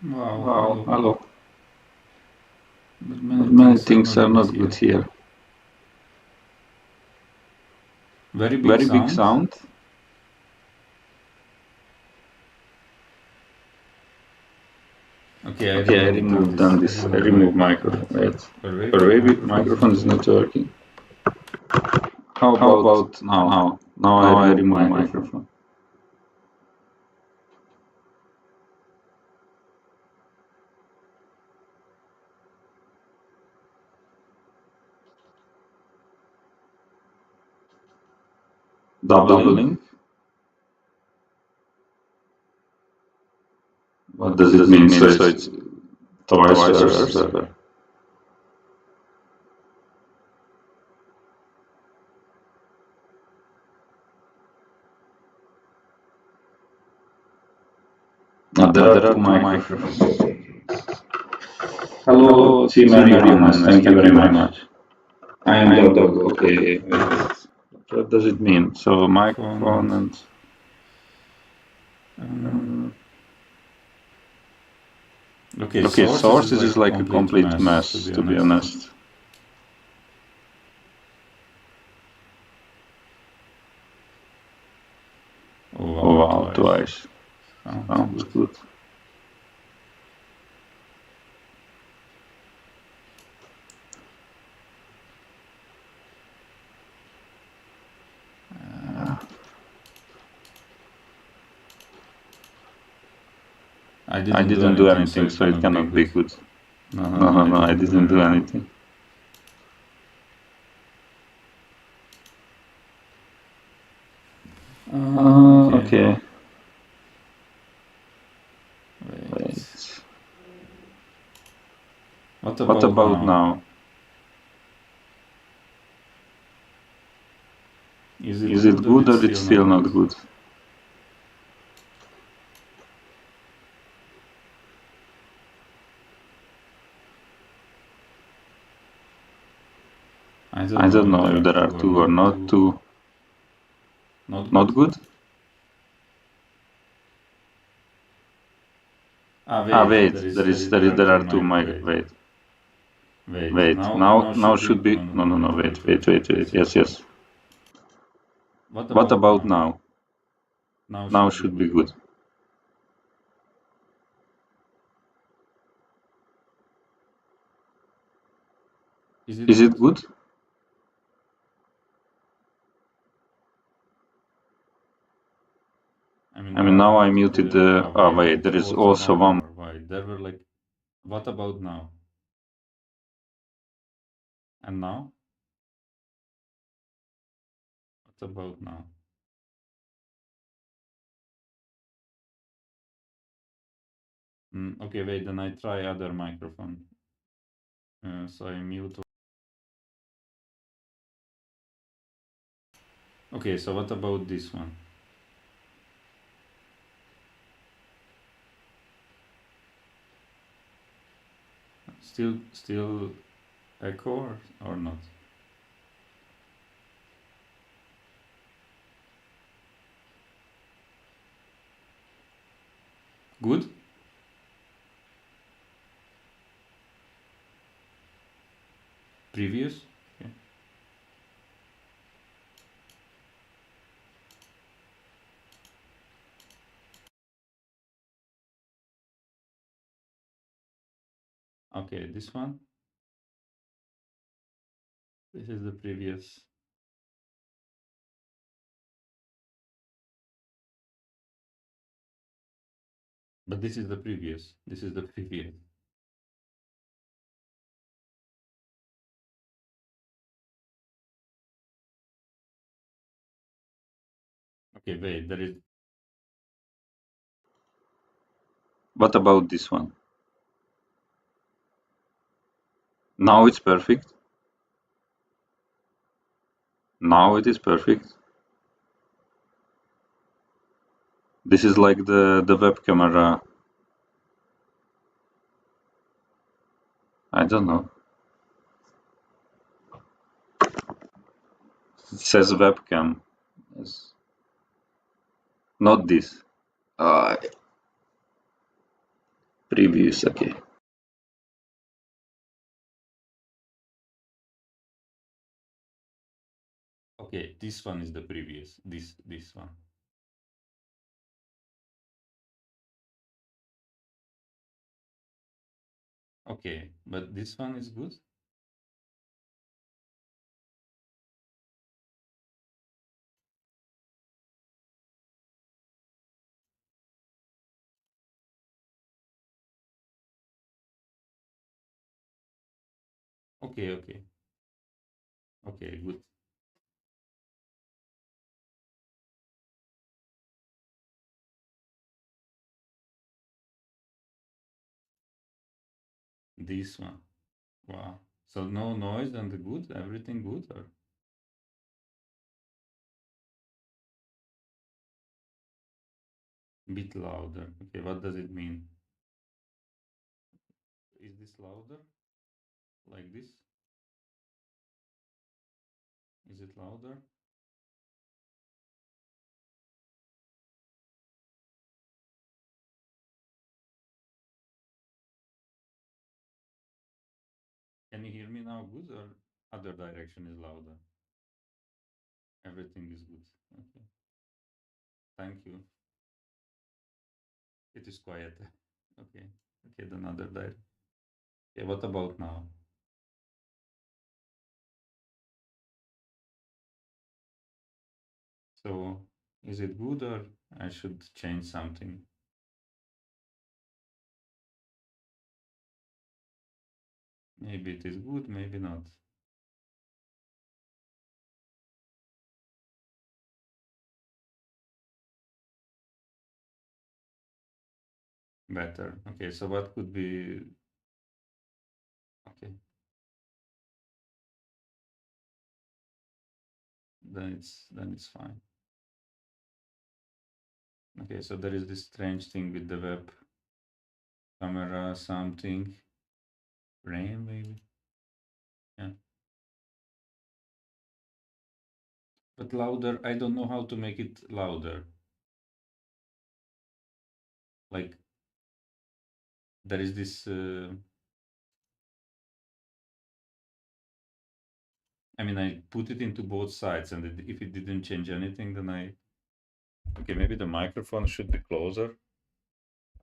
Wow, Wow, hello. hello. But But many many things are things not are good not good here. here. Very big Very big sound. sound. Okay, I Okay, I removed removed this. then I this. I removed removed microphone. microphone. Wait. Or maybe Or maybe microphone is microphone not is not working. working. How How about about now? now? Now I Now I remove remove microphone. microphone. Doubling. Doubling. What What does it does it mean? mean? So So it's it's twice twice worse. worse. There are There two are two microphones. microphones. Hello, Hello, Team Team Arianes. Arianes. Thank you Thank you very very much. much. I am I am double. double. Okay. Okay, wait. What does it mean? So Phone microphone and and um, okay. okay, Sources is sources like is a like a complete complete mess, to mess, be to be honest. honest. Oh Oh wow, wow, twice. twice. Sounds Sounds good. good. I I didn't do didn't do anything, so anything, it so it cannot be cannot be good. good. No, no, No, no. no, I no, I didn't do didn't do anything. anything. Okay. Okay. Wait. Wait. What What about about now? now? Is it Is it good or good it's or it's still not still not good? good? I don't I know don't if know there if are there are two or two or not not two. two. Not Not good? good? Ah, Ah, wait. wait. There are There two are two mic. mic. Wait. Wait. Wait. Wait. Now, Now now should be. should be. No, no, No, no. no, no. Wait. Wait, Wait. wait, Wait. wait, Yes. wait. Yes. Yes, yes. What What about about now? now? Now Now should be should be good. good. Is it Is it good? good? I mean, I now mean, I now I muted muted the. the. Oh Oh, wait. wait. There's There is also also one one. more. Why? There were like. What about now? And now? What about now? Okay, wait. Then I try other microphone. So I mute. Okay. So what about this one? Still echo or not? Good? Previous? Okay. Okay, this one. This is the previous. But this is the previous. This is the previous. Okay, wait, there is. What about this one? Now it's perfect. Now it is perfect. This is like the web camera. I don't know. It says webcam. Yes. Not this. Uh, Previous, okay. Okay, this one is the previous. This one. Okay, but this one is good. Okay, okay, okay, good. This one. Wow. So no noise and good, everything good, or bit louder. Okay, what does it mean? Is this louder? Like this? Is it louder? Can you hear me now good, or other direction is louder? Everything is good. Okay. Thank you. It is quiet. Okay. Okay, then other direction. Okay, what about now? So is it good, or I should change something? Maybe it is good, maybe not. Better. Okay, so what could be? Okay, then it's fine. Okay, so there is this strange thing with the web camera, something frame maybe. Yeah, but louder. I don't know how to make it louder. Like there is this. I mean, I put it into both sides, and if it didn't change anything, then I. Okay, maybe the microphone should be closer.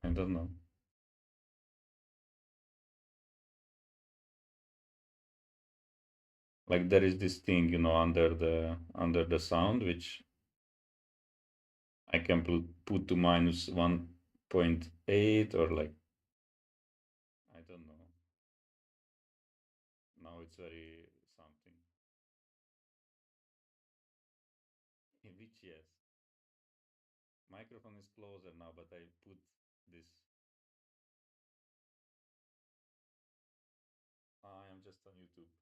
I don't know. Like there is this thing, under the sound, which I can put to minus 1.8 or like I don't know. Now it's very something. In which yes, microphone is closer now, but I put this. I am just on YouTube.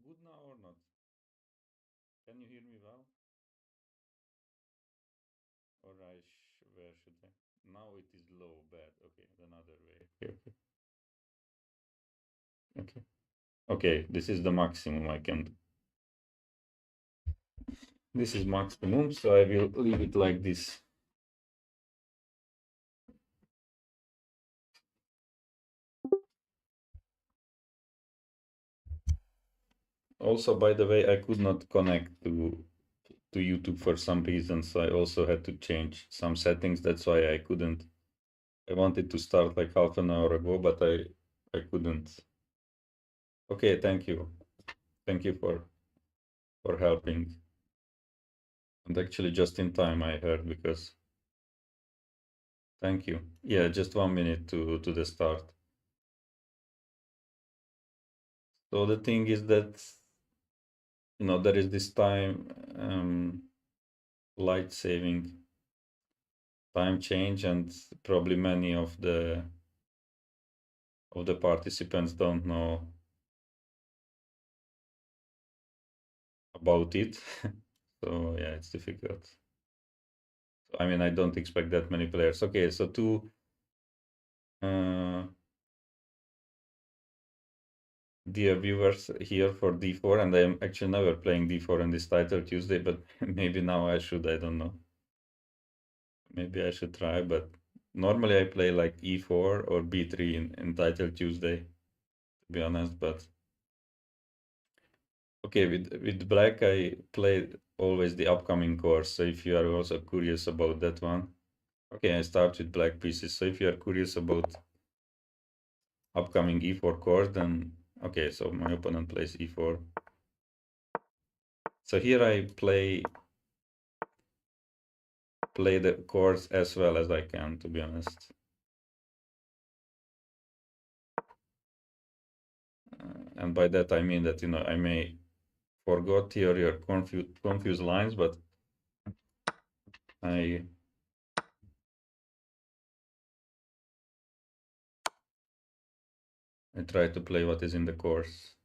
Good now or not? Can you hear me well? Or where should I? Now it is low, bad. Okay, another way. Okay, okay, okay. Okay, this is the maximum I can do. This is maximum, so I will leave it like this. Also, by the way, I could not connect to YouTube for some reasons. I also had to change some settings. That's why I couldn't. I wanted to start like half an hour ago, but I couldn't. Okay, thank you. Thank you for helping. And actually just in time I heard because thank you. Yeah, just 1 minute to the start. So the thing is that there is this time light saving time change, and probably many of the participants don't know about it. So yeah, it's difficult. So, I mean, I don't expect that many players. Okay, so uh, dear viewers here for d4, and I'm actually never playing d4 in this title Tuesday, but maybe now I should, I don't know. Maybe I should try, but normally I play like e4 or b3 in title Tuesday, to be honest, but okay, with black I played always the upcoming course, so if you are also curious about that one. Okay, I start with black pieces, so if you are curious about upcoming e4 course, then okay, so my opponent plays e4. So here I play the chords as well as I can, to be honest. And by that I mean that, you know, I may forgot theory or confuse lines, but I try to play what is in the course.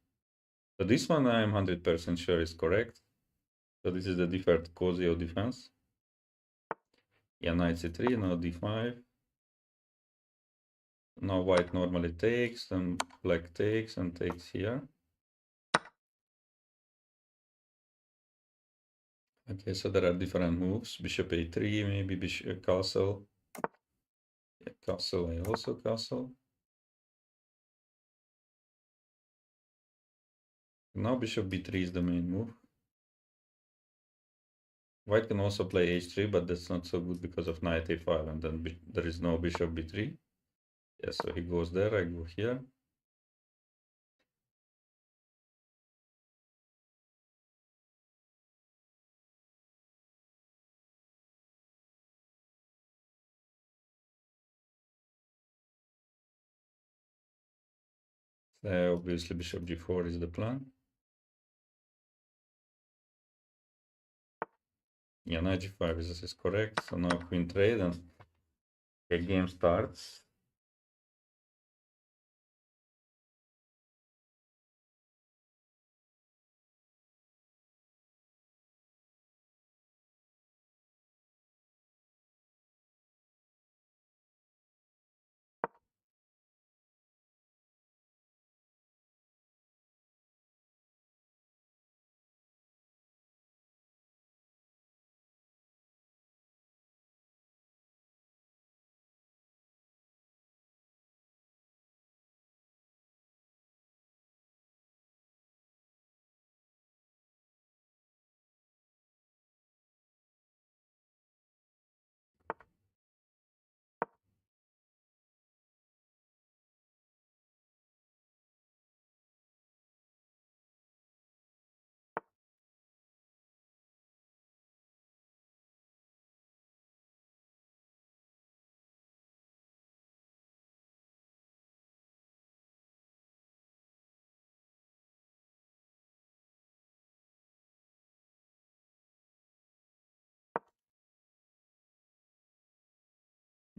So this one I am 100% sure is correct. So this is the deferred Cosio defense. Yeah, knight c3, now d5. Now white normally takes, then black takes and takes here. Okay, so there are different moves. Bishop a3, maybe bishop castle. Yeah, castle, I also castle. Now bishop b3 is the main move. White can also play h3, but that's not so good because of knight a5, and then there is no bishop b3. Yeah, so he goes there, I go here. So obviously bishop g4 is the plan. Yeah, knight g5 is correct. So now queen trade and the game starts.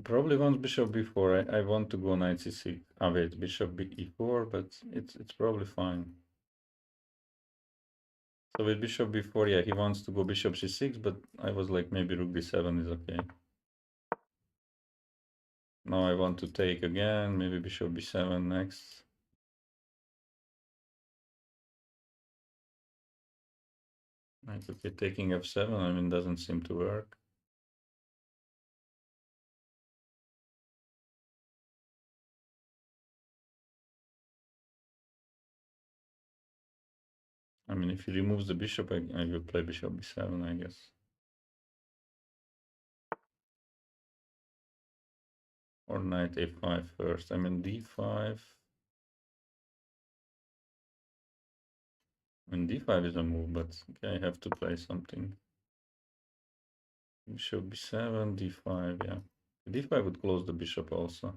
Probably wants bishop b4. I want to go knight c6. Ah, wait, bishop e4, but it's probably fine. So with bishop b4, yeah, he wants to go bishop c6, but I was like, maybe rook d7 is okay. Now I want to take again, maybe bishop b7 next. Like, okay, taking f7, I mean, doesn't seem to work. I mean, if he removes the bishop, I will play bishop b7, I guess. Or knight a5 first. I mean, d5. I mean, d5 is a move, but okay, I have to play something. Bishop b7, d5, yeah. d5 would close the bishop also.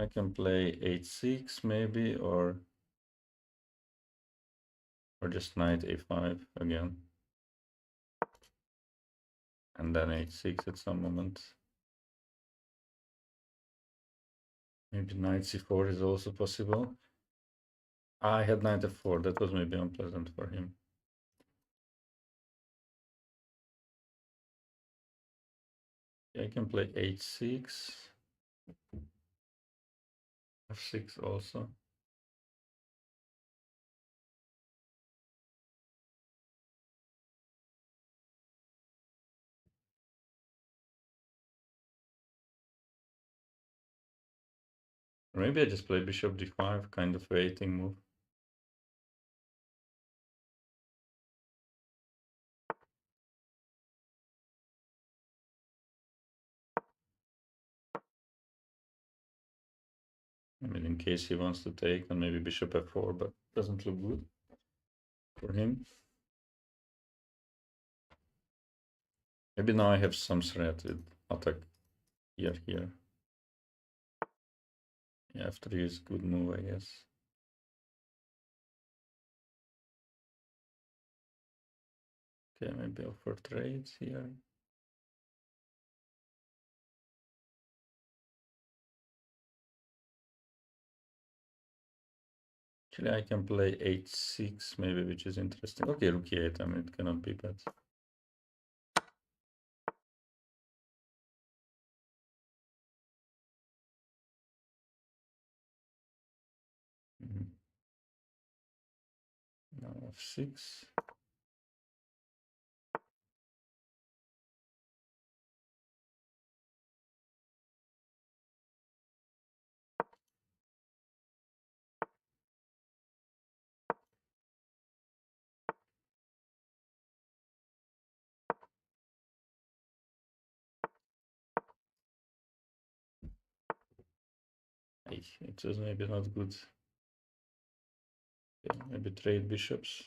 I can play h6 maybe, or just knight a5 again. And then h6 at some moment. Maybe knight c4 is also possible. I had knight f4, that was maybe unpleasant for him. I can play h6. f6 also. Or maybe I just play bishop d5, kind of waiting move. I mean, in case he wants to take, and maybe bishop f4, but doesn't look good for him. Maybe now I have some threat with attack here. Yeah, f3 is good move, I guess. Okay, maybe offer trades here. Actually, I can play h6 maybe, which is interesting. Okay, rook e8, I mean, it cannot be bad. Now f6. It was maybe not good. Okay, maybe trade bishops.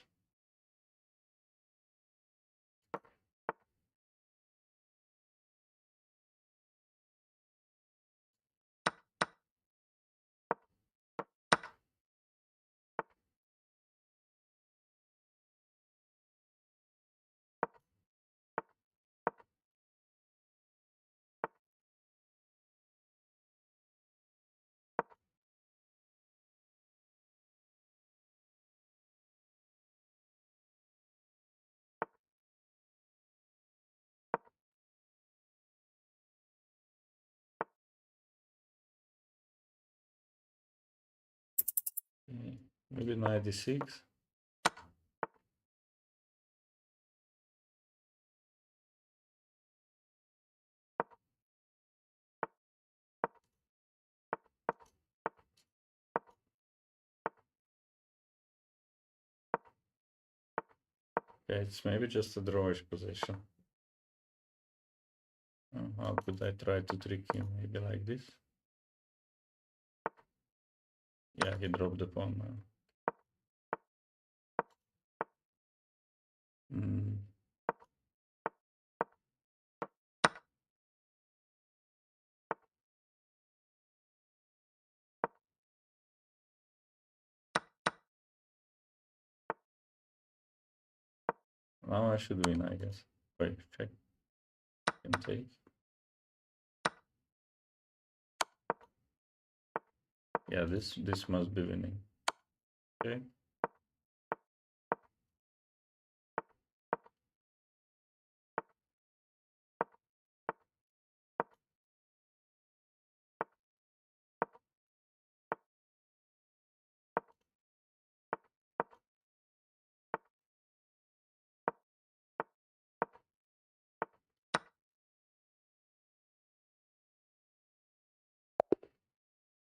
Okay, maybe knight d6. Okay, it's maybe just a drawish position. How could I try to trick him? Maybe like this. Yeah, he dropped the pawn now. Now I should win, I guess. Wait, check. Can take. Yeah, this must be winning. Okay.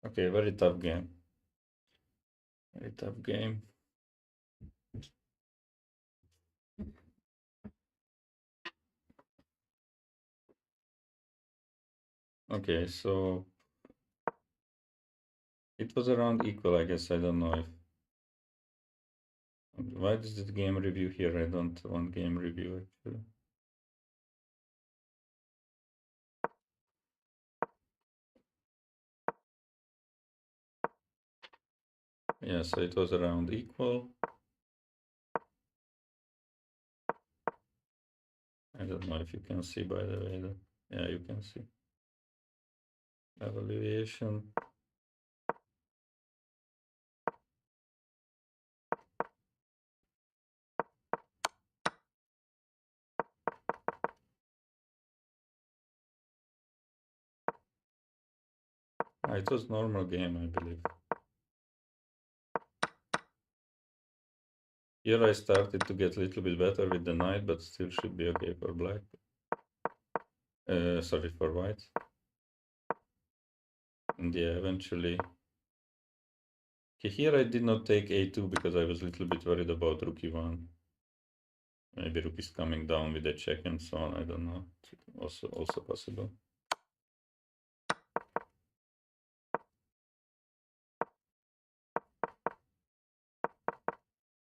Okay, very tough game. Very tough game. Okay, so it was around equal, I guess. I don't know if. Why is this game review here? I don't want game review actually. Yeah, so it was around equal. I don't know if you can see, by the way. Yeah, you can see. Evaluation. it was normal game, I believe. Here I started to get a little bit better with the knight, but still should be okay for black. Sorry, for white. And yeah, eventually... Okay, here I did not take a2 because I was a little bit worried about rook e1. Maybe rook is coming down with a check and so on, I don't know. Also possible.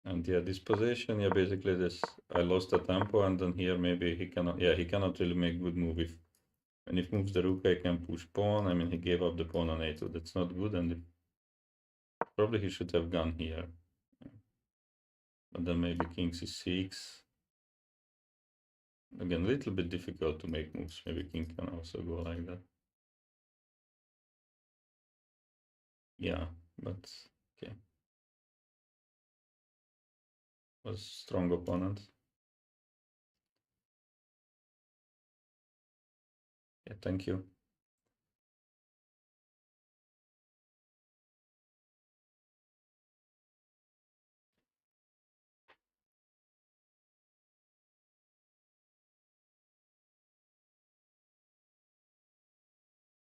And yeah, this position, yeah, basically this, I lost the tempo, and then here maybe he cannot, yeah, he cannot really make good move. And if moves the rook, I can push pawn. I mean, he gave up the pawn on a2, that's not good, and probably he should have gone here. But then maybe king c6. Again, a little bit difficult to make moves. Maybe king can also go like that. Yeah, but okay. Was strong opponent. Yeah, thank you.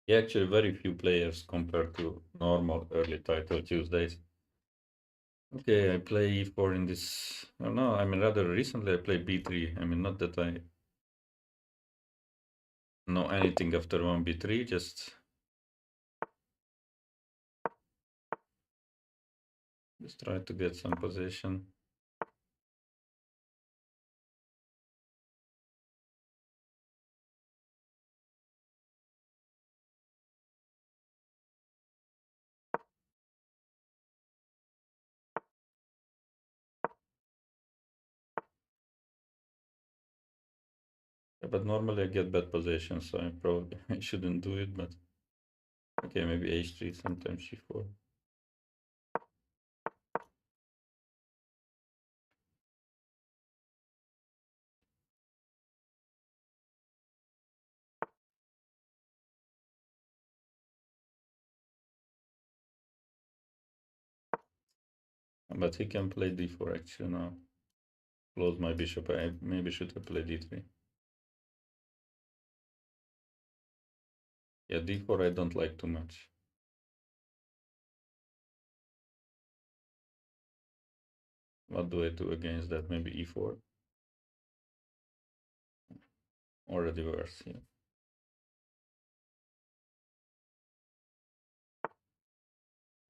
Yeah, actually very few players compared to normal early title Tuesdays. Okay, I play e4 in this. Oh no, I mean rather recently I played b3. I mean, not that I know anything after 1 b3, just try to get some position. Yeah, but normally I get bad position, so I probably I shouldn't do it, but okay, maybe h3, sometimes g4. But he can play d4 actually now. Close my bishop. I maybe should have played d3. Yeah, d4 I don't like too much. What do I do against that? Maybe e4? Already worse, yeah.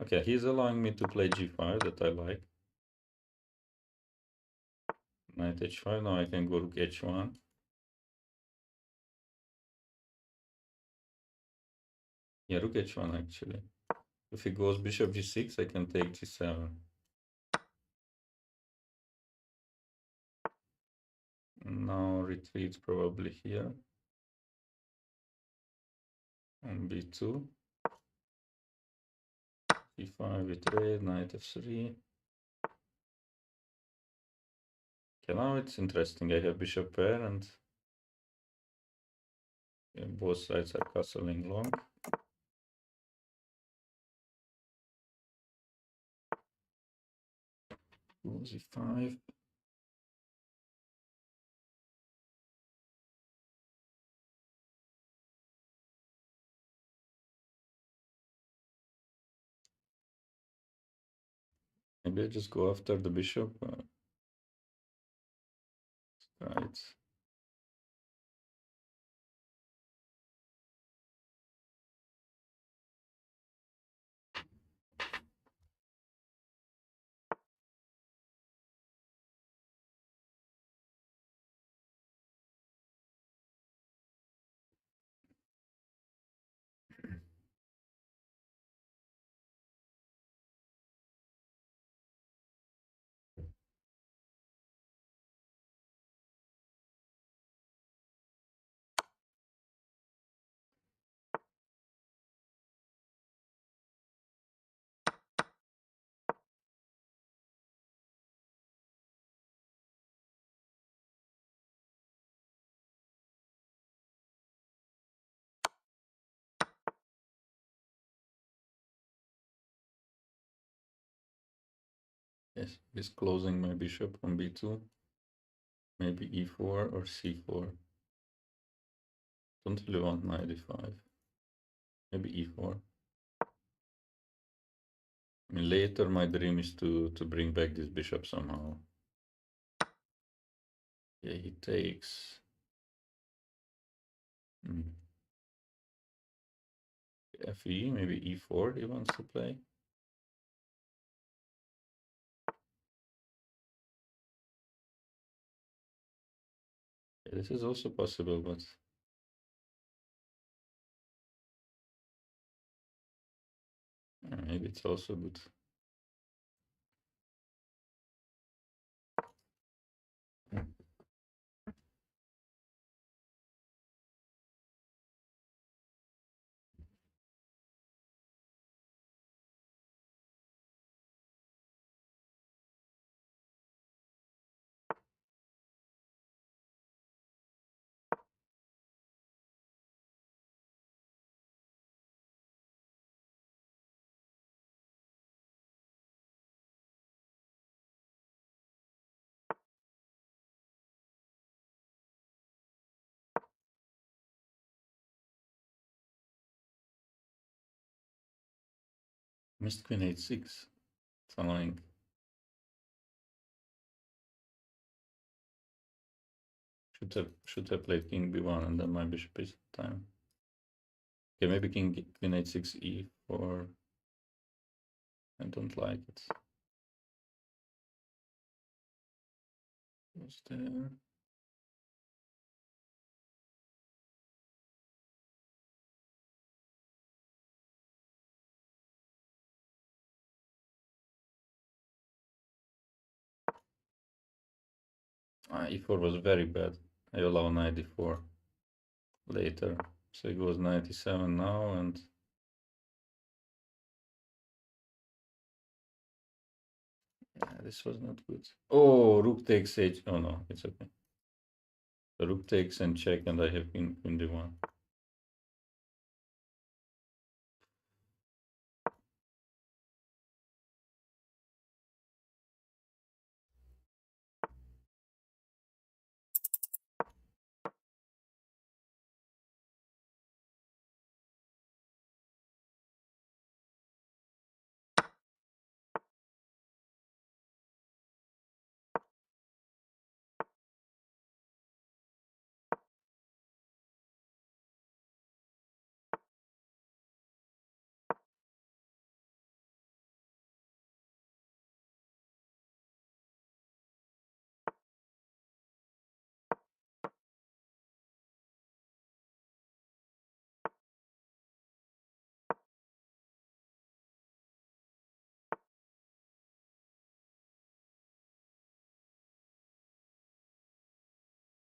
Okay, he's allowing me to play g5, that I like. Knight h5, now I can go rook h1. Yeah, rook h1 actually. If he goes bishop g6, I can take g7. Now retreat probably here. On b2. e5 with raid, knight f3. Okay, now it's interesting. I have bishop pair and yeah, both sides are castling long. Goes e5. Maybe I just go after the bishop. Right. Yes, he's closing my bishop on b2. Maybe e4 or c4. Don't really want knight e5. Maybe e4. I mean, later my dream is to bring back this bishop somehow. Yeah, he takes. Fe, maybe e4 he wants to play. Yeah, this is also possible, but maybe it's also good. Missed queen h6. It's annoying. Should have played king b1 and then my bishop is time. Okay, maybe queen h6 e4. I don't like it. What's there? E4 was very bad. I allow knight d4 later. So it goes 97 now, and this was not good. Oh, rook takes h. Oh no, it's okay. The rook takes and check, and I have queen d1.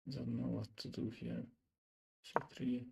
Don't know what to do here. c3.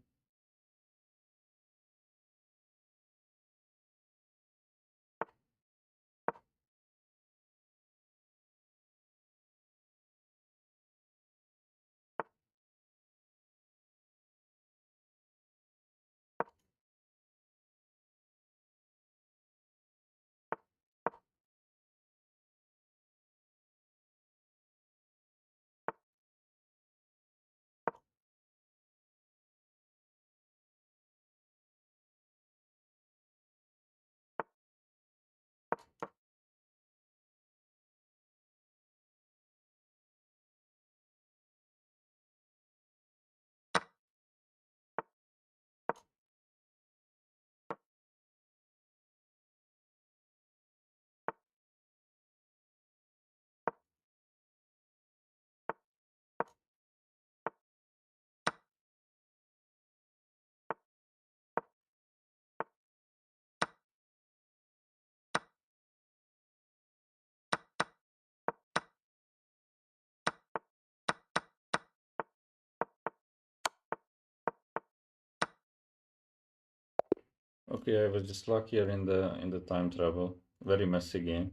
Okay, I was just luckier in the time travel. Very messy game.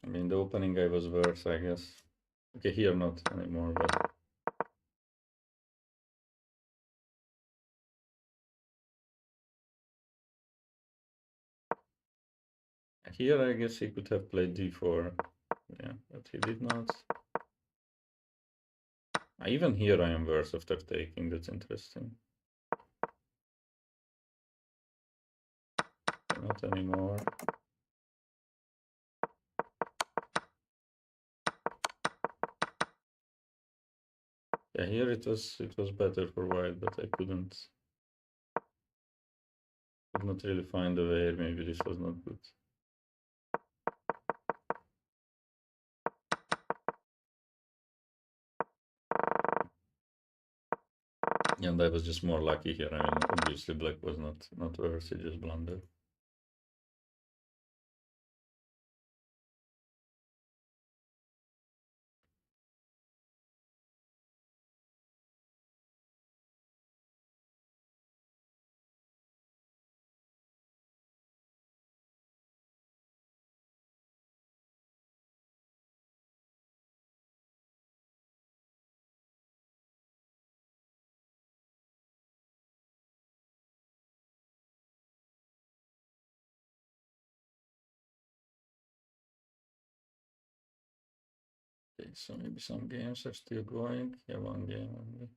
I mean, the opening I was worse, I guess. Okay, here not anymore, but Here I guess he could have played d4. Yeah, but he did not. Even here I am worse after taking, that's interesting. Not anymore. Yeah, here it was better for white, but I could not really find a way. Maybe this was not good. And I was just more lucky here. I mean, obviously black was not worse, he just blundered. Okay, so maybe some games are still going. Yeah, one game only.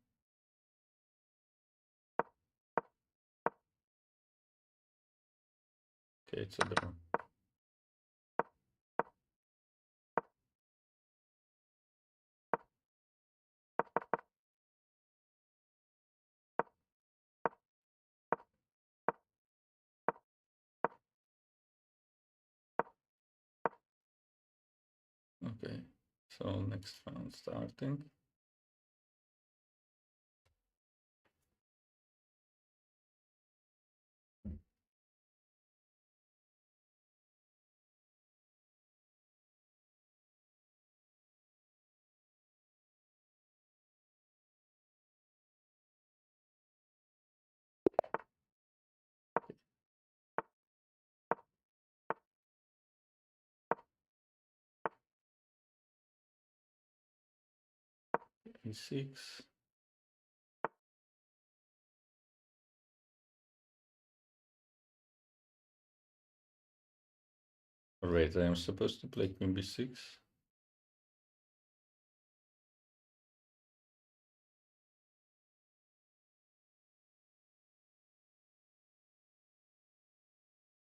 Okay, it's a draw. Okay, so next round starting. E6. Wait, I am supposed to play queen b6.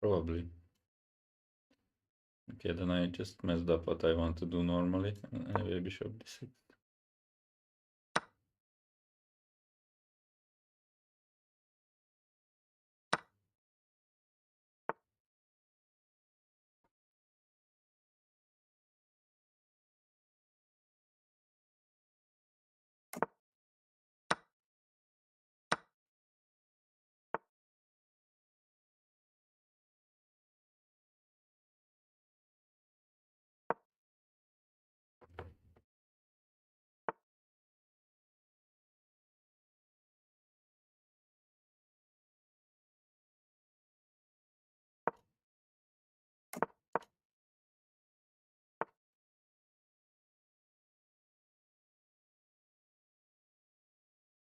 Probably. Okay, then I just messed up what I want to do normally. Anyway, bishop d6.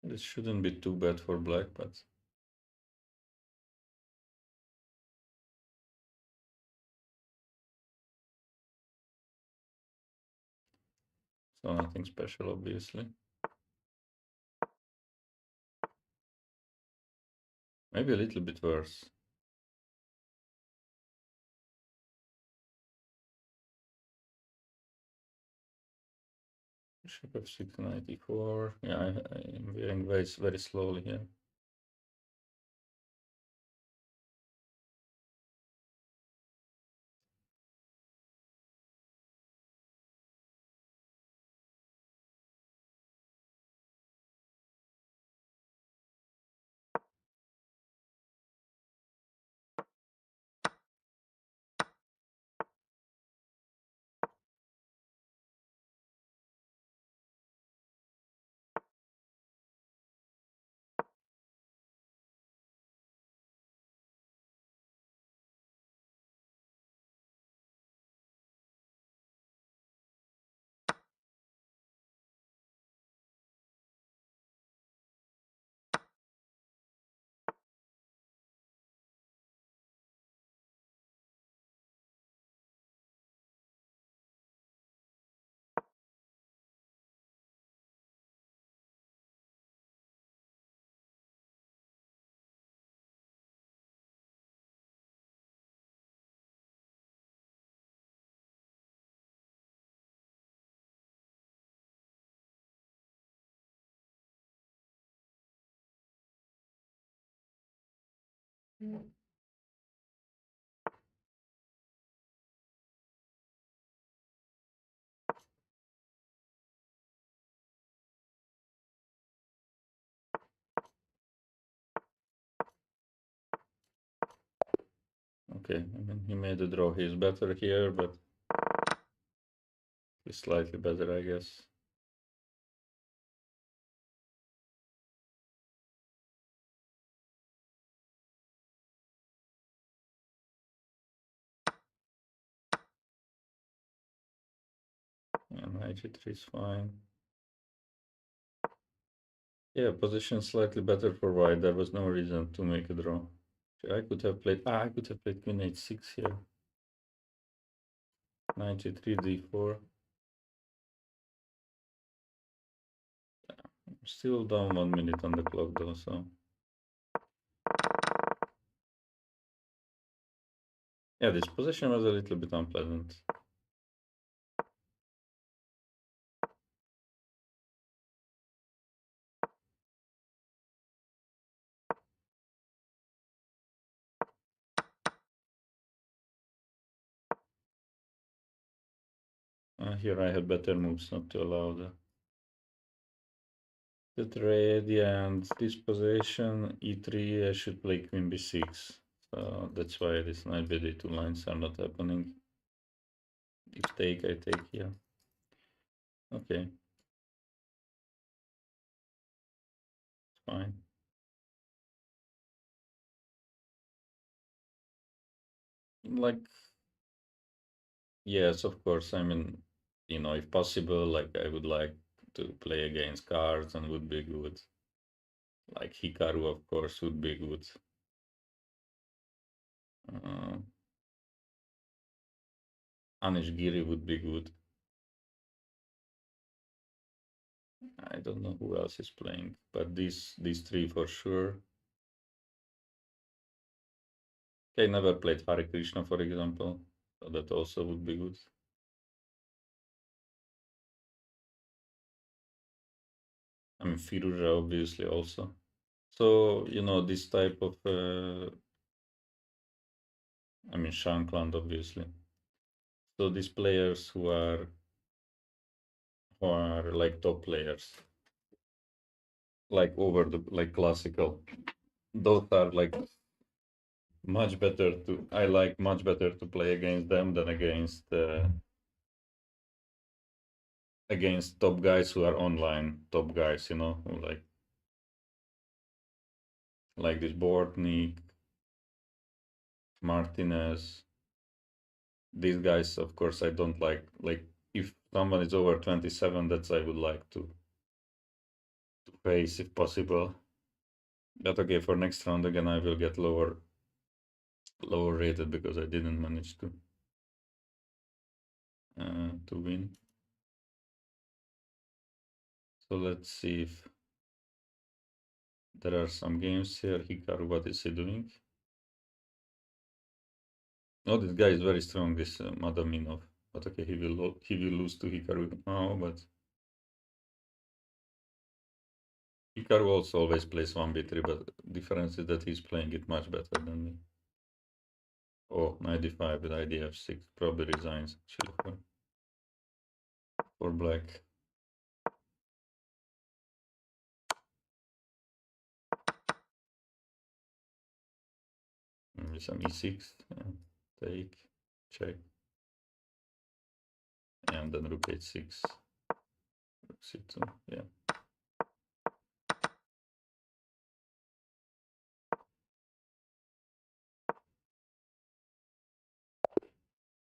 This shouldn't be too bad for black, but so nothing special, obviously. Maybe a little bit worse. Bishop f6, 94. Yeah, I am veering very slowly here. Okay, I mean, he made a draw. He's better here, but he's slightly better, I guess. And knight g3 is fine. Yeah, position slightly better for white. There was no reason to make a draw. I could have played. I could have played queen h6 here. Knight g3, d4. Still down 1 minute on the clock though, so. Yeah, this position was a little bit unpleasant. Here I had better moves not to allow the trade, yeah, and this position, e3, I should play queen b6. So that's why this knight bd2 lines are not happening. If take, I take here. Okay. It's fine. Like, yes, of course. I mean, you know, if possible, like I would like to play against cards and would be good. Like Hikaru, of course, would be good. Anish Giri would be good. I don't know who else is playing, but these three for sure. Okay, never played Hare Krishna, for example, so that also would be good. I mean, Firuza obviously also. So, you know, this type of, I mean, Shankland obviously. So these players who are like top players, like over the like classical, those are like much better to. I like much better to play against them than against top guys who are online, top guys, you know, who like this Bortnik, Martinez. These guys, of course, I don't like. Like if someone is over 27, that's I would like to face if possible. But okay, for next round again, I will get lower rated because I didn't manage to win. So let's see if there are some games here. Hikaru, what is he doing? Oh, this guy is very strong, this Madaminov. But okay, he will lose to Hikaru now, but Hikaru also always plays 1b3, but difference is that he's playing it much better than me. Oh, 95 with idf6, probably resigns actually for black. Maybe some e6, take, check, and then rook h6, rook c2, yeah.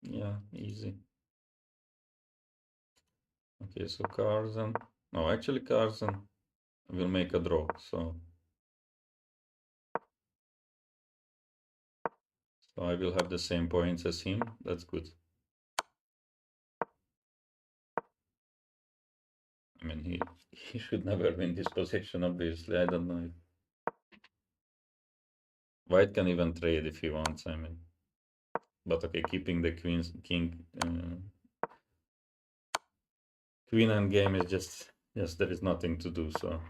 Yeah, easy. Okay, so Carson. No, actually Carson will make a draw, so I will have the same points as him. That's good. I mean, he should never win this position, obviously. I don't know if White can even trade if he wants, I mean. But okay, keeping the king, queen and game is just, yes, there is nothing to do, so.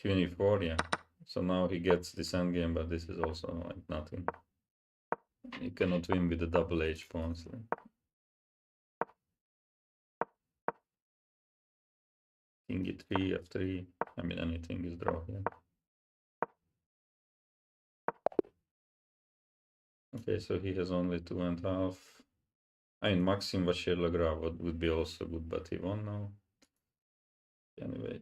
24, yeah. So now he gets this endgame, but this is also like nothing. You cannot win with the double H pawns. King e3, f3. I mean, anything is draw here. Okay, so he has only 2.5. I mean, Maxim Vachier-Lagrave would be also good, but he won now. Anyway.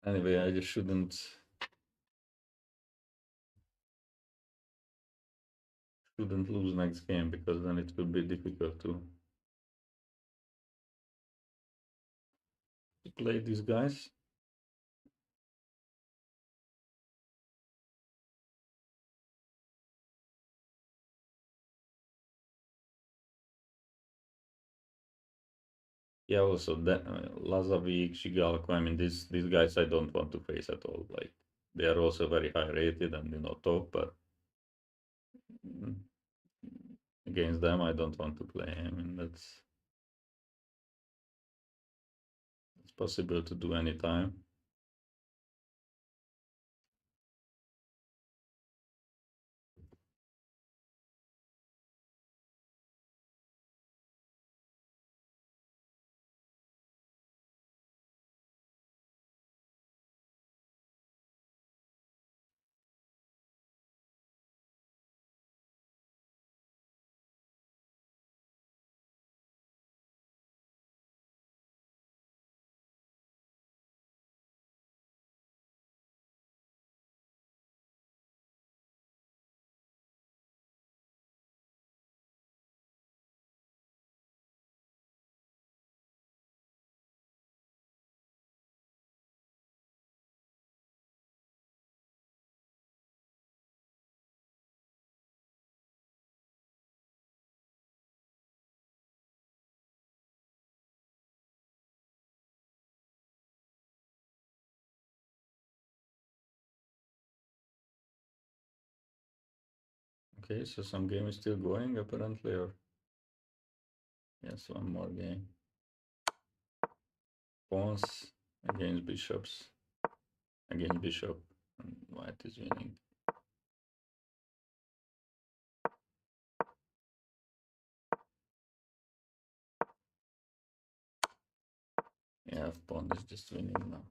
Anyway, I just shouldn't lose next game, because then it will be difficult to play these guys. Yeah, also that Lazovic, Shigalko, I mean these guys I don't want to face at all. Like they are also very high rated and top, but mm, against them I don't want to play. I mean that's it's possible to do anytime. Okay, so some game is still going apparently, or yes, one more game. Pawns against bishops. Against bishop. And white is winning. Yeah, pawn is just winning now.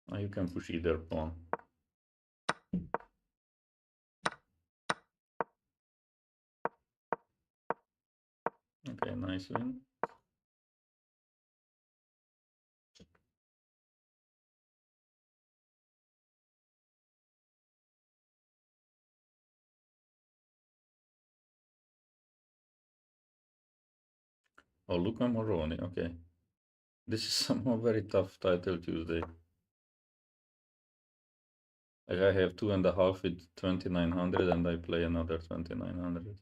Now you can push either pawn. Okay, nice win. Oh, Luca Moroni, okay. This is somehow very tough title Tuesday. Like I have 2.5 with 2900 and I play another 2900.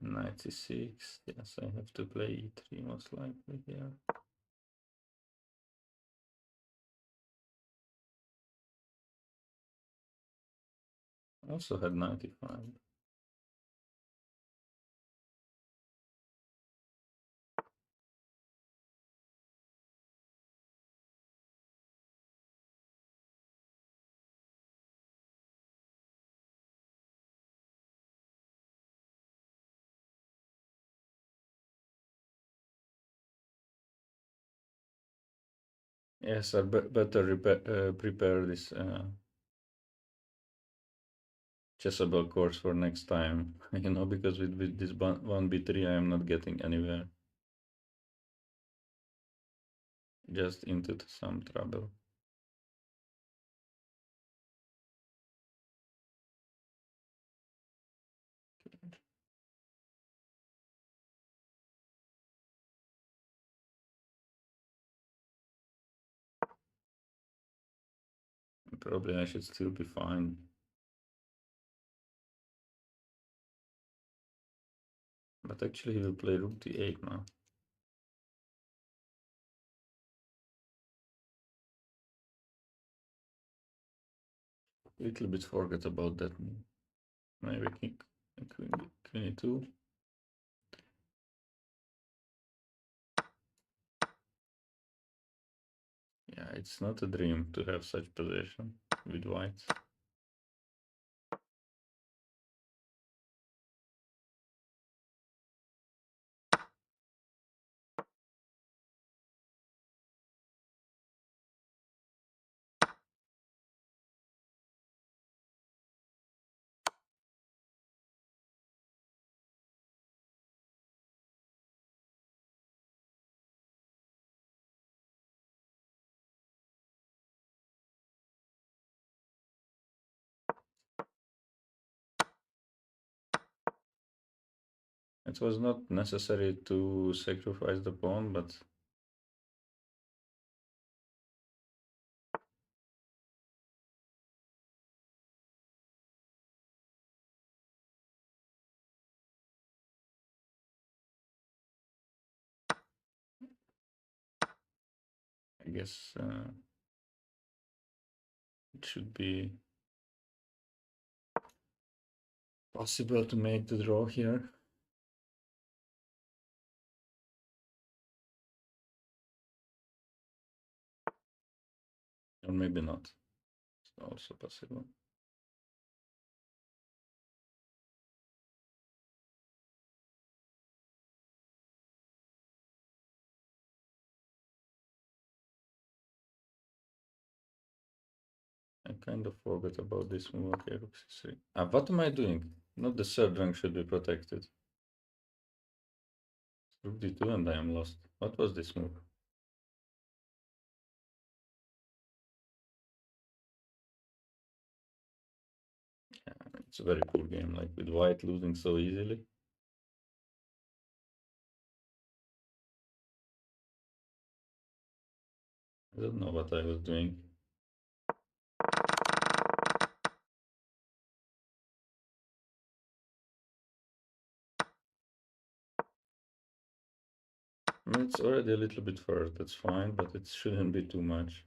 96. Yes, I have to play e3 most likely here. Also had 95. Yes, I better prepare this chessable course for next time, you know, because with this 1b3 I am not getting anywhere. Just into some trouble. Probably I should still be fine. But actually he will play rook d8 now. Little bit forget about that. Maybe queen e2. Yeah, it's not a dream to have such position with white. It was not necessary to sacrifice the pawn, but I guess it should be possible to make the draw here. Or maybe not. It's also possible. I kind of forgot about this move. Okay, rook c3. What am I doing? Not the third rank should be protected. Rook d2 and I am lost. What was this move? Yeah, it's a very poor game, like with white losing so easily. I don't know what I was doing. I mean, it's already a little bit first, that's fine, but it shouldn't be too much.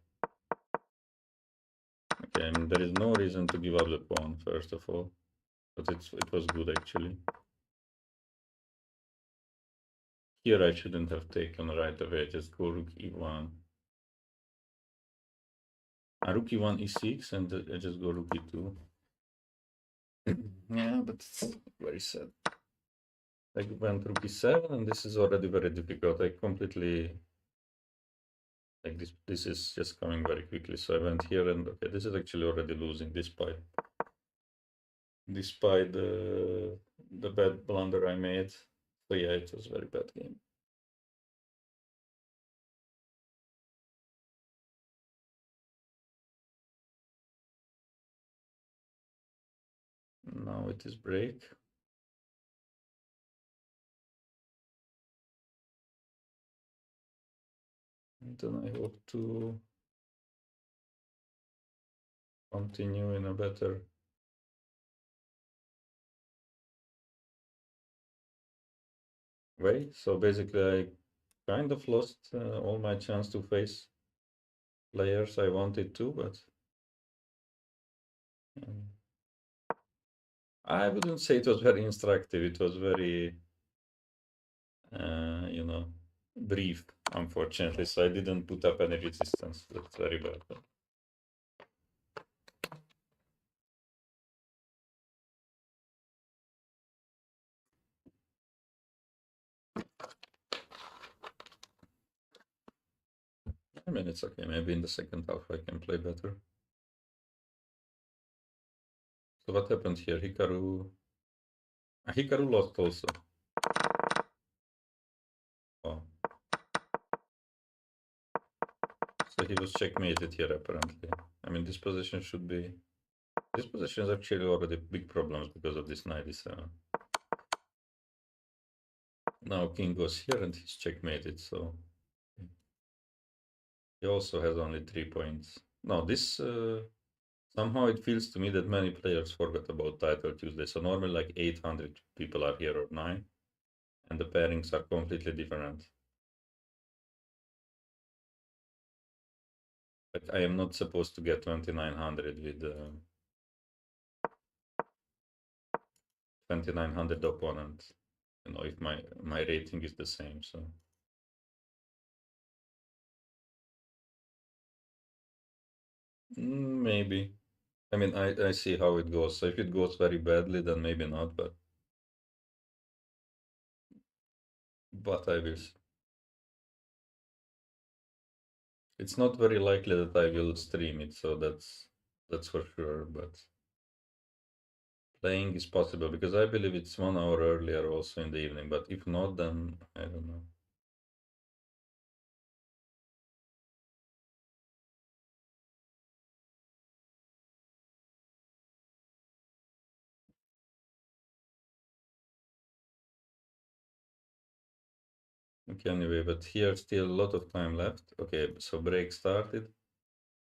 Okay, I mean, there is no reason to give up the pawn, first of all. But it was good, actually. Here I shouldn't have taken right away, just go rook e1. Rook e1, e6, and I just go rook e2. Yeah, but it's very sad. I went rook e7, and this is already very difficult. I completely... Like this is just coming very quickly. So I went here, and okay, this is actually already losing despite the bad blunder I made. So yeah, it was a very bad game. Now it is break. And then I hope to continue in a better way. So basically, I kind of lost all my chance to face players I wanted to, but um, I wouldn't say it was very instructive. It was very, you know, brief, unfortunately. So I didn't put up any resistance. That's very bad. I mean, it's okay. Maybe in the second half I can play better. So what happened here? Hikaru lost also. Oh. So he was checkmated here apparently. I mean, this position is actually already big problems because of this knight d7. Now king goes here and he's checkmated, so he also has only 3 points. Now this somehow it feels to me that many players forgot about Title Tuesday. So normally like 800 people are here or 9, and the pairings are completely different. Like I am not supposed to get 2900 with 2900 opponent. You know, if my rating is the same, so. Maybe. I mean, I see how it goes. So if it goes very badly, then maybe not, but I will. It's not very likely that I will stream it, so that's for sure. But playing is possible because I believe it's 1 hour earlier also in the evening. But if not, then I don't know. Okay, anyway, but here still a lot of time left. Okay, so break started.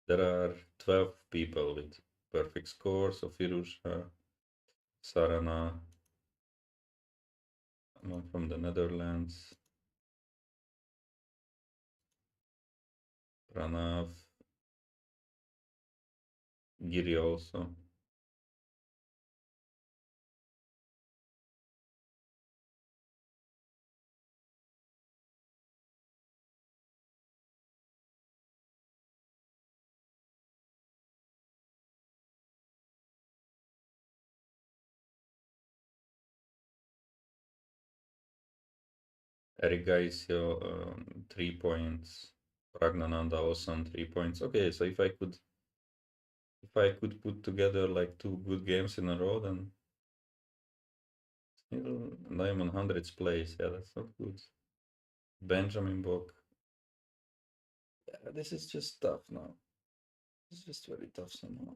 There are 12 people with perfect scores. So Firusha, Sarana, one from the Netherlands, Pranav, Giri also. Eric Gaisio, 3 points. Pragnananda also on 3 points. Okay, so if I could put together like 2 good games in a row, then still I'm on hundreds place. Yeah, that's not good. Benjamin Bock. Yeah, this is just tough now. It's just very tough somehow.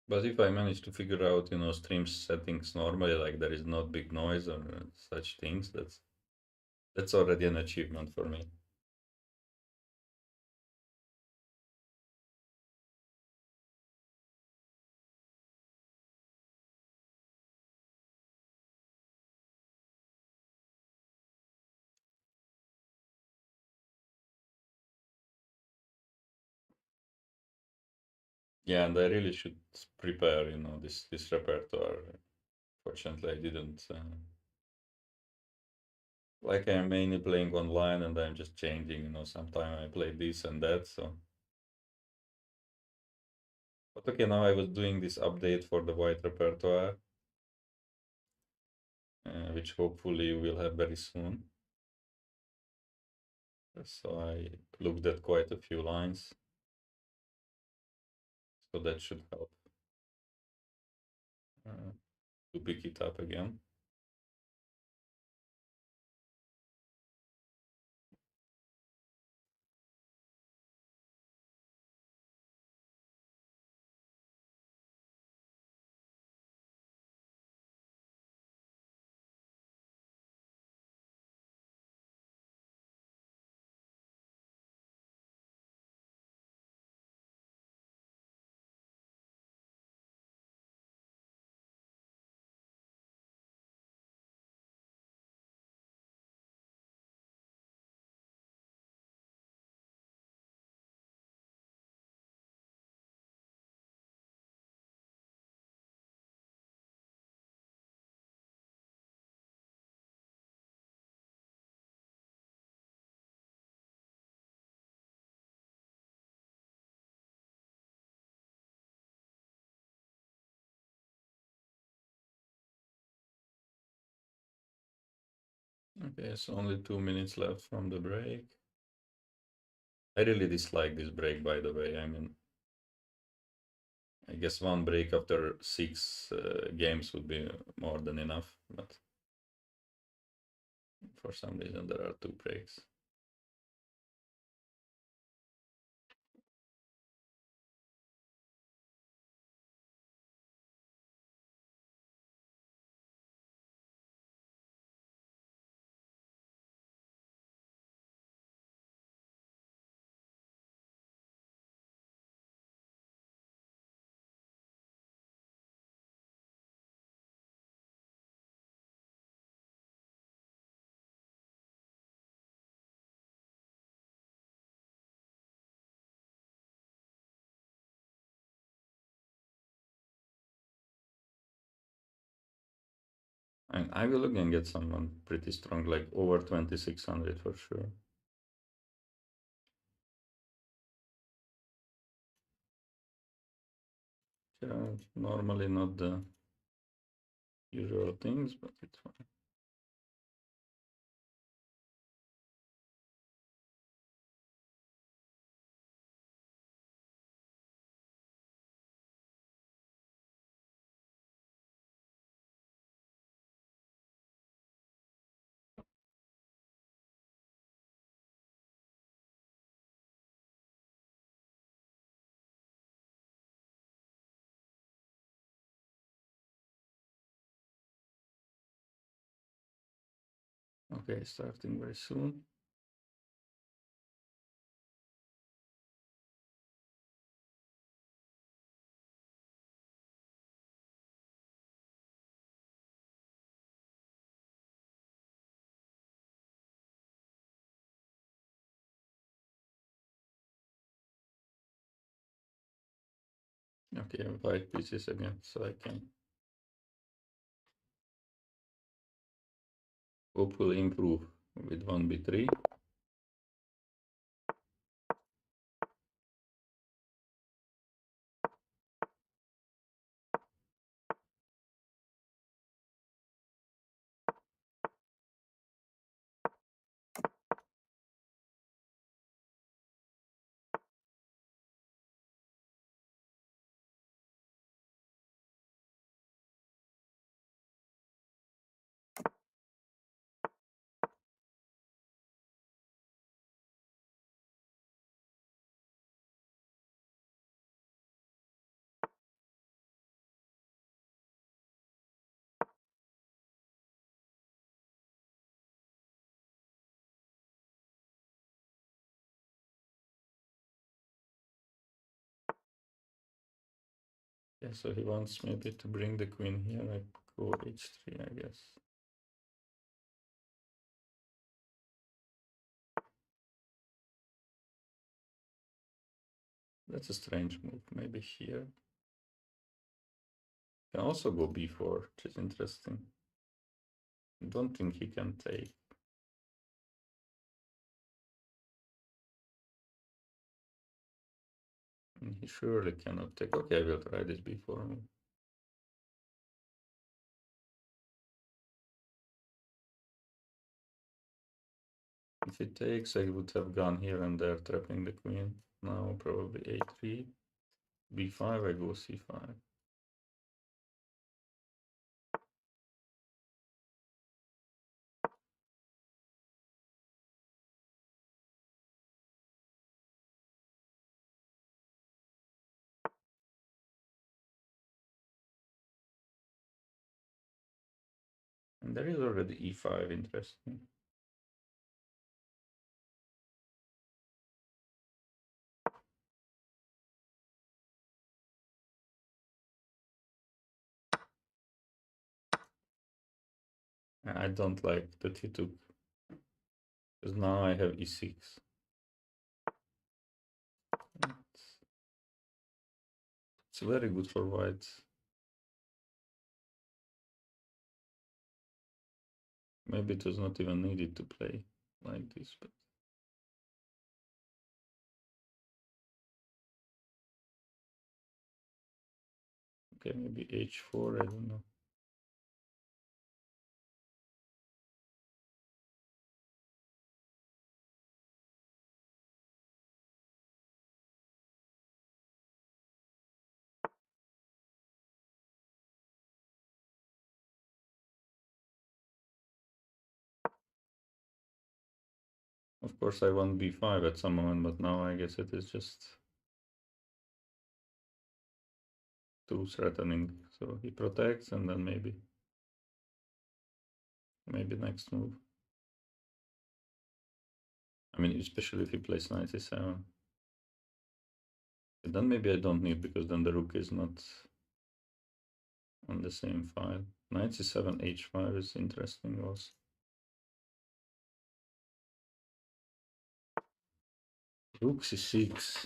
But if I manage to figure out, stream settings normally, like there is not big noise or such things, that's already an achievement for me. Yeah, and I really should prepare, this repertoire. Fortunately, I didn't. Like I'm mainly playing online, and I'm just changing. Sometimes I play this and that. So, but okay, now I was doing this update for the white repertoire, which hopefully we'll have very soon. So I looked at quite a few lines, so that should help uh, to pick it up again. Okay, so only 2 minutes left from the break. I really dislike this break, by the way. I mean, I guess one break after 6 games would be more than enough, but for some reason there are 2 breaks. And I will again get someone pretty strong, like over 2600 for sure. Yeah, normally not the usual things, but it's fine. Okay, starting very soon. Okay, white pieces again, so I can hopefully improve with 1b3. Yeah, so he wants maybe to bring the queen here. I go h3, I guess. That's a strange move. Maybe here. Can also go b4, which is interesting. I don't think he can take. And he surely cannot take. Okay, I will try this b4 move. If it takes, I would have gone here and there, trapping the queen. Now probably a3, b5, I go c5. And there is already e5, interesting. I don't like that he took, because now I have e6. It's very good for white. Maybe it was not even needed to play like this, but okay, maybe h4, I don't know. Of course, I want b5 at some moment, but now I guess it is just too threatening. So he protects, and then maybe next move. I mean, especially if he plays 97. And then maybe I don't need, because then the rook is not on the same file. 97 h5 is interesting also. Rook c6.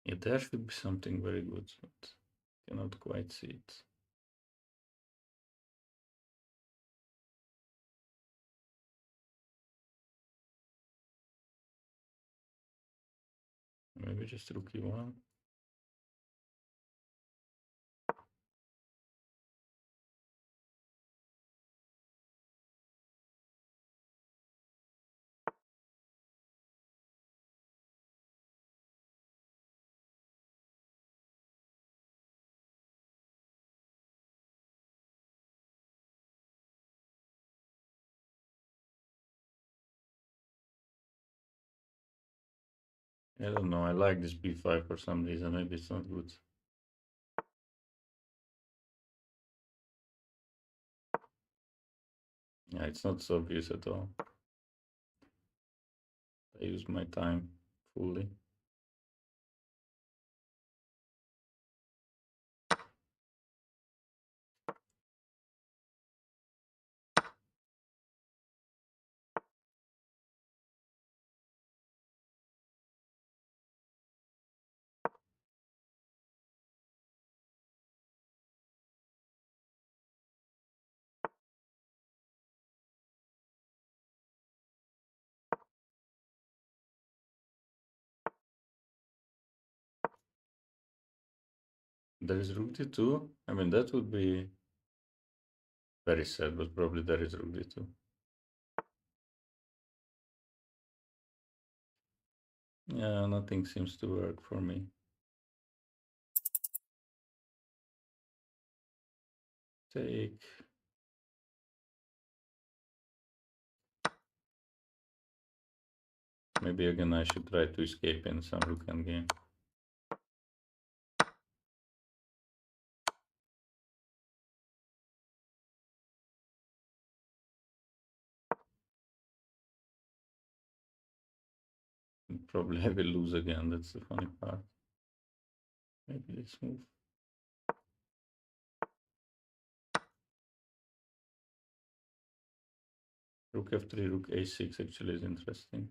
Yeah, there should be something very good, but cannot quite see it. Maybe just rook e1. I don't know, I like this b5 for some reason, maybe it's not good. Yeah, it's not so obvious at all. I use my time fully. There is rook d2. I mean, that would be very sad, but probably there is rook d2. Yeah, nothing seems to work for me. Take. Maybe again I should try to escape in some rook endgame. Probably I will lose again, that's the funny part. Maybe let's move. Rook f3, rook a6 actually is interesting.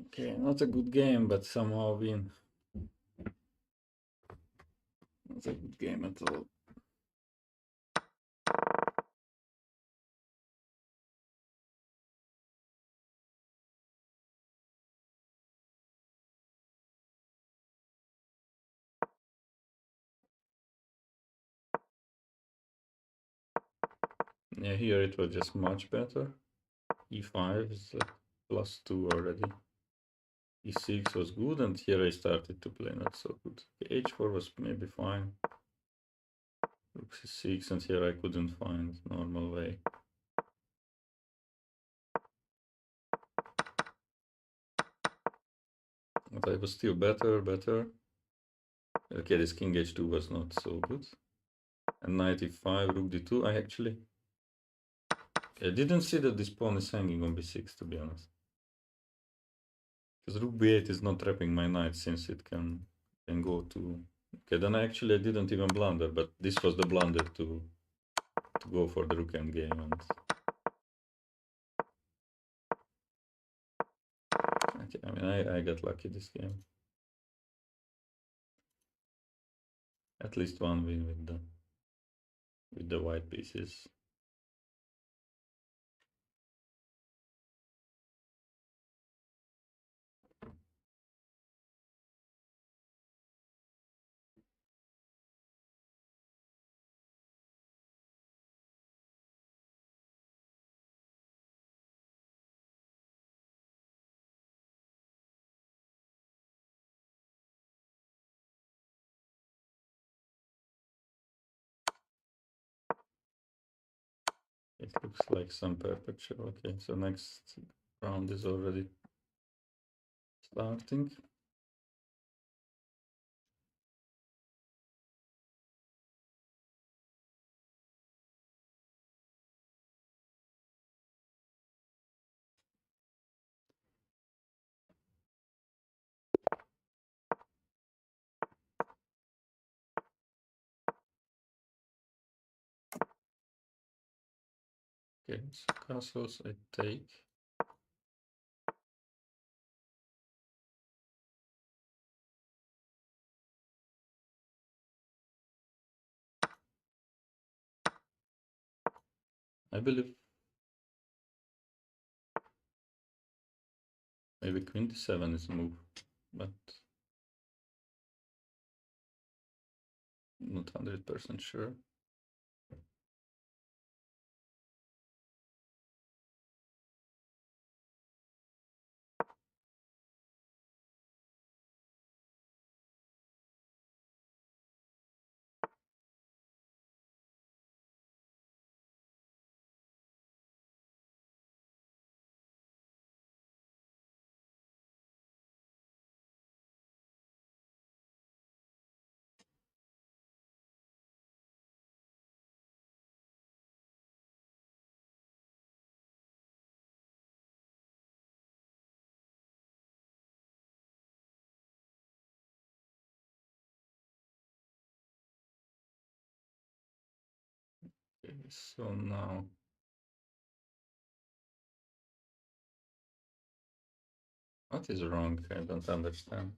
Okay, not a good game, but somehow win. Not a good game at all. Yeah, here it was just much better. E5 is +2 already. E6 was good, and here I started to play not so good. H4 was maybe fine. Rook C6, and here I couldn't find normal way. But I was still better. Okay, this King H2 was not so good. And knight E5, Rook D2. I didn't see that this pawn is hanging on B6, to be honest. Because Rook B8 is not trapping my knight, since it can go to... Okay, then I didn't even blunder, but this was the blunder to go for the Rook endgame. And... okay, I mean, I got lucky this game. At least one win with the white pieces. It looks like some perpetual. Okay, so next round is already starting. Okay, so castles I take. I believe maybe Queen D7 is a move, but not 100% sure. Okay, so now what is wrong? I don't understand.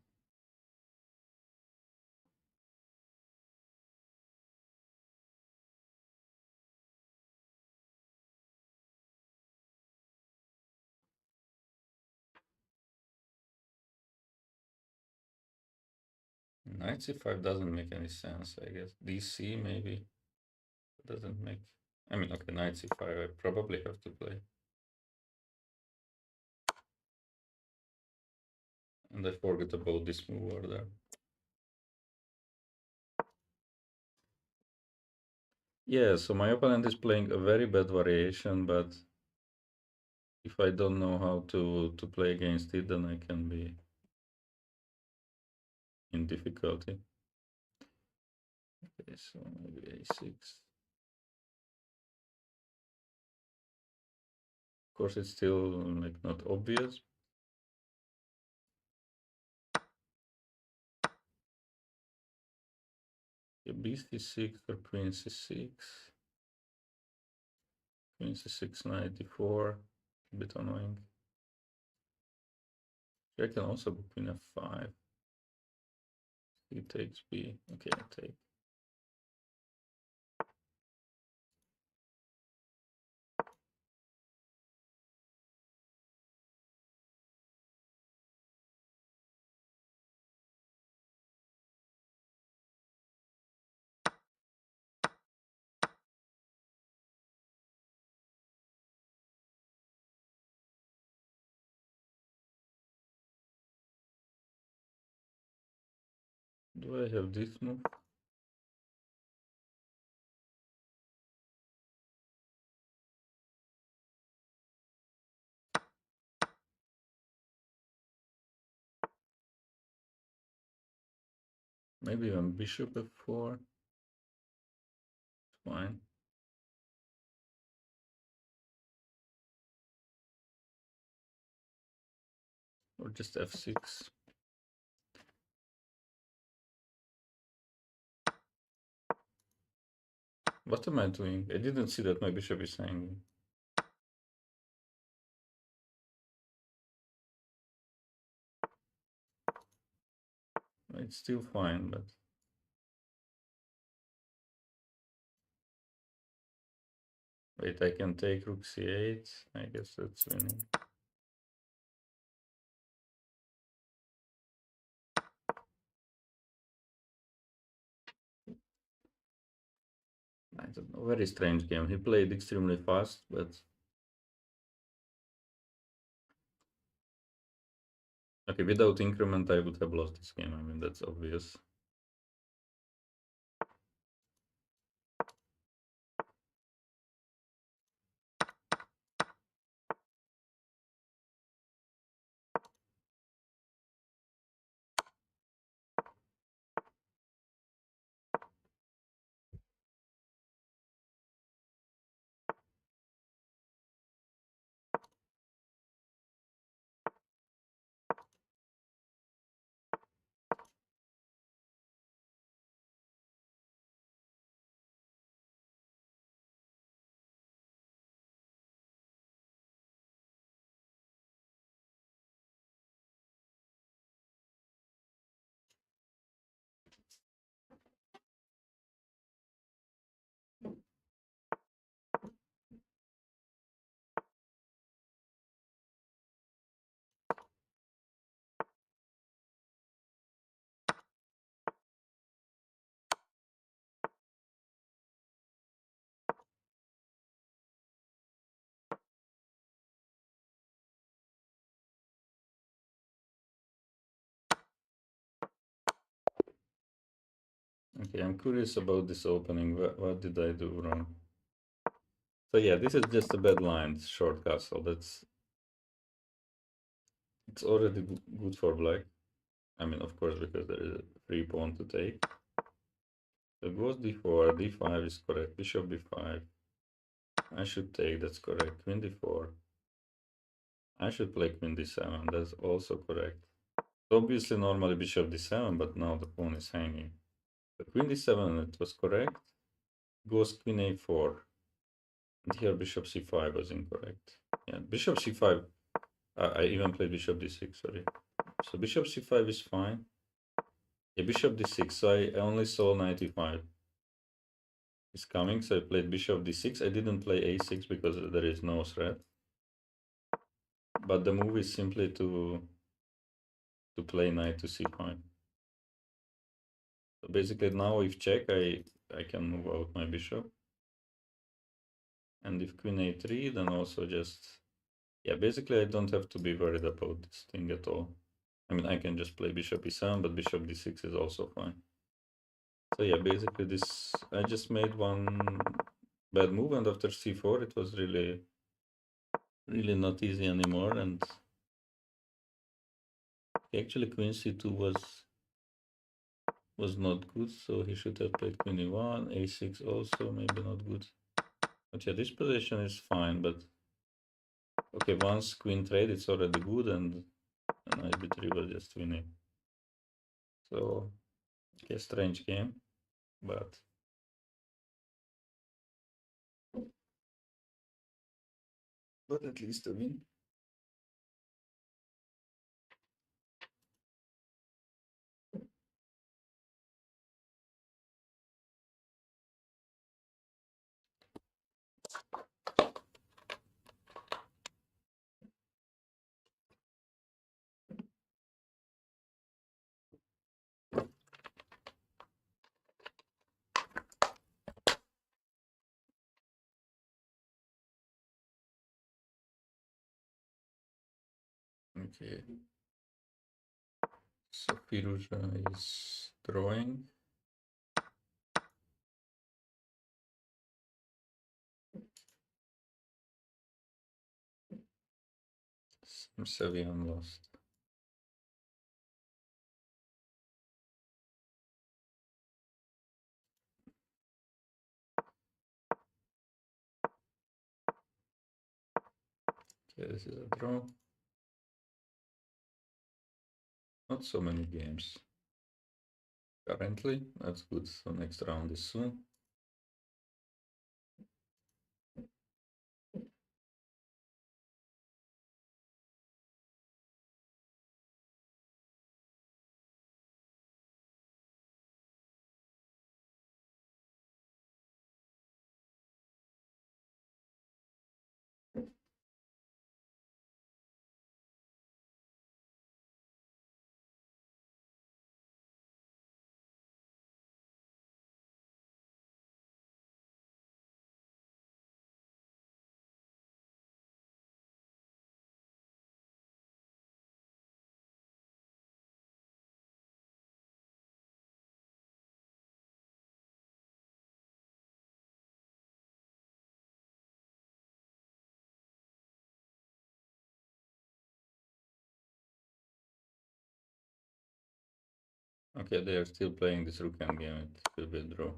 Knight C5 doesn't make any sense, I guess. DC maybe doesn't make... I mean, okay, Knight C5 I probably have to play. And I forgot about this move order. Yeah, so my opponent is playing a very bad variation, but if I don't know how to play against it, then I can be in difficulty. Okay, so maybe A6. Of course, it's still like not obvious. B6 or Queen C6. Queen C6, knight D4. A bit annoying. I can also go Queen F5. He takes B. Okay, I take. Do I have this move? Maybe even bishop f4. Fine. Or just f6. What am I doing? I didn't see that my bishop is hanging. It's still fine, but... Wait, I can take rook c8. I guess that's winning. I don't know, very strange game. He played extremely fast, but... Okay, without increment I would have lost this game. I mean, that's obvious. Okay, I'm curious about this opening. What did I do wrong? So yeah, this is just a bad line, short castle. It's already good for black. I mean, of course, because there is a free pawn to take. So goes d4, d5 is correct, bishop b5. I should take, that's correct, queen d4. I should play queen d7, that's also correct. Obviously, normally bishop d7, but now the pawn is hanging. The queen d7, it was correct. Goes queen a4. And here bishop c5 was incorrect. Yeah, bishop c5. I even played bishop d6, sorry. So bishop c5 is fine. Yeah, bishop d6, so I only saw knight e5 is coming, so I played bishop d6. I didn't play a6 because there is no threat. But the move is simply to play knight to c5. So basically now if check, I can move out my bishop. And if queen a3, then also just... Yeah, basically I don't have to be worried about this thing at all. I mean, I can just play bishop e7, but bishop d6 is also fine. So yeah, basically this... I just made one bad move, and after c4 it was really not easy anymore. And actually queen c2 was not good, so he should have played queen e1, a6 also maybe not good. But yeah, this position is fine, but okay, once queen trade it's already good, and knight b3 was just winning. So okay, strange game, but at least a win. Okay. So Firuza is drawing. Seems heavy and lost. Okay, this is a draw. Not so many games currently. That's good. So next round is soon. Okay, they are still playing this rook endgame. It will be a draw.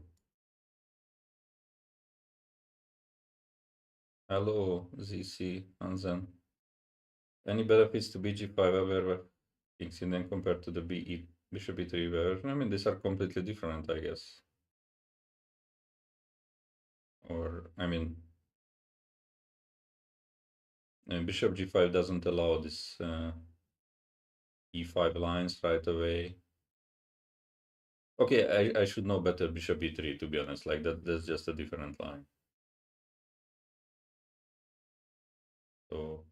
Hello, ZC, Hansen. Any benefits to bg5 ever kings in then compared to the bishop e3 version? I mean, these are completely different, I guess. Or, I mean, bishop g5 doesn't allow this e5 lines right away. Okay, I should know better bishop e3, to be honest. Like that's just a different line. So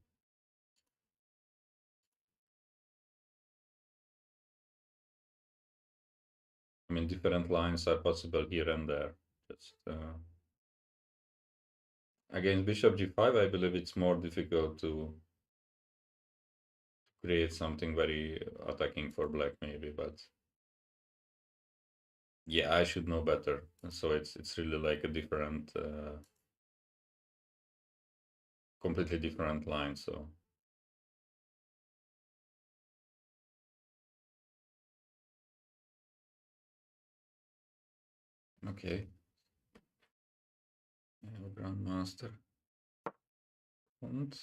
I mean, different lines are possible here and there. Just against bishop g5, I believe it's more difficult to create something very attacking for black, maybe. But yeah, I should know better. So it's really like a different, completely different line. So okay, Grandmaster. And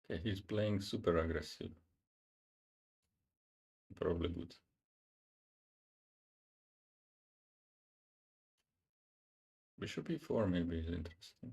okay, he's playing super aggressive. Probably good. Bishop e4 maybe is interesting.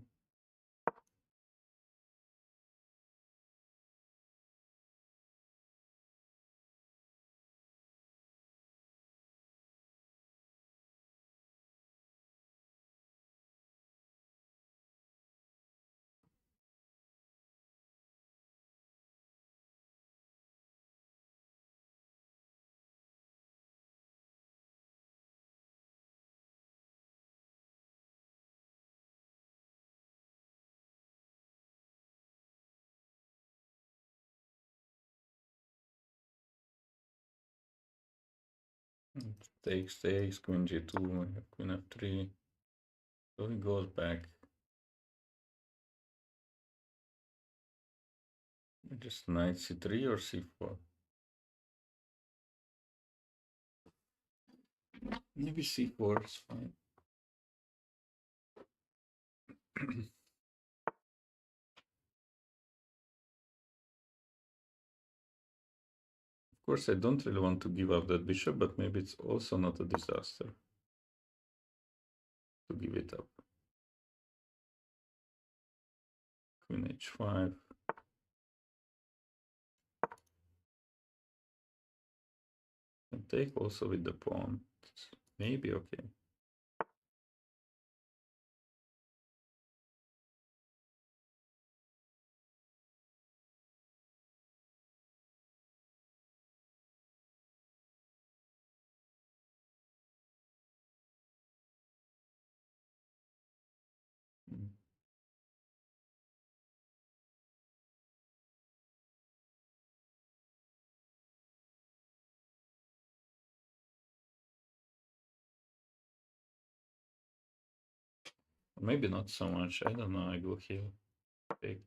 Takes, queen g2, queen f3. So he goes back. Just knight c3 or c4. Maybe c4 is fine. Of course, I don't really want to give up that bishop, but maybe it's also not a disaster to give it up. Queen h5. And take also with the pawn. It's maybe okay. Mm. Maybe not so much. I don't know. I go here. Take.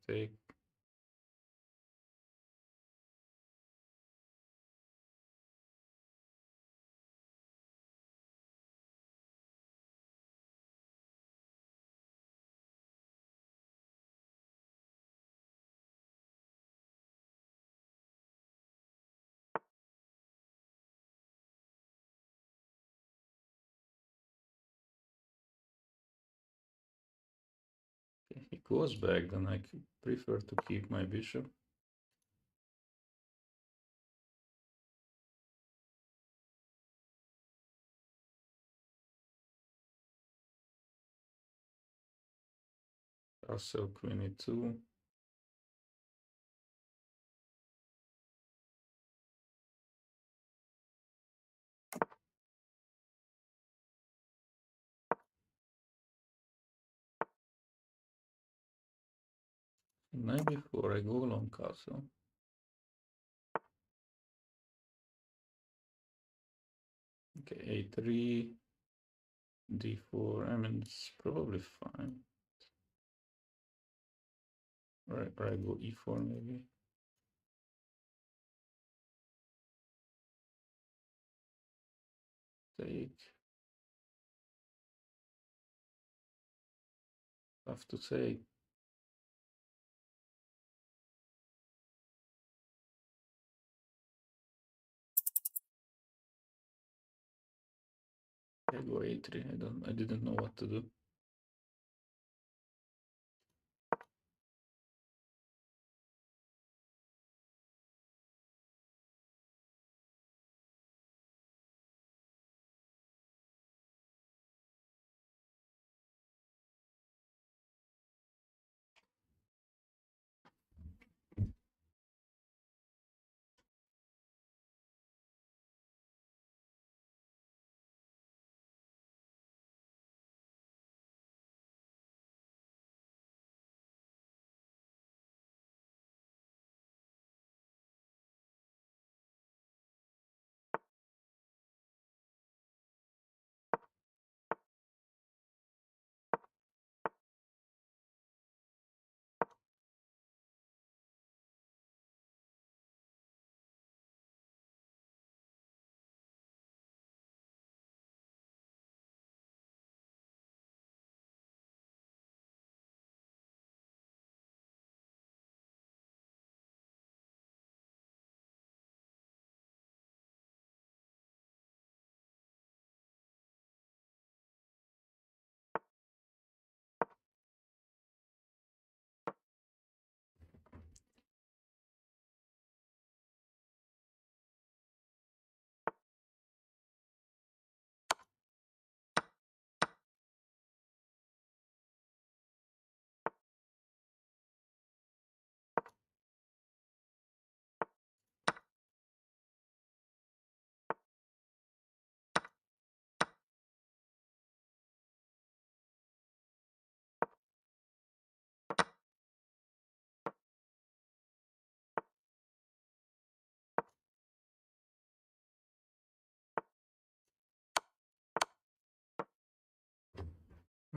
Okay, he goes back, then I prefer to keep my bishop. Also queen e2. Knight before I go long castle. Okay, a3, d4. I mean, it's probably fine. Right, or I go e4 maybe. Take. Tough to say. I go a3. I didn't know what to do.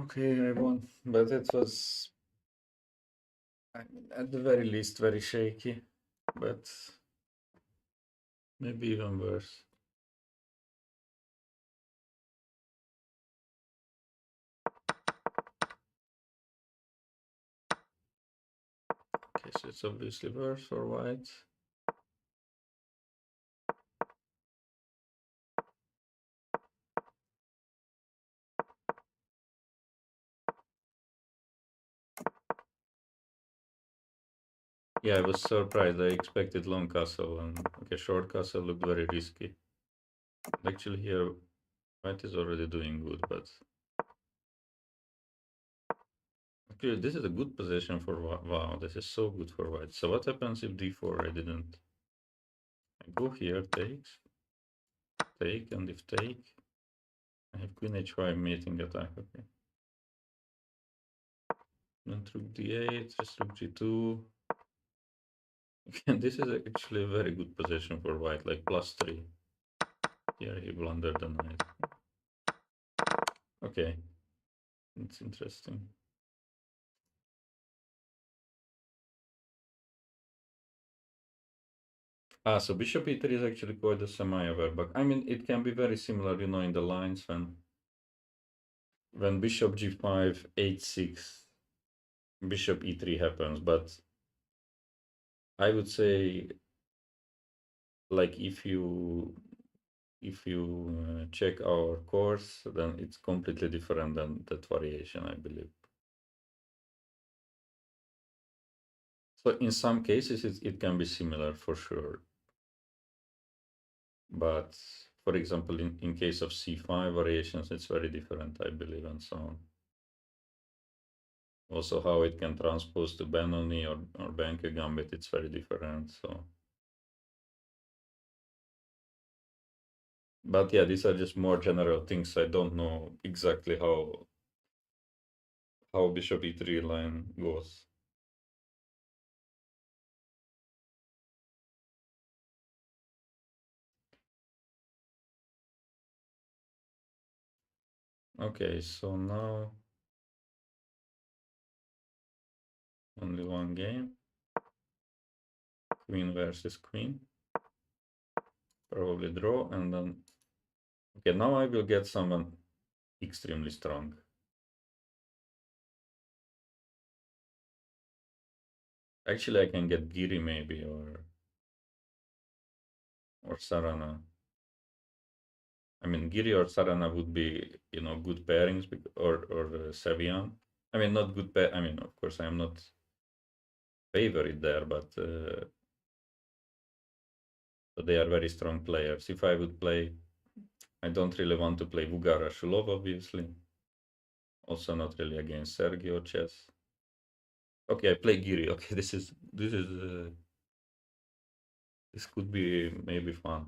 Okay, I won, but it was, I mean, at the very least, very shaky, but maybe even worse. Okay, so it's obviously worse for white. Yeah, I was surprised. I expected long castle, and okay, short castle looked very risky. Actually, here white is already doing good, but actually this is a good position for white. Wow, this is so good for white. So what happens if d4? I didn't. I go here, takes, take, and if take, I have queen h5 mating attack. Okay. Then rook d8, just rook g2. Again, this is actually a very good position for white, like +3. Here he blundered the knight. Okay, it's interesting. So bishop e3 is actually quite a semi-aware, but I mean, it can be very similar, you know, in the lines when bishop g5, h6, bishop e3 happens, but I would say, like, if you check our course, then it's completely different than that variation, I believe. So in some cases, it can be similar for sure. But for example, in case of c5 variations, it's very different, I believe, and so on. Also, how it can transpose to Benoni or Banker Gambit, it's very different. So, but yeah, these are just more general things. I don't know exactly how bishop e3 line goes. Okay, so now only one game. Queen versus queen. Probably draw, and then okay, now I will get someone extremely strong. Actually, I can get Giri maybe or Sarana. I mean, Giri or Sarana would be, you know, good pairings, or Sevian. I mean, not good pair. I mean, of course, I am not favorite there, but they are very strong players. If I would play, I don't really want to play Vugara Shulov, obviously. Also, not really against Sergio chess. Okay, I play Giri. Okay, this could be maybe fun.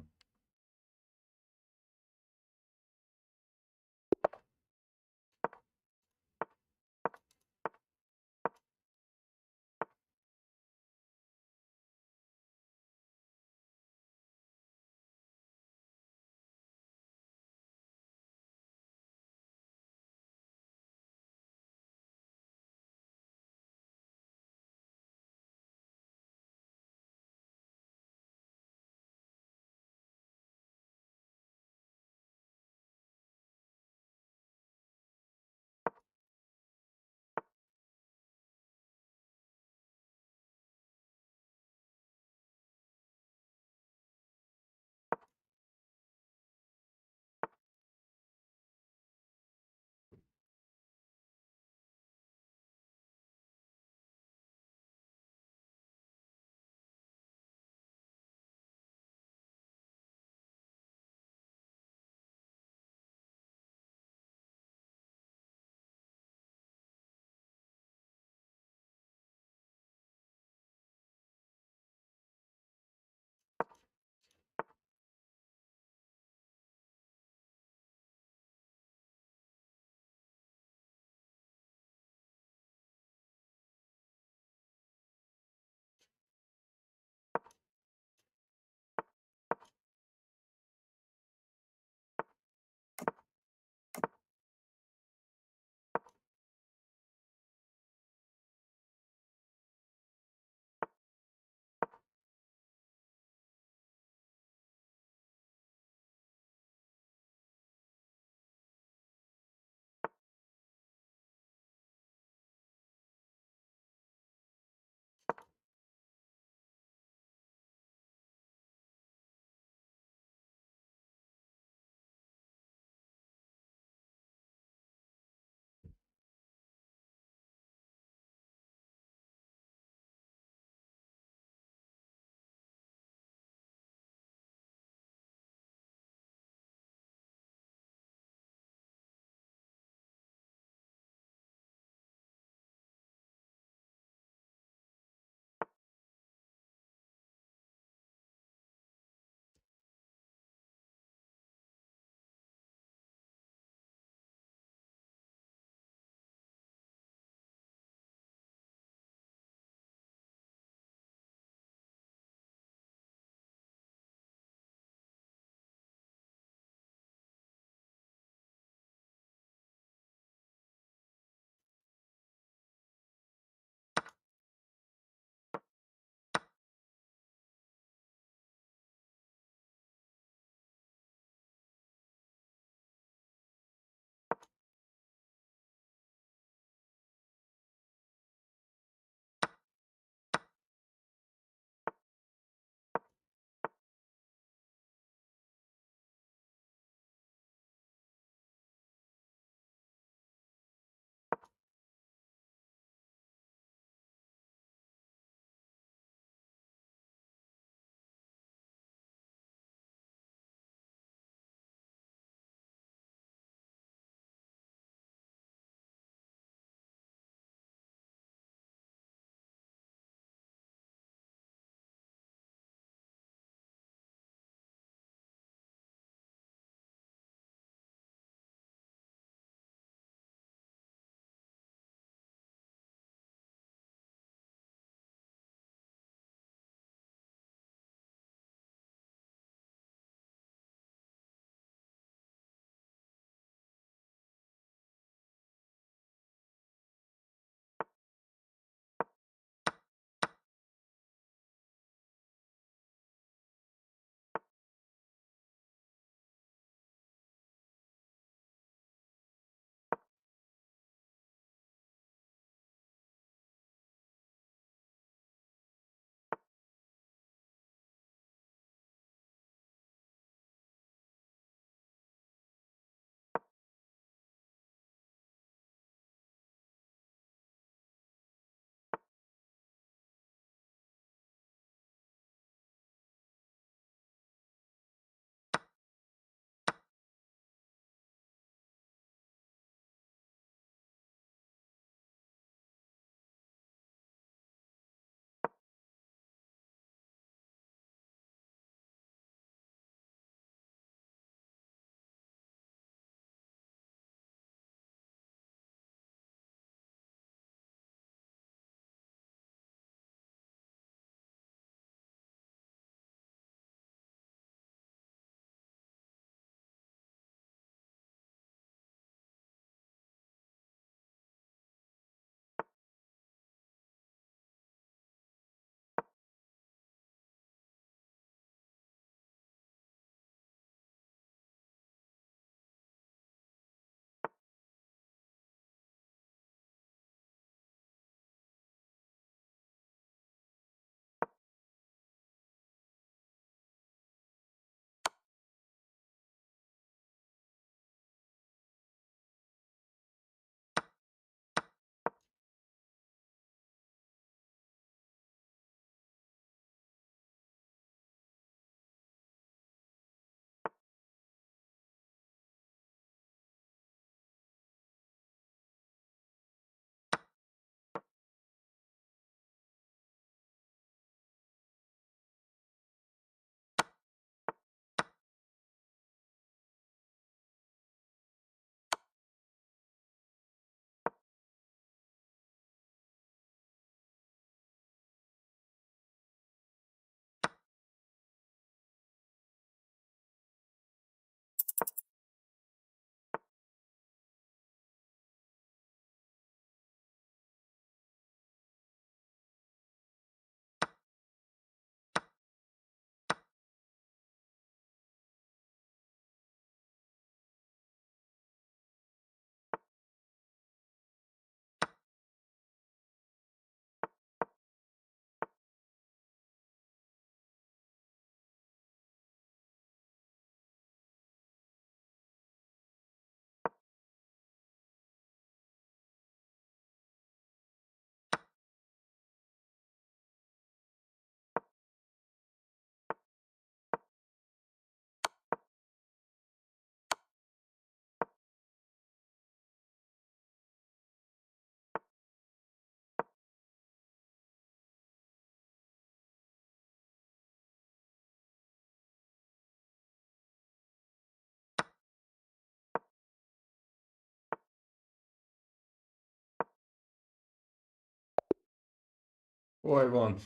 Oh, I won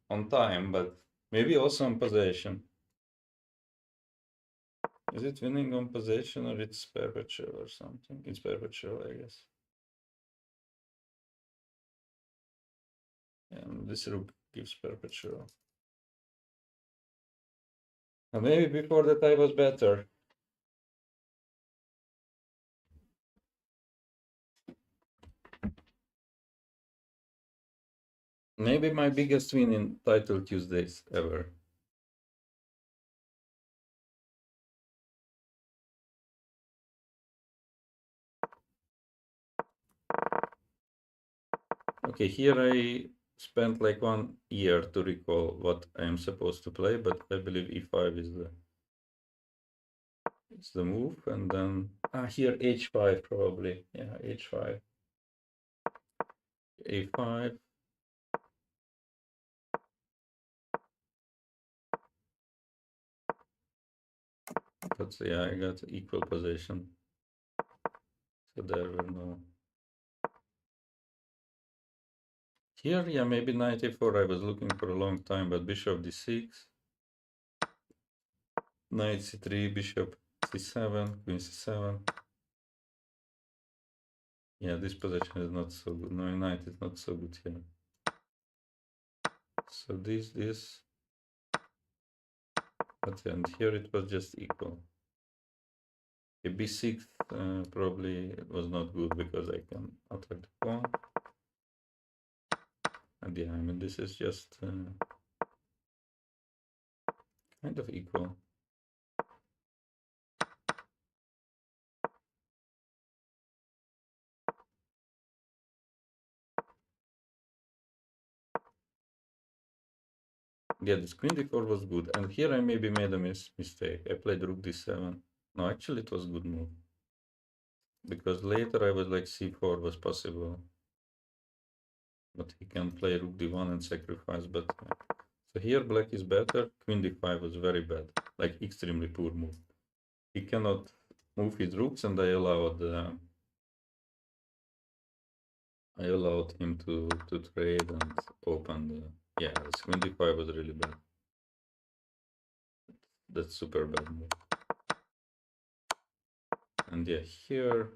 on time, but maybe also on possession. Is it winning on possession or it's perpetual or something? It's perpetual, I guess. And this rook gives perpetual. And maybe before that I was better. Maybe my biggest win in Title Tuesdays ever. Okay, here I spent like 1 year to recall what I am supposed to play, but I believe e5 is the move, and then here h5 probably. Yeah, h5, a5. But yeah, I got equal position, so there were no. Here, yeah, maybe knight a4. I was looking for a long time, but bishop d6, knight c3, bishop c7, queen c7. Yeah, this position is not so good. No, knight is not so good here. So this, but and here it was just equal. A b6 probably was not good because I can attack the pawn. And yeah, I mean this is just kind of equal. Yeah, this queen d4 was good, and here I maybe made a mistake. I played rook d7. No, actually it was good move. Because later I was like c4 was possible. But he can play rook d1 and sacrifice, but... So here black is better, queen d5 was very bad. Like extremely poor move. He cannot move his rooks, and I allowed him to trade and open the... Yeah, this queen d5 was really bad. That's super bad move. And yeah, here...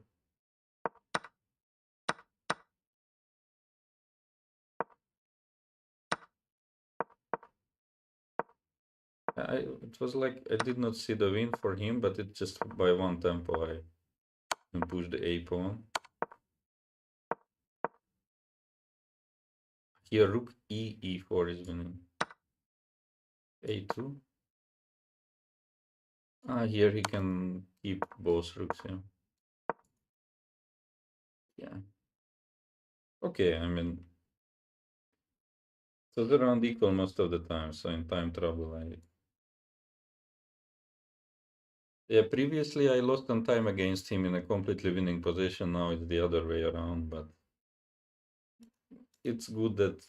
it was like I did not see the win for him, but it just by one tempo I pushed the a pawn. Here rook e4 is winning. a2. Here he can keep both rooks. Yeah. Okay, I mean, so they're around equal most of the time. So in time trouble, yeah. Previously, I lost on time against him in a completely winning position. Now it's the other way around, but it's good that.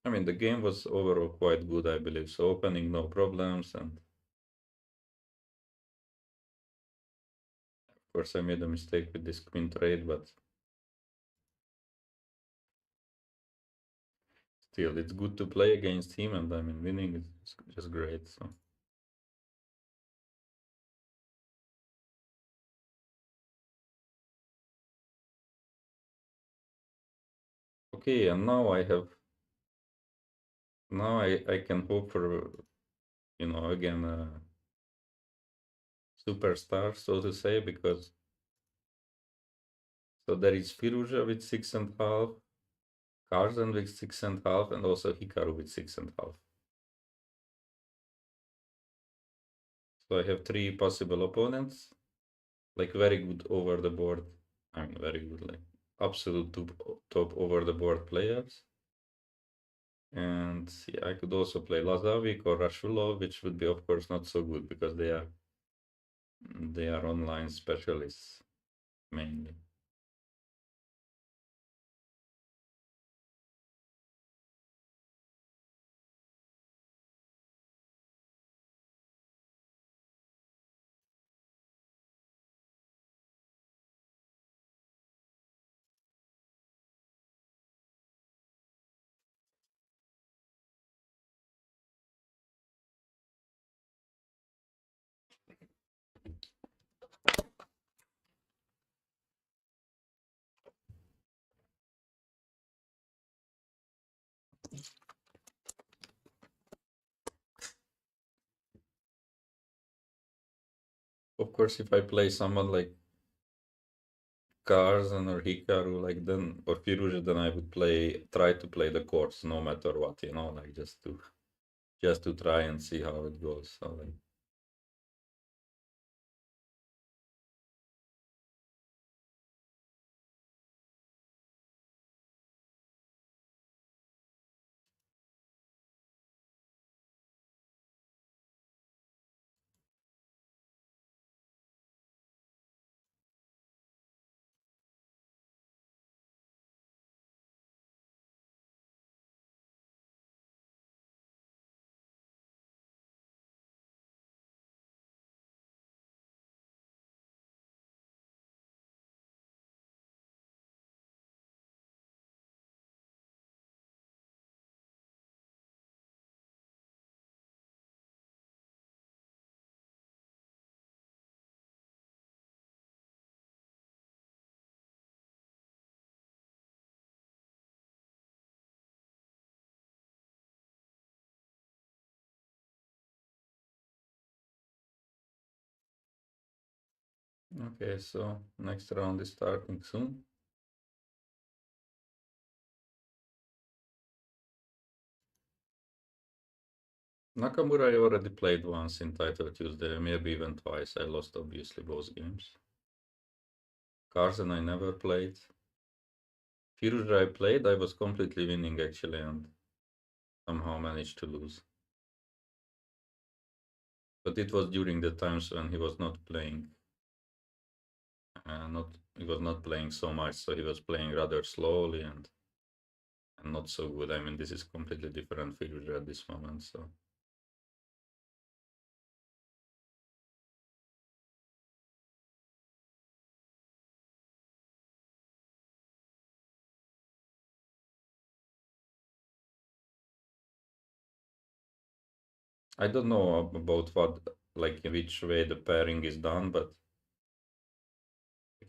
I mean, the game was overall quite good, I believe. So opening, no problems, and of course I made a mistake with this queen trade, but still, it's good to play against him, and I mean, winning is just great. So. Okay, and now I can hope for, again, a superstar, so to say, because so there is Firuza with 6.5, Karzen with 6.5, and also Hikaru with 6.5. So I have 3 possible opponents, like very good over the board. I mean, very good, like absolute top over the board players. And yeah, I could also play Lazavik or Rashulov, which would be, of course, not so good because they are online specialists mainly. Of course, if I play someone like Carson or Hikaru, like then or Firuze, then I would try to play the chords no matter what, like just to try and see how it goes. So like, okay, so next round is starting soon. Nakamura I already played once in Title Tuesday, maybe even twice. I lost obviously both games. Carson I never played. Firuze I played, I was completely winning actually and somehow managed to lose. But it was during the times when he was not playing. He was not playing so much, so he was playing rather slowly and not so good. I mean, this is completely different Firuze at this moment, so. I don't know about what, like in which way the pairing is done, but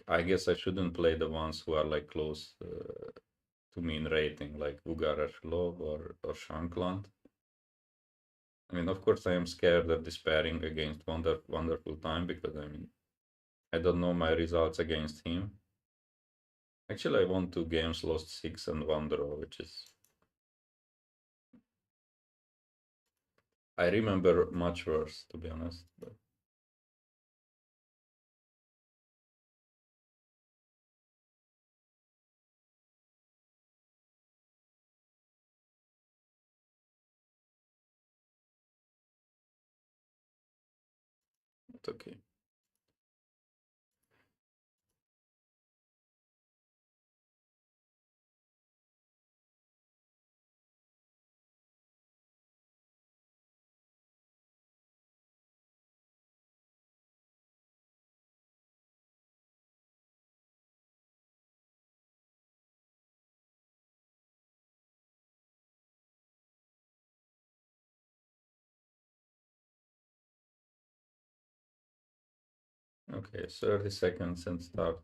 I guess I shouldn't play the ones who are like close to mean rating, like Ugar Lov or Shankland. I mean, of course, I am scared of this pairing against Wonderful Time because I mean, I don't know my results against him. Actually, I won 2 games, lost 6 and 1 draw, which is. I remember much worse, to be honest. But... okay. Okay, 30 seconds and start.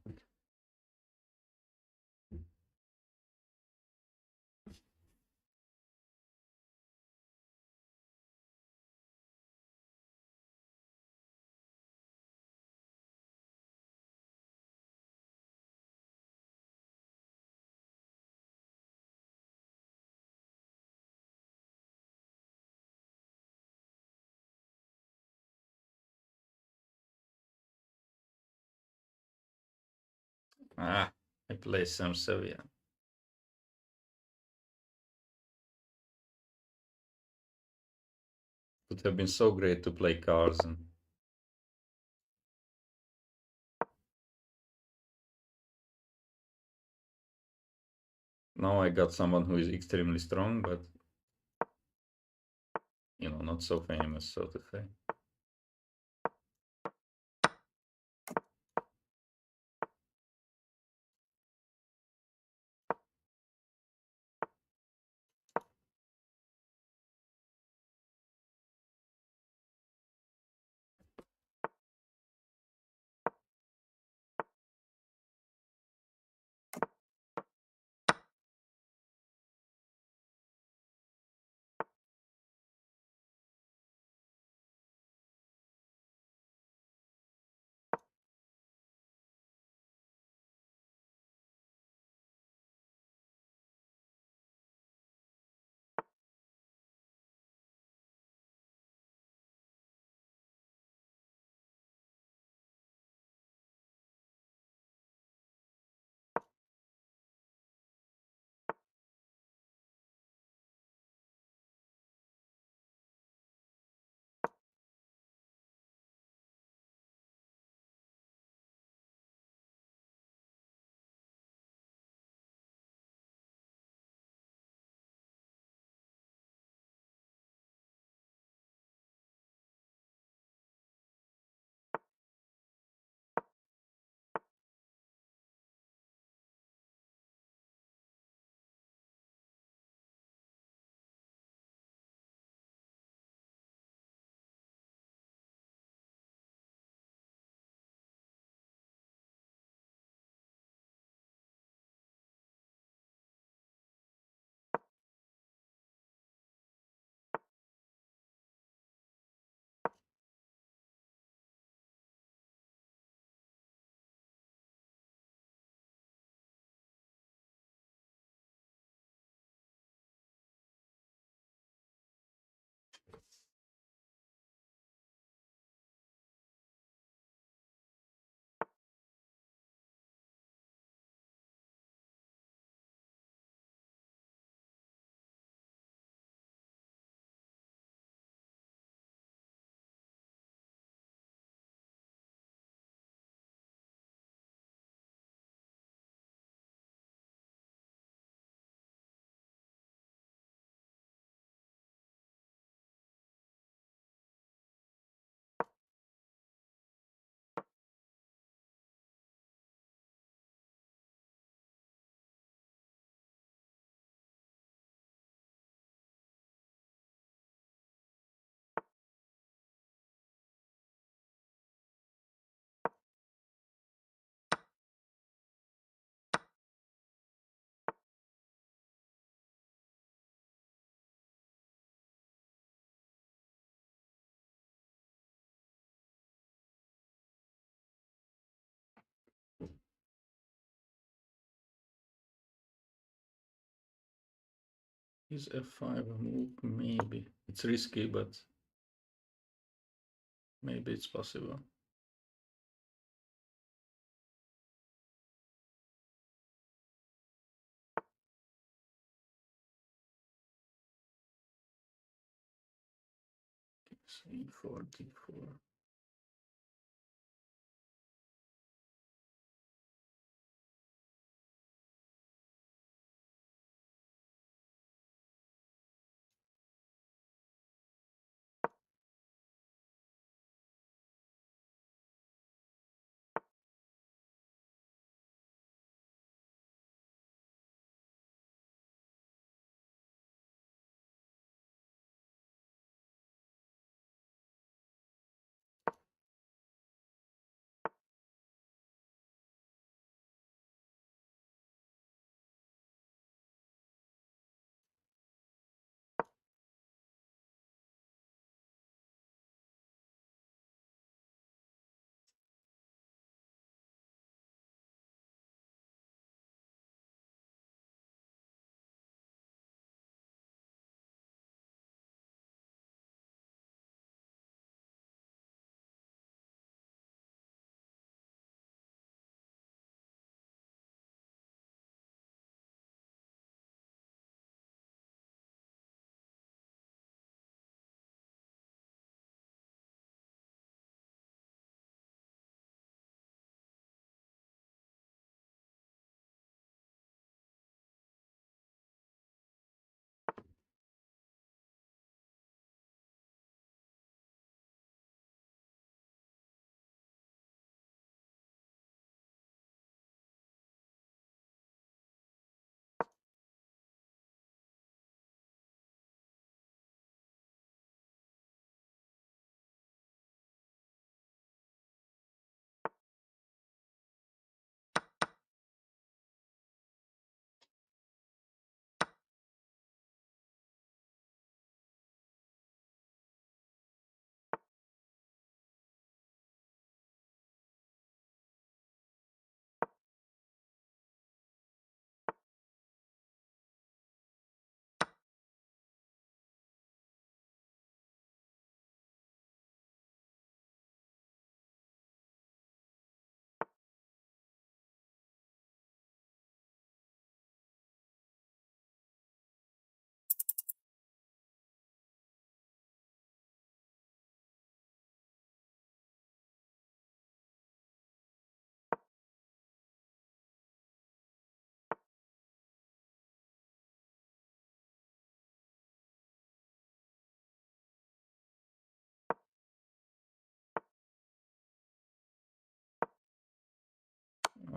Ah, I play Sam Sevier. Would have been so great to play Carson. Now I got someone who is extremely strong, but not so famous, so to say. Is f5 a move? Maybe. It's risky, but maybe it's possible. E4, d4.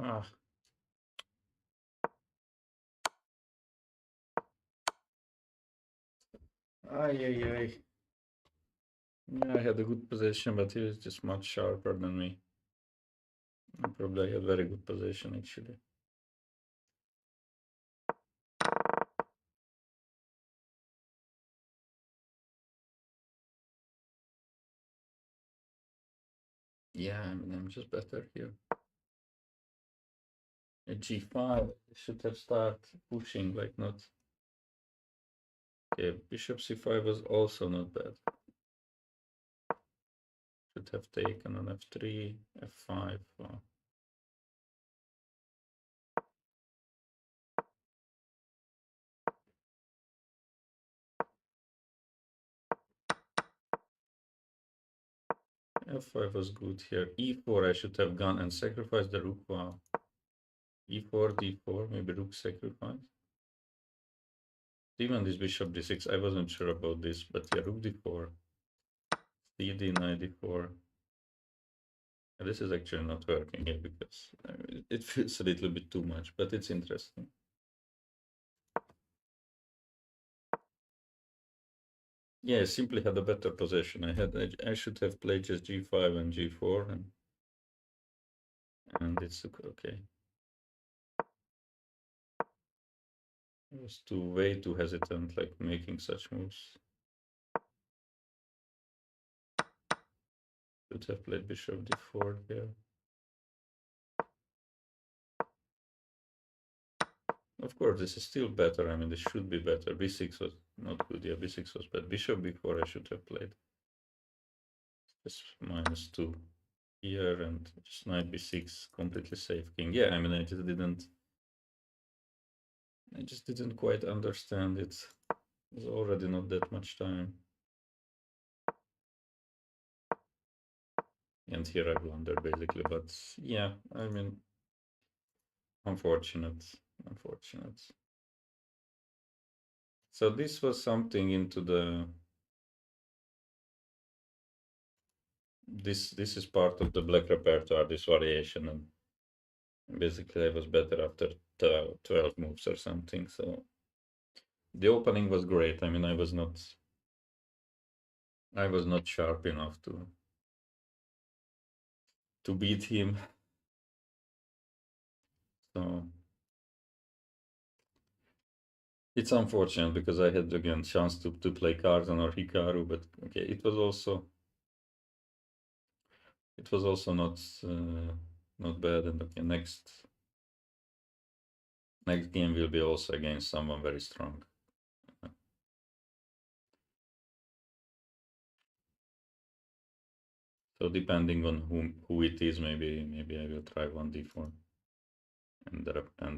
Ah, ay, ay, ay. Yeah, I had a good position, but he was just much sharper than me. Probably I had very good position actually. Yeah, I mean, I'm just better here. At g5, I should have started pushing, like not. Okay, bishop c5 was also not bad. Should have taken on f3, f5. F5 was good here. E4 I should have gone and sacrificed the rook. Wow. E4, d4, maybe rook sacrifice. Even this bishop d6, I wasn't sure about this, but yeah, rook d4, d9, d4. This is actually not working here because it feels a little bit too much, but it's interesting. Yeah, I simply had a better position. I should have played just g5 and g4, and it's okay. I was way too hesitant, like making such moves. Should have played bishop d4 here. Of course, this is still better. I mean, this should be better. B6 was not good. Yeah, B6 was bad. Bishop B4 I should have played. Just -2 here and just knight B6, completely safe king. Yeah, I mean, I just didn't quite understand it. There's already not that much time. And here I blundered basically, but yeah, I mean, unfortunate. So this was something into the, this is part of the black repertoire, this variation, and basically I was better after 12 moves or something. So the opening was great. I mean, I was not sharp enough to beat him. So it's unfortunate because I had again chance to play Tarzan or Hikaru, but okay, it was also not bad. And okay, next game will be also against someone very strong. So depending on who it is, maybe I will try 1d4 and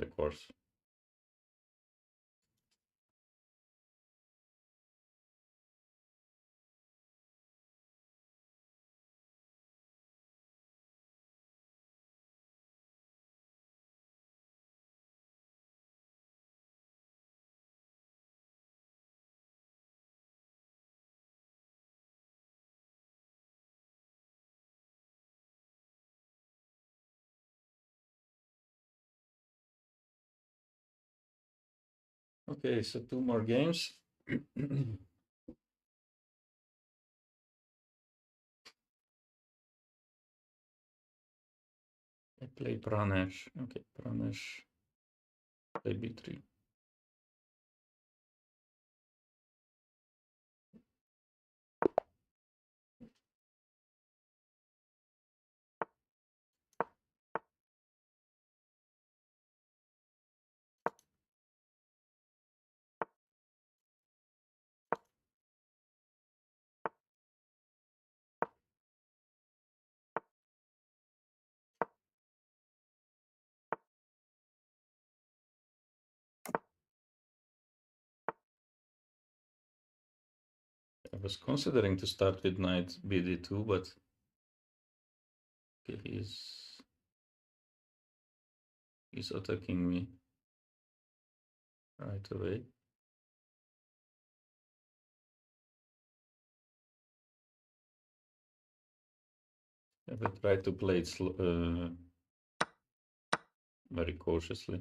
the course. Okay, so 2 more games. I play Pranesh. Okay, Pranesh. Play b3. I was considering to start with knight bd2, but okay, he's attacking me right away. I will try to play it very cautiously.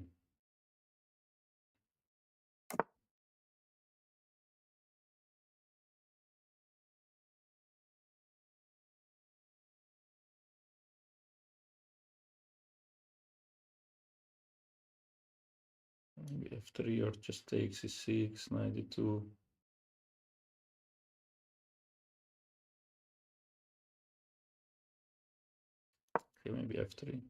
Maybe f3 or just take c6, knight d2. Okay, maybe f3.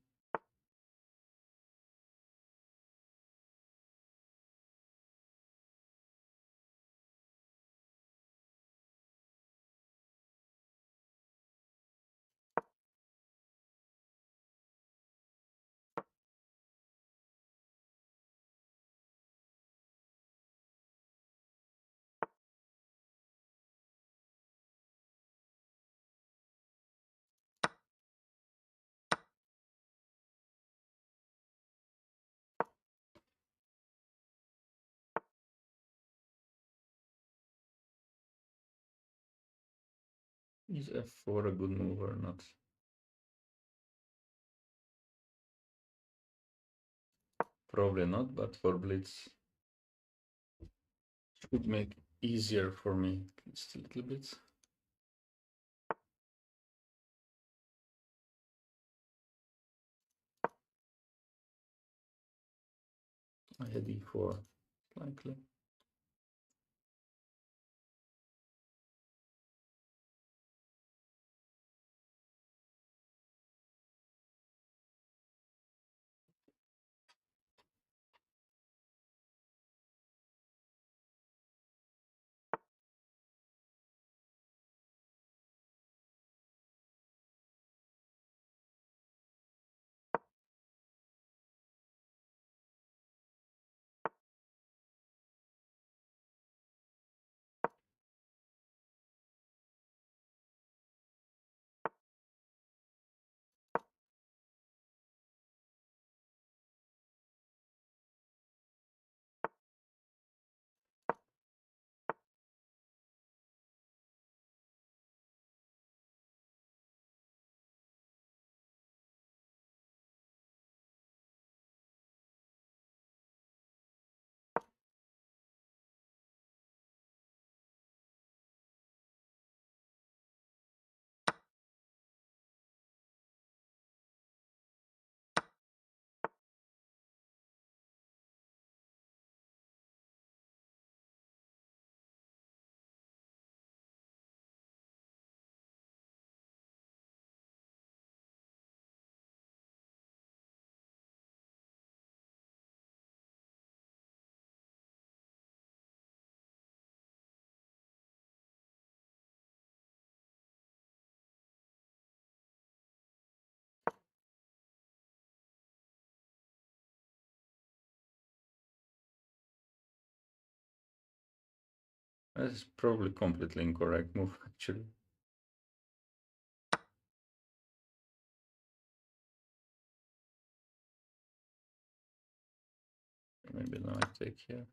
Is f4 a good move or not? Probably not, but for blitz should make easier for me just a little bit. I had e4 likely. That's probably completely incorrect move, actually. Maybe now I take here.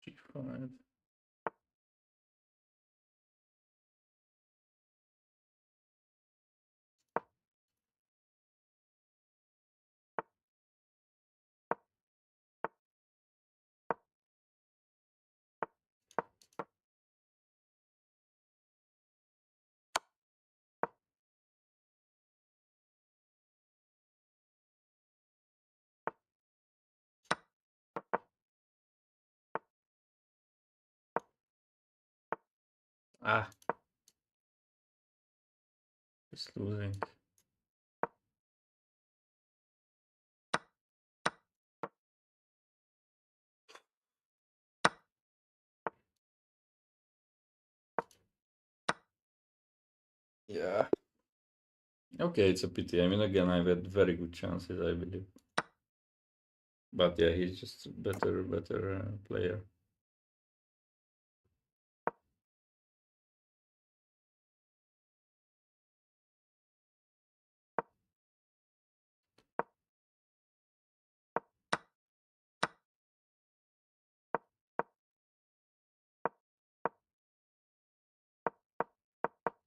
G5. Ah, it's losing. Yeah. Okay, it's a pity. I mean, again, I've had very good chances, I believe. But yeah, he's just a better player.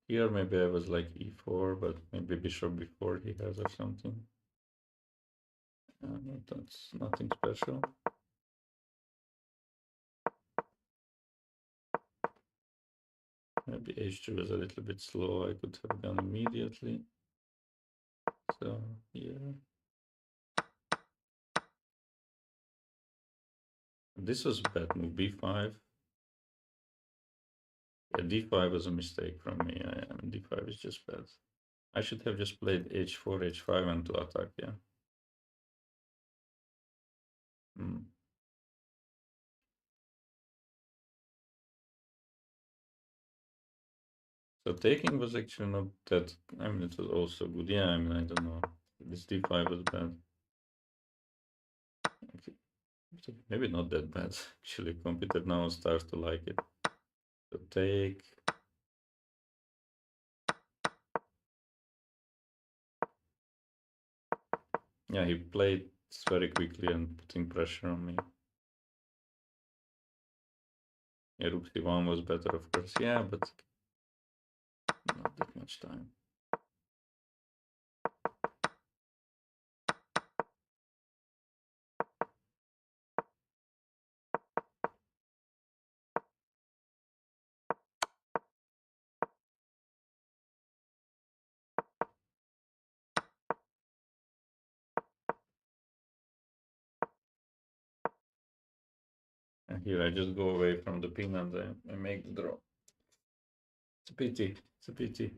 Here, maybe I was like e4, but maybe bishop before he has or something. That's nothing special. Maybe h2 was a little bit slow. I could have gone immediately. So yeah. This was a bad move, b5. Yeah, d5 was a mistake from me. I mean, d5 is just bad. I should have just played h4, h5 and to attack, yeah. Mm. So taking was actually not that, I mean, it was also good. Yeah, I mean, I don't know. This d5 was bad. Okay. Maybe not that bad, actually. Computer now starts to like it. So take. Yeah, he played very quickly and putting pressure on me. Yeah, rook c1 was better, of course. Yeah, but not that much time. And here I just go away from the pin and I make the draw. It's a pity. It's a pity.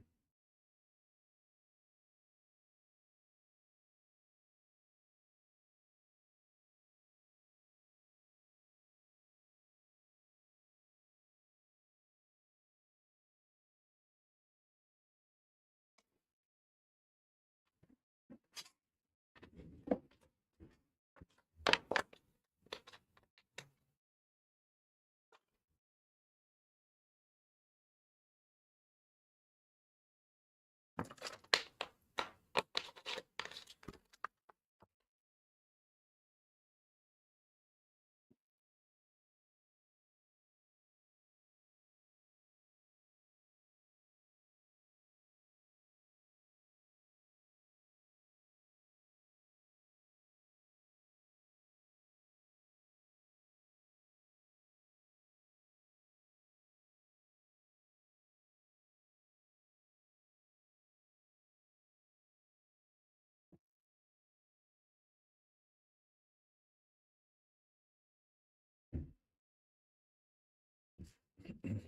Okay,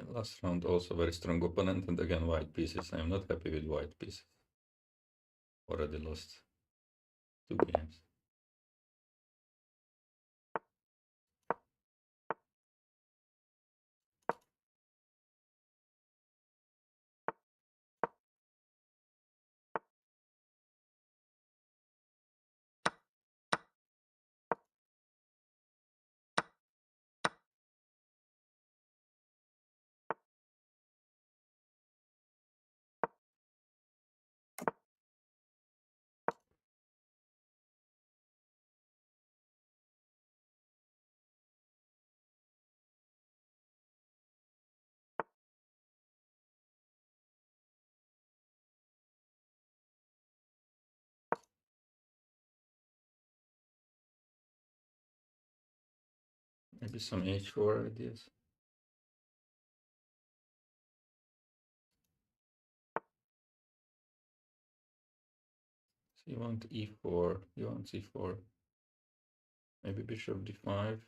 last round also very strong opponent, and again white pieces. I'm not happy with white pieces. Already lost 2 games. Maybe some h4 ideas. So you want e4, you want c4. Maybe bishop d5.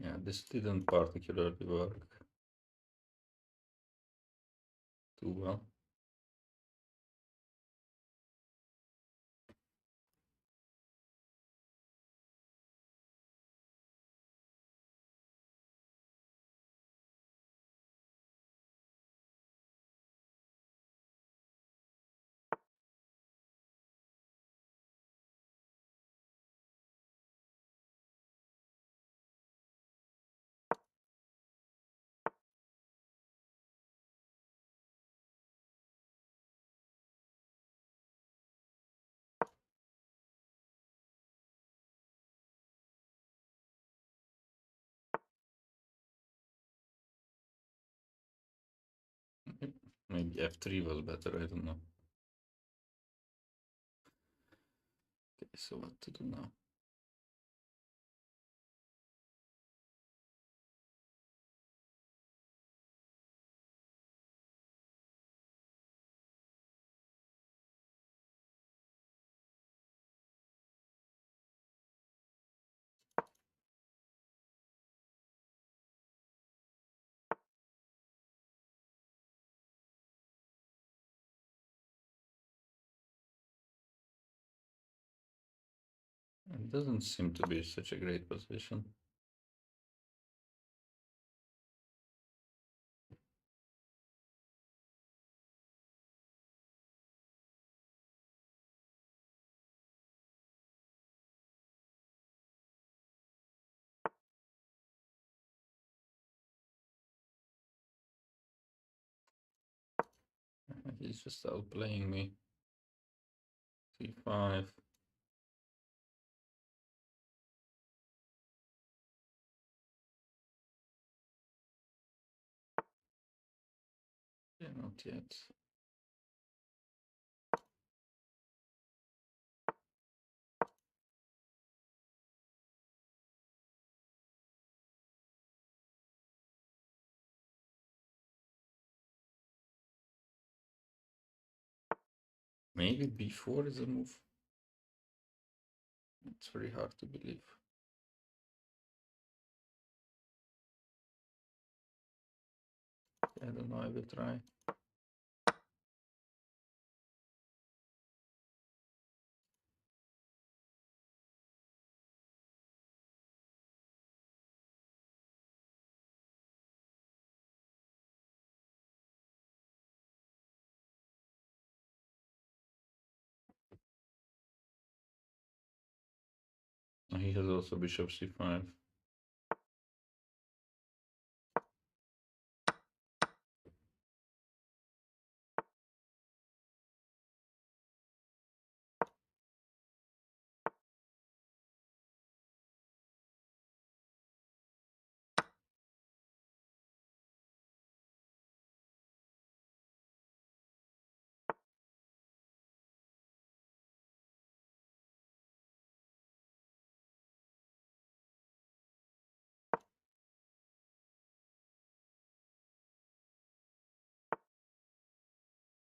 Yeah, this didn't particularly work too well. Maybe f3 was better, I don't know. Okay, so what to do now? It doesn't seem to be such a great position. He's just outplaying me. c5. Yeah, not yet. Maybe b4 is a move. It's very hard to believe. I don't know, I will try. He has also bishop c5.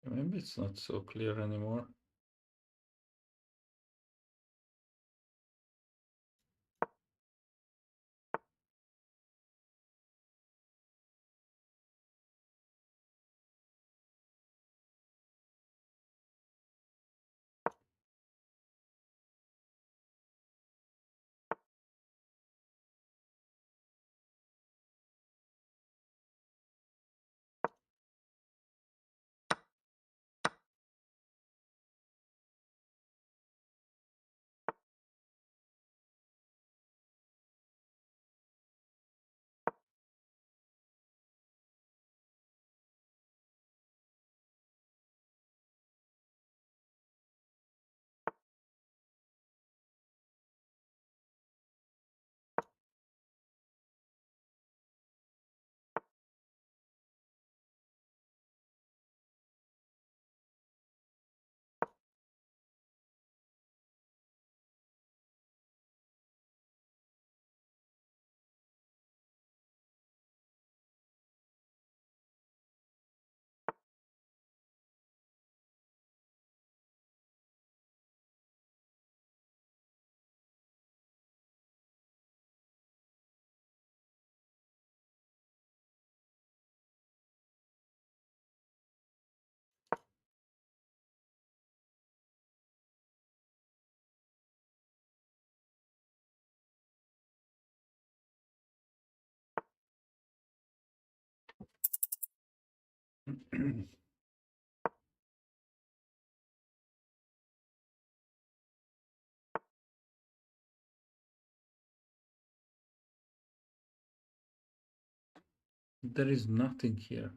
Maybe it's not so clear anymore. There is nothing here.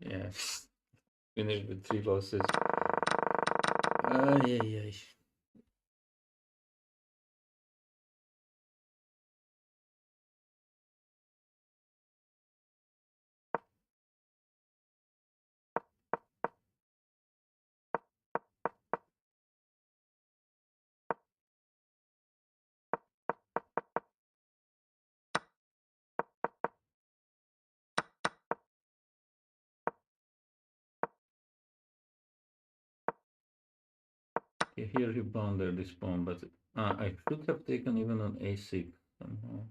Yeah, finished with 3 losses. Ay, ay, ay. Okay, here he bounded this pawn, but I should have taken even on a6 somehow.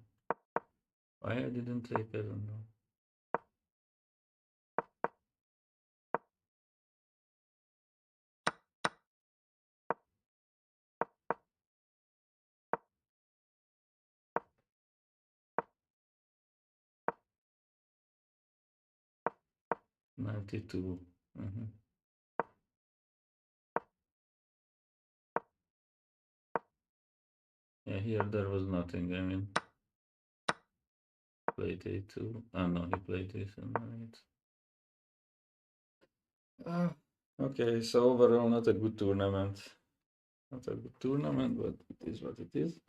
Why I didn't take, I don't know. '92. Yeah, here there was nothing. I mean, played a2. Oh no, he played a7, right? Okay, so overall not a good tournament. Not a good tournament, but it is what it is.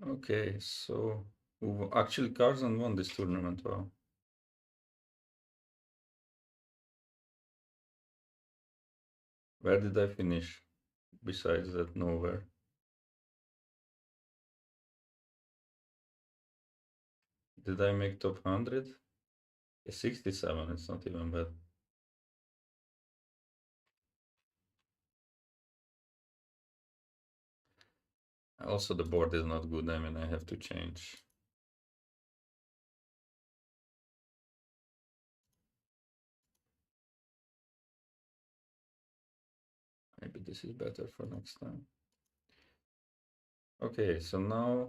Okay, so actually Carson won this tournament. Wow. Where did I finish? Besides that, nowhere. Did I make top 100? 67, it's not even bad. Also, the board is not good. I mean, I have to change. Maybe this is better for next time. Okay, so now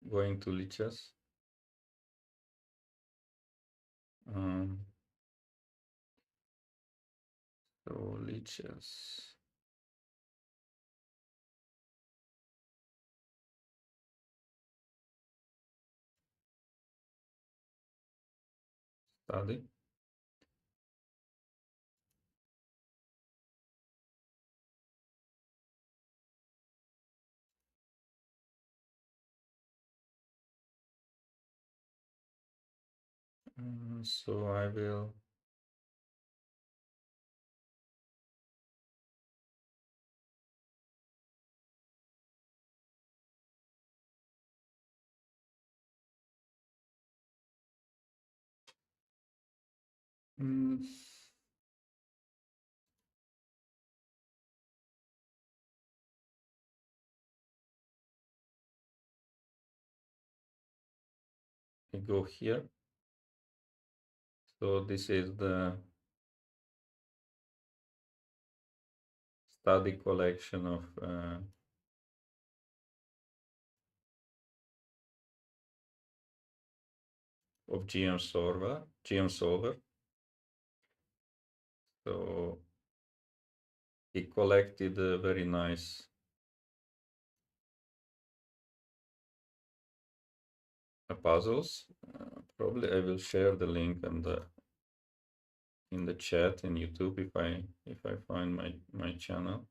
going to lichess. Um, so lichess. Study. So I will mm, I go here. So this is the study collection of GM Solver. So he collected very nice puzzles. Probably I will share the link in the chat in YouTube if I find my channel.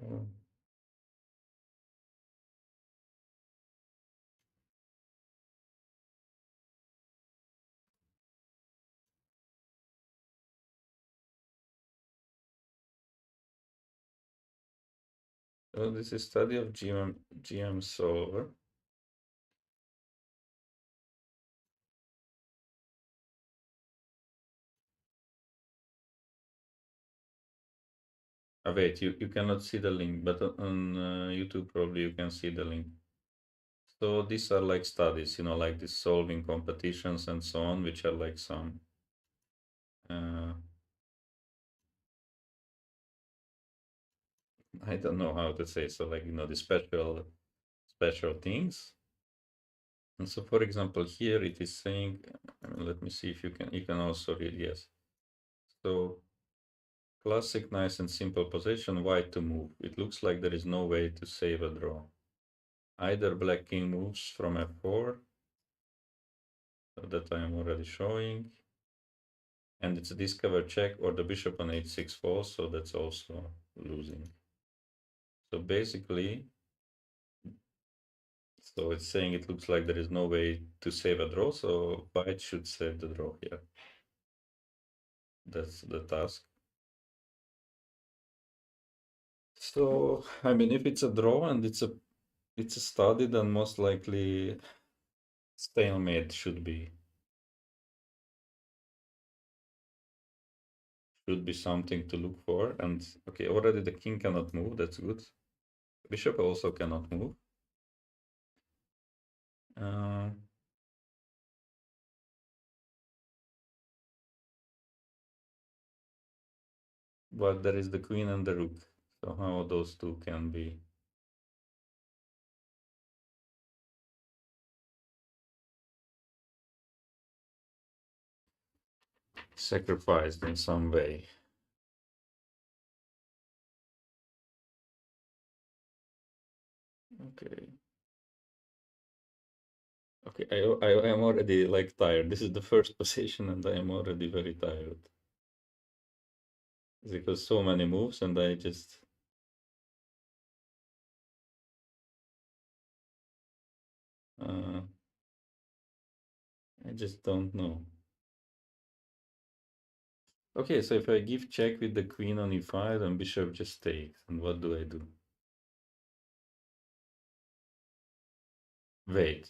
Um, so this is study of GM Solver. Wait, you cannot see the link, but on YouTube probably you can see the link. So these are like studies, like this solving competitions and so on, which are like some I don't know how to say, so like the special things. And so, for example, here it is saying, let me see if you can also read, yes. So classic, nice and simple position, white to move. It looks like there is no way to save a draw. Either black king moves from f4, that I am already showing, and it's a discover check, or the bishop on h6 falls, so that's also losing. So basically, so it's saying it looks like there is no way to save a draw, so white should save the draw here. That's the task. So, I mean, if it's a draw and it's a study, then most likely stalemate should be something to look for. And okay, already the king cannot move, that's good. Bishop also cannot move. But there is the queen and the rook. So how those two can be sacrificed in some way? Okay. Okay, I am already like tired. This is the first position and I am already very tired. Because so many moves and I just I just don't know. Okay, so if I give check with the queen on e5, then bishop just takes. And what do I do? Wait.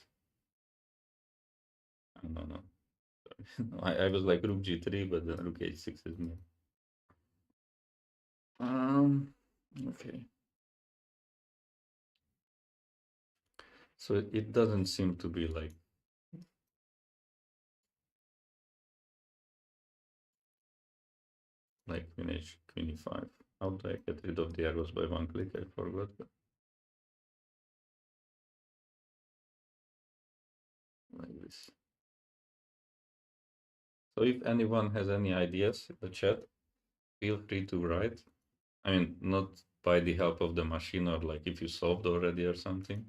Oh, no, no. I was like rook g3, but then rook h6 is more. Okay. So it doesn't seem to be like queen h, queen e5. How do I get rid of the arrows by one click? I forgot. Like this. So if anyone has any ideas in the chat, feel free to write. I mean, not by the help of the machine or like if you solved already or something.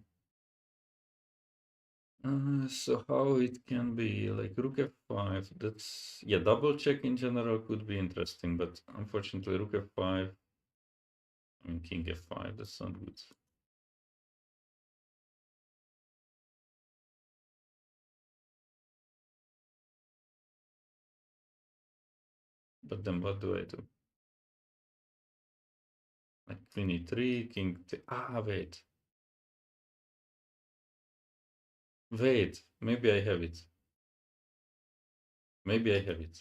So how it can be like rook f5, that's, yeah, double check in general could be interesting, but unfortunately rook f5, I mean king f5, that's not good. But then what do I do? Like queen e3, king wait. Wait, maybe I have it. Maybe I have it.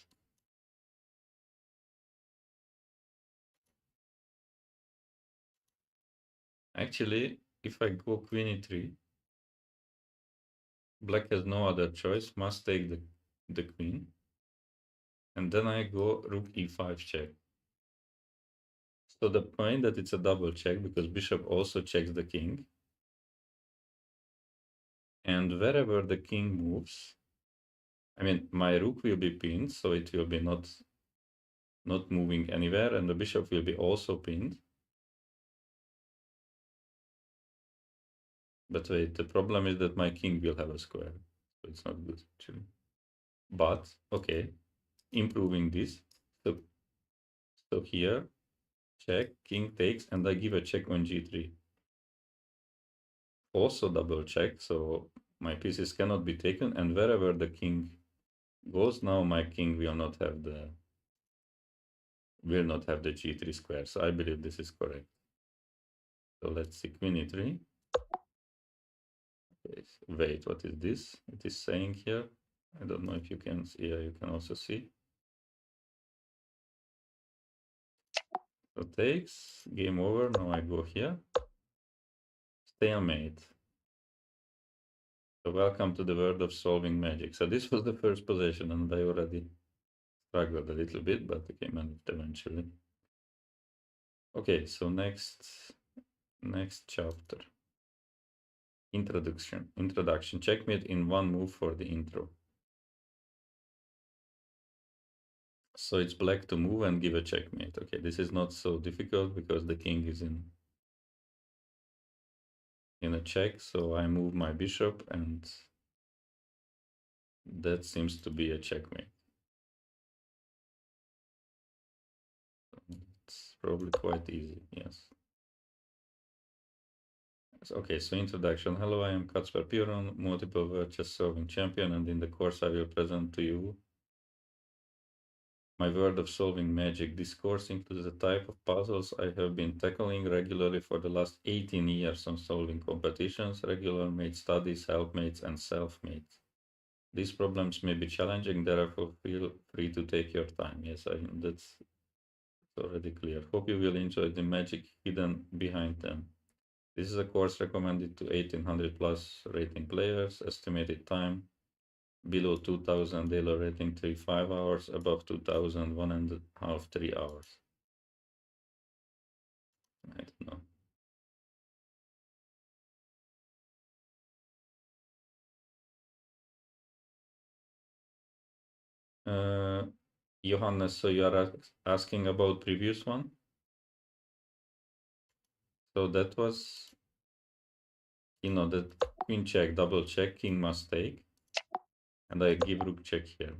Actually, if I go queen e3, black has no other choice, must take the queen. And then I go rook e5 check. So the point that it's a double check because bishop also checks the king. And wherever the king moves, I mean, my rook will be pinned, so it will be not moving anywhere, and the bishop will be also pinned. But wait, the problem is that my king will have a square, so it's not good actually. But okay, improving this. So here, check, king takes, and I give a check on g3. Also double check, so my pieces cannot be taken, and wherever the king goes, now my king will not have the g3 square. So I believe this is correct. So let's see, queen e3. Wait, what is this? It is saying here. I don't know if you can see. Yeah, you can also see. So takes, game over. Now I go here. Stalemate. So welcome to the world of solving magic. So this was the first position, and I already struggled a little bit, but I managed eventually. Okay, so next chapter. Introduction. Checkmate in one move for the intro. So it's black to move and give a checkmate. Okay, this is not so difficult because the king is in a check. So I move my bishop and that seems to be a checkmate. It's probably quite easy, yes. Okay, so introduction. Hello, I am Kacper Piron, multiple world chess solving champion, and in the course I will present to you my world of solving magic. This course includes the type of puzzles I have been tackling regularly for the last 18 years on solving competitions, regular made studies, helpmates, and self-made. These problems may be challenging, therefore feel free to take your time. Yes, that's already clear. Hope you will enjoy the magic hidden behind them. This is a course recommended to 1800 plus rating players. Estimated time below 2000, daily rating 3-5 hours, above 2000 1.5 3 hours. I don't know. Johannes, so you are asking about previous one? So that was, that queen check, double check, king must take, and I give rook check here.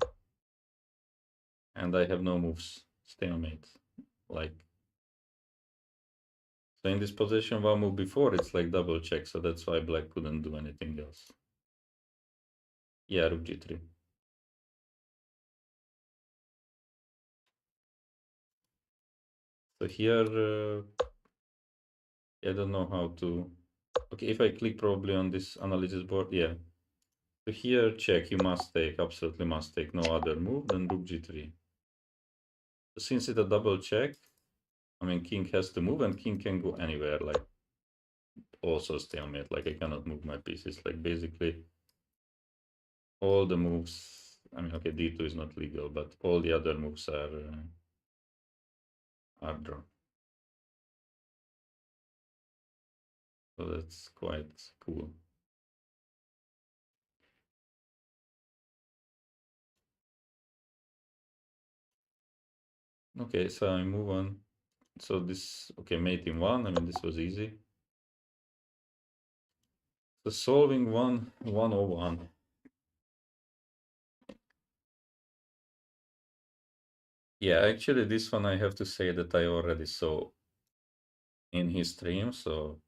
And I have no moves, stalemate. Like, so in this position, one move before, it's like double check, so that's why black couldn't do anything else. Yeah, rook g3. So here, I don't know how to. Okay, if I click probably on this analysis board, yeah. So here, check, you must take, absolutely must take, no other move, then rook g3. Since it's a double check, I mean, king has to move and king can go anywhere, like also stalemate, like I cannot move my pieces, like basically all the moves, I mean, okay, d2 is not legal, but all the other moves are drawn. So that's quite cool. Okay, so I move on. So this, okay, mate in one, I mean, this was easy. So solving 101. Yeah, actually this one I have to say that I already saw in his stream, so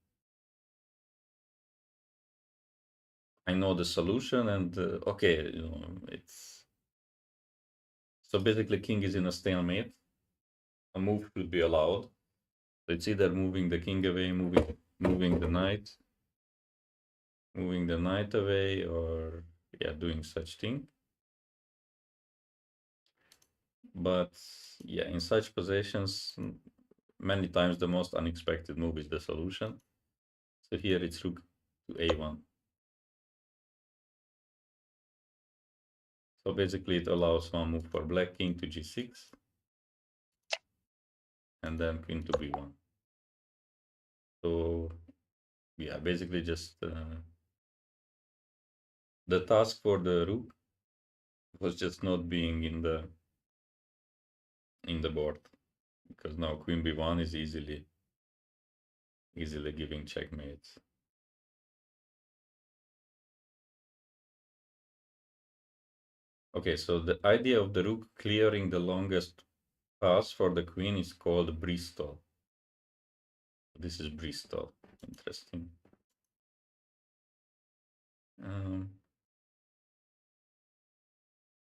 I know the solution and okay, it's so basically king is in a stalemate. A move should be allowed. So it's either moving the king away, moving the knight, away, or yeah, doing such thing. But yeah, in such positions, many times the most unexpected move is the solution. So here it's rook to a1. So basically it allows one move for black, king to g6, and then queen to b1. So yeah, basically just the task for the rook was just not being in the board, because now queen b1 is easily giving checkmates. Okay, so the idea of the rook clearing the longest path for the queen is called Bristol. This is Bristol. Interesting.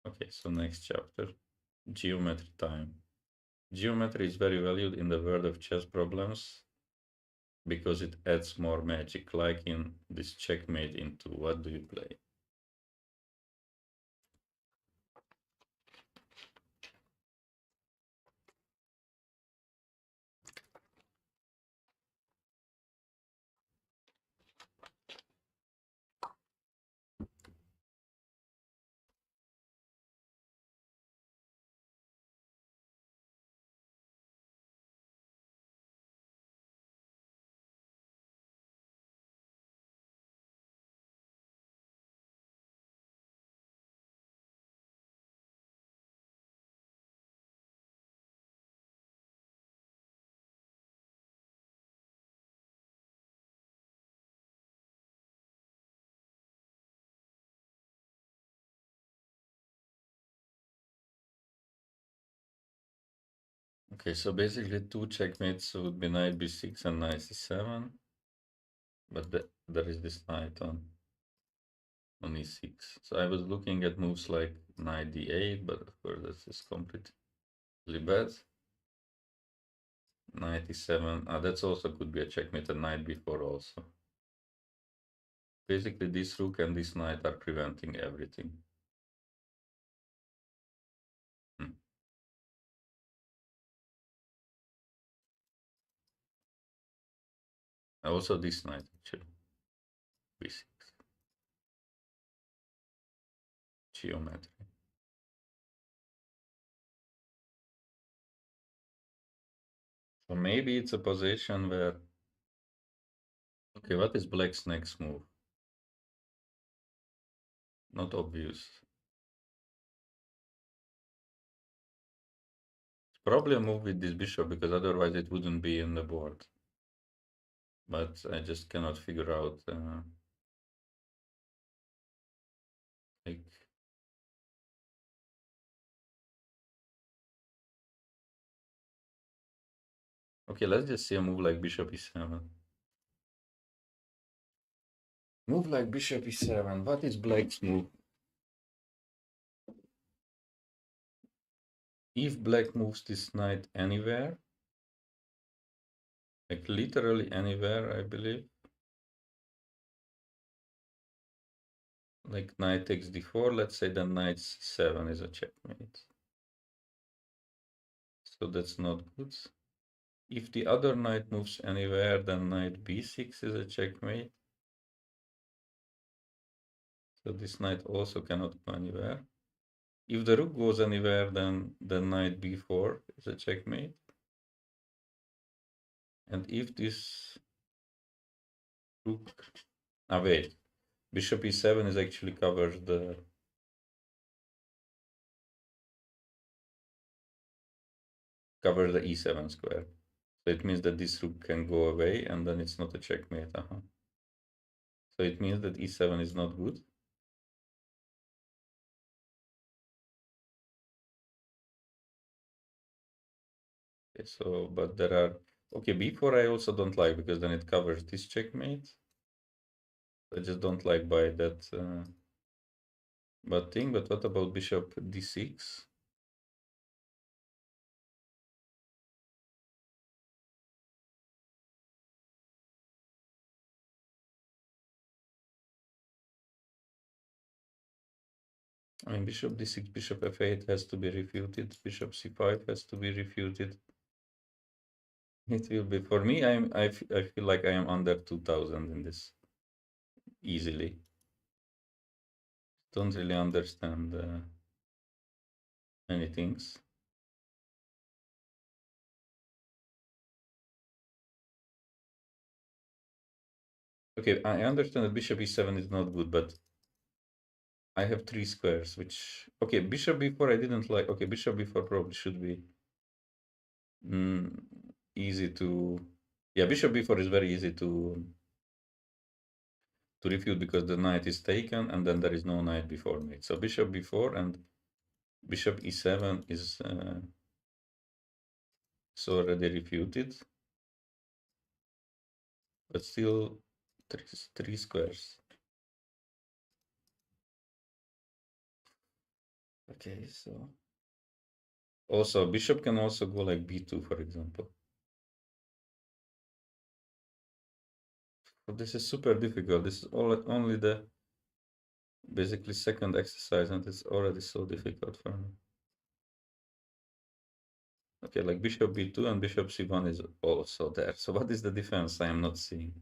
Okay, so next chapter, geometry time. Geometry is very valued in the world of chess problems because it adds more magic, like in this checkmate into what do you play. Okay, so basically two checkmates would be knight b6 and knight c7, but there is this knight on e6. So I was looking at moves like knight d8, but of course that's just completely bad. Knight e7, that's also could be a checkmate, and knight b4 also. Basically this rook and this knight are preventing everything. Hmm. Also this knight actually, b6, geometry. So maybe it's a position where, okay, what is black's next move? Not obvious. It's probably a move with this bishop because otherwise it wouldn't be in the board. But I just cannot figure out like, okay, let's just see a move like bishop e7. Move like bishop e7. What is black's move? If black moves this knight anywhere, like literally anywhere, I believe, like knight takes d4, let's say then knight c7 is a checkmate. So that's not good. If the other knight moves anywhere, then knight b6 is a checkmate. So this knight also cannot go anywhere. If the rook goes anywhere, then knight b4 is a checkmate. And if this rook, wait, bishop e7 is actually covers the e7 square. So it means that this rook can go away, and then it's not a checkmate. So it means that e7 is not good. Okay, so, but there are, okay, b4 I also don't like because then it covers this checkmate. I just don't like by that bad thing. But what about bishop d6? I mean, bishop d6, bishop f8 has to be refuted. Bishop c5 has to be refuted. It will be, for me, I feel like I am under 2000 in this easily. Don't really understand many things. Okay, I understand that bishop e7 is not good, but I have 3 squares, which, okay, bishop b4 I didn't like. Okay, bishop b4 probably should be easy to, yeah, bishop b4 is very easy to refute because the knight is taken and then there is no knight before mate. So bishop b4 and bishop e7 is so already refuted, but still three squares. Okay, so also bishop can also go like b2, for example. But this is super difficult. This is only the basically second exercise, and it's already so difficult for me. Okay, like bishop b2 and bishop c1 is also there. So what is the defense I am not seeing?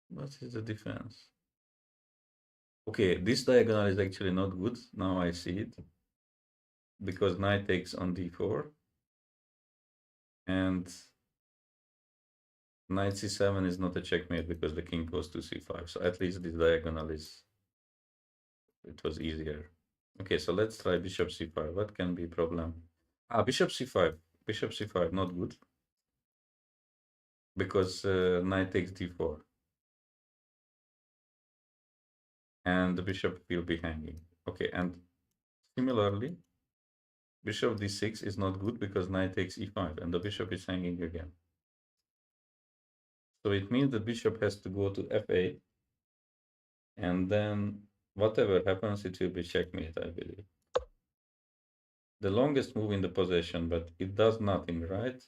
What is the defense? Okay, this diagonal is actually not good. Now I see it. Because knight takes on d4. And knight c7 is not a checkmate because the king goes to c5. So at least this diagonal is, it was easier. Okay, so let's try bishop c5. What can be problem? Bishop c5. Bishop c5, not good. Because knight takes d4. and the bishop will be hanging. Okay, and similarly, bishop d6 is not good because knight takes e5 and the bishop is hanging again. So it means the bishop has to go to f8, and then whatever happens, it will be checkmate, I believe. The longest move in the possession, but it does nothing, right?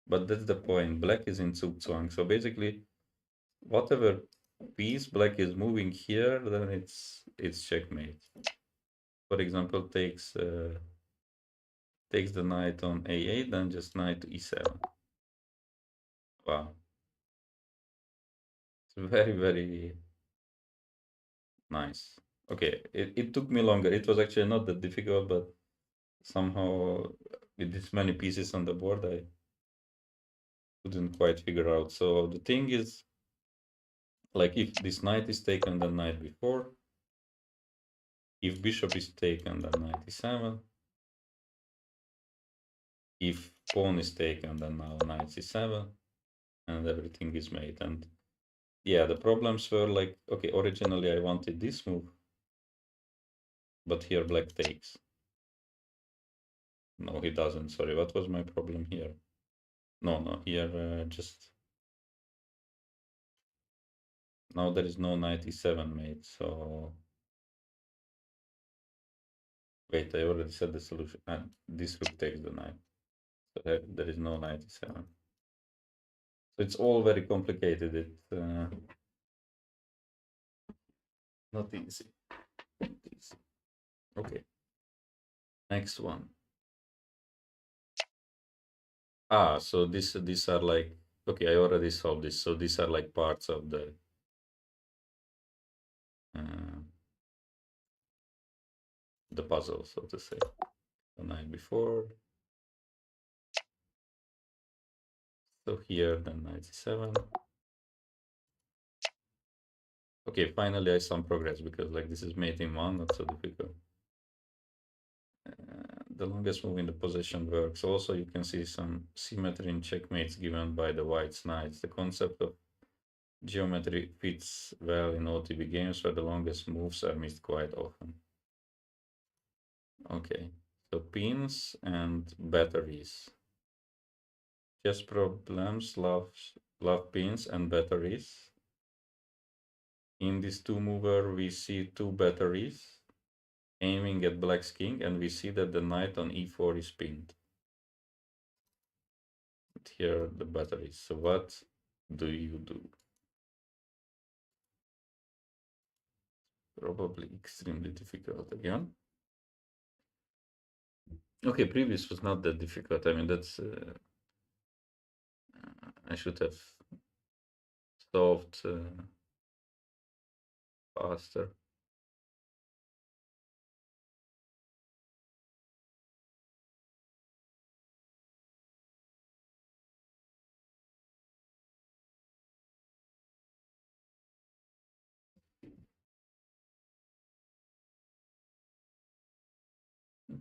But that's the point. Black is in Zugzwang. So basically, whatever piece black is moving here, then it's checkmate. For example, takes the knight on a8, then just knight to e7. Wow. It's very, very nice. Okay, it took me longer. It was actually not that difficult, but somehow with this many pieces on the board, I couldn't quite figure out. So the thing is, like if this knight is taken, then knight b4. If bishop is taken, then knight e7. If pawn is taken, then now knight c7, and everything is made. And yeah, the problems were like, okay, originally I wanted this move, but here black takes. No, he doesn't. Sorry, what was my problem here? No, here just now there is no knight e7 made. So wait, I already said the solution. And this rook takes the knight. So there is no knight e7. So it's all very complicated. It's not easy. Not easy. Okay. Next one. Ah, so these are like, okay, I already solved this. So these are like parts of uh, the puzzle, so to say. The night before. So here, then knight c7. Okay, finally I some progress because like this is mate in one, not so difficult. The longest move in the position works. Also, you can see some symmetry in checkmates given by the white's knights. The concept of geometry fits well in OTB games where the longest moves are missed quite often. Okay, so pins and batteries. Chess problems love pins and batteries. In this two mover, we see two batteries aiming at black's king, and we see that the knight on e4 is pinned. And here are the batteries. So what do you do? Probably extremely difficult again. Okay, previous was not that difficult. I mean, that's I should have solved faster.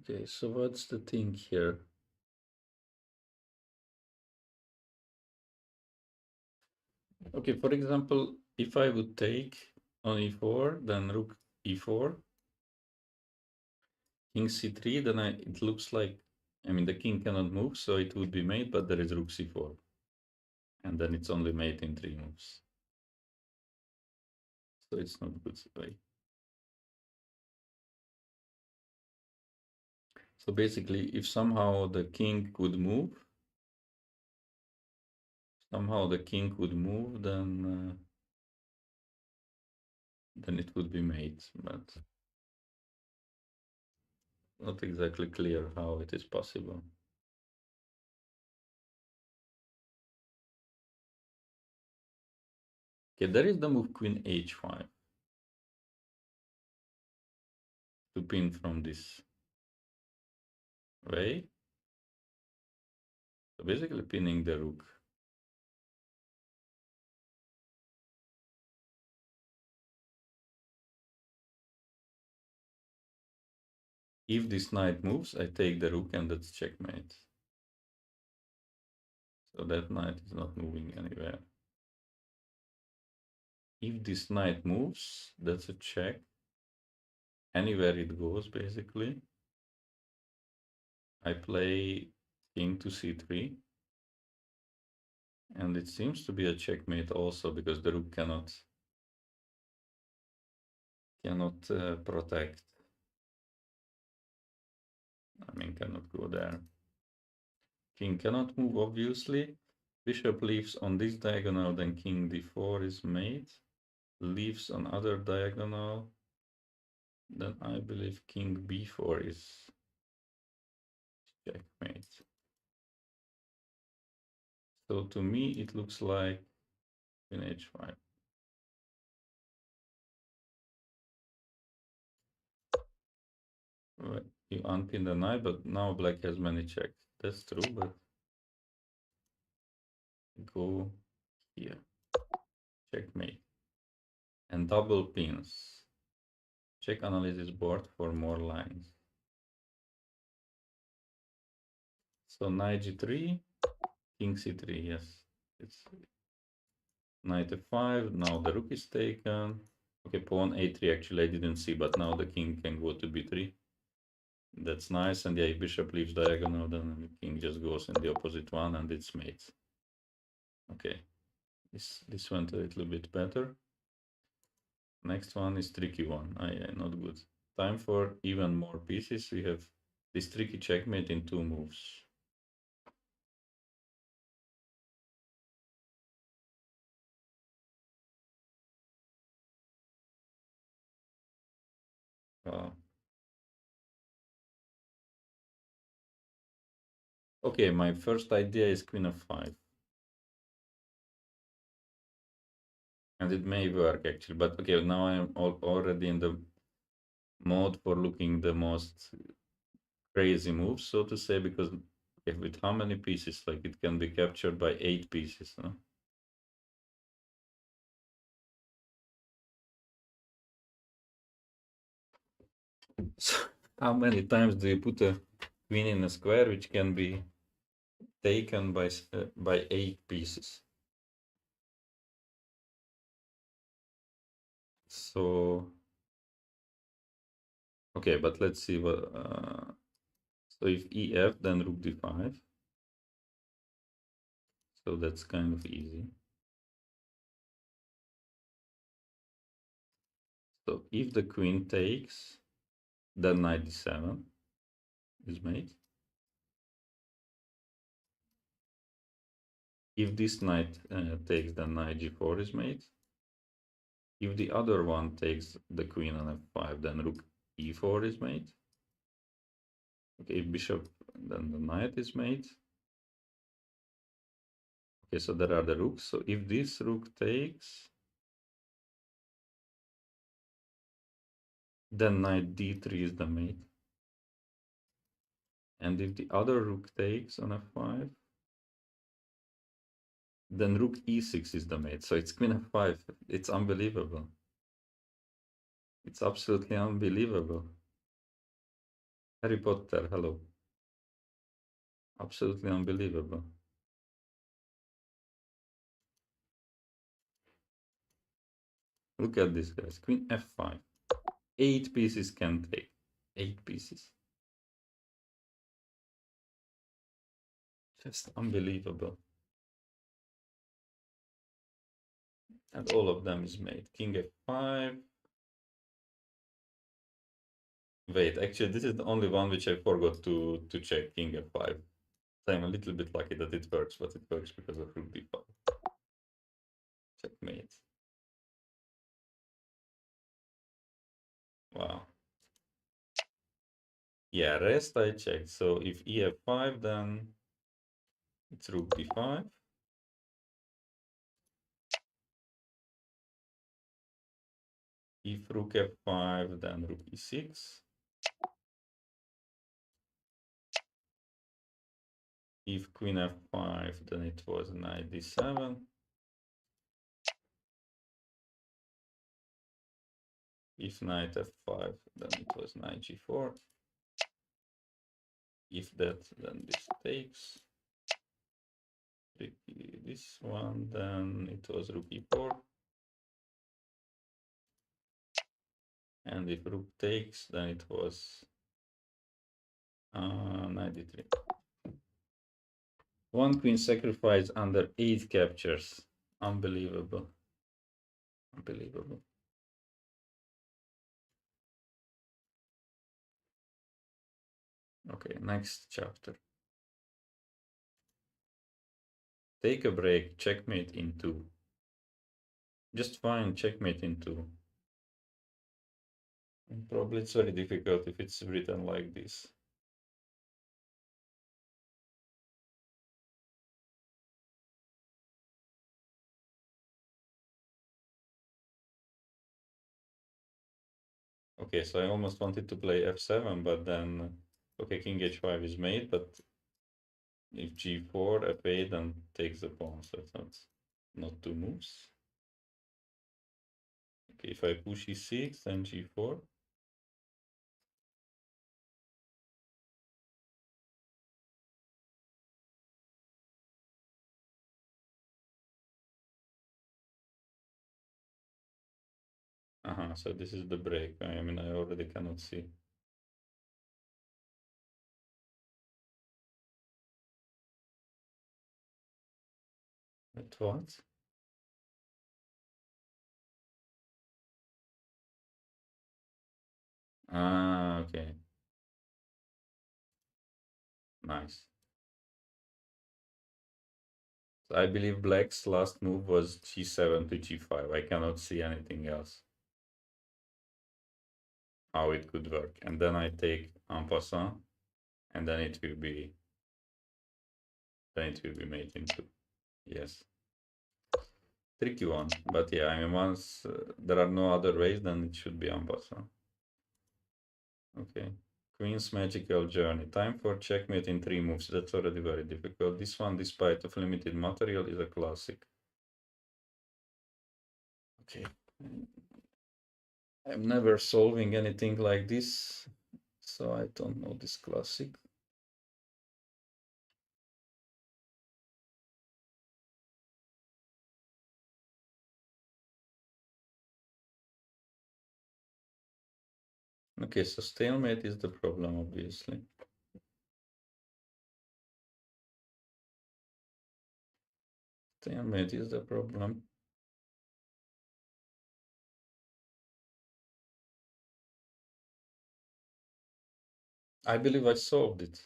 Okay, so what's the thing here? Okay, for example, if I would take on e4, then rook e4, king c3, then it looks like, I mean, the king cannot move, so it would be mate, but there is rook c4. And then it's only mate in 3 moves. So it's not good way. So basically, if somehow the king could move, then it would be mate, but not exactly clear how it is possible. Okay, there is the move queen h5 to pin from this way. So basically pinning the rook. If this knight moves, I take the rook and that's checkmate. So that knight is not moving anywhere. If this knight moves, that's a check. anywhere it goes, basically. I play king to c3, and it seems to be a checkmate also because the rook cannot protect. I mean, cannot go there. King cannot move, obviously. Bishop leaves on this diagonal, then king d4 is mate. Leaves on other diagonal, then I believe king b4 is checkmate. So to me, it looks like queen h5. Right. You unpin the knight, but now black has many checks. That's true, but go here. Checkmate. And double pins. Check analysis board for more lines. So knight g3, king c3, yes. It's knight f5, now the rook is taken. Okay, pawn a3 actually I didn't see, but now the king can go to b3. That's nice, and yeah, if bishop leaves diagonal, then the king just goes in the opposite one and it's mate. Okay, this went a little bit better. Next one is tricky one. Not good. Time for even more pieces. We have this tricky checkmate in 2 moves. Okay, my first idea is queen f5. And it may work actually, but okay, now I'm already in the mode for looking the most crazy moves, so to say, because with how many pieces, like it can be captured by 8 pieces, no? So how many times do you put a queen in a square which can be taken by 8 pieces? So okay, but let's see what. So if ef, then rook d5. So that's kind of easy. So if the queen takes, then knight d7 is made. If this knight takes, then knight g4 is made. If the other one takes the queen on f5, then rook e4 is made. Okay, if bishop, then the knight is made. Okay, so there are the rooks. So if this rook takes, then knight d3 is the mate. And if the other rook takes on f5, then rook e6 is the mate. So it's queen f5. It's unbelievable. It's absolutely unbelievable. Harry Potter, hello. Absolutely unbelievable. Look at this, guys. Queen f5. 8 pieces can take. 8 pieces. Just unbelievable. And all of them is made. King f5. Wait, actually, this is the only one which I forgot to check. King f5. So I'm a little bit lucky that it works, but it works because of rook d5. Checkmate. Wow. Yeah, rest I checked. So if ef5, then it's rook d5. If rook f5, then rook e6. If queen f5, then it was knight d7. If knight f5, then it was knight g4. If that, then this takes. This one, then it was rook e4. And if rook takes, then it was 93. One queen sacrifice under 8 captures. Unbelievable. Unbelievable. Okay, next chapter. Take a break, checkmate in 2. Just fine, checkmate in 2. And probably it's very difficult if it's written like this. Okay, so I almost wanted to play f7, but then, okay, king h5 is made, but if g4, f8, then takes the pawn, so it's not 2 moves. Okay, if I push e6, then g4. So this is the break. I mean, I already cannot see. But what? Okay. Nice. So I believe black's last move was g7 to g5. I cannot see anything else. How it could work. And then I take en passant, and then it will be made into. Yes. Tricky one. But yeah, I mean, once there are no other ways, then it should be en passant. Okay. Queen's magical journey. Time for checkmate in 3 moves. That's already very difficult. This one, despite of limited material, is a classic. Okay. I'm never solving anything like this, so I don't know this classic. Okay, so stalemate is the problem, obviously. Stalemate is the problem. I believe I solved it.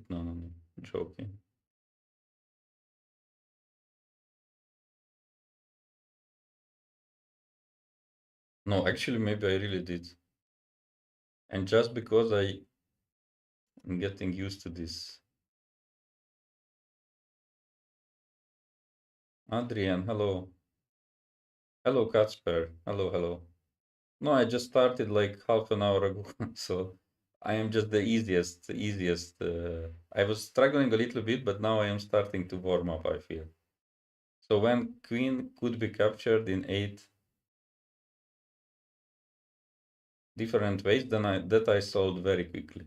No, no, no, joking. No, actually, maybe I really did. And just because I'm getting used to this. Adrian, hello. Hello, Kacper. Hello, hello. No, I just started like half an hour ago, so I am just the easiest. I was struggling a little bit, but now I am starting to warm up, I feel. So when queen could be captured in 8 different ways, then I solved very quickly.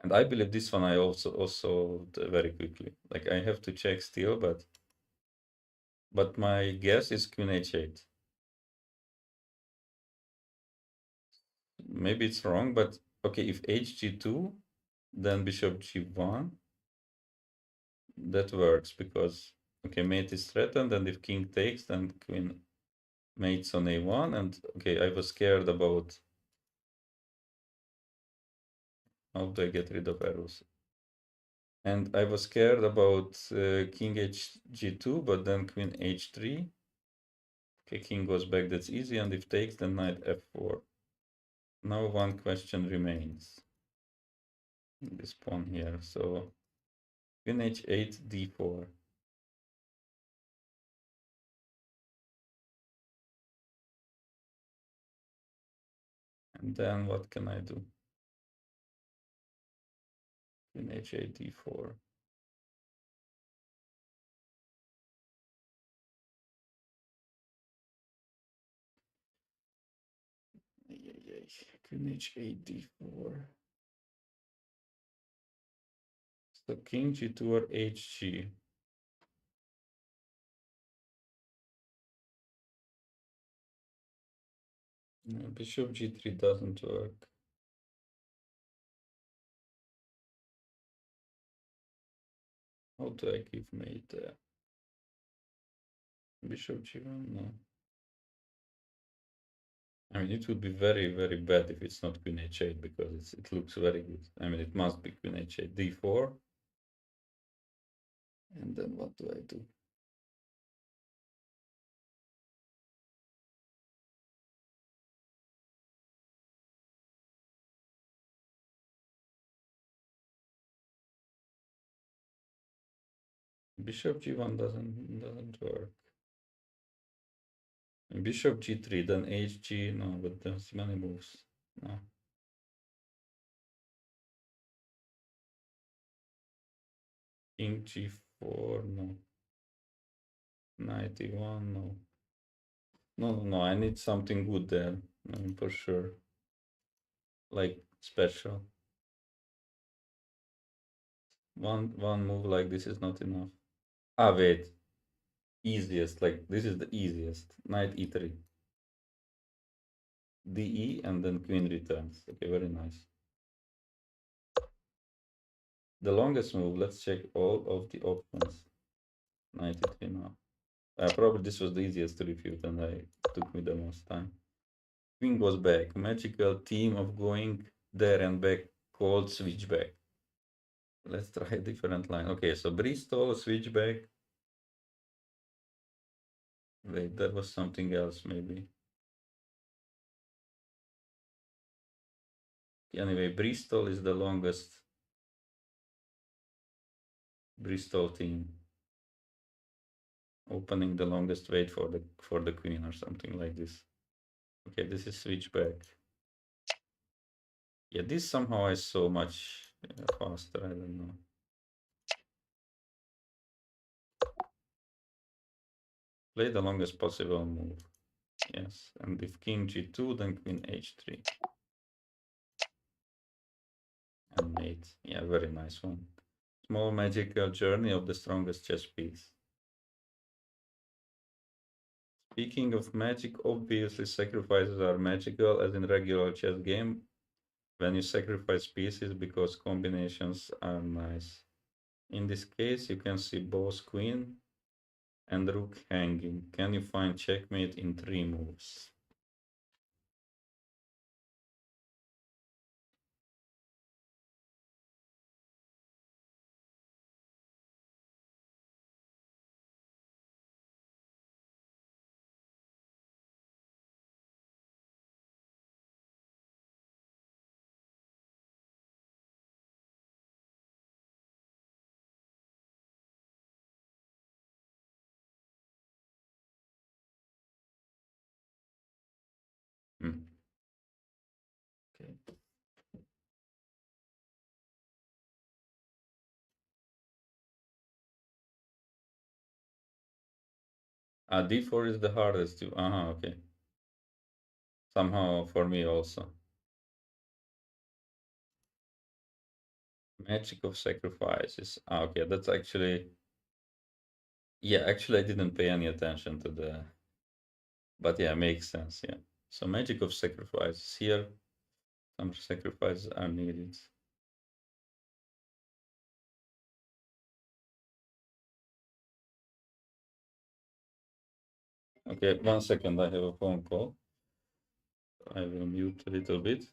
And I believe this one I also solved very quickly. Like I have to check still, but my guess is queen h8. Maybe it's wrong, but okay, if hg2, then bishop g1, that works because okay, mate is threatened, and if king takes, then queen mates on a1, and okay, I was scared about how do I get rid of arrows. And I was scared about king hg2, but then queen h3. Okay, king goes back, that's easy, and if takes, then knight f4. Now one question remains. This pawn here, so queen h8, d4. And then what can I do? Queen h8, d4. Queen h8, d4. So king g2 or hg. No, bishop g3 doesn't work. How do I give mate there? Bishop g1, no. I mean, it would be very, very bad if it's not queen h8 because it looks very good. I mean, it must be queen h8, d4. And then what do I do? Bishop g1 doesn't work. And bishop g3, then hg, no, but there's many moves. No. King g4, no. Knight e1, no. No, I need something good there, I mean, for sure. Like special. One move like this is not enough. Ah, wait. Easiest, like this is the easiest. Knight e3. DE and then queen returns. Okay, very nice. The longest move, let's check all of the options. Knight e3 now. Probably this was the easiest to refute and I took me the most time. Queen goes back. Magical theme of going there and back called switchback. Let's try a different line. Okay, so Bristol, switchback. Wait, that was something else maybe. Anyway, Bristol is the longest Bristol team. Opening the longest wait for the queen or something like this. Okay, this is switchback. Yeah, this somehow is so much faster, I don't know. Play the longest possible move. Yes, and if king g2, then queen h3. And mate. Yeah, very nice one. Small magical journey of the strongest chess piece. Speaking of magic, obviously sacrifices are magical as in regular chess game when you sacrifice pieces because combinations are nice. In this case, you can see both queen and rook hanging. Can you find checkmate in 3 moves? Hmm. Okay. d4 is the hardest to. Okay. Somehow for me also. Magic of sacrifices. Okay, that's actually. Yeah, actually, I didn't pay any attention to the. But yeah, makes sense. Yeah. So magic of sacrifices here. Some sacrifices are needed. Okay, 1 second. I have a phone call. I will mute a little bit.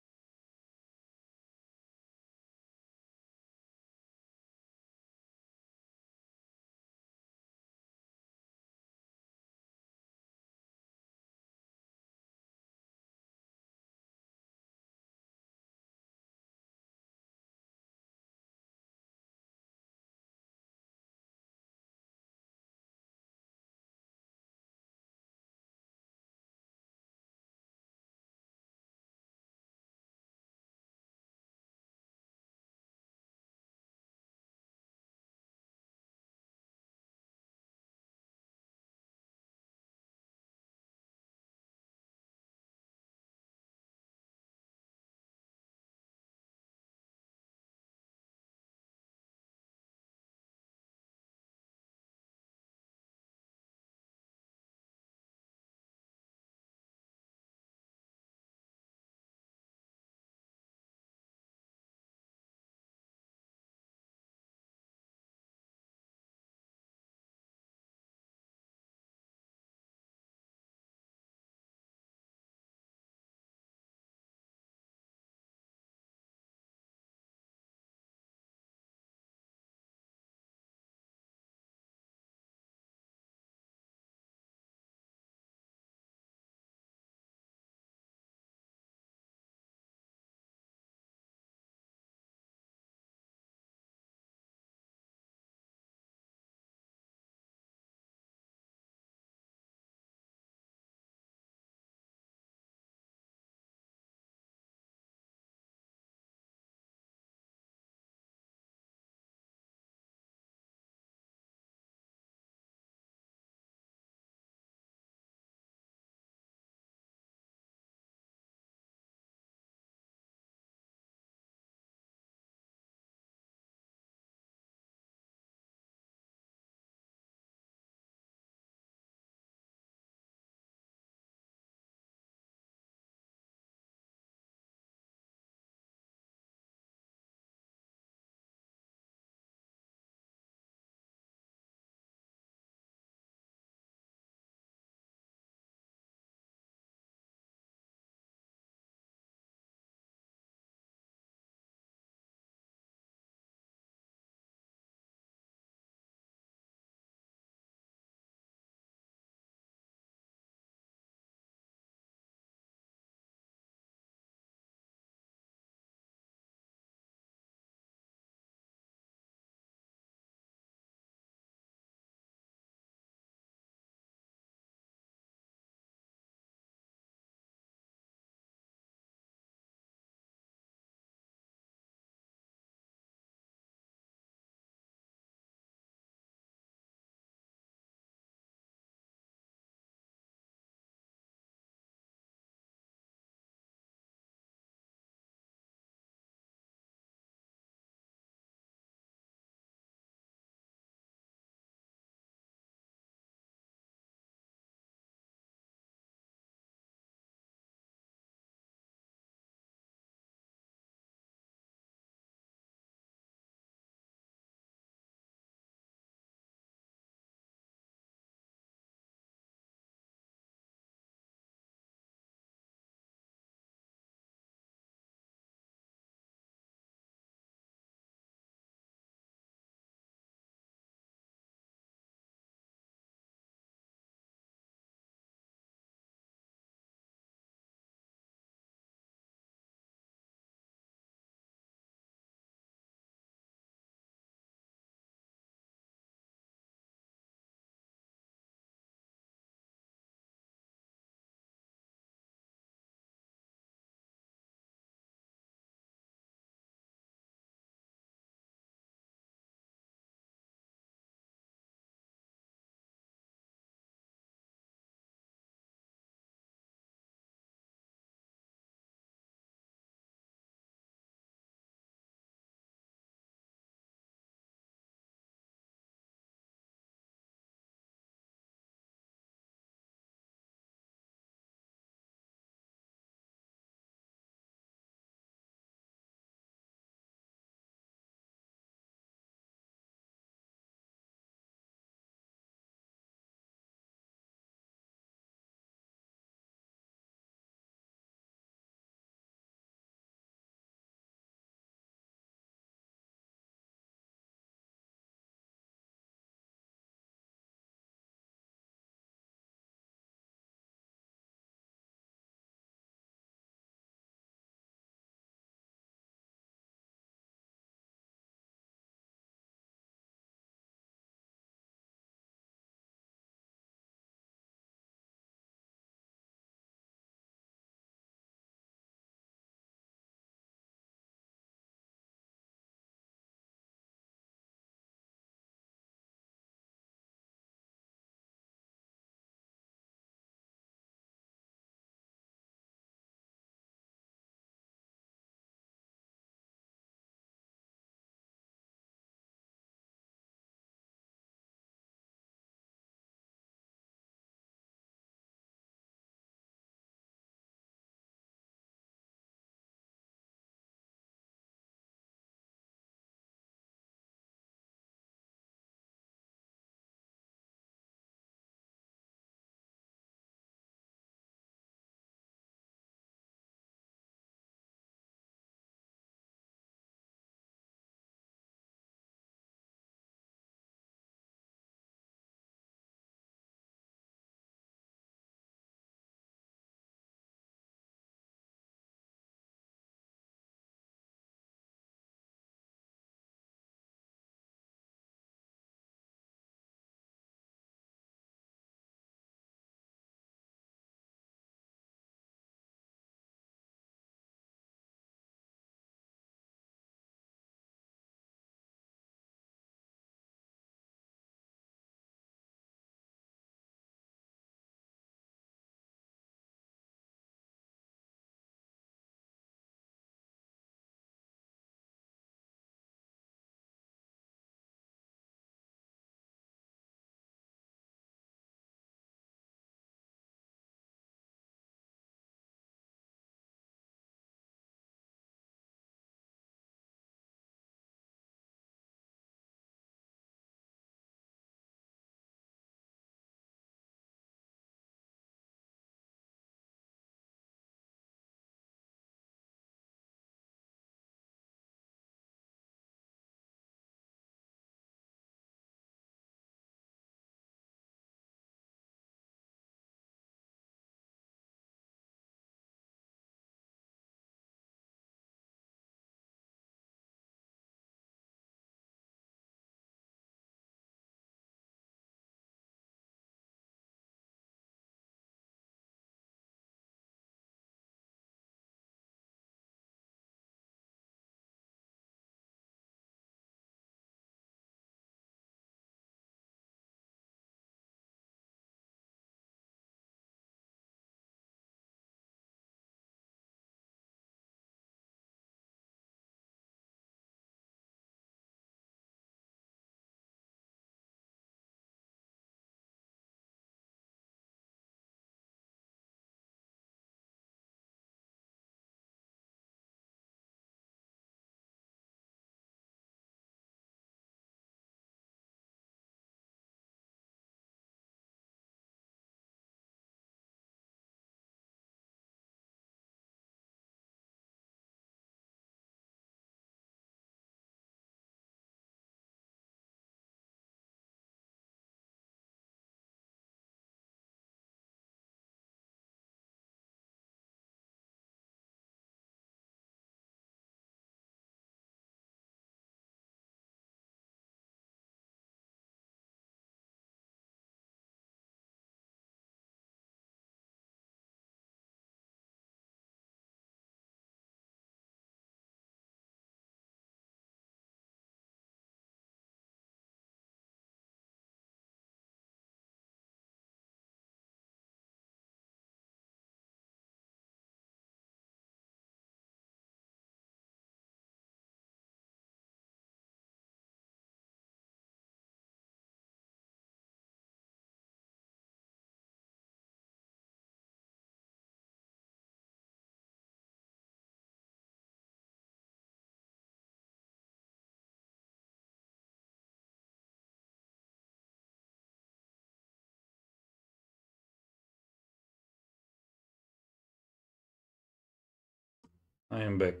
I am back.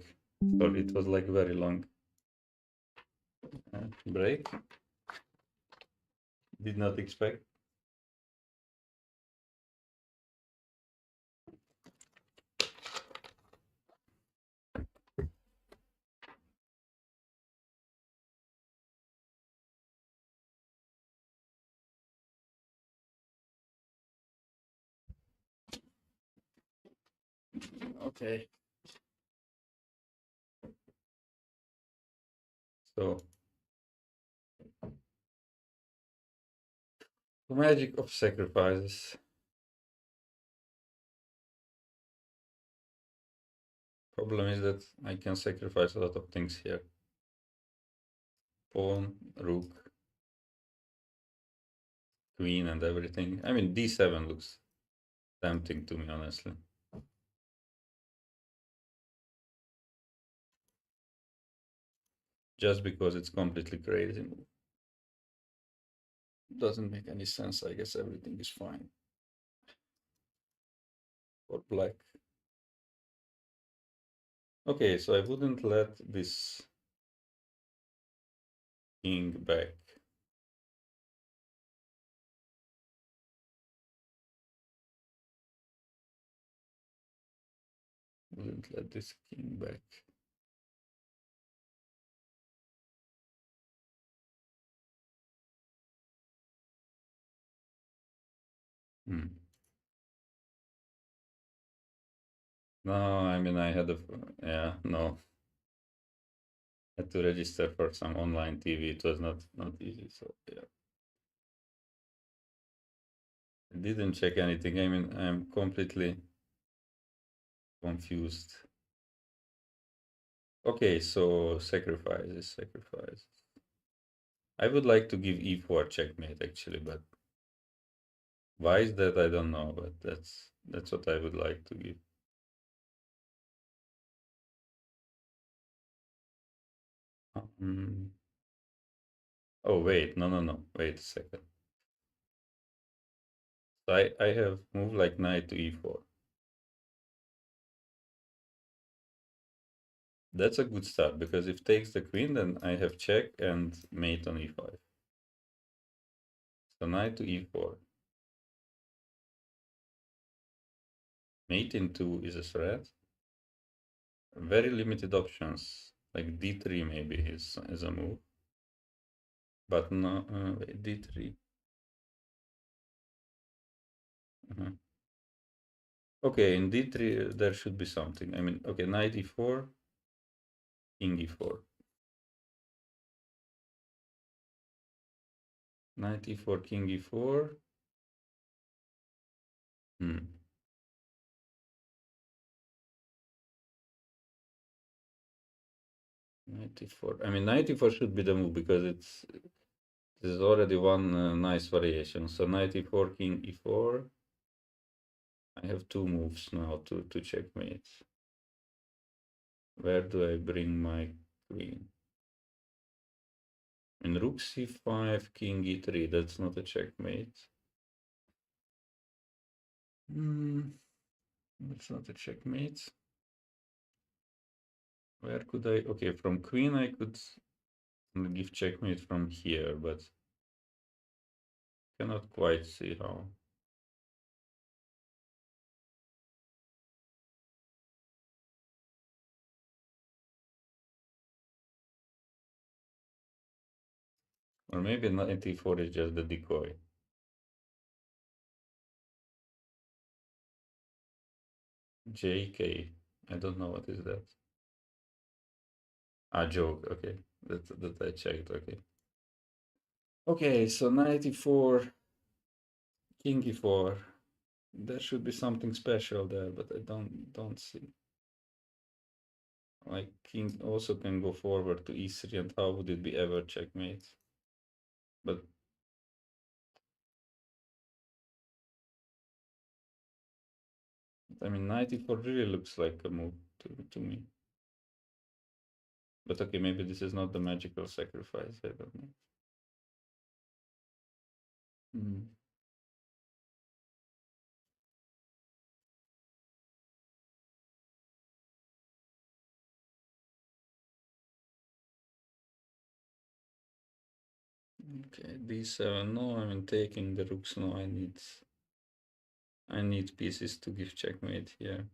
Sorry, it was like very long break. Did not expect. Okay. So, the magic of sacrifices. Problem is that I can sacrifice a lot of things here. Pawn, rook, queen, and everything. I mean, d7 looks tempting to me, honestly. Just because it's completely crazy. Doesn't make any sense. I guess everything is fine. For black. Okay, so I wouldn't let this king back. Wouldn't let this king back. Hmm. No, I mean, I had a, yeah, no. Had to register for some online TV. It was not easy, so yeah. I didn't check anything. I mean, I'm completely confused. Okay, so sacrifices. I would like to give e4 checkmate actually, but why is that? I don't know, but that's what I would like to give. Oh wait, no. Wait a second. So I have moved like knight to e4. That's a good start because if takes the queen, then I have check and mate on e5. So knight to e4. Mate in 2 is a threat. Very limited options, like d3 maybe is a move. But no, wait, d3. Okay, in d3 there should be something. I mean, okay, knight e4, king e4. Knight e4, king e4. Knight e4. I mean, knight e4 should be the move because there's already one nice variation. So knight e4, king e4. I have two moves now to checkmate. Where do I bring my queen? In rook c5, king e3. That's not a checkmate. That's not a checkmate. Where could I? Okay, from queen I could give checkmate from here, but cannot quite see how. Or maybe knight e4 is just the decoy. JK. I don't know what is that. Ah, joke. Okay, that I checked. Okay. Okay, so knight e4, king e4. There should be something special there, but I don't see. Like king also can go forward to e3, and how would it be ever checkmate? But I mean, knight e4 really looks like a move to me. But okay, maybe this is not the magical sacrifice. I don't know. Okay, d7. No, I'm taking the rooks. No, I need pieces to give checkmate here.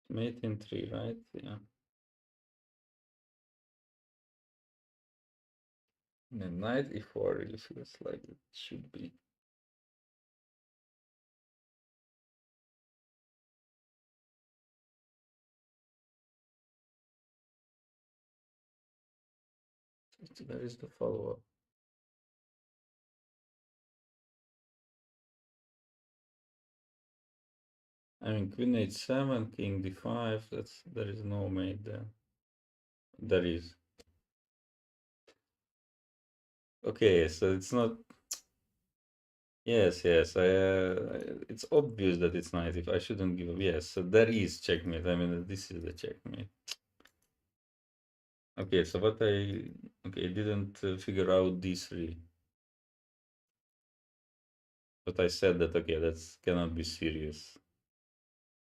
Mate in 3, right? Yeah. And knight e4 really feels like it should be. So there is the follow-up. I mean, queen h7, king d5. There is no mate there. There is. Okay, so it's not. Yes, yes. It's obvious that it's knight. If I shouldn't give up, yes. So there is checkmate. I mean, this is the checkmate. Okay, so what I didn't figure out d3. But I said that okay, that's cannot be serious.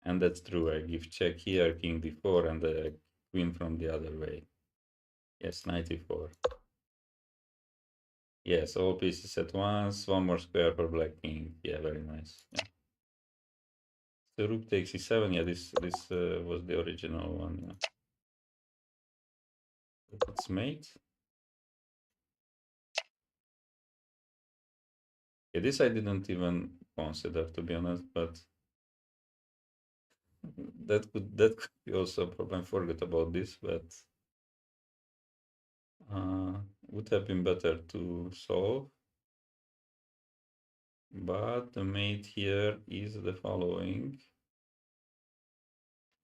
And that's true. I give check here, king d4, and the queen from the other way. Yes, knight e4. Yes, all pieces at once. One more square for black king. Yeah, very nice. Yeah. So rook takes e7. Yeah, this was the original one. Yeah. It's mate. Yeah, this I didn't even consider, to be honest, but that could be also a problem. Forget about this, but would have been better to solve. But the mate here is the following.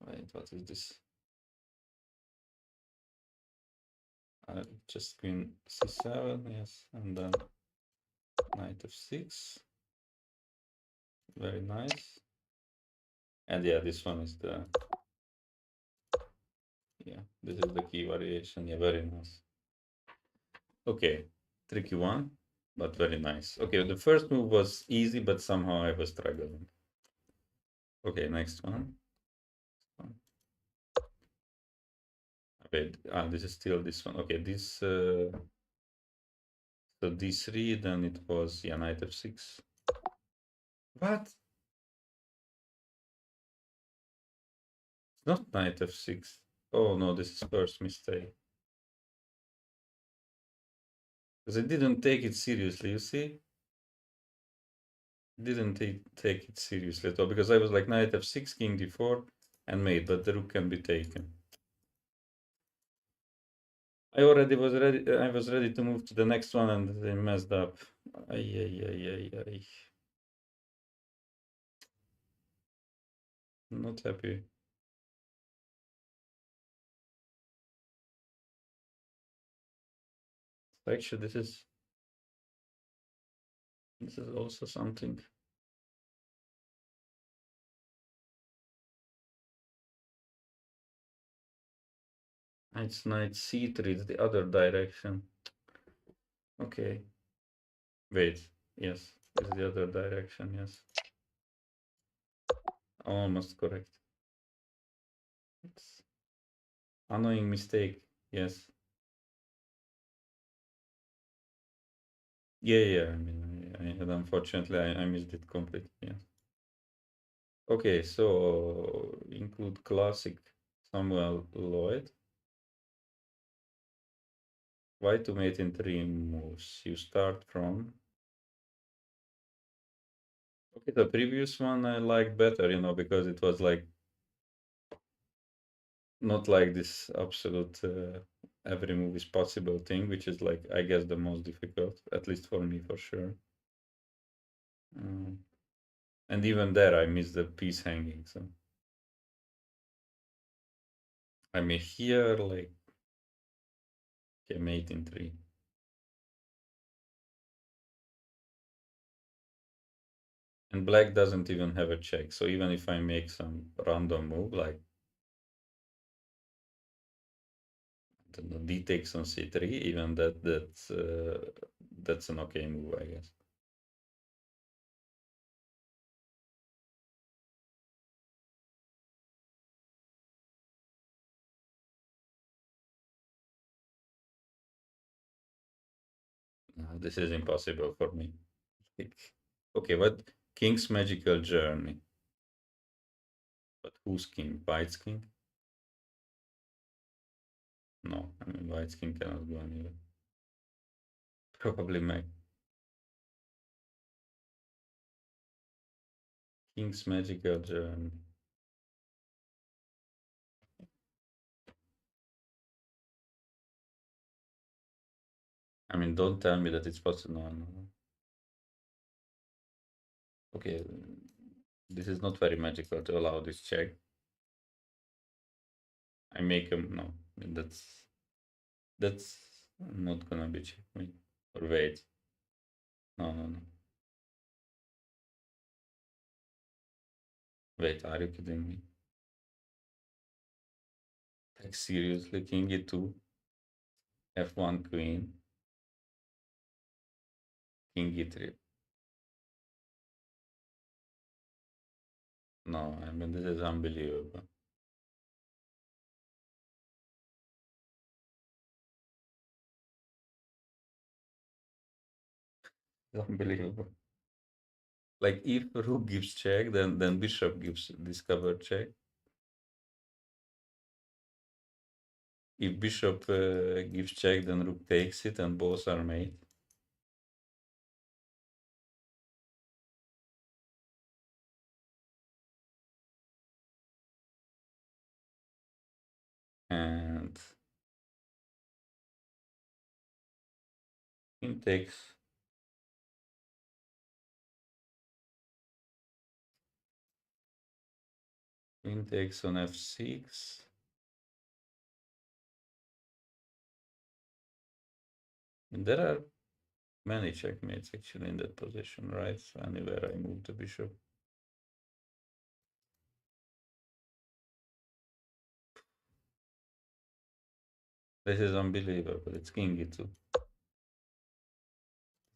Wait, what is this? Just queen c7, yes, and then knight f6. Very nice. And yeah, this one is the, yeah, this is the key variation. Yeah, very nice. Okay, tricky one, but very nice. Okay, the first move was easy, but somehow I was struggling. Okay, next one. Okay, this is still this one. Okay, this, so d3, then it was, yeah, knight f6. What? Not knight f6. Oh no, this is first mistake. Because I didn't take it seriously, you see? Didn't take it seriously at all, because I was like knight f6, king d4, and mate, but the rook can be taken. I was ready to move to the next one, and they messed up. Ay. Not happy. Actually, this is also something. It's knight c3, it's the other direction. Okay. Wait, yes, it's the other direction, yes. Almost correct. It's annoying mistake, yes. Yeah, I mean, I had, unfortunately, I missed it completely, yeah. Okay, so include classic Samuel Lloyd. Why to mate in 3 moves? You start from. Okay, the previous one I liked better, because it was like not like this absolute every move is possible thing, which is like, I guess, the most difficult, at least for me, for sure. And even there, I miss the piece hanging. So I mean, here, like, okay, mate in 3. And black doesn't even have a check. So even if I make some random move, like the d takes on c3, even that's an okay move, I guess. No, this is impossible for me. Okay, what King's magical journey? But who's king? White's king? No, I mean White's king cannot go anywhere. Probably my King's magical journey. I mean, don't tell me that it's possible. No, no, no. Okay, this is not very magical to allow this check. I make him no. That's not gonna be checkmate. Or wait. No, no, no. Wait, are you kidding me? Like seriously, King E2, F1 Queen, King E3. No, I mean this is unbelievable. It's unbelievable. Like if rook gives check, then bishop gives discovered check. If bishop gives check, then rook takes it, and both are mate. And king takes. Queen takes on f6. And there are many checkmates actually in that position, right? So anywhere I move the bishop. This is unbelievable. It's king e2.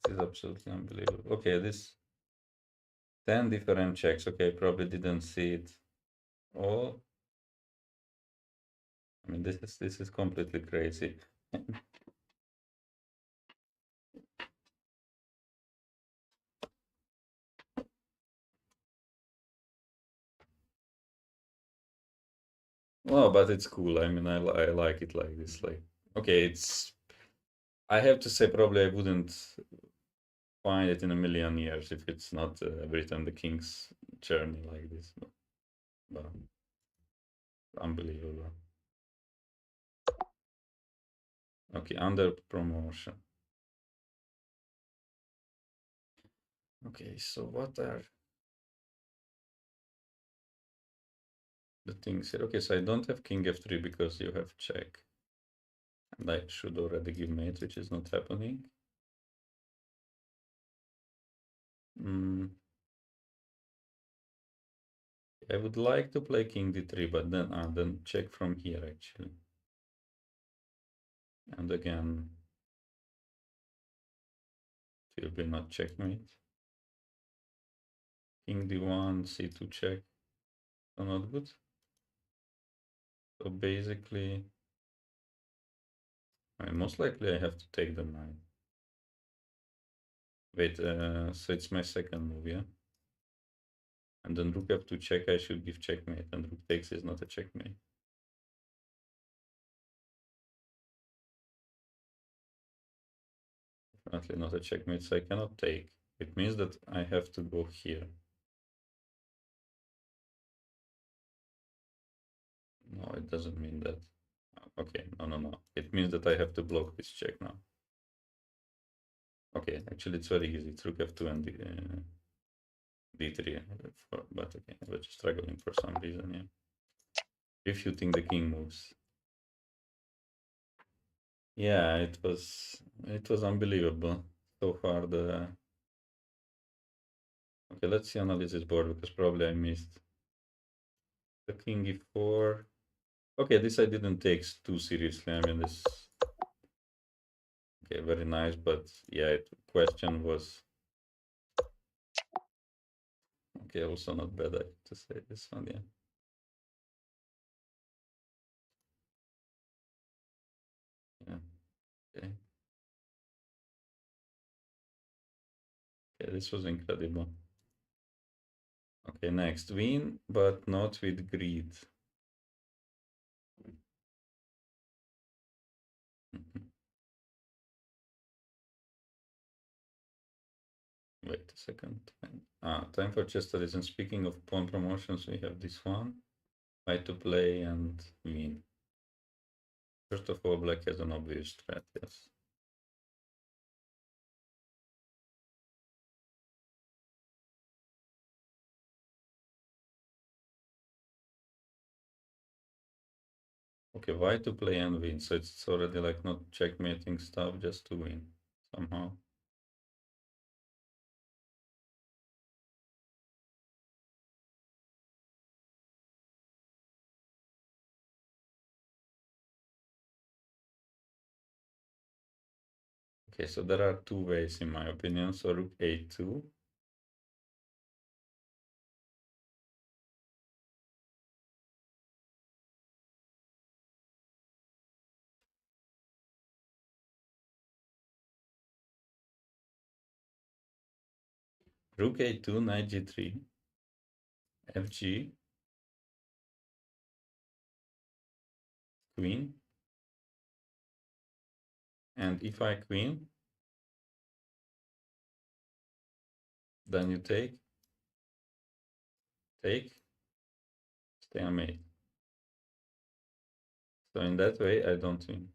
This is absolutely unbelievable. Okay, this 10 different checks. Okay, probably didn't see it all. I mean, this is completely crazy. Well, but it's cool. I mean, I like it like this. Like, okay, it's. I have to say, probably I wouldn't find it in a million years if it's not every time the king's journey like this. But unbelievable. Okay, under promotion. Okay, so what are the things here? Okay, so I don't have king f3 because you have check. And I should already give mate, which is not happening. Mm, I would like to play king d3, but then check from here actually. And again, it will be not checkmate. King d1, c2 check. So not good. So basically, I mean, most likely I have to take the knight. Wait, so it's my second move, yeah? And then rook f2 check, I should give checkmate, and rook takes is not a checkmate. Definitely not a checkmate, so I cannot take. It means that I have to go here. No, it doesn't mean that. Okay, no. It means that I have to block this check now. Okay, actually it's very easy. It's rook f2 and d3. But okay, I was struggling for some reason, yeah. Refuting the king moves. Yeah, it was unbelievable. So far the okay, let's see analysis board because probably I missed the king e4. Okay, this I didn't take too seriously. I mean this okay, very nice, but yeah, question was okay, also not bad I have to say this one, yeah. Yeah. Okay. this was incredible. Okay, next, win, but not with greed. Wait a second. Time for chess studies. And speaking of pawn promotions, we have this one. Try to play and win. First of all, black has an obvious threat, yes. Okay, why to play and win? So it's already like not checkmating stuff, just to win somehow. Okay, so there are two ways in my opinion. So rook a2. Rook a2, knight g3, fg, queen, and if I queen, then you take, stalemate. So in that way, I don't win.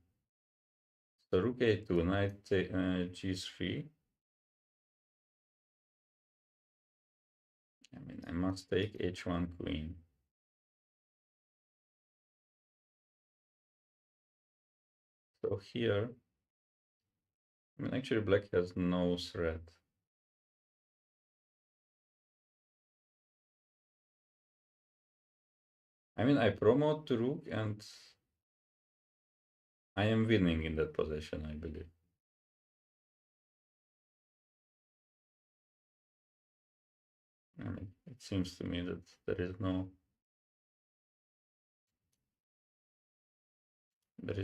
So rook a2, knight g3. I mean, I must take h1 queen. So here, I mean, actually black has no threat. I mean, I promote to rook and I am winning in that position, I believe. I mean, it seems to me that there is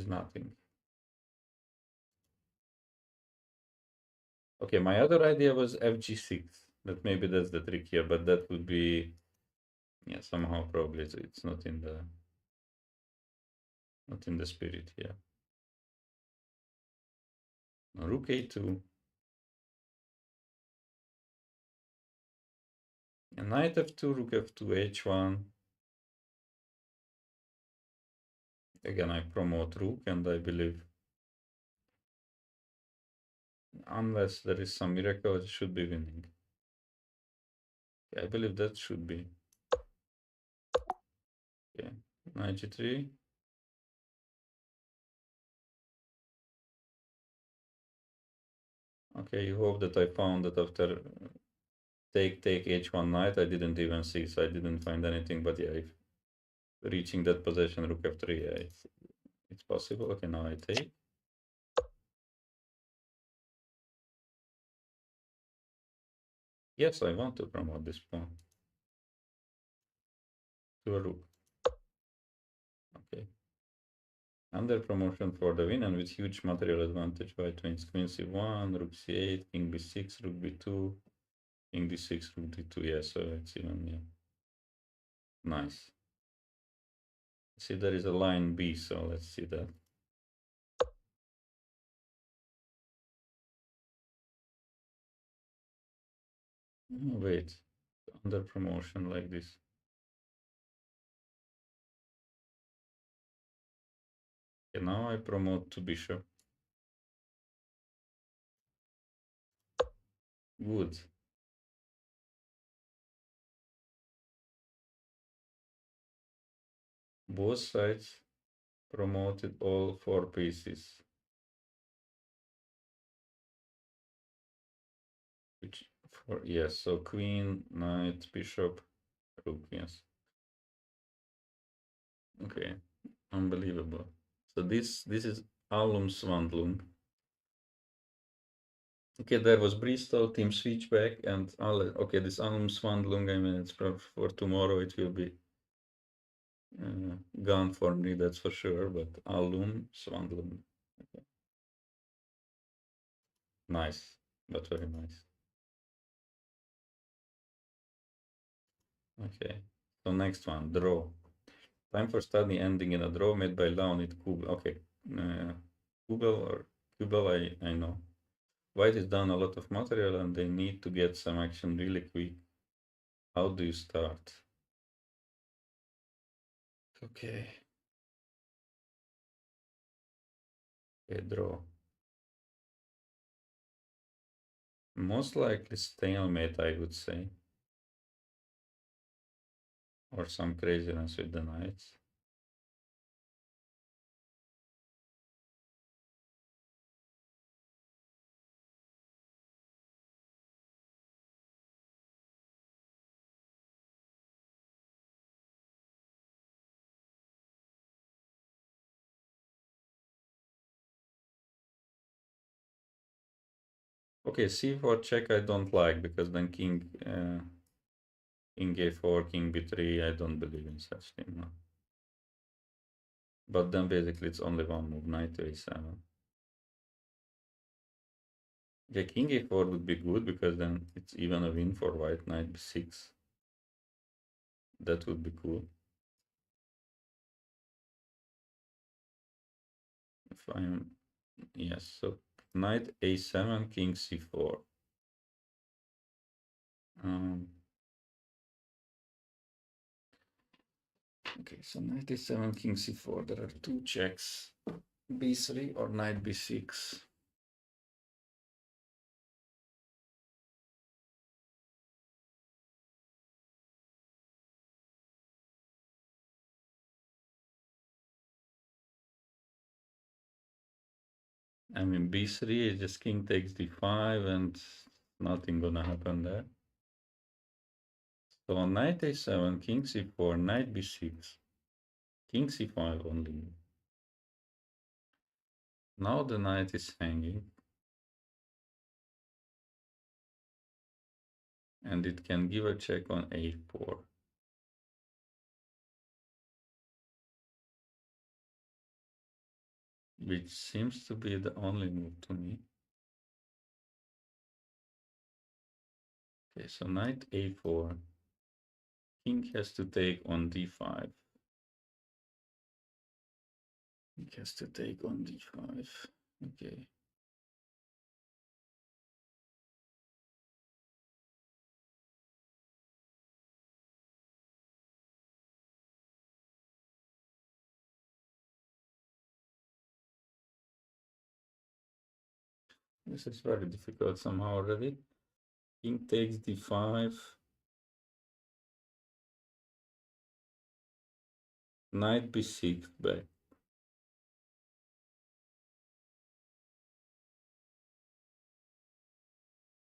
nothing. Okay, my other idea was fg6. That maybe that's the trick here, but that would be, yeah, somehow probably it's not in the spirit here. Now, rook a2. And knight f2, rook f2, h1. Again, I promote rook, and I believe, unless there is some miracle, it should be winning. I believe that should be. Okay, knight g3. Okay, you hope that I found that after take h1 knight, I didn't even see, so I didn't find anything. But yeah, if reaching that position, rook f3, yeah, it's possible. Okay, now I take. Yes, I want to promote this pawn to a rook. Okay. Under promotion for the win and with huge material advantage by twins. Queen c1, rook c8, king b6, rook b2, king d6, rook d2. Yeah, so it's even, yeah. Nice. See, there is a line B, so let's see that. Oh, wait, under promotion like this. Okay, now I promote to bishop. Good. Both sides promoted all 4 pieces. Which for, yes, so queen, knight, bishop, rook, yes. Okay, unbelievable. So this is Alumswandlung. Okay, there was Bristol, Team Switchback, and okay, this Alumswandlung, I mean, it's for tomorrow, it will be gone for me, that's for sure, but Alumswandlung. Okay. Nice, but very nice. Okay. So next one, draw. Time for study ending in a draw made by Leonid Kubel. Okay. Kubel or Kubel, I know. White is down a lot of material and they need to get some action really quick. How do you start? Okay. Okay, draw. Most likely stalemate, I would say. Or some craziness with the knights. Okay, c4 check I don't like because then king a4, king b3, I don't believe in such thing. No. But then basically it's only one move, knight to a7. Yeah, king a4 would be good because then it's even a win for white, knight b6. That would be cool. If I'm, yes, so knight a7, king c4. Okay, so knight a7, king c4. There are two checks, b3 or knight b6. I mean, b3 is just king takes d5 and nothing gonna happen there. So on knight a7, king c4, knight b6, king c5 only. Now the knight is hanging. And it can give a check on a4. Which seems to be the only move to me. Okay, so knight a4. King has to take on d5. King has to take on d5. Okay. This is very difficult somehow already. King takes d5. Knight b6 back.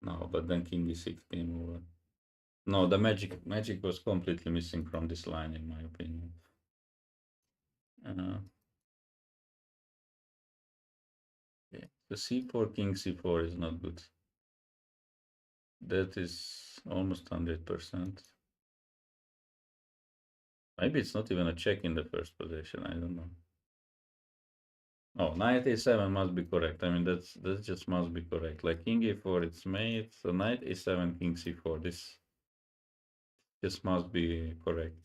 No, but then king e6 game over. No, the magic was completely missing from this line, in my opinion. Okay. The c4, king c4 is not good. That is almost 100%. Maybe it's not even a check in the first position. I don't know. Oh, knight a7 must be correct. I mean, that just must be correct. Like king a4, it's made. So knight a7, king c4. This just must be correct.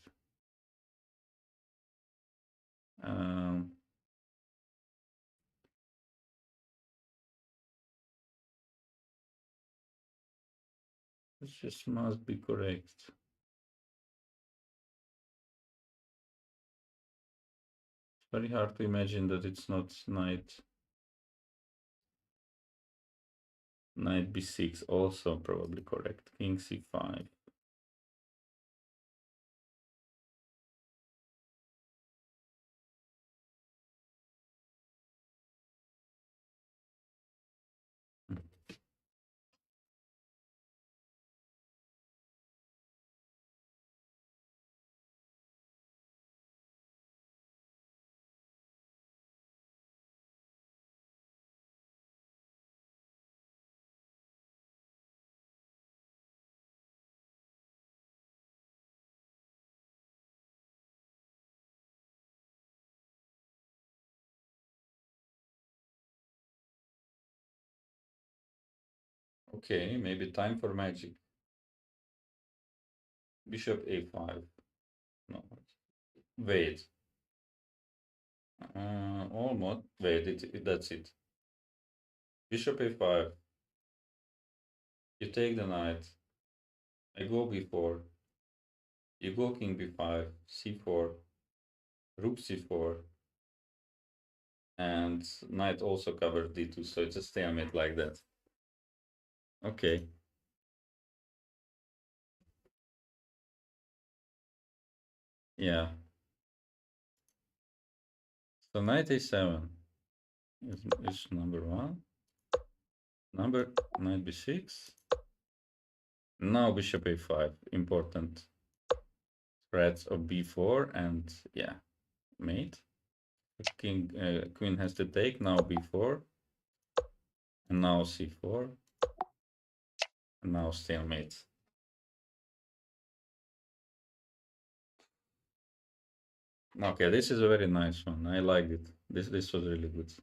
This just must be correct. It's very hard to imagine that it's not knight. Knight b6 also probably correct. King c5. Okay, maybe time for magic. Bishop a5. No, wait. Almost. Wait, that's it. Bishop a5. You take the knight. I go b4. You go king b5, c4, rook c4, and knight also covers d2, so it's a stalemate like that. Okay. Yeah. So knight a7 is number one. Number knight b6. Now bishop a5. Important threats of b4 and yeah, mate. Queen has to take. Now b4. And now c4. And now stalemate. Okay, this is a very nice one. I liked it. This was really good.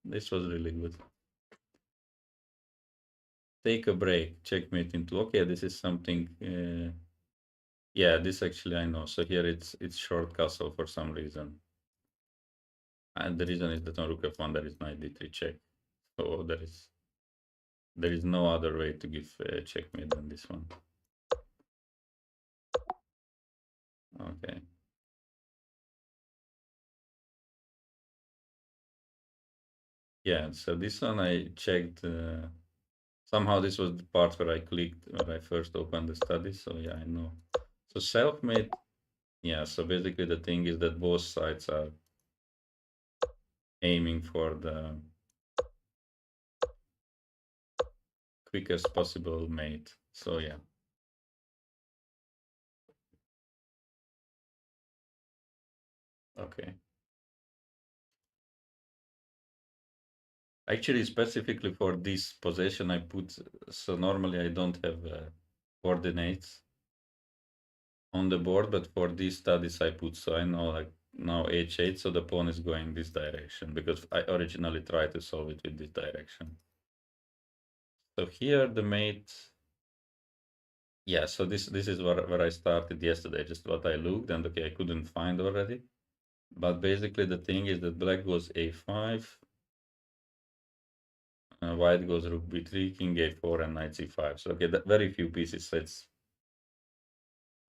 This was really good. Take a break. Checkmate into. Okay, this is something. Yeah, this actually I know. So here it's short castle for some reason, and the reason is that on rook f1 there is knight d3 check. So there is no other way to give checkmate than this one. Okay. Yeah. So this one I checked. Somehow this was the part where I clicked when I first opened the study. So yeah, I know. So self-made. Yeah. So basically the thing is that both sides are aiming for the quickest possible mate. So yeah. Okay. Actually, specifically for this position, I put, so normally I don't have coordinates on the board, but for these studies I put, so I know like now h8, so the pawn is going this direction because I originally tried to solve it with this direction. So here the mate, yeah, so this is where I started yesterday, just what I looked and okay, I couldn't find already. But basically the thing is that black goes a5, white goes rook b3, king a4, and knight c5. So okay, very few pieces. So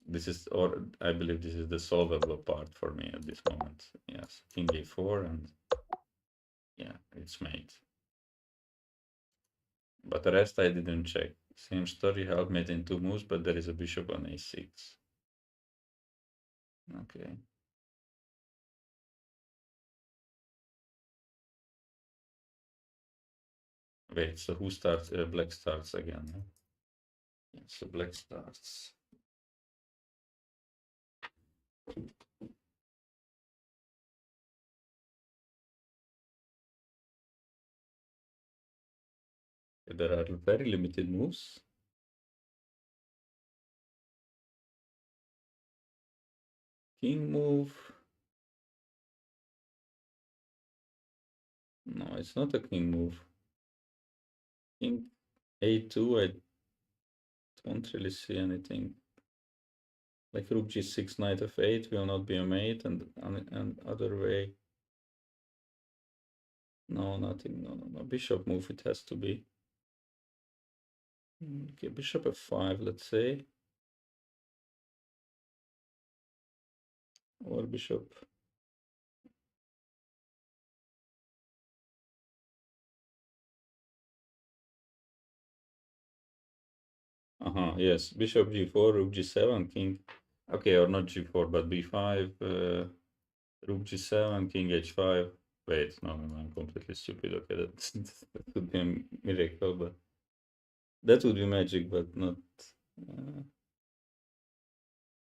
this is, or I believe this is the solvable part for me at this moment. Yes, king a4, and yeah, it's mate. But the rest I didn't check. Same story, help mate in two moves, but there is a bishop on a6. Okay. Wait, so who starts? Black starts again. Huh? Yeah, so black starts. There are very limited moves. King move. No, it's not a king move. King a2, I don't really see anything. Like rook g6, knight f8 will not be a mate, and other way. No, nothing. No. Bishop move, it has to be. Okay, bishop f5, let's say. Or bishop. Yes. Bishop g4, rook g7, king. Okay, or not g4, but b5, rook g7, king h5. Wait, no, I'm completely stupid. Okay, that would be a miracle, but that would be magic, but not. Uh,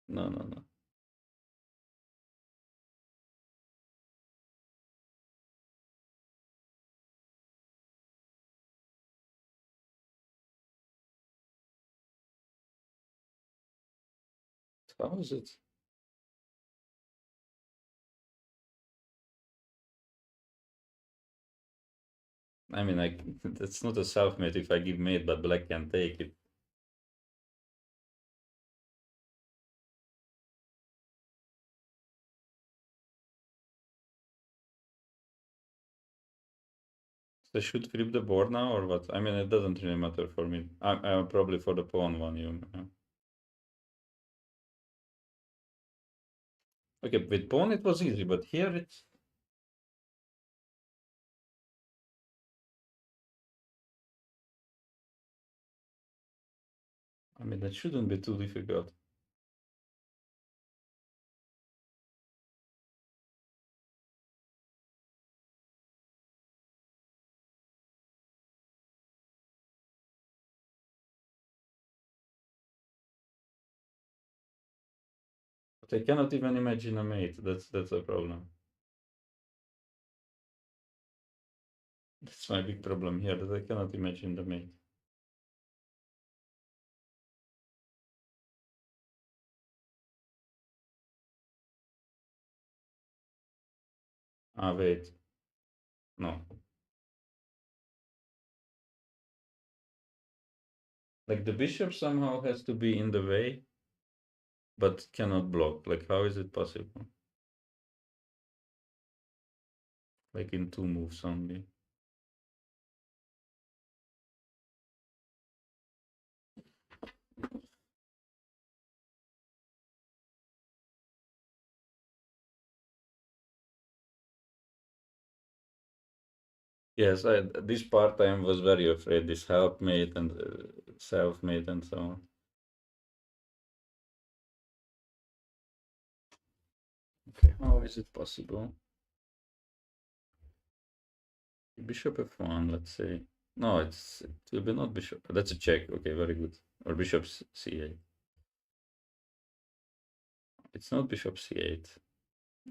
no. How is it? I mean, that's not a self-mate if I give mate, but black can take it. So I should flip the board now or what? I mean, it doesn't really matter for me. I'm probably for the pawn one, Okay, with pawn it was easy, but here it's... I mean, that shouldn't be too difficult. But I cannot even imagine a mate. That's a problem. That's my big problem here, that I cannot imagine the mate. Ah, wait. No. Like the bishop somehow has to be in the way, but cannot block. Like, how is it possible? Like in 2 moves only. Yes, this part I was very afraid, this helpmate and self-mate and so on. Okay, how is it possible? Bishop f1, let's say. No, it will be not bishop. That's a check. Okay, very good. Or bishop c8. It's not bishop c8.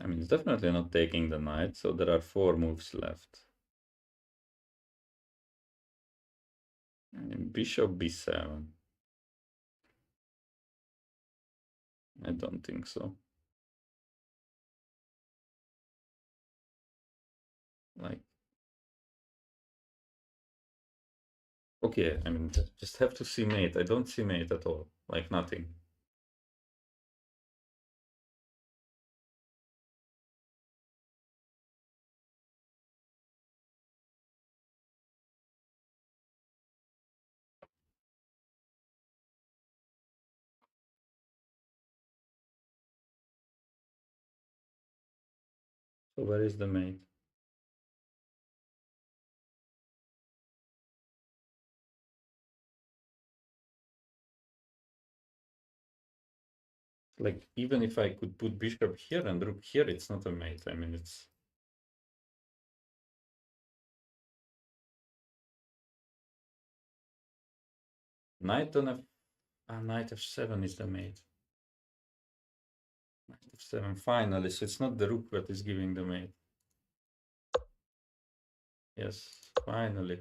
I mean, it's definitely not taking the knight, so there are 4 moves left. I mean, bishop b7. I don't think so. Like, okay, I mean, just have to see mate. I don't see mate at all. Like, nothing. So where is the mate? Like, even if I could put bishop here and rook here, it's not a mate. I mean, it's... Knight on f... knight f7 is the mate. Knight f7, finally. So it's not the rook that is giving the mate. Yes, finally.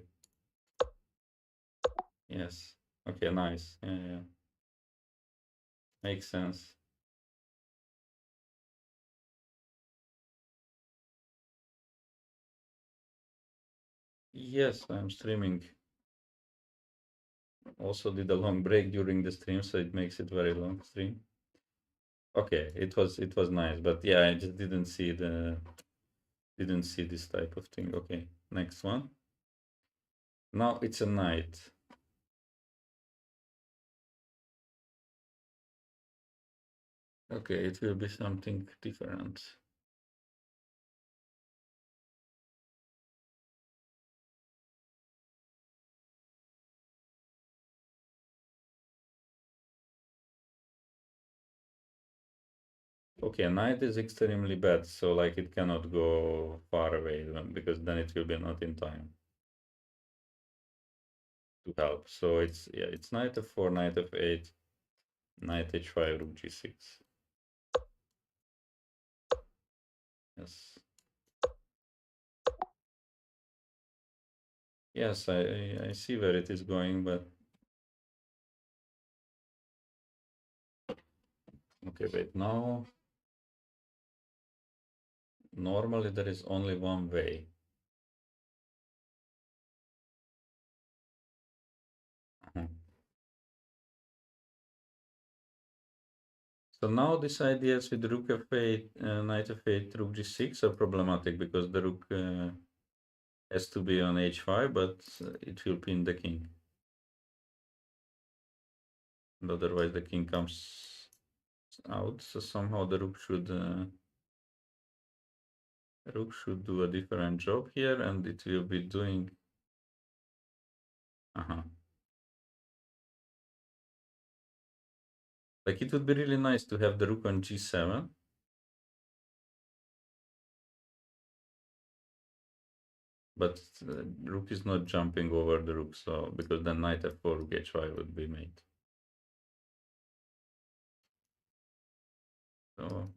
Yes. Okay, nice. Yeah. Makes sense. Yes, I'm streaming. Also did a long break during the stream, so it makes it very long stream. Okay, it was nice, but yeah, I just didn't see this type of thing. Okay, next one. Now it's a knight. Okay, it will be something different. Okay, knight is extremely bad, so like it cannot go far away because then it will be not in time to help. So it's knight f4, knight f8, knight h5, rook g6. Yes. Yes, I see where it is going, but okay, wait, now normally there is only one way. So now these ideas with rook f8, knight f8, rook g6 are problematic because the rook Has to be on h5, but it will pin the king. And otherwise the king comes out, so somehow the rook should do a different job here, and it will be doing... Like, it would be really nice to have the rook on g7. But rook is not jumping over the rook, so because then knight f4, rook h5 would be made. So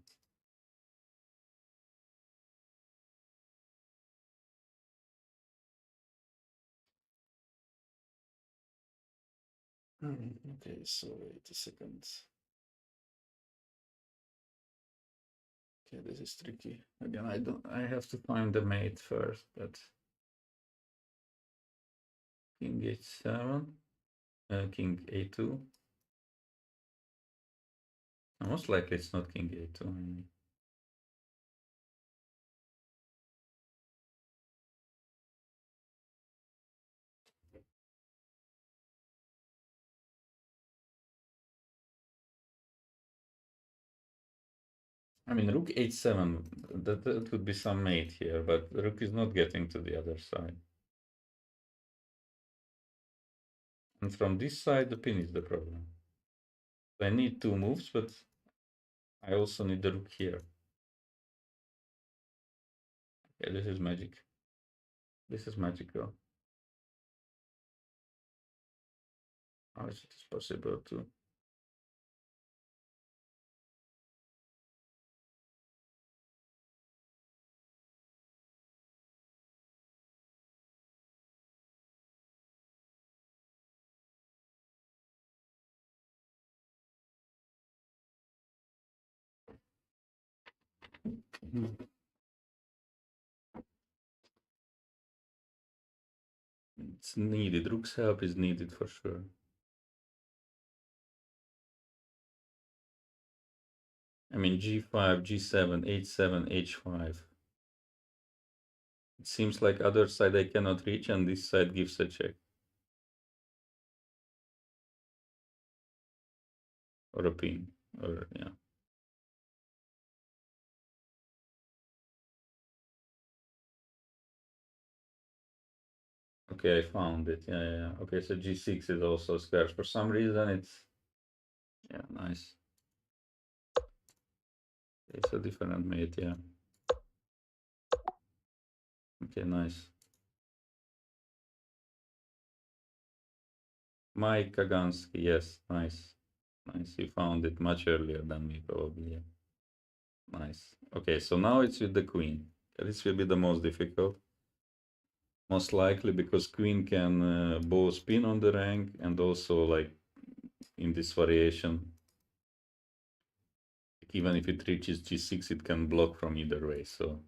okay, so wait a second. Okay, this is tricky. Again, I have to find the mate first, but king h7, king a2. Most likely it's not king a2. I mean, rook h7, that would be some mate here, but rook is not getting to the other side. And from this side, the pin is the problem. I need two moves, but I also need the rook here. Okay, this is magic. This is magical. How is it possible to... It's needed. Rook's help is needed for sure. I mean, g5, g7, h7, h5. It seems like other side I cannot reach, and this side gives a check. Or a pin. Or, yeah. Okay, I found it. Yeah. Okay, so g6 is also scarce. For some reason, it's... Yeah, nice. It's a different mate, yeah. Okay, nice. Mike Kagansky, yes, nice. Nice, you found it much earlier than me, probably. Yeah. Nice. Okay, so now it's with the queen. This will be the most difficult. Most likely because queen can both spin on the rank and also, like, in this variation, even if it reaches g6, it can block from either way, so...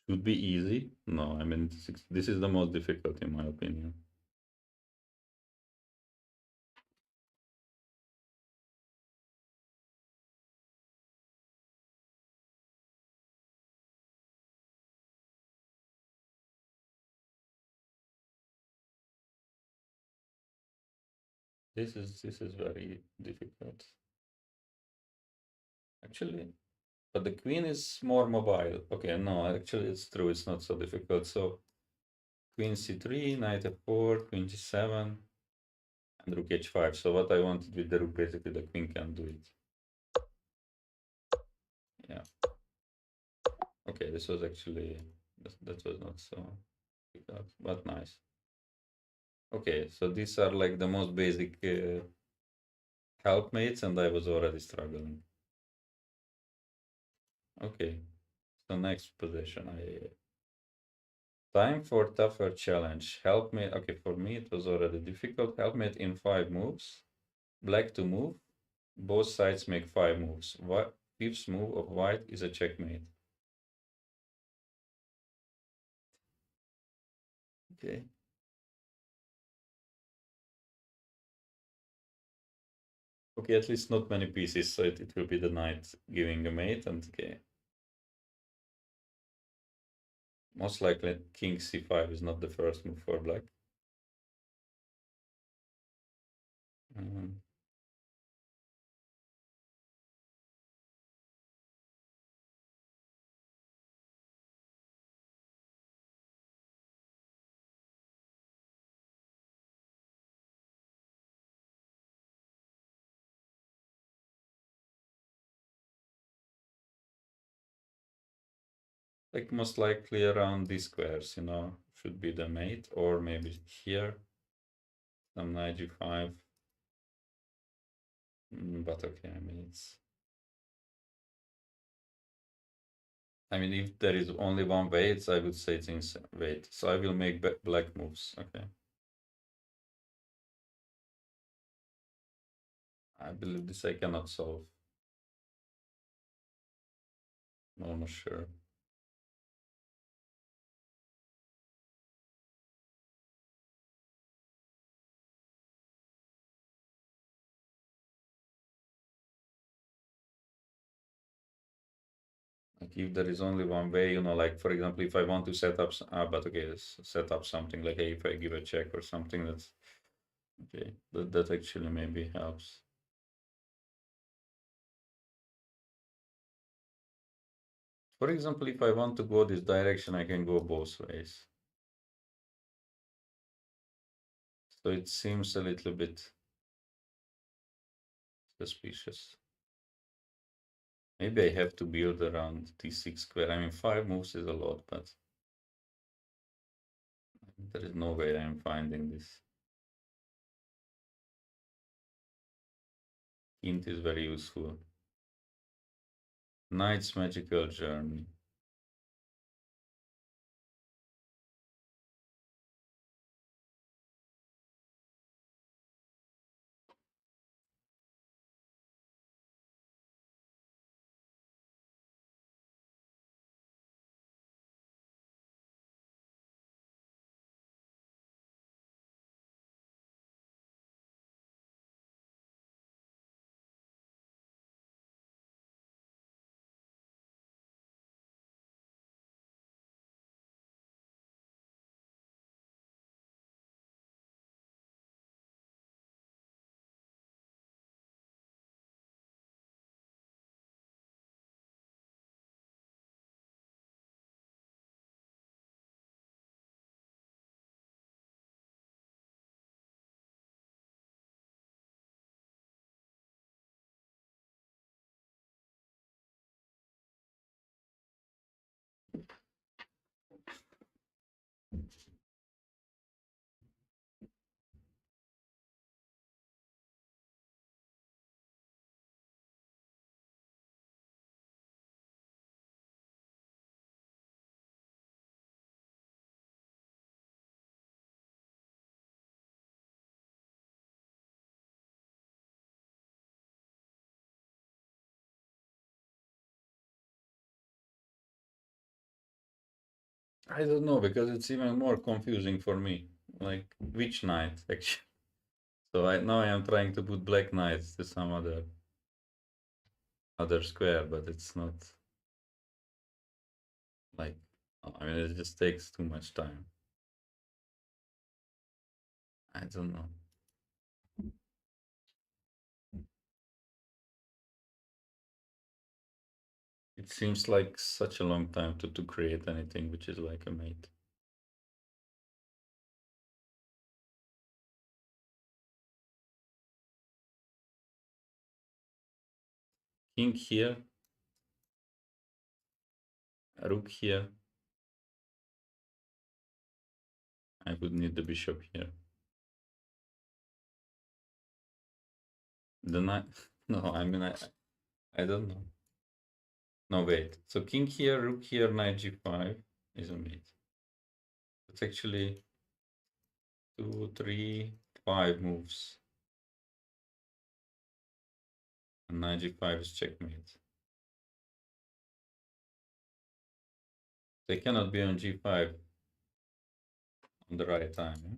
Should be easy. No, I mean, this is the most difficult in my opinion. This is very difficult. Actually, but the queen is more mobile. Okay, no, actually it's true, it's not so difficult. So queen c3, knight f4, queen g7, and rook h5. So what I wanted with the rook, basically the queen can do it. Yeah. Okay, this was actually, that was not so difficult, but nice. Okay, so these are like the most basic helpmates, and I was already struggling. Okay, so next position. Time for tougher challenge. Helpmate. Okay, for me it was already difficult. Helpmate in 5 moves. Black to move. Both sides make 5 moves. Fifth move of white is a checkmate. Okay. Okay, at least not many pieces, so it will be the knight giving a mate, and okay. Most likely king c5 is not the first move for black. Um, like most likely around these squares, you know, should be the mate, or maybe here, some knight g5. But okay, I mean if there is only one way, I would say it's in wait. So I will make black moves. Okay. I believe this I cannot solve. No, not sure. Like if there is only one way, you know, like for example, if I want to set up, but okay, set up something like hey, if I give a check or something, that's okay. That actually maybe helps. For example, if I want to go this direction, I can go both ways. So it seems a little bit suspicious. Maybe I have to build around t6 square. I mean, 5 moves is a lot, but there is no way I'm finding this. Hint is very useful. Knight's magical journey. I don't know because it's even more confusing for me. Like which knight actually? So now I am trying to put black knights to some other square, but it's not like I mean it just takes too much time. I don't know. It seems like such a long time to create anything which is like a mate. King here, rook here. I would need the bishop here. The knight. No, I mean I don't know. No wait. So king here, rook here, knight g5 is a mate. It's actually 2, 3, 5 moves. And knight g5 is checkmate. They cannot be on g5 on the right time. Yeah?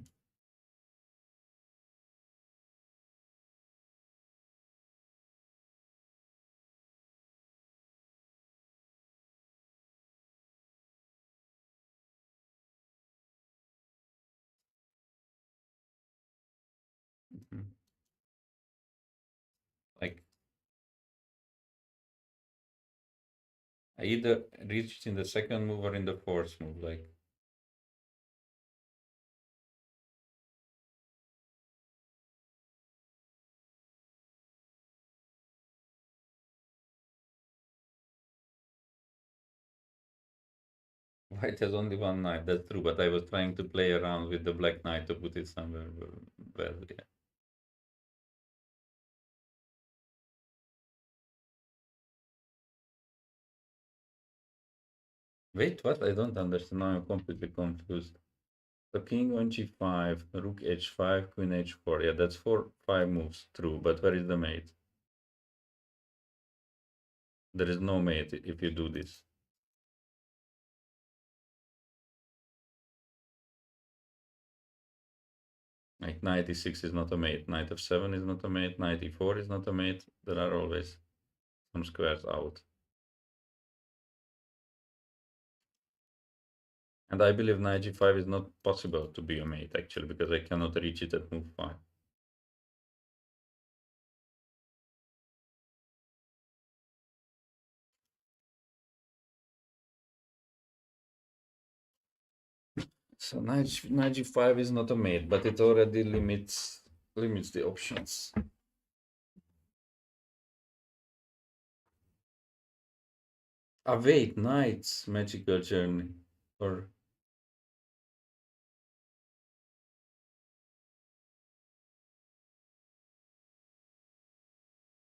Like I either reach it in the second move or in the fourth move. Like white has only one knight. That's true, but I was trying to play around with the black knight to put it somewhere well. Yeah. Wait, what? I don't understand. Now I'm completely confused. So king on g5, rook h5, queen h4. Yeah, that's 5 moves. True, but where is the mate? There is no mate if you do this. Like knight e6 is not a mate, knight f7 is not a mate, knight e4 is not a mate. There are always some squares out. And I believe knight g5 is not possible to be a mate actually, because I cannot reach it at move 5. So knight g5 is not a mate, but it already limits the options. Wait, knight's magical journey, or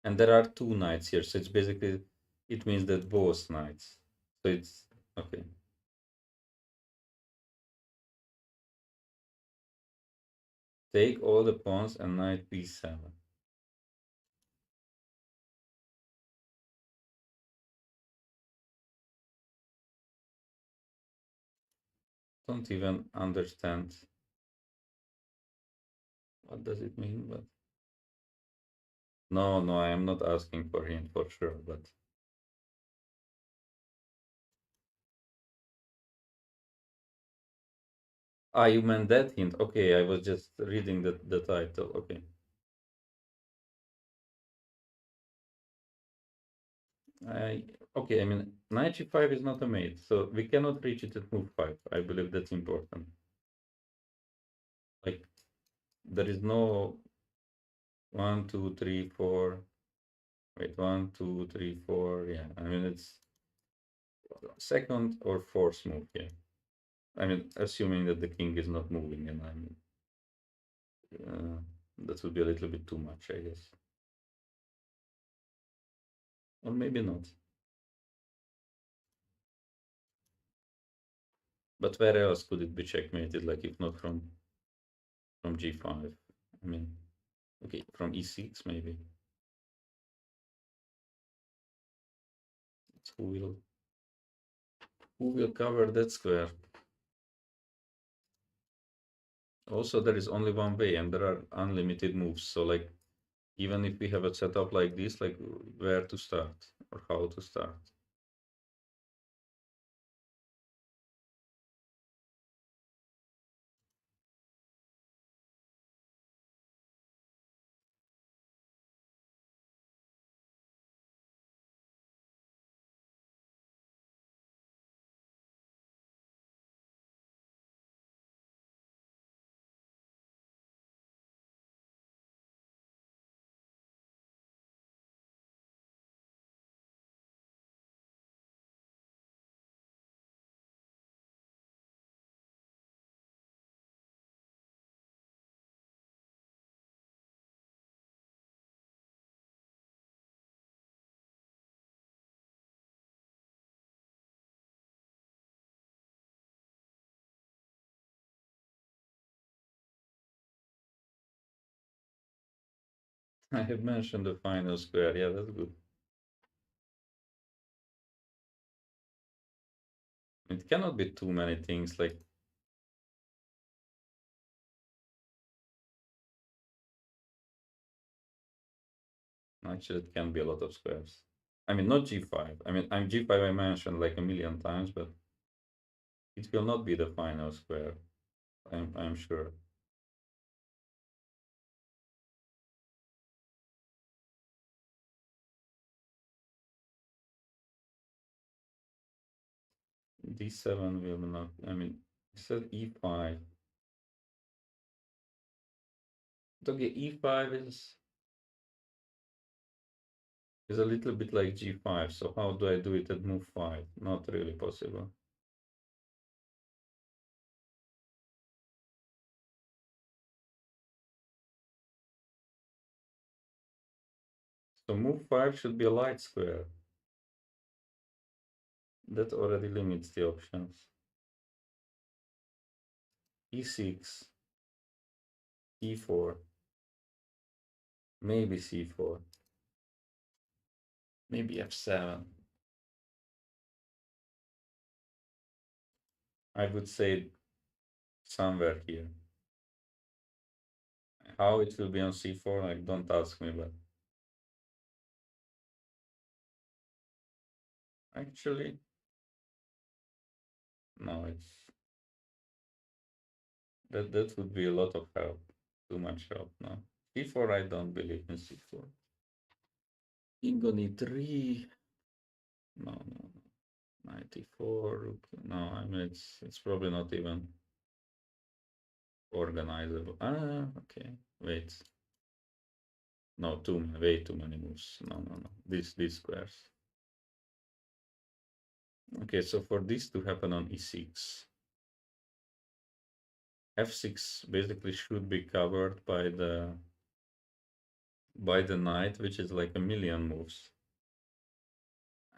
and there are 2 knights here, so it's basically it means that both knights. So it's okay. Take all the pawns and knight b7. Don't even understand what does it mean, but no, I am not asking for him for sure, but you meant that hint. Okay, I was just reading the title. Okay. I okay, I mean knight g5 is not a mate, so we cannot reach it at move 5. I believe that's important. Like there is no 1, 2, 3, 4. Wait, 1, 2, 3, 4. Yeah, I mean it's second or fourth move. Yeah, I mean assuming that the king is not moving, and I mean that would be a little bit too much, I guess, or maybe not. But where else could it be checkmated? Like if not from g5? I mean, okay, from e6 maybe. Who will cover that square? Also, there is only one way, and there are unlimited moves. So, like, even if we have a setup like this, like, where to start or how to start? I have mentioned the final square. Yeah, that's good. It cannot be too many things. Like, actually, it can be a lot of squares. I mean, not g5. I mean, I'm g5. I mentioned like a million times, but it will not be the final square. I'm sure. D7 will not, I mean, it said E5. Okay, E5 is a little bit like G5, so how do I do it at move 5? Not really possible. So move 5 should be a light square. That already limits the options. E6, E4, maybe C4, maybe F7. I would say somewhere here. How it will be on C4, like, don't ask me, but actually, no, that would be a lot of help. Too much help, no. C4, I don't believe in C4. King on E3. No. 94. No, I mean it's probably not even organizable. Ah, okay. Wait. No, way too many moves. No. These squares. Okay, so for this to happen on E6, F6 basically should be covered by the knight, which is like a million moves.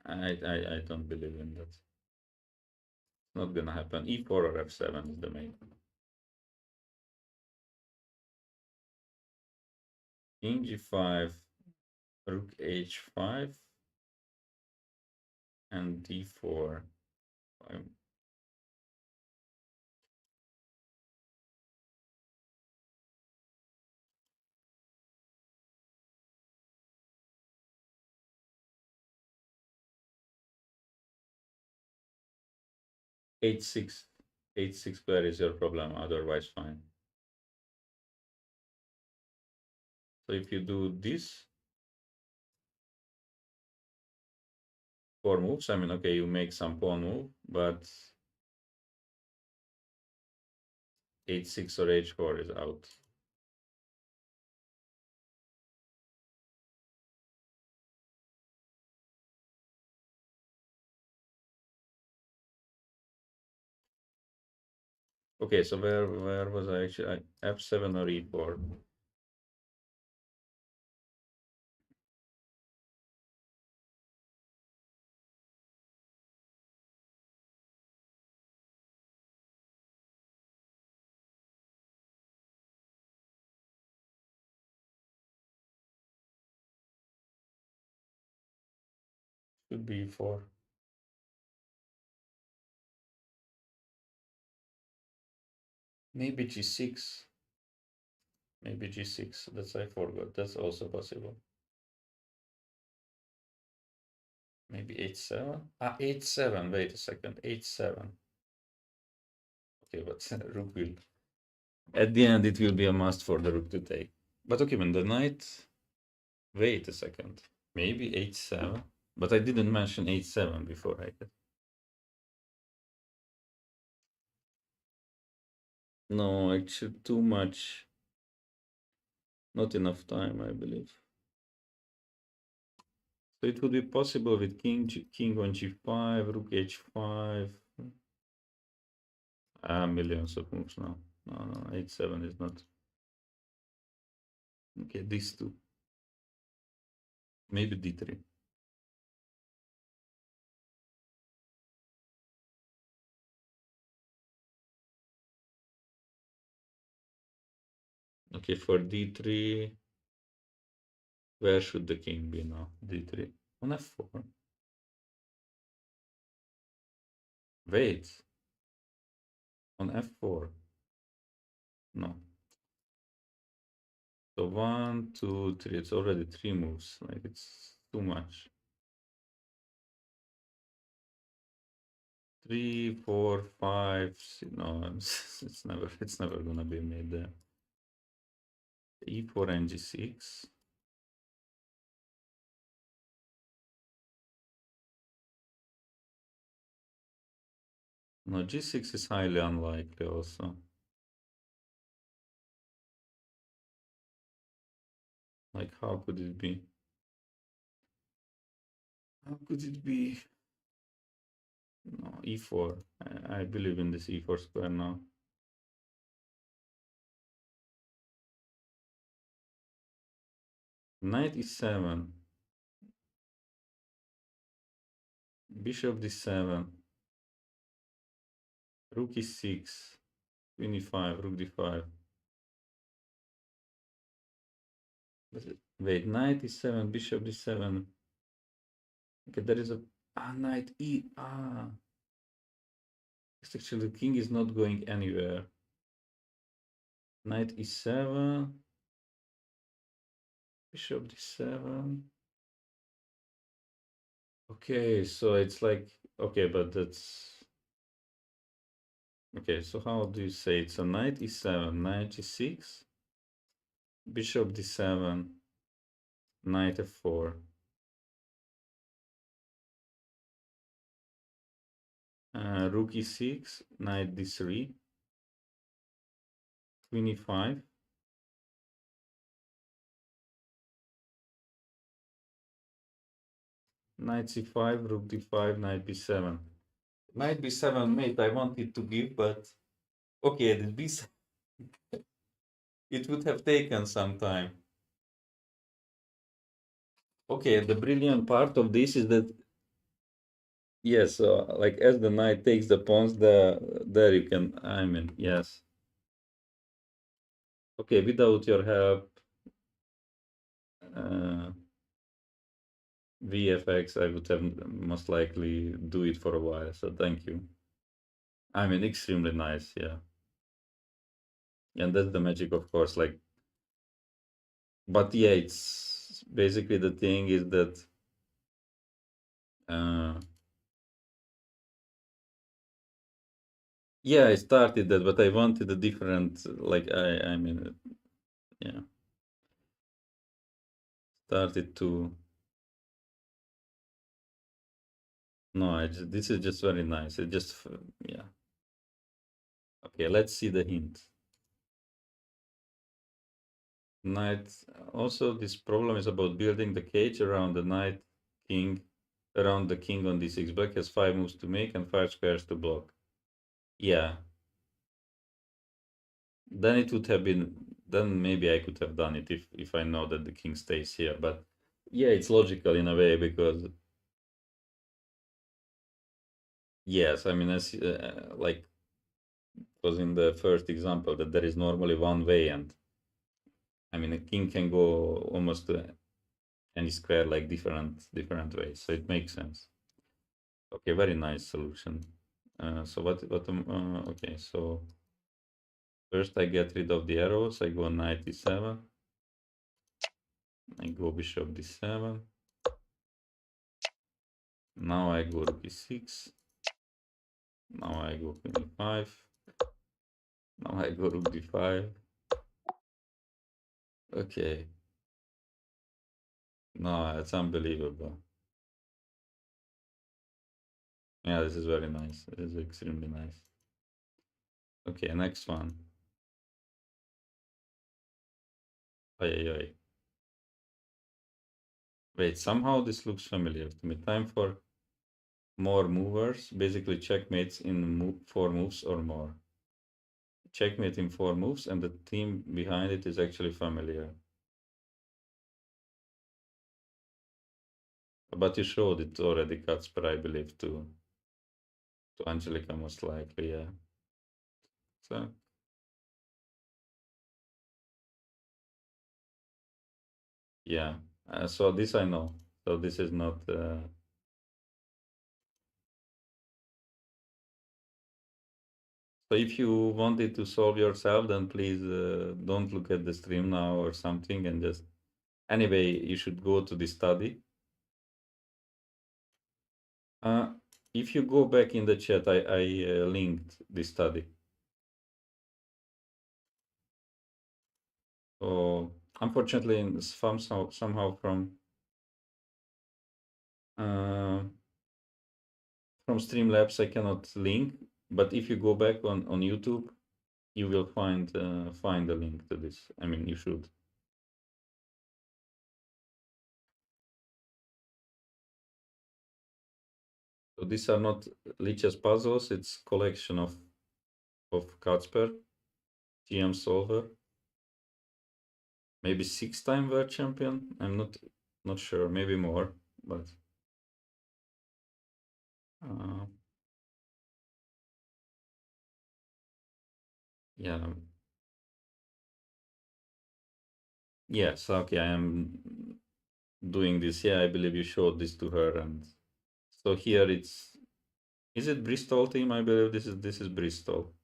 I don't believe in that. It's not gonna happen. E4 or F7 is the main. King G5, Rook H5, and D4. 8-6. 8-6 square is your problem, otherwise fine. So if you do this, 4 moves, I mean, okay, you make some pawn move, but 8-6 or H4 is out. Okay, so where was I actually? F7 or E4? Should be E4. Maybe G6. Maybe G6. That's I forgot. That's also possible. Maybe H7. Ah, H7. Wait a second. H7. Okay, but rook will. At the end, it will be a must for the rook to take. But okay, when the knight. Wait a second. Maybe H7. But I didn't mention H7 before I did. No, actually, too much. Not enough time, I believe. So it would be possible with king on G5, rook H5. Millions of moves now. No, H7 is not. Okay, these two. Maybe D3. Okay, for D3, where should the king be now? D3. On F4. Wait. On F4. No. So 1, 2, 3. It's already 3 moves. Like it's too much. 3, 4, 5. No, it's never gonna be made there. E4 and G6. No, g6 is highly unlikely also. Like, how could it be? How could it be? No, e4. I believe in this e4 square now. Knight e7. Bishop d7. Rook e6. Queen e5. Rook d5. Wait, knight e7, bishop d7. Okay, there is a knight e. Actually, the king is not going anywhere. Knight e7, bishop d7. Okay, so it's like, okay, but that's okay. So how do you say it's a knight e7, knight g6, bishop d7, knight f4. Rook e6, knight d3, queen e5. Knight c5, rook d5, knight b7. Knight b7 mate I wanted to give, but okay, the b7 it would have taken some time. Okay, the brilliant part of this is that yes, like as the knight takes the pawns, there you can. I mean, yes. Okay, without your help, VFX, I would have most likely do it for a while. So thank you. I mean, extremely nice, yeah. And that's the magic, of course. Like, but yeah, it's basically the thing is that. Yeah, I started that, but I wanted a different, like, I mean, yeah, started to, no, this is just very nice. It just, yeah. Okay, let's see the hint. Knight, also this problem is about building the cage around the knight, king, around the king on d6. Black has 5 moves to make and 5 squares to block. Yeah. Then it would have been, then maybe I could have done it if I know that the king stays here. But yeah, it's logical in a way because yes, I mean, as like was in the first example that there is normally one way, and I mean a king can go almost to any square like different ways, so it makes sense. Okay, very nice solution. So what okay, so first I get rid of the arrows. I go knight e7. I go bishop d7. Now I go rook e6. Now I go queen e5. Now I go rook d5. Okay. No, it's unbelievable. Yeah, this is very nice. It is extremely nice. Okay, next one. Ay. Wait, somehow this looks familiar to me. Time for more movers. Basically, checkmates in 4 moves or more. Checkmate in 4 moves, and the team behind it is actually familiar. But you showed it already, Kasper, I believe, to Angelica, most likely, yeah. So, yeah. So this I know. So this is not. So if you wanted to solve yourself, then please don't look at the stream now or something, and just anyway, you should go to the study. If you go back in the chat, I linked the study. So unfortunately, somehow from Streamlabs, I cannot link. But if you go back on YouTube, you will find the link to this. I mean, you should. So these are not Lichess puzzles, it's collection of Kacper, TM solver. Maybe 6-time world champion. I'm not sure, maybe more, but uh, yeah. Yes, okay, I am doing this. Yeah, I believe you showed this to her, and so here is it Bristol team? I believe this is Bristol.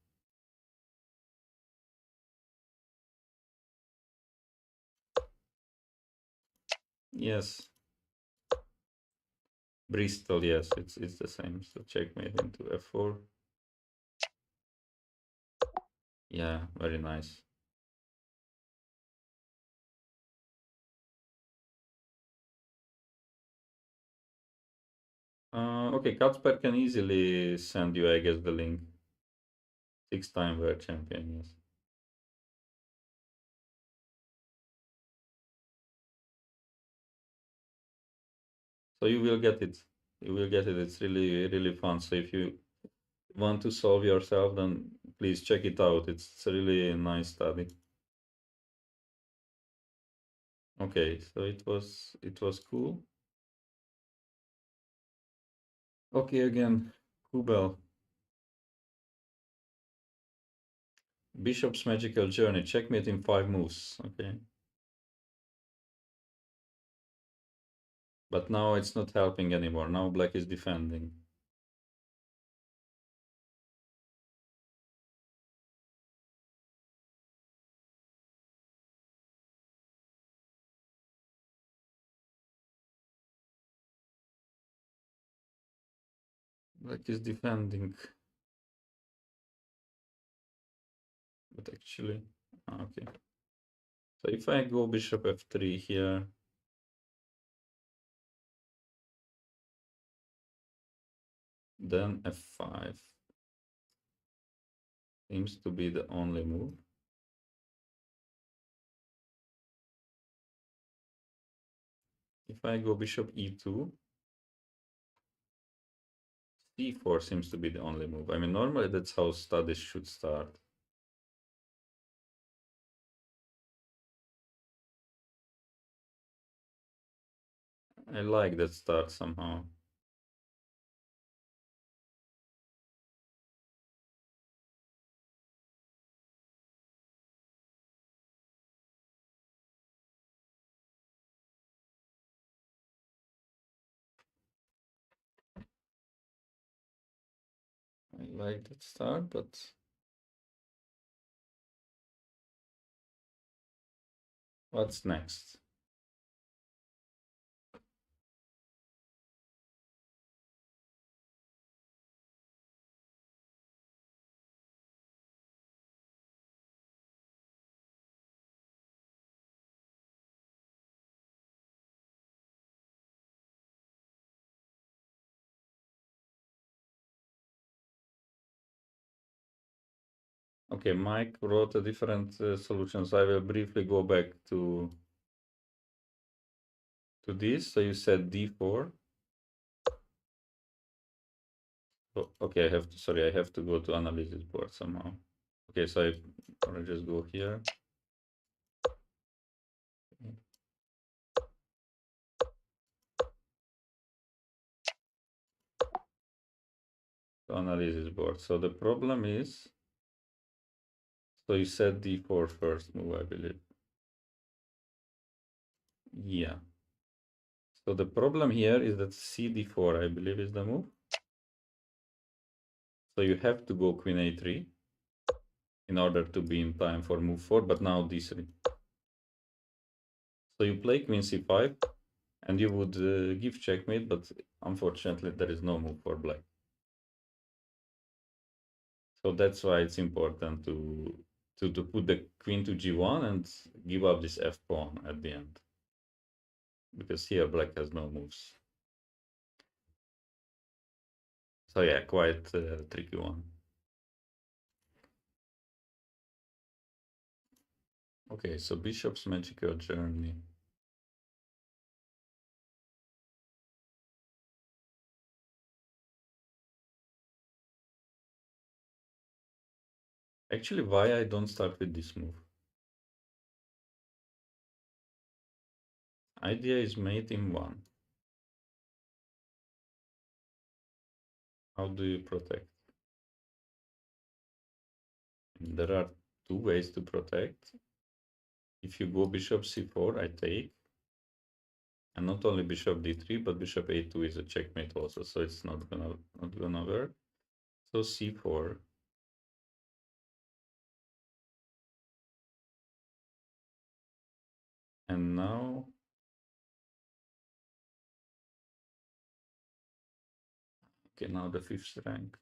Yes, Bristol. Yes, it's the same. So checkmate into f4. Yeah, very nice. Okay, Kacper can easily send you, I guess, the link. 6-time world champion. Yes. So you will get it. You will get it. It's really fun. So if you want to solve yourself, then please check it out. It's a really nice study. Okay, so it was cool. Okay, again, Kubel. Bishop's magical journey. Checkmate in 5 moves. Okay. But now it's not helping anymore. Now black is defending. Black is defending. But actually, okay. So if I go bishop f3 here, then f5 seems to be the only move. If I go bishop e2, c4 seems to be the only move. I mean, normally that's how studies should start. I like that start somehow. I like that start, but what's next? Okay, Mike wrote a different solutions. I will briefly go back to this. So you said d4. Oh, okay, sorry, I have to go to analysis board somehow. Okay, so I'll just go here. To analysis board. So the problem is, so you said d4 first move, I believe. Yeah. So the problem here is that cd4, I believe, is the move. So you have to go queen a3 in order to be in time for move 4, but now d3. So you play queen c5, and you would give checkmate, but unfortunately there is no move for black. So that's why it's important to put the queen to g1 and give up this f pawn at the end, because here black has no moves. So yeah, quite a tricky one. Okay, so bishop's magical journey. Actually, why I don't start with this move? Idea is mate in 1. How do you protect? There are 2 ways to protect. If you go bishop c4, I take. And not only bishop d3, but bishop a2 is a checkmate also, so it's not gonna work. So c4. And now okay, now the 5th rank.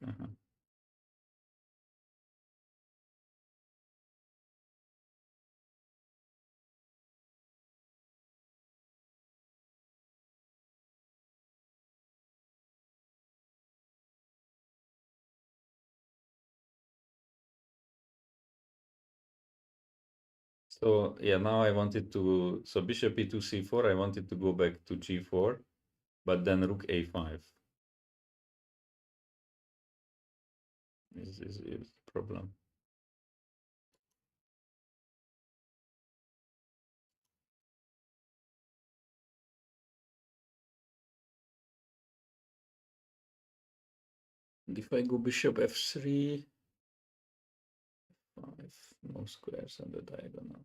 So yeah, now I wanted to, so bishop e2 c4, I wanted to go back to g4, but then rook a5 is the problem. And if I go bishop f3, 5, no squares on the diagonal.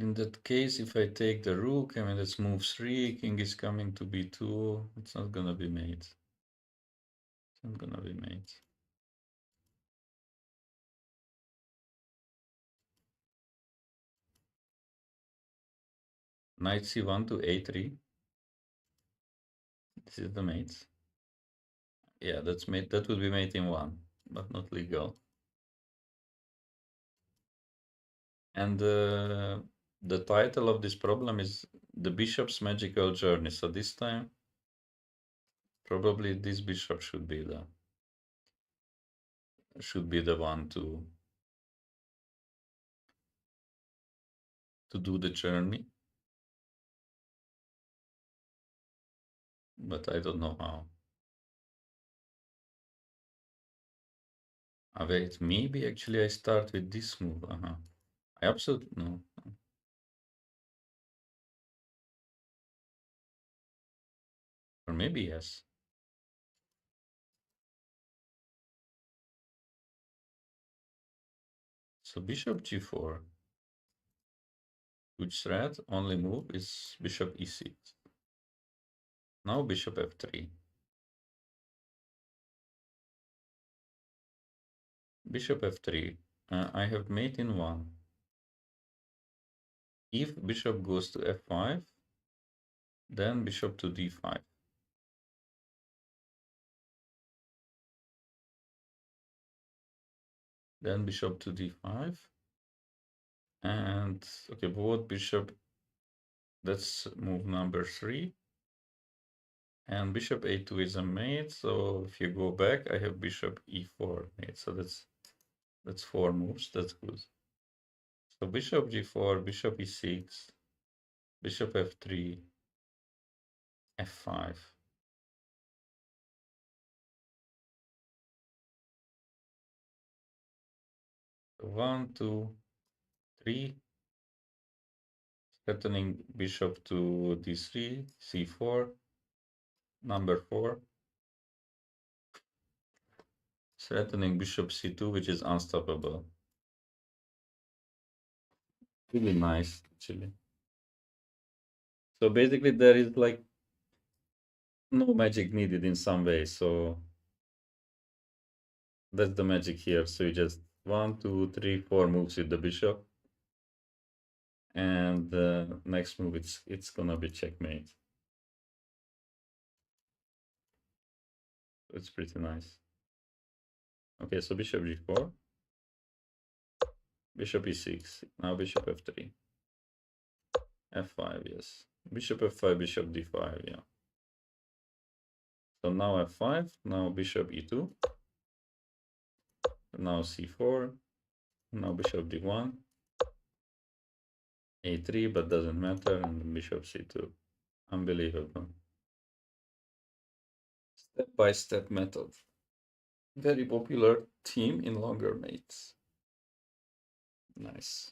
In that case, if I take the rook, I mean, that's move 3, king is coming to b2, it's not gonna be mate. It's not gonna be mate. Knight c1 to a3. This is the mate. Yeah, that's mate. That would be mate in 1, but not legal. And the title of this problem is the bishop's magical journey. So this time, probably this bishop should be the one to do the journey. But I don't know how. Wait, maybe actually I start with this move. I absolutely no. Or maybe yes. So bishop g4. Which threat? Only move is bishop e6. Now bishop f3. Bishop f3. I have mate in 1. If bishop goes to f5, then bishop to d5. Then bishop to d5. And okay, both bishop, that's move number 3. And bishop a2 is a mate, so if you go back, I have bishop e4 mate. So that's 4 moves, that's good. So bishop g4, bishop e6, bishop f3, f5. So 1, 2, 3. Threatening bishop to d3, c4, number 4. Threatening bishop c2, which is unstoppable. Really nice, actually. So basically there is like no magic needed in some way. So that's the magic here. So you just 1, 2, 3, 4 moves with the bishop. And the next move, it's gonna be checkmate. It's pretty nice. Okay, so bishop g4, bishop e6, now bishop f3, f5, yes. Bishop f5, bishop d5, yeah. So now f5, now bishop e2, now c4, now bishop d1, a3, but doesn't matter, and bishop c2. Unbelievable. Step-by-step method. Very popular theme in longer mates. Nice.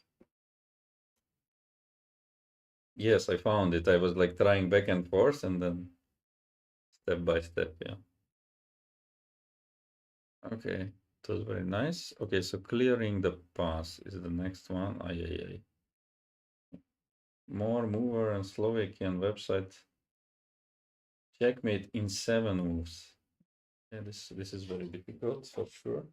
Yes, I found it. I was like trying back and forth and then step by step, yeah. Okay, it was very nice. Okay, so clearing the pass is the next one. Ay. More mover and Slovakian website. Checkmate in 7 moves. Yeah, this is very difficult for sure.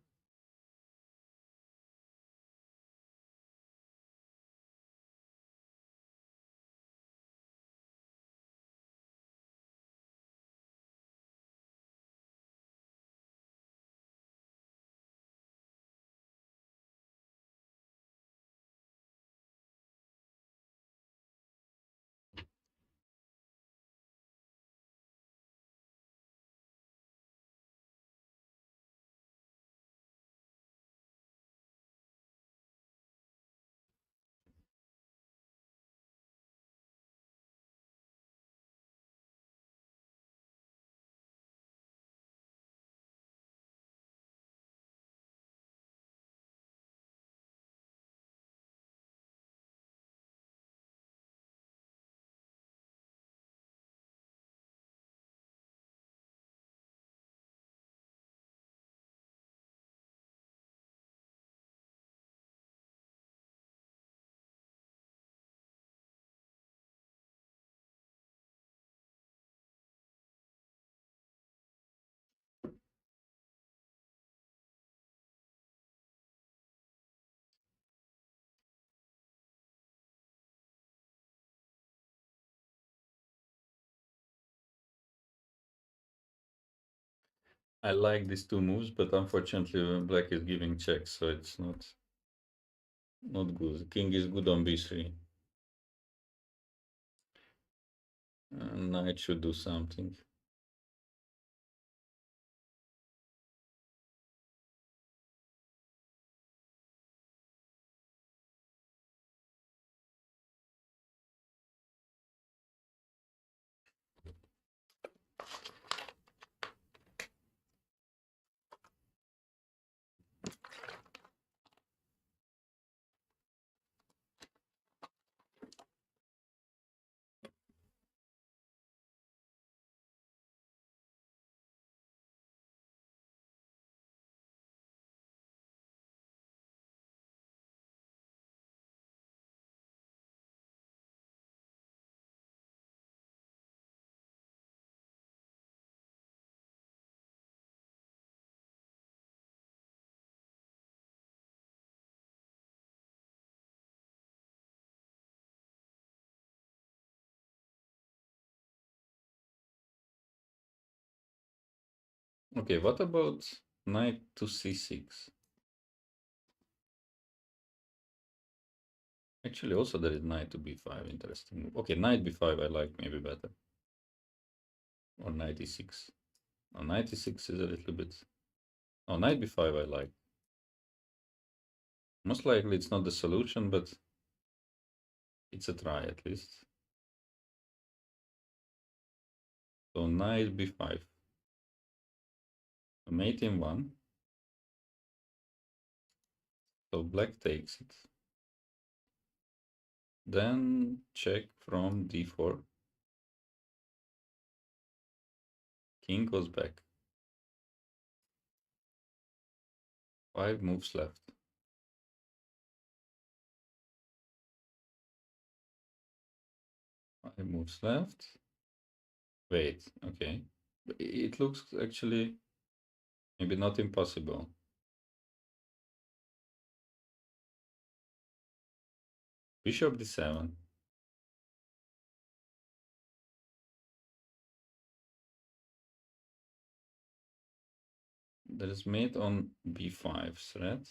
I like these 2 moves, but unfortunately black is giving checks, so it's not good. King is good on b3. And knight should do something. Okay, what about knight to c6? Actually, also there is knight to b5. Interesting move. Okay, knight b5 I like maybe better. Or knight e6. Oh, knight e6 is a little bit... Oh, knight b5 I like. Most likely it's not the solution, but it's a try at least. So knight b5. Mate in 1. So black takes it. Then check from d4. King goes back. 5 moves left. Five moves left. Wait, okay. It looks actually maybe not impossible. Bishop d7. There is mate on b5 threat.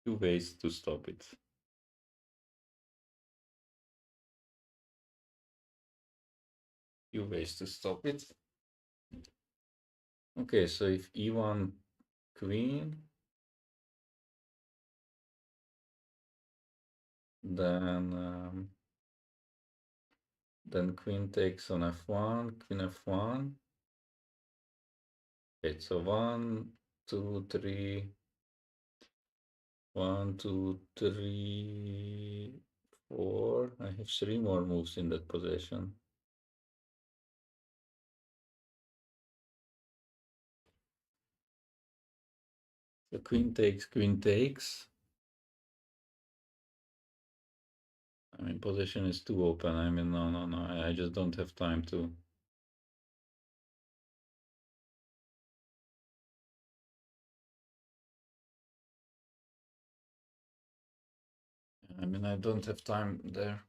Two ways to stop it. Few ways to stop it. Okay, so if e1 queen, then queen takes on f1, queen f1. Okay, so 1, 2, 3, 1, 2, 3, 4. I have 3 more moves in that position. The queen takes, queen takes. I mean, position is too open. I mean, no. I just don't have time to. I mean, I don't have time there.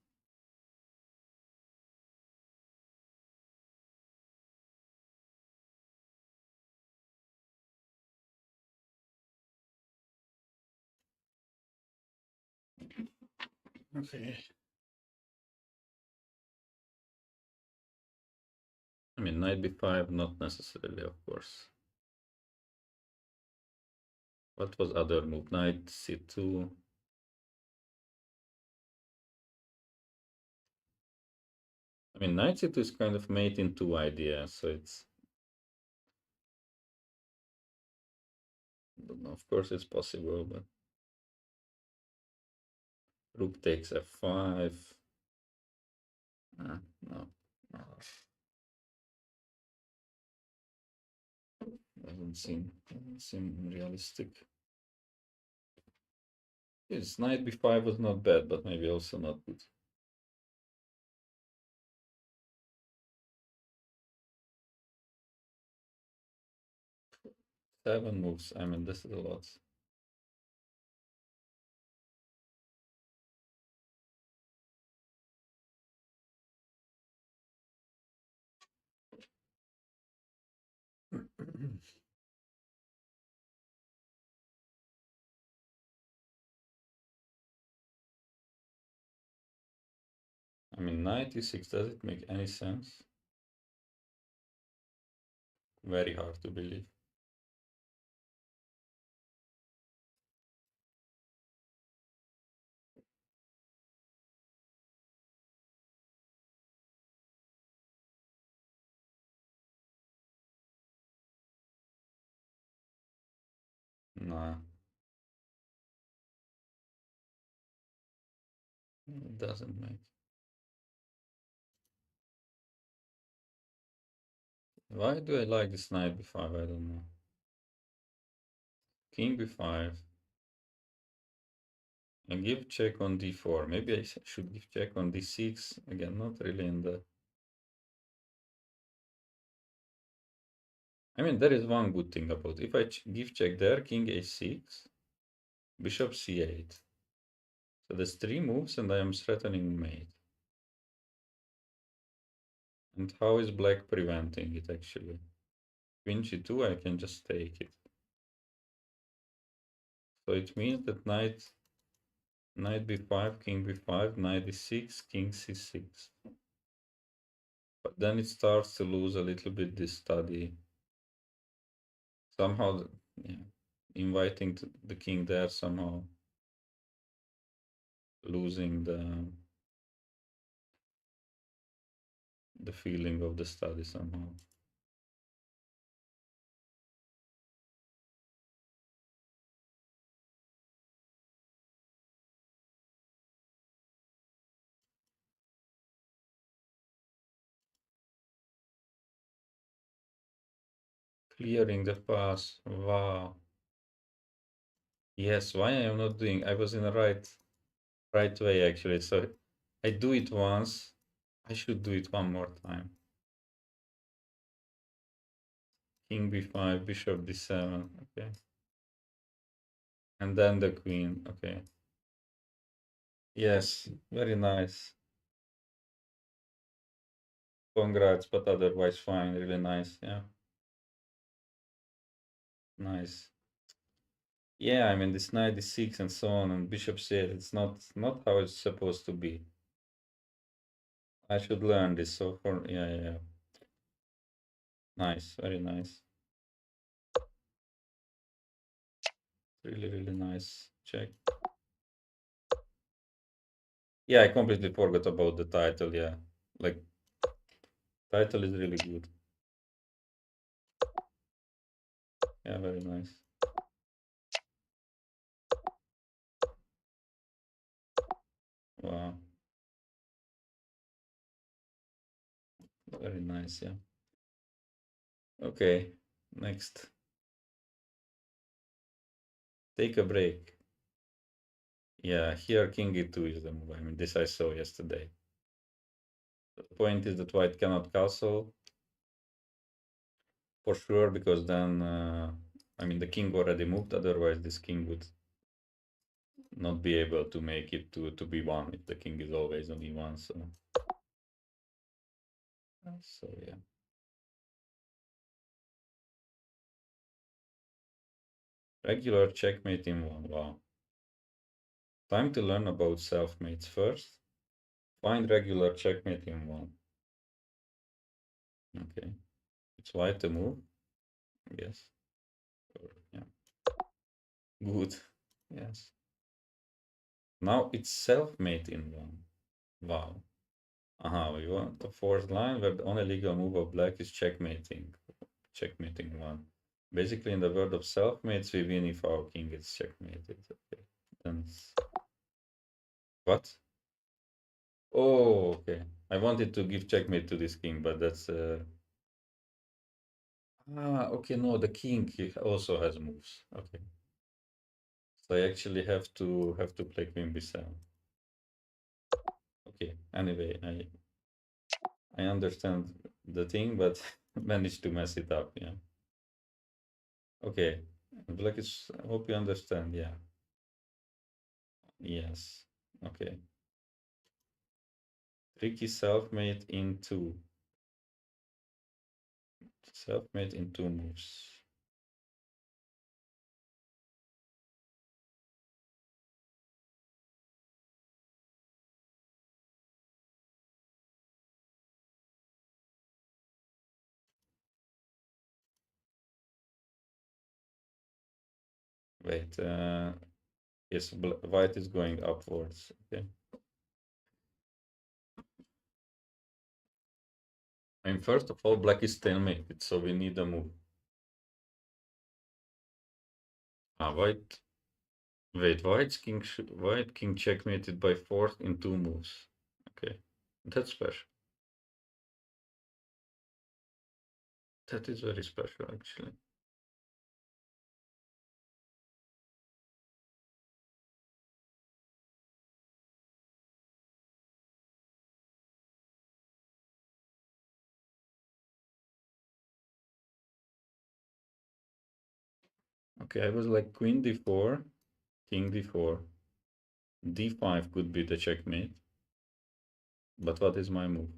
Okay. I mean, knight b5, not necessarily, of course. What was other move? Knight c2. I mean, knight c2 is kind of mate in two ideas, so it's. Of course, it's possible, but. Rook takes f5. No. Doesn't seem realistic. Yes, knight b5 was not bad, but maybe also not good. Seven moves. I mean, this is a lot. I mean, knight e6, does it make any sense? Very hard to believe. Nah, it doesn't make. Why do I like this knight b5? I don't know. King b5. And give check on d4. Maybe I should give check on d6. Again, not really in the. I mean, there is one good thing about it. If I give check there, king a6, bishop c8. So there's 3 moves and I am threatening mate. And how is black preventing it actually? Queen g2, I can just take it. So it means that knight b5, king b5, knight e6, king c6. But then it starts to lose a little bit this study. Somehow, yeah, inviting the king there, somehow losing the feeling of the study somehow. Clearing the path. Wow. Yes, why I am not doing? I was in the right way actually. So I do it once. I should do it one more time. King b5, bishop d7. Okay. And then the queen. Okay. Yes, very nice. Congrats, but otherwise fine. Really nice. Yeah. Nice. Yeah, I mean this knight d6 and so on and bishop c8. It's not how it's supposed to be. I should learn this. So for yeah. Nice, very nice. Really nice. Check. Yeah, I completely forgot about the title. Yeah, like title is really good. Yeah, very nice. Wow, very nice. Yeah. Okay, next. Take a break. Yeah, here king e2 is the move. I mean, this I saw yesterday. The point is that white cannot castle for sure because then, I mean, the king already moved. Otherwise, this king would not be able to make it to b1 if the king is always on e1. So yeah. Regular checkmate in one. Wow. Time to learn about selfmates first. Find regular checkmate in one. Okay. It's white to move. Yes. Yeah. Good. Yes. Now it's selfmate in one. Wow. We want the fourth line where the only legal move of black is checkmating. Checkmating one. Basically, in the world of selfmates, we win if our king gets checkmated. Okay. Then what? Oh, okay. I wanted to give checkmate to this king, but that's okay, no, the king also has moves. Okay. So I actually have to play queen b7. Okay. Anyway, I understand the thing, but managed to mess it up, yeah. Okay. Black is I hope you understand, yeah. Yes. Okay. Tricky self-made in two. Self-made in two moves. Wait, yes, white is going upwards. Okay. And first of all, black is stalemated, so we need a move. White. Wait, white king checkmated by fourth in two moves. Okay, that's special. That is very special, actually. Okay, I was like queen d4, king d4, d5 could be the checkmate. But what is my move?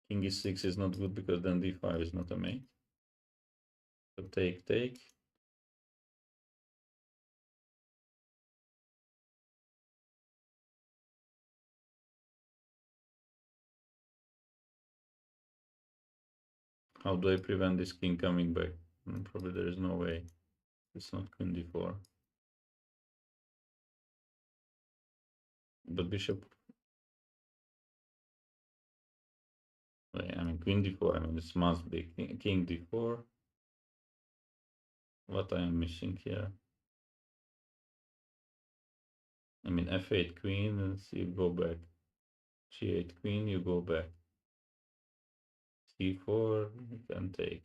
King e6 is not good because then d5 is not a mate. So take. How do I prevent this king coming back? Probably there is no way. It's not queen d4. But bishop. I mean queen d4. I mean this must be king d4. What I am missing here? I mean f8 queen, and you go back. G8 queen, you go back. e4, then take.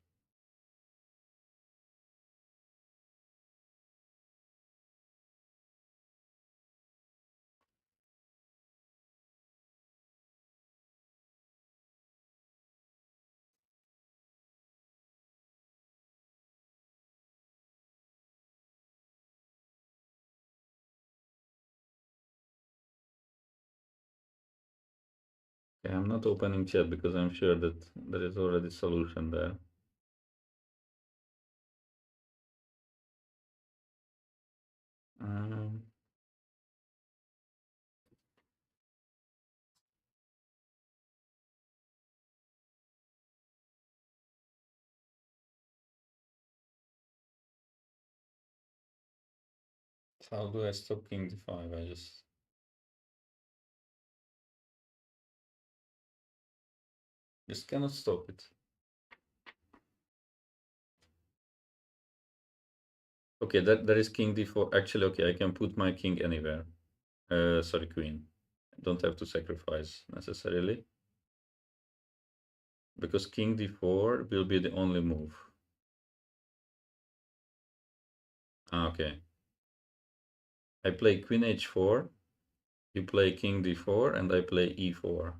Okay, I'm not opening chat because I'm sure that there is already solution there. Um, so how do I stop king d5? I just cannot stop it. Okay, there is king d4. Actually, okay, I can put my king anywhere. Sorry, queen. Don't have to sacrifice necessarily. Because king d4 will be the only move. Ah, okay. I play queen h4, you play king d4, and I play e4.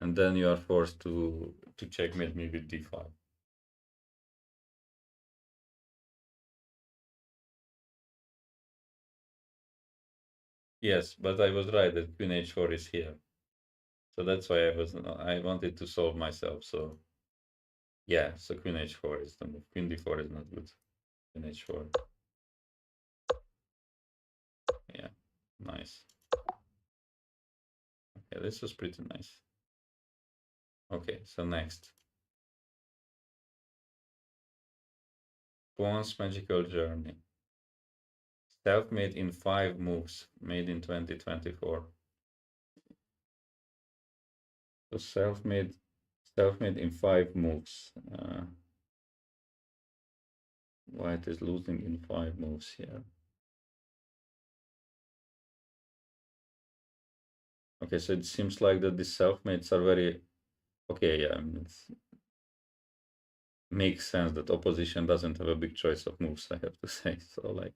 And then you are forced to checkmate me with d5. Yes, but I was right that queen h4 is here. So that's why I wanted to solve myself. So yeah, so queen h4 is the move. Queen d4 is not good. Queen h4. Yeah, nice. Okay, this was pretty nice. Okay, so next. Pawn's Magical Journey. Self-made in 5 moves, made in 2024. So self-made in 5 moves. White is losing in 5 moves here. Okay, so it seems like that the self-mates are very okay. Yeah, I mean, it makes sense that opposition doesn't have a big choice of moves. I have to say so. Like,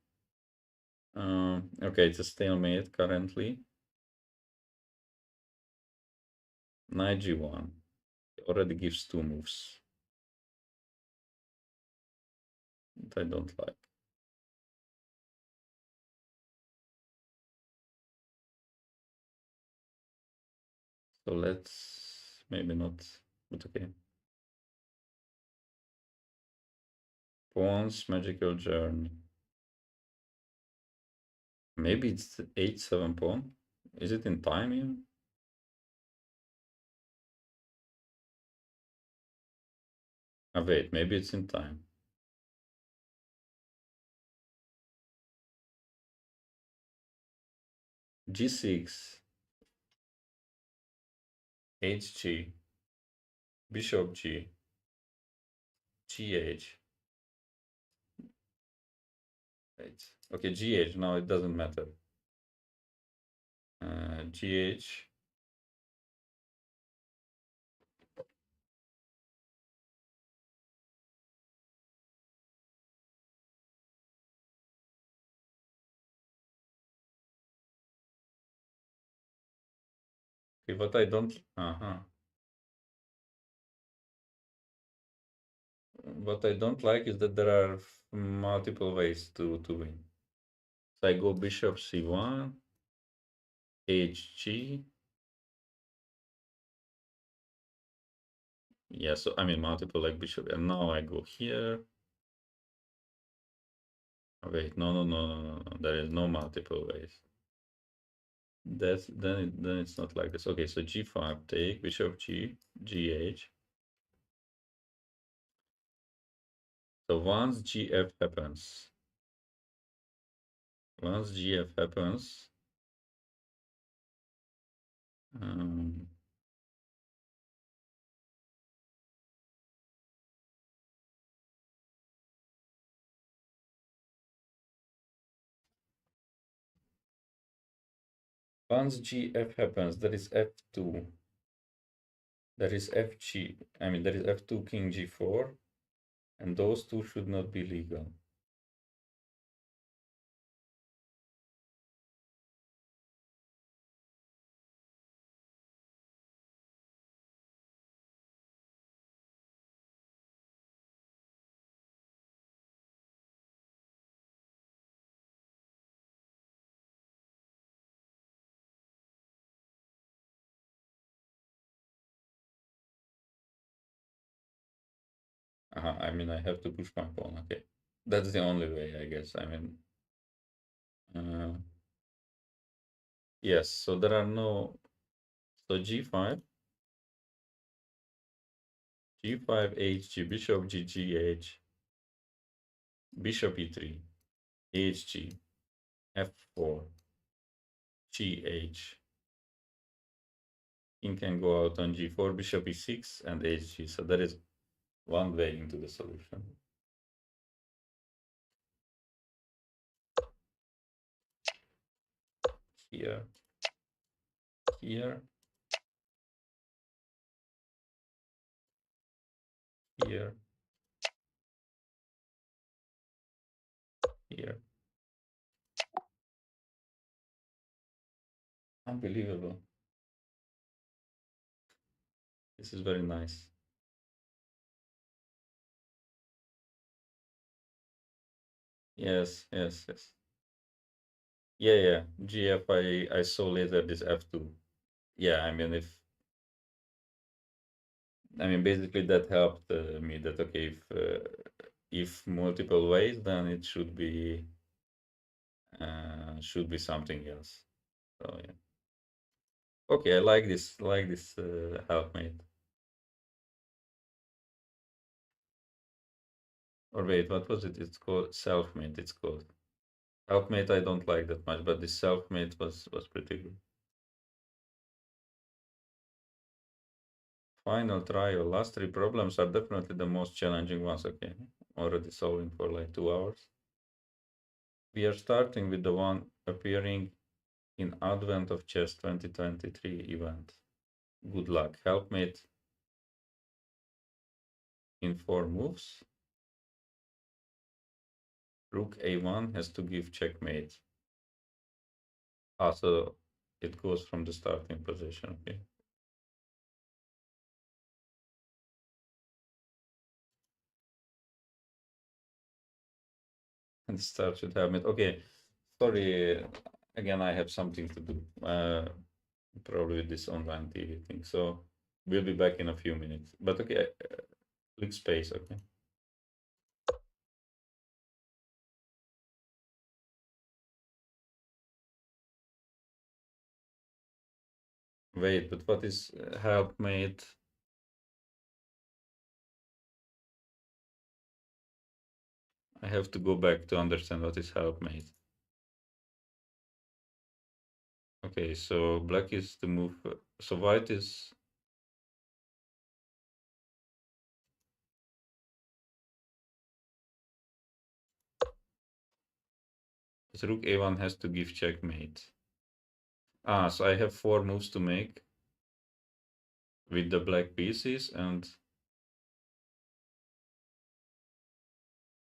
okay, it's a stalemate currently. Knight g1 already gives 2 moves that I don't like. So let's maybe not, but okay. Pawn's Magical Journey. Maybe it's h7 pawn. Is it in time even? Ah, wait, maybe it's in time. G6, Hg, Bishop G, Gh. Wait. Okay, Gh. No, it doesn't matter. Gh. Okay, but I don't. What I don't like is that there are multiple ways to win. So I go Bishop C1, Hg. Yeah, so I mean multiple like Bishop, and now I go here. Oh, wait, no. There is no multiple ways. Then it's not like this. Okay, so G5 take Bishop G, Gh. So once GF happens, um, once GF happens, there is F2. There is there is f2 king g4, and those two should not be legal. I mean, I have to push my pawn. Okay, that's the only way, I guess. I mean, uh, yes. So there are no. So g5, g5, hg, bishop g, bishop e3, hg, f4, gh. King can go out on g4, bishop e6, and hg. So there is one way into the solution. Here, here, here, here. Unbelievable. This is very nice. Yes, yes, yes. Yeah, yeah. GF, I saw later this F2. Yeah, I mean, basically that helped me that, okay, if multiple ways, then it should be something else. So yeah. Okay, I like this helpmate. Or wait, what was it? It's called selfmate. It's called helpmate. I don't like that much, but this selfmate was pretty good. Final trial. Last three problems are definitely the most challenging ones. Okay, already solving for like 2 hours. We are starting with the one appearing in Advent of Chess 2023 event. Good luck. Helpmate in 4 moves. Rook a1 has to give checkmate. So it goes from the starting position. Okay. And start with helpmate. Okay. Sorry. Again, I have something to do. Probably with this online TV thing. So we'll be back in a few minutes. But okay, click space. Okay. Wait, but what is helpmate? I have to go back to understand what is helpmate. Okay, so black is the move. So white is. So rook a1 has to give checkmate. So I have 4 moves to make with the black pieces, and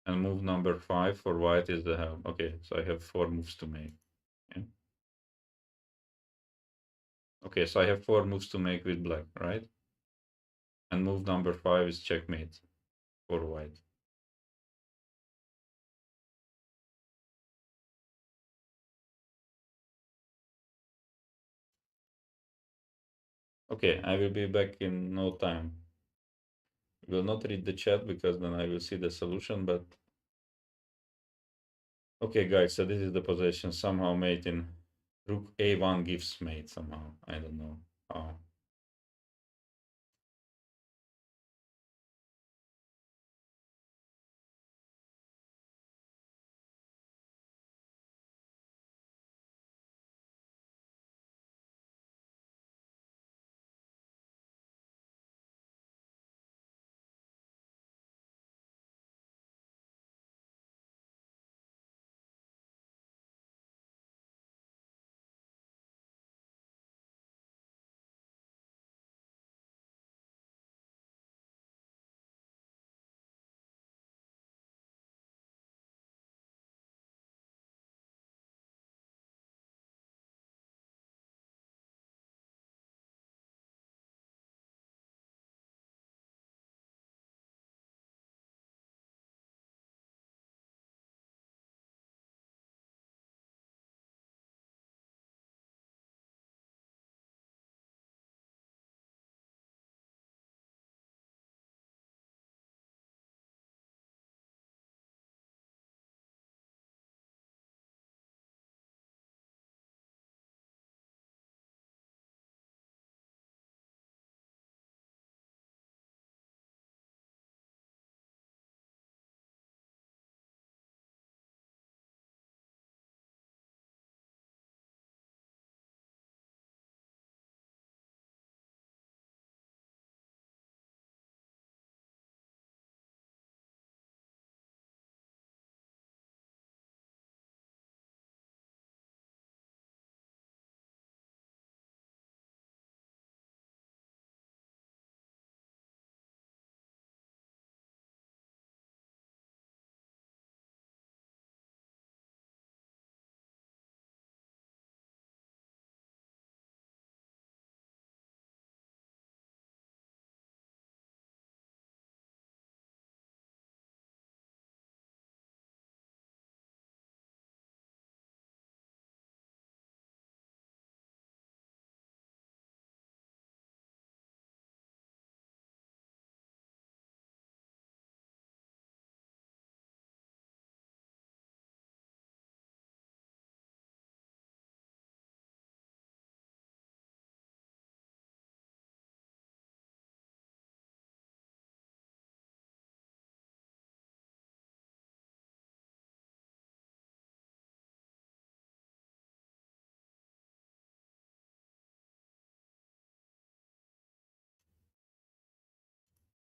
move number 5 for white is the help. Okay, so I have 4 moves to make. Yeah. Okay, so I have 4 moves to make with black, right? And move number 5 is checkmate for white. Okay, I will be back in no time. Will not read the chat because then I will see the solution, but okay, guys, so this is the position somehow mate in rook a1 gives mate somehow. I don't know how.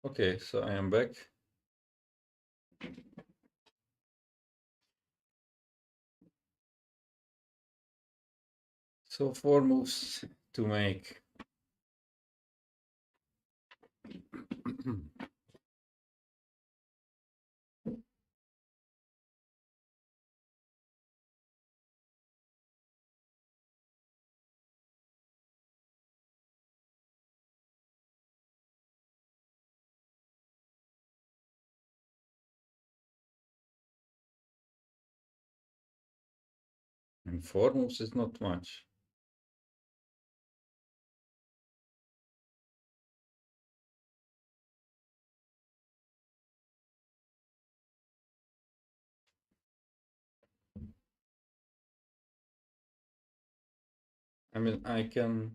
Okay, so I am back. So 4 moves to make. And 4 moves is not much. I mean, I can.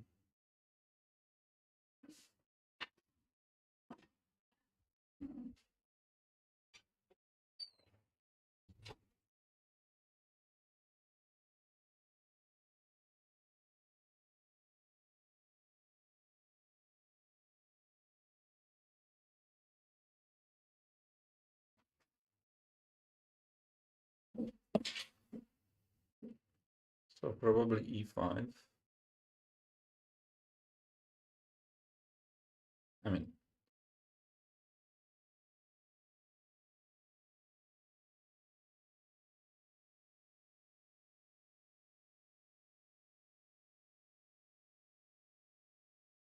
So probably e5. I mean,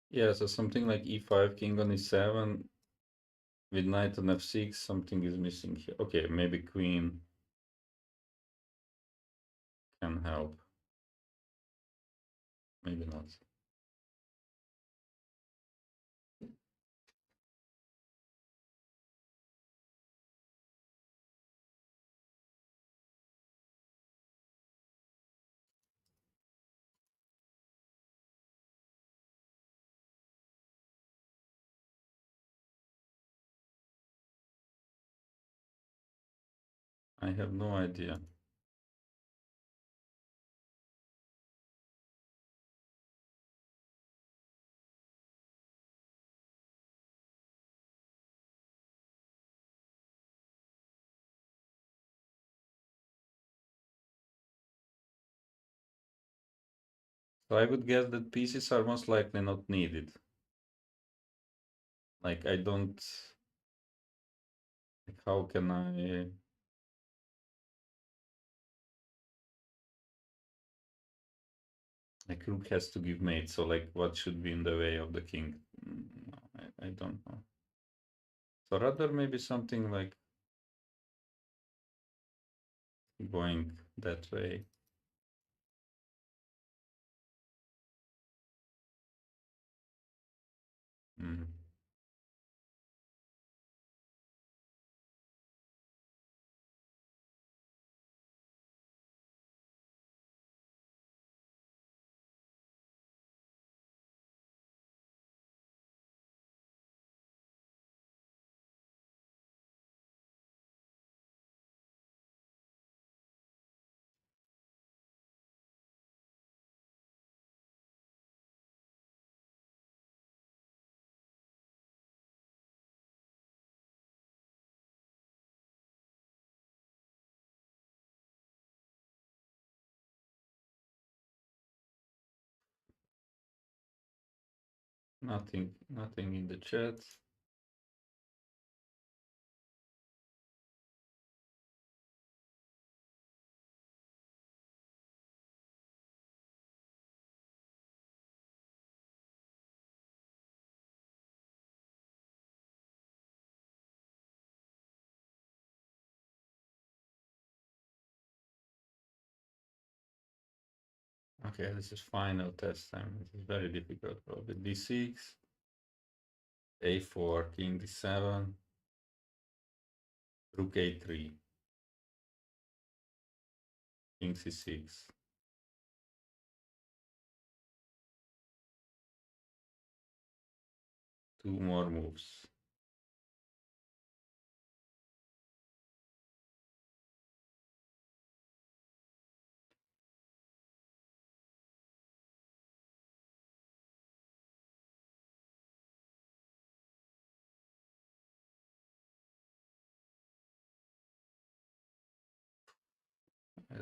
yeah, so something like e5, king on e7, with knight on f6, something is missing here. Okay, maybe queen can help. Maybe not. I have no idea. So I would guess that pieces are most likely not needed. Like I don't, like how can I, like rook has to give mate, so like what should be in the way of the king? No, I don't know. So rather maybe something like going that way. Mm. Nothing in the chat. Okay, this is final test time. This is very difficult. Probably d6, a4, king d7, rook a3, king c6. Two more moves.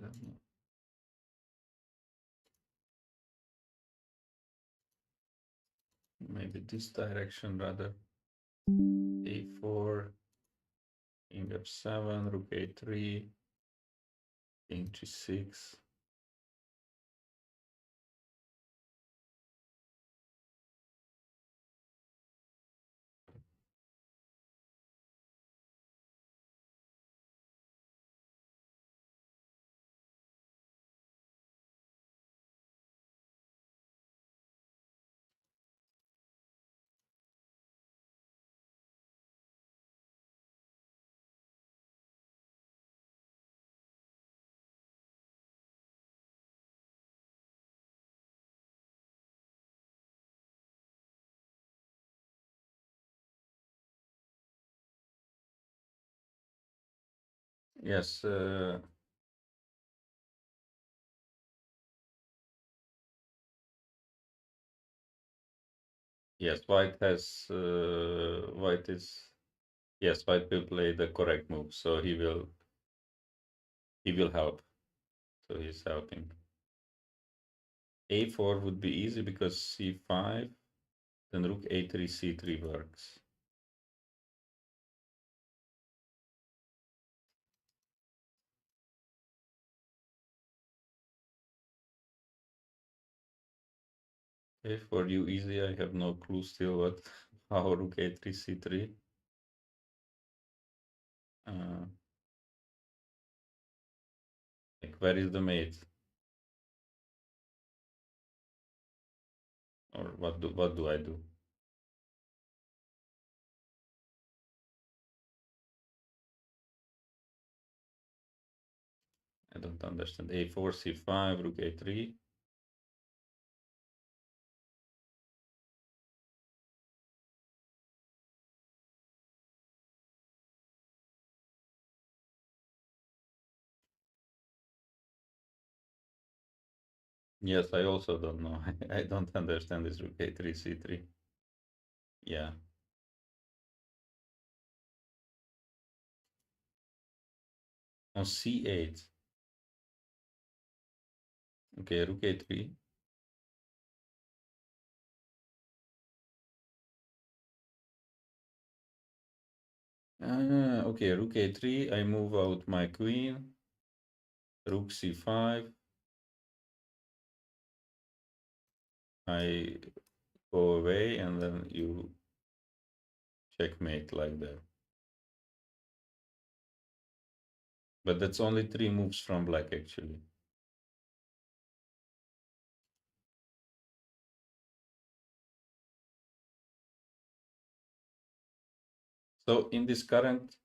don't know. Maybe this direction rather. A4, king F7, rook A3, king G6. Yes, yes, white is, yes, white will play the correct move, so he will help. So he's helping. A4 would be easy because C5, then rook A3, C3 works. Okay, for you easy, I have no clue still what how rook A3, C3. Like where is the mate? Or what do I do? I don't understand. A4, C5, rook A3. Yes, I also don't know. I don't understand this rook A3, C3. Yeah. On C8. Okay, rook A3. Okay, rook A3. I move out my queen. Rook C5. I go away and then you checkmate like that. But that's only 3 moves from black actually. So in this current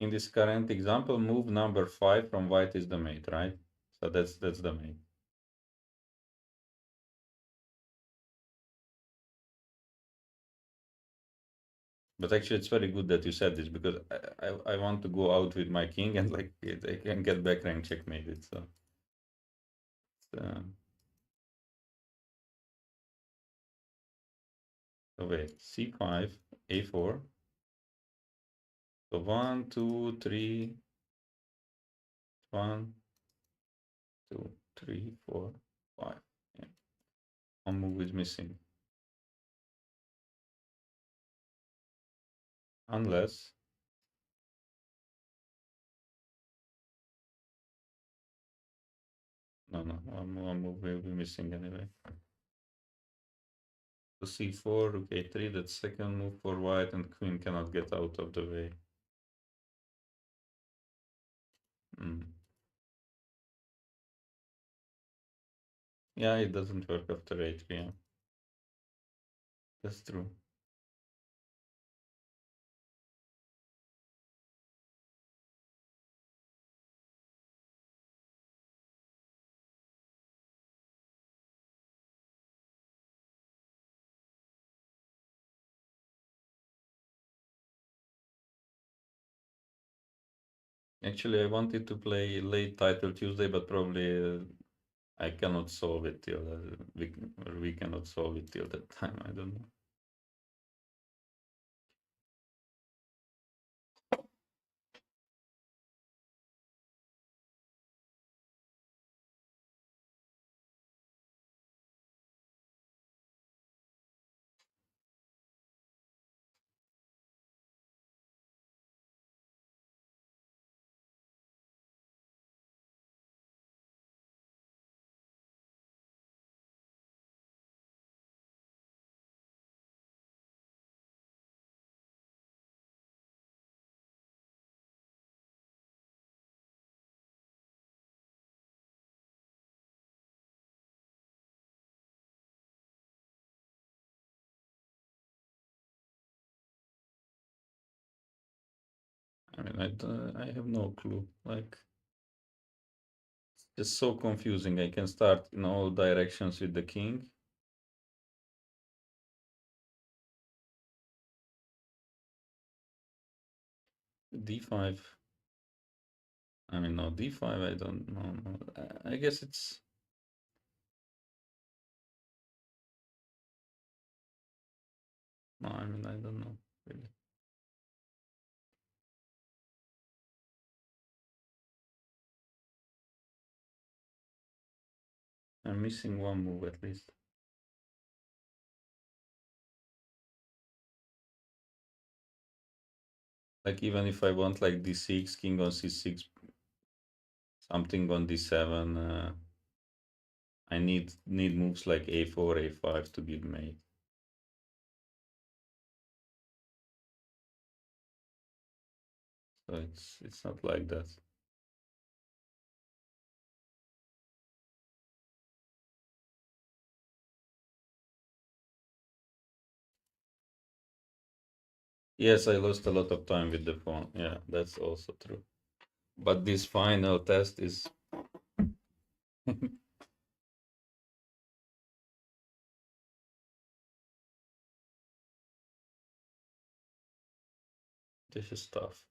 example, move number 5 from white is the mate, right? So that's the mate. But actually, it's very good that you said this because I want to go out with my king and like I can get back rank checkmated. So, so wait, c5, a4. So 1, 2, 3, 1, 2, 3, 4, 5. Yeah. One move is missing. Unless no, one move will be missing anyway. So c4, rook a3, that's second move for white, and queen cannot get out of the way. Yeah, it doesn't work after a3. Yeah. That's true. Actually, I wanted to play late title Tuesday, but probably I cannot solve it till we cannot solve it till that time. I don't know. I have no clue. Like, it's so confusing. I can start in all directions with the king. D5. I mean, no, D5, I don't know. No. I guess it's... No, I mean, I don't know, really. I'm missing one move at least. Like, even if I want like D6, king on C6, something on D7, I need moves like A4, A5 to be made. So it's not like that. Yes, I lost a lot of time with the phone. Yeah, that's also true. But this final test is... This is tough.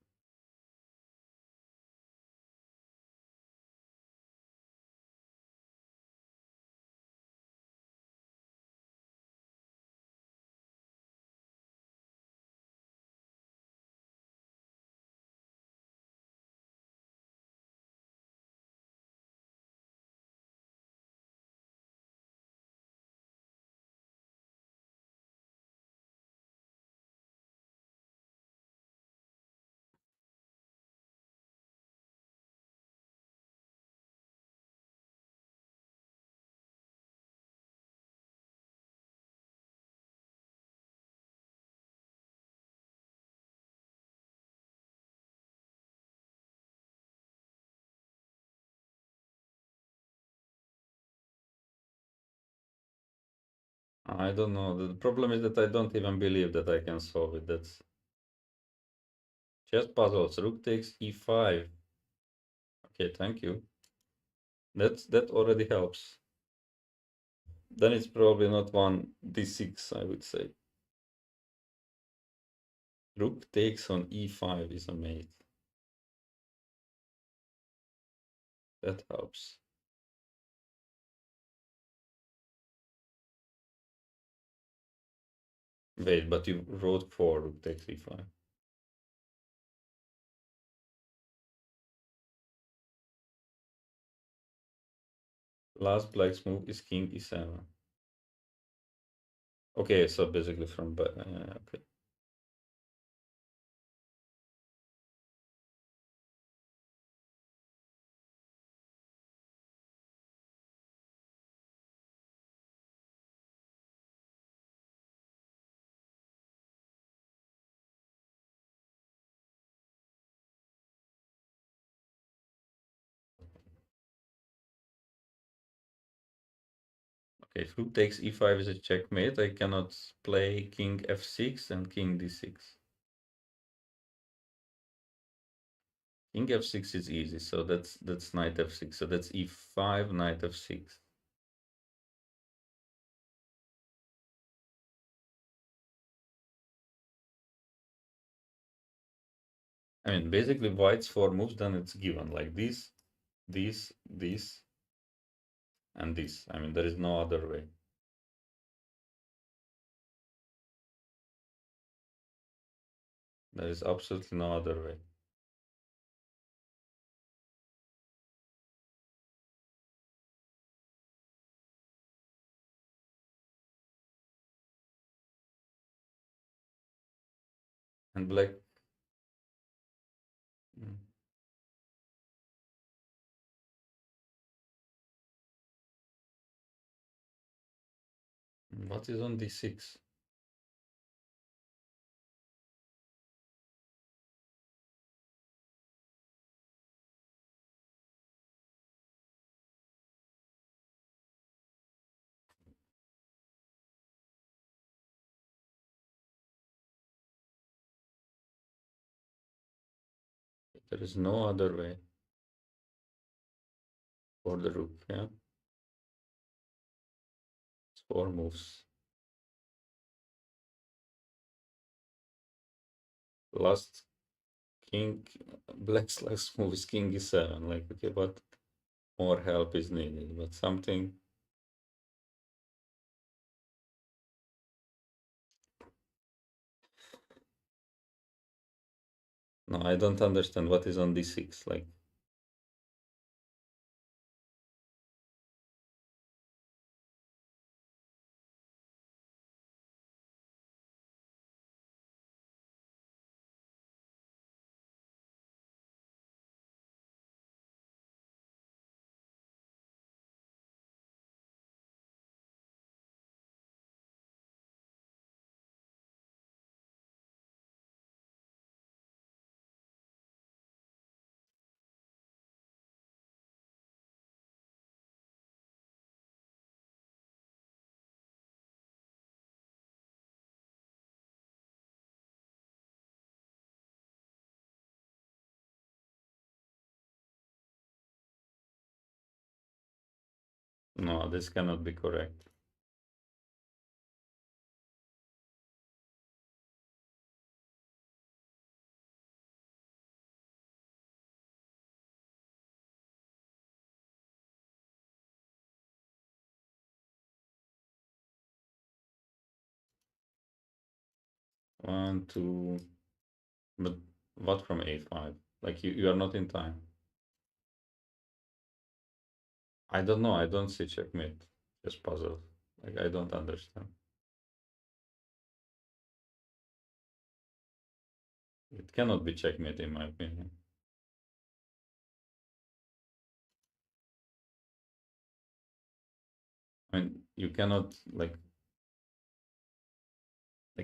I don't know. The problem is that I don't even believe that I can solve it. That's chess puzzles. Rook takes e5. Okay, thank you. That already helps. Then it's probably not one d6, I would say. Rook takes on e5 is a mate. That helps. Wait, but you wrote 4 rook takes e5. Last black's move is king e7. Okay, so basically from back. Okay. Okay, if rook takes e5 is a checkmate, I cannot play king f6 and king d6. King f6 is easy, so that's knight f6. So that's e5, knight f6. I mean, basically white's 4 moves, then it's given like this, and this. I mean, there is no other way. There is absolutely no other way. And black... What is on d6? There is no other way for the rook, yeah? It's 4 moves. Last king, black's last move is king e7. Like, okay, but more help is needed, but something. No, I don't understand what is on d6. Like, no, this cannot be correct. One, two, but what from a5? Like, you are not in time. I don't know. I don't see checkmate. Just puzzles. Like, I don't understand. It cannot be checkmate in my opinion. I mean, you cannot like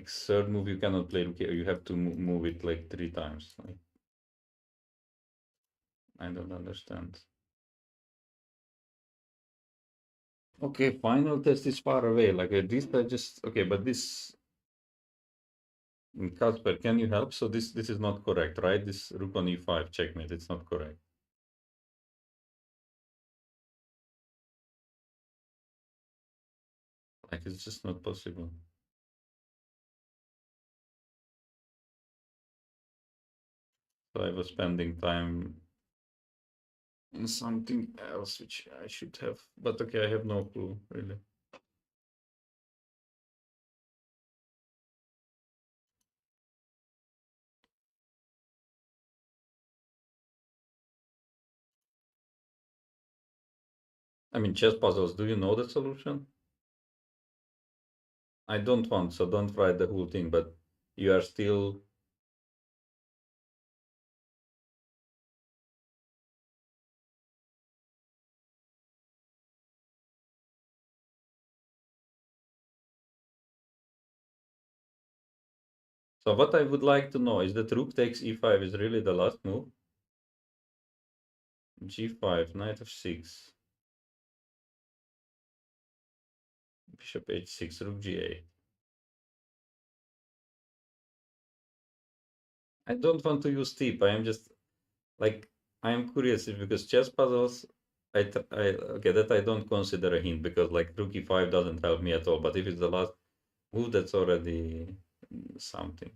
third move. You cannot play rook. You have to move it like 3 times. Like, I don't understand. Okay, final test is far away. Like this, I just okay, but this Casper, can you help? So this is not correct, right? This rook on e5 checkmate. It's not correct. Like it's just not possible. So I was spending time in something else which I should have, but okay, I have no clue really. I mean, chess puzzles. Do you know the solution? I don't want, so don't write the whole thing. But you are still. So what I would like to know is that rook takes e5 is really the last move. G5, knight f6, bishop h6, rook g8. I don't want to use tip. I am just like I am curious because chess puzzles. Okay, that I don't consider a hint because like rook e5 doesn't help me at all. But if it's the last move, that's already something.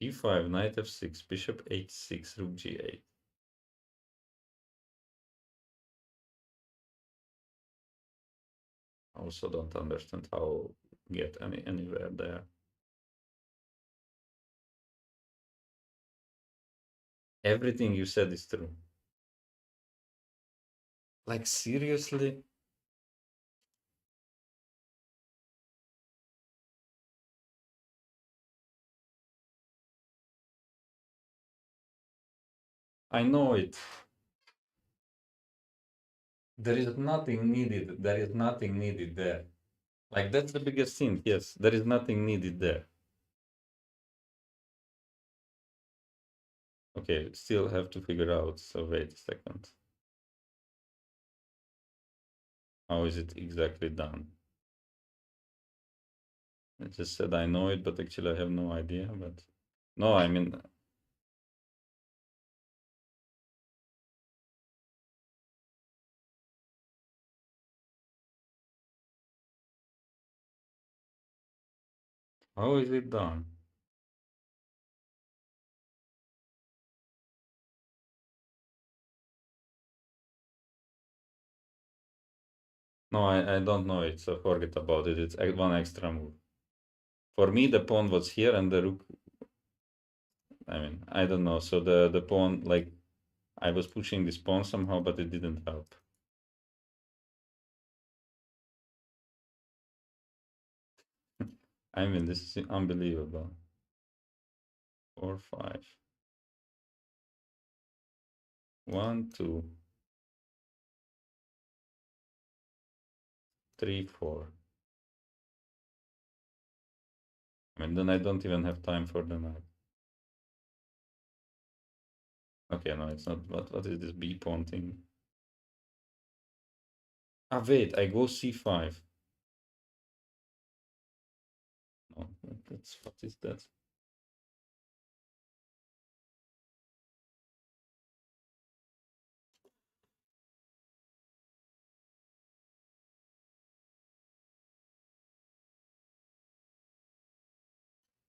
G5, knight f6, bishop h6, rook g8. I also don't understand how get anywhere there. Everything you said is true. Like seriously? I know it. There is nothing needed. There is nothing needed there. Like that's the biggest thing. Yes, there is nothing needed there. Okay, still have to figure out. So wait a second. How is it exactly done? I just said I know it, but actually I have no idea. But no, I mean, how is it done? No, I don't know it, so forget about it. It's one extra move. For me, the pawn was here and the rook. I mean, I don't know. So the pawn, like, I was pushing this pawn somehow, but it didn't help. I mean, this is unbelievable. 4, 5. 1, 2, 3, 4. I mean, then I don't even have time for the knight. Okay, no, it's not. What is this b pawn thing? Ah, wait, I go c5. No, that's what is that?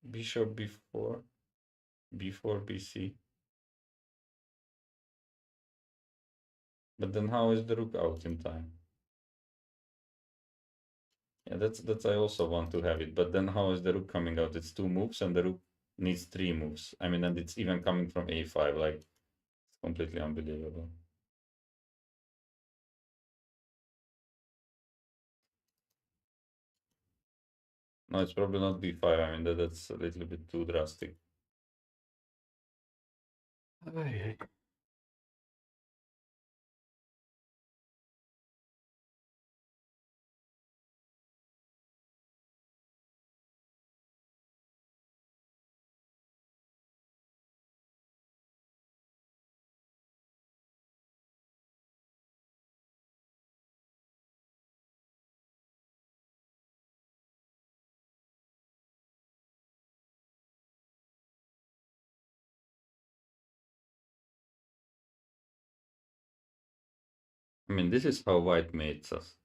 Bishop b4, b4, bc. But then how is the rook out in time? Yeah, that's I also want to have it. But then how is the rook coming out? It's 2 moves and the rook needs 3 moves. I mean, and it's even coming from a5. Like, it's completely unbelievable. No, it's probably not b5. I mean, that's a little bit too drastic. Ay, ay. I mean, this is how white mates us.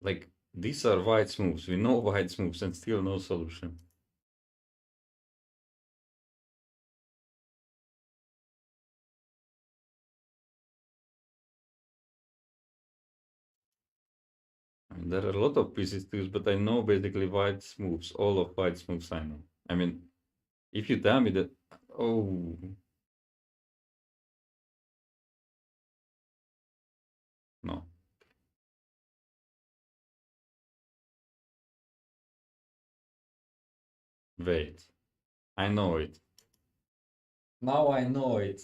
Like, these are white's moves. We know white's moves and still no solution. I mean, there are a lot of pieces to use, but I know basically white's moves. All of white's moves I know. I mean, if you tell me that, oh, no, wait, I know it. Now I know it.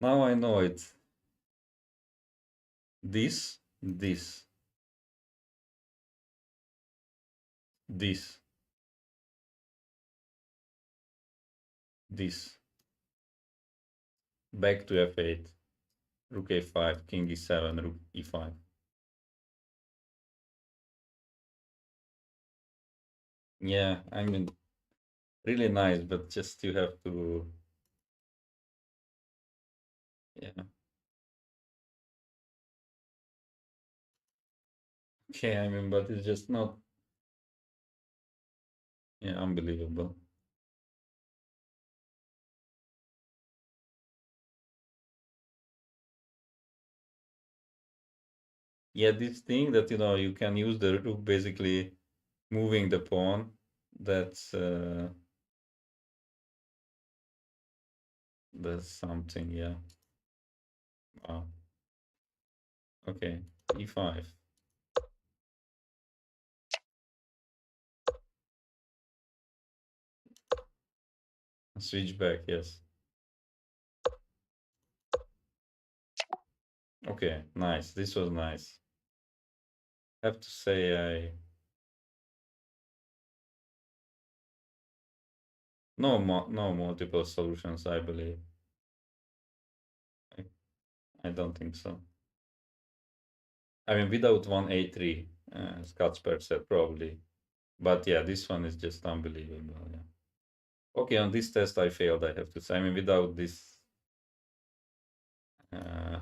Now I know it. This, this, this. Back to f8. Rook a5, king e7, rook e5. Yeah, I mean, really nice, but just you have to, yeah. Okay, I mean, but it's just not, yeah, unbelievable. Yeah, this thing that, you can use the rook basically moving the pawn, that's something, yeah. Wow. Okay, e5. Switch back, yes. Okay, nice. This was nice. Have to say no multiple solutions, I believe. I, I don't think so. I mean, without 1a3, as Katzper said, probably. But yeah, this one is just unbelievable. Yeah. Okay, on this test I failed, I have to say. I mean, without this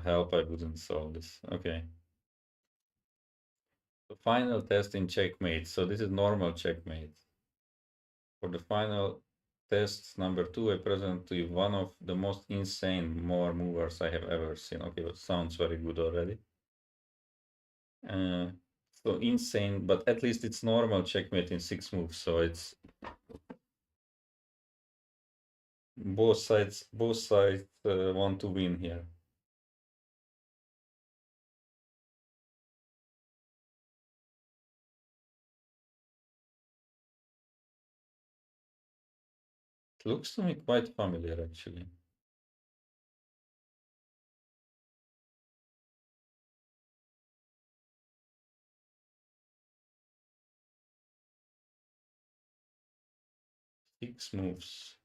help, I wouldn't solve this. Okay. The final test in checkmate. So this is normal checkmate. For the final test number 2, I present to you one of the most insane Moore movers I have ever seen. Okay, but sounds very good already. So insane, but at least it's normal checkmate in 6 moves. So it's both sides want to win here. It looks to me quite familiar, actually. Six moves.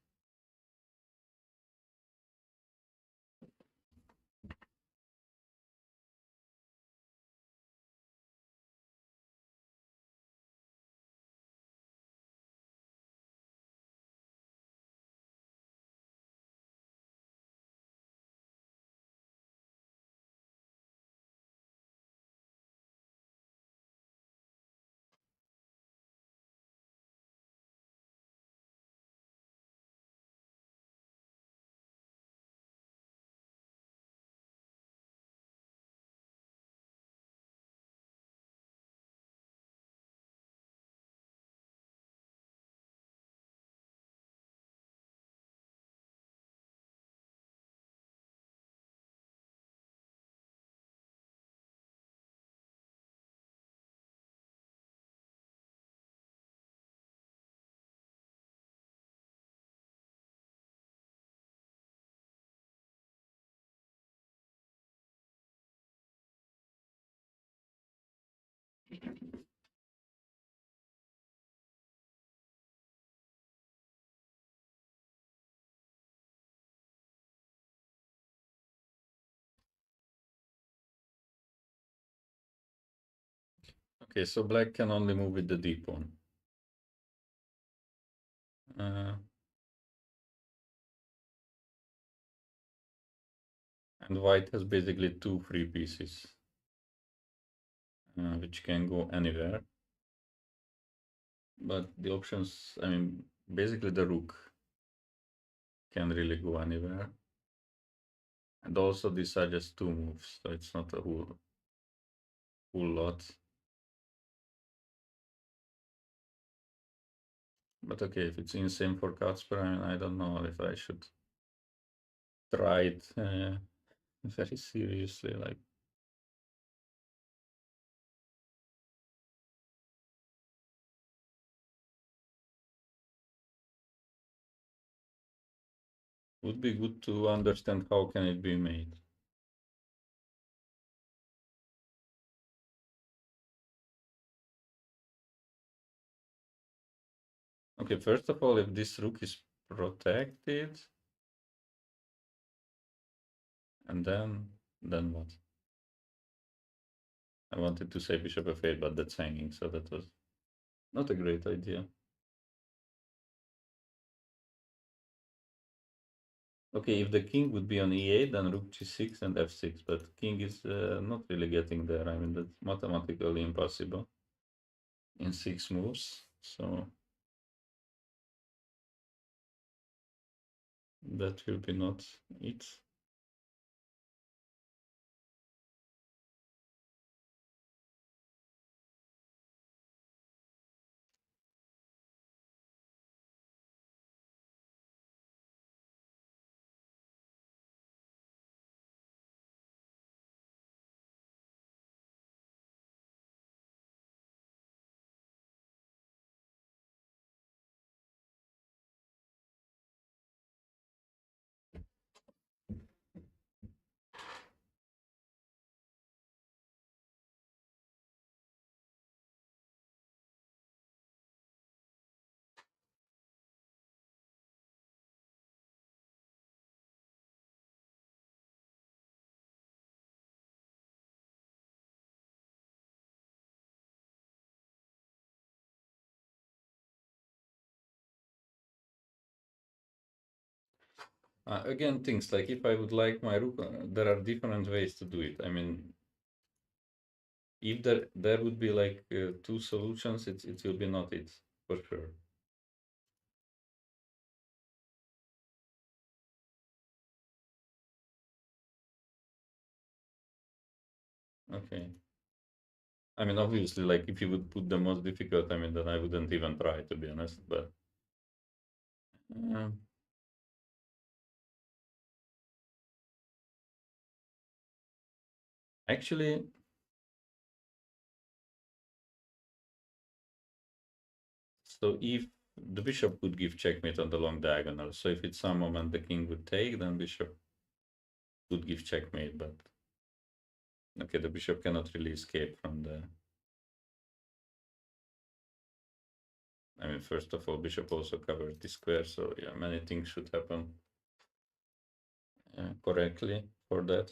Okay, so black can only move with the D pawn. And white has basically 2 free pieces, which can go anywhere. But the options, I mean, basically the rook can really go anywhere. And also these are just 2 moves, so it's not a whole lot. But okay, if it's insane for Kacper, I mean, I don't know if I should try it very seriously. Like, would be good to understand how can it be made. Okay, first of all, if this rook is protected, and then what? I wanted to say bishop f8, but that's hanging, so that was not a great idea. Okay, if the king would be on e8, then rook g6 and f6, but king is not really getting there. I mean, that's mathematically impossible in 6 moves, so that will be not it. Again, things like if I would like my rook, there are different ways to do it. I mean, if there would be like two solutions, it will be not it for sure. Okay. I mean, obviously, like if you would put the most difficult, I mean, then I wouldn't even try, to be honest. But um, actually, so if the bishop would give checkmate on the long diagonal, so if at some moment the king would take, then bishop would give checkmate. But okay, the bishop cannot really escape from the. I mean, first of all, bishop also covers the square, so yeah, many things should happen correctly for that.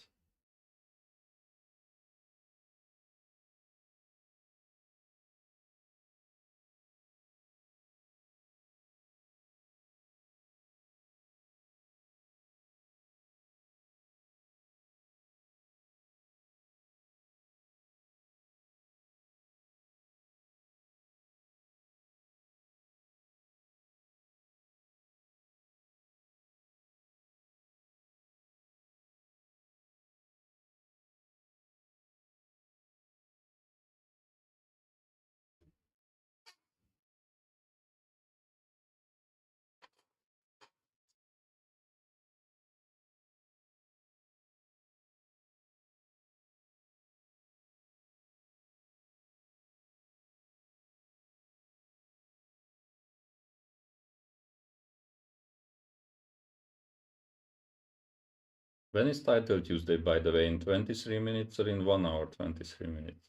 When is title Tuesday, by the way, in 23 minutes or in 1 hour, 23 minutes?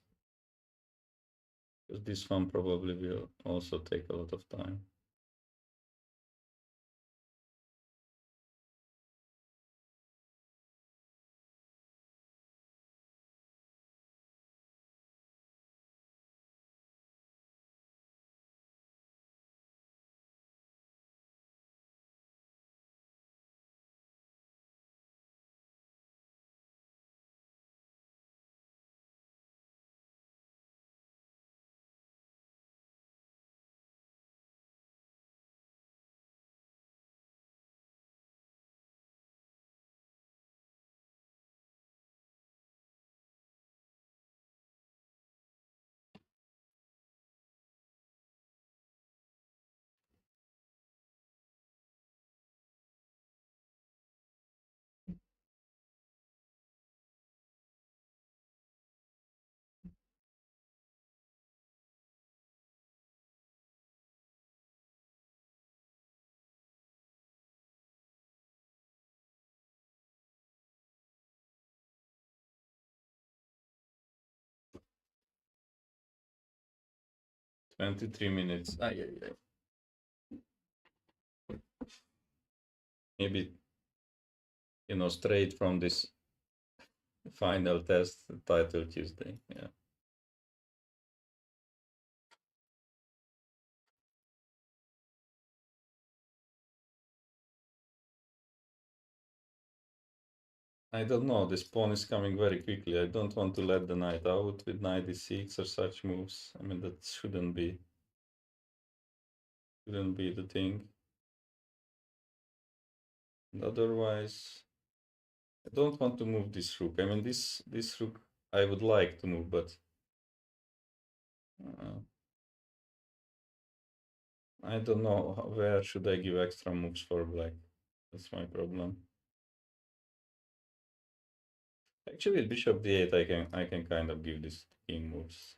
Because this one probably will also take a lot of time. Twenty-three minutes. Maybe, straight from this final test, title Tuesday. Yeah. I don't know. This pawn is coming very quickly. I don't want to let the knight out with knight d6 or such moves. I mean, that shouldn't be the thing. And otherwise, I don't want to move this rook. I mean, this rook I would like to move, but uh, I don't know where should I give extra moves for black. That's my problem. Actually, with bishop d8, I can kind of give this king moves.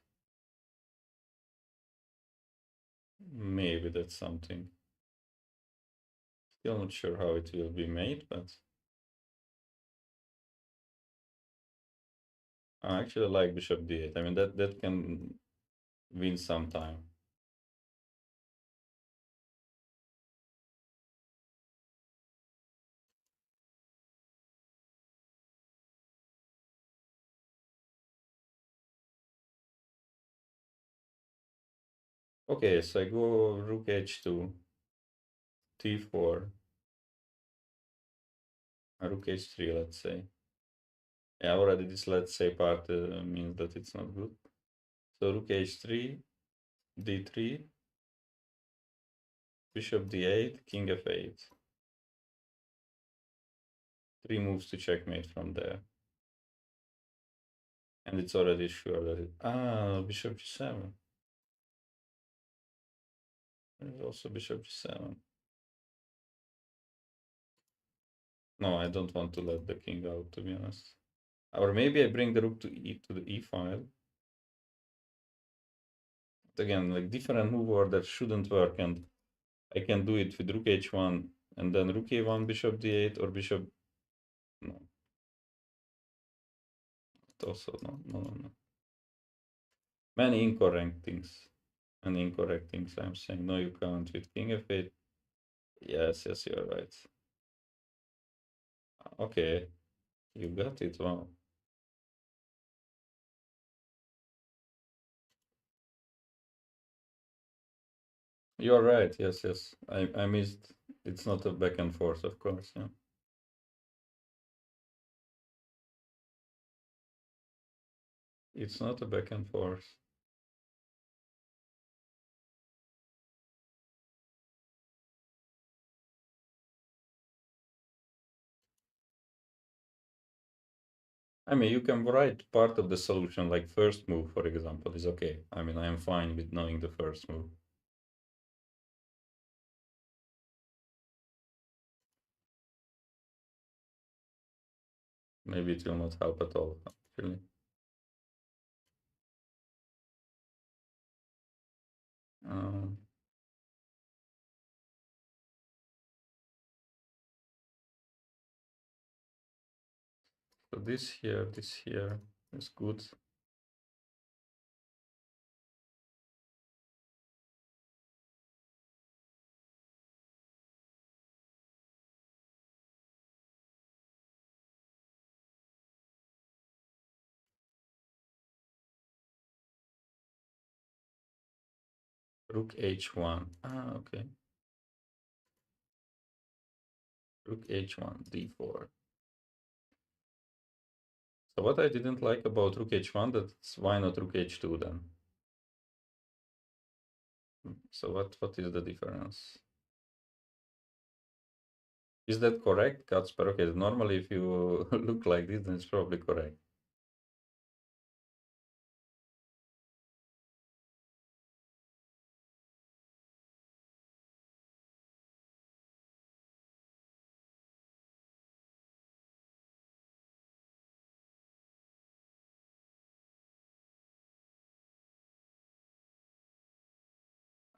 Maybe that's something. Still not sure how it will be made, but I actually like bishop d8. I mean, that can win some time. Okay, so I go rook h2, t4. Rook h3, let's say. Yeah, already this let's say part means that it's not good. So rook h3, d3, bishop d8, king f8. 3 moves to checkmate from there. And it's already sure that it... Ah, bishop g7. There's also bishop g7. No, I don't want to let the king out, to be honest. Or maybe I bring the rook to the e file. But again, like different move order shouldn't work, and I can do it with rook h1 and then rook a1, bishop d8, or bishop... No. But also, no. Many incorrect things. Many incorrect things I'm saying. No, you can't with king f8. Yes, you're right. Okay, you got it. Wow. You're right. Yes. I missed. It's not a back and forth, of course. Yeah. It's not a back and forth. I mean, you can write part of the solution, like first move, for example, is okay. I mean, I am fine with knowing the first move. Maybe it will not help at all, actually. Um, so this here is good. Rook h1. Ah, okay. Rook h1, d4. So what I didn't like about rook h1, that's why not rook h2 then? So what is the difference? Is that correct, Kacper? Okay, normally if you look like this, then it's probably correct.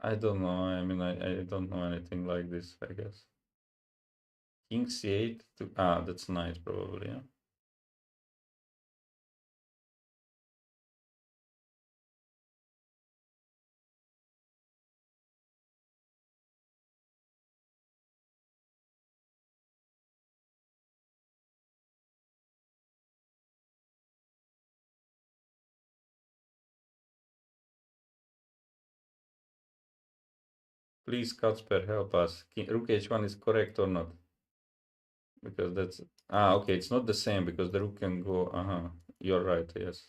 I don't know. I mean, I don't know anything like this, I guess. King c8 to... Ah, that's knight probably, yeah. Please, Kacper, help us. Rook h1 is correct or not? Because that's... Ah, okay, it's not the same because the rook can go... Uh-huh, you're right, yes.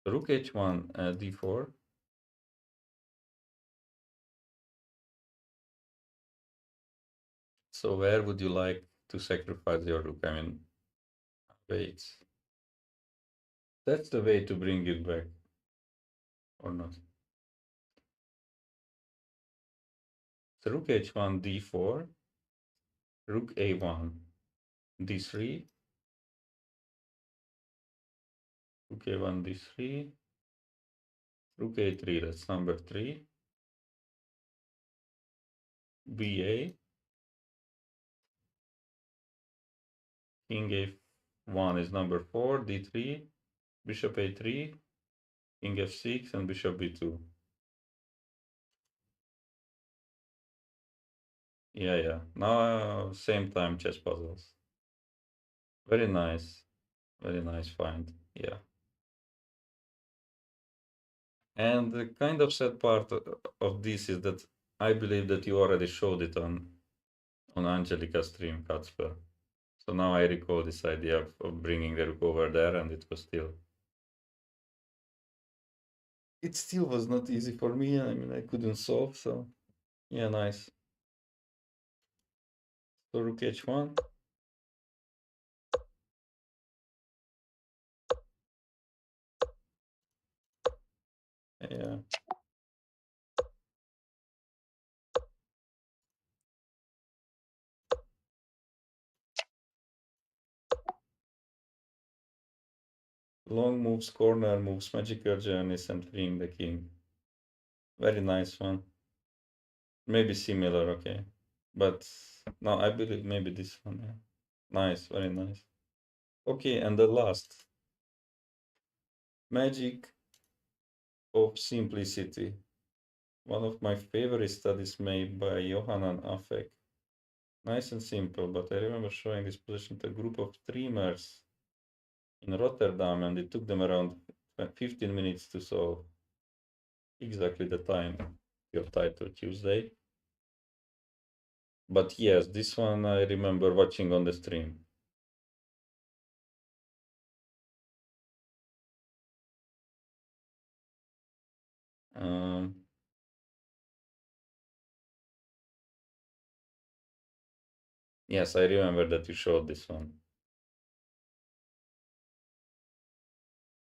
Rook h1, d4. So where would you like to sacrifice your rook? I mean, wait. That's the way to bring it back, or not? So rook h1, d4, rook a1, d3, rook a1, d3, rook a3, that's number 3, ba, king a1 is number 4, d3, bishop a3, king f6, and bishop b2. Yeah. Now, same time chess puzzles. Very nice find. Yeah. And the kind of sad part of this is that I believe that you already showed it on Angelica's stream, Kacper. So now I recall this idea of bringing the rook over there, and it was still... It still was not easy for me. I mean, I couldn't solve, so... Yeah, nice. So rook h1. Yeah. Long moves, corner moves, magical journeys, and freeing the king. Very nice one. Maybe similar, okay. But no, I believe maybe this one. Yeah. Nice, very nice. Okay, and the last. Magic of Simplicity. One of my favorite studies made by Johannan Affek. Nice and simple, but I remember showing this position to a group of streamers in Rotterdam, and it took them around 15 minutes to solve. Exactly the time your title Tuesday. But yes, this one I remember watching on the stream. Yes, I remember that you showed this one.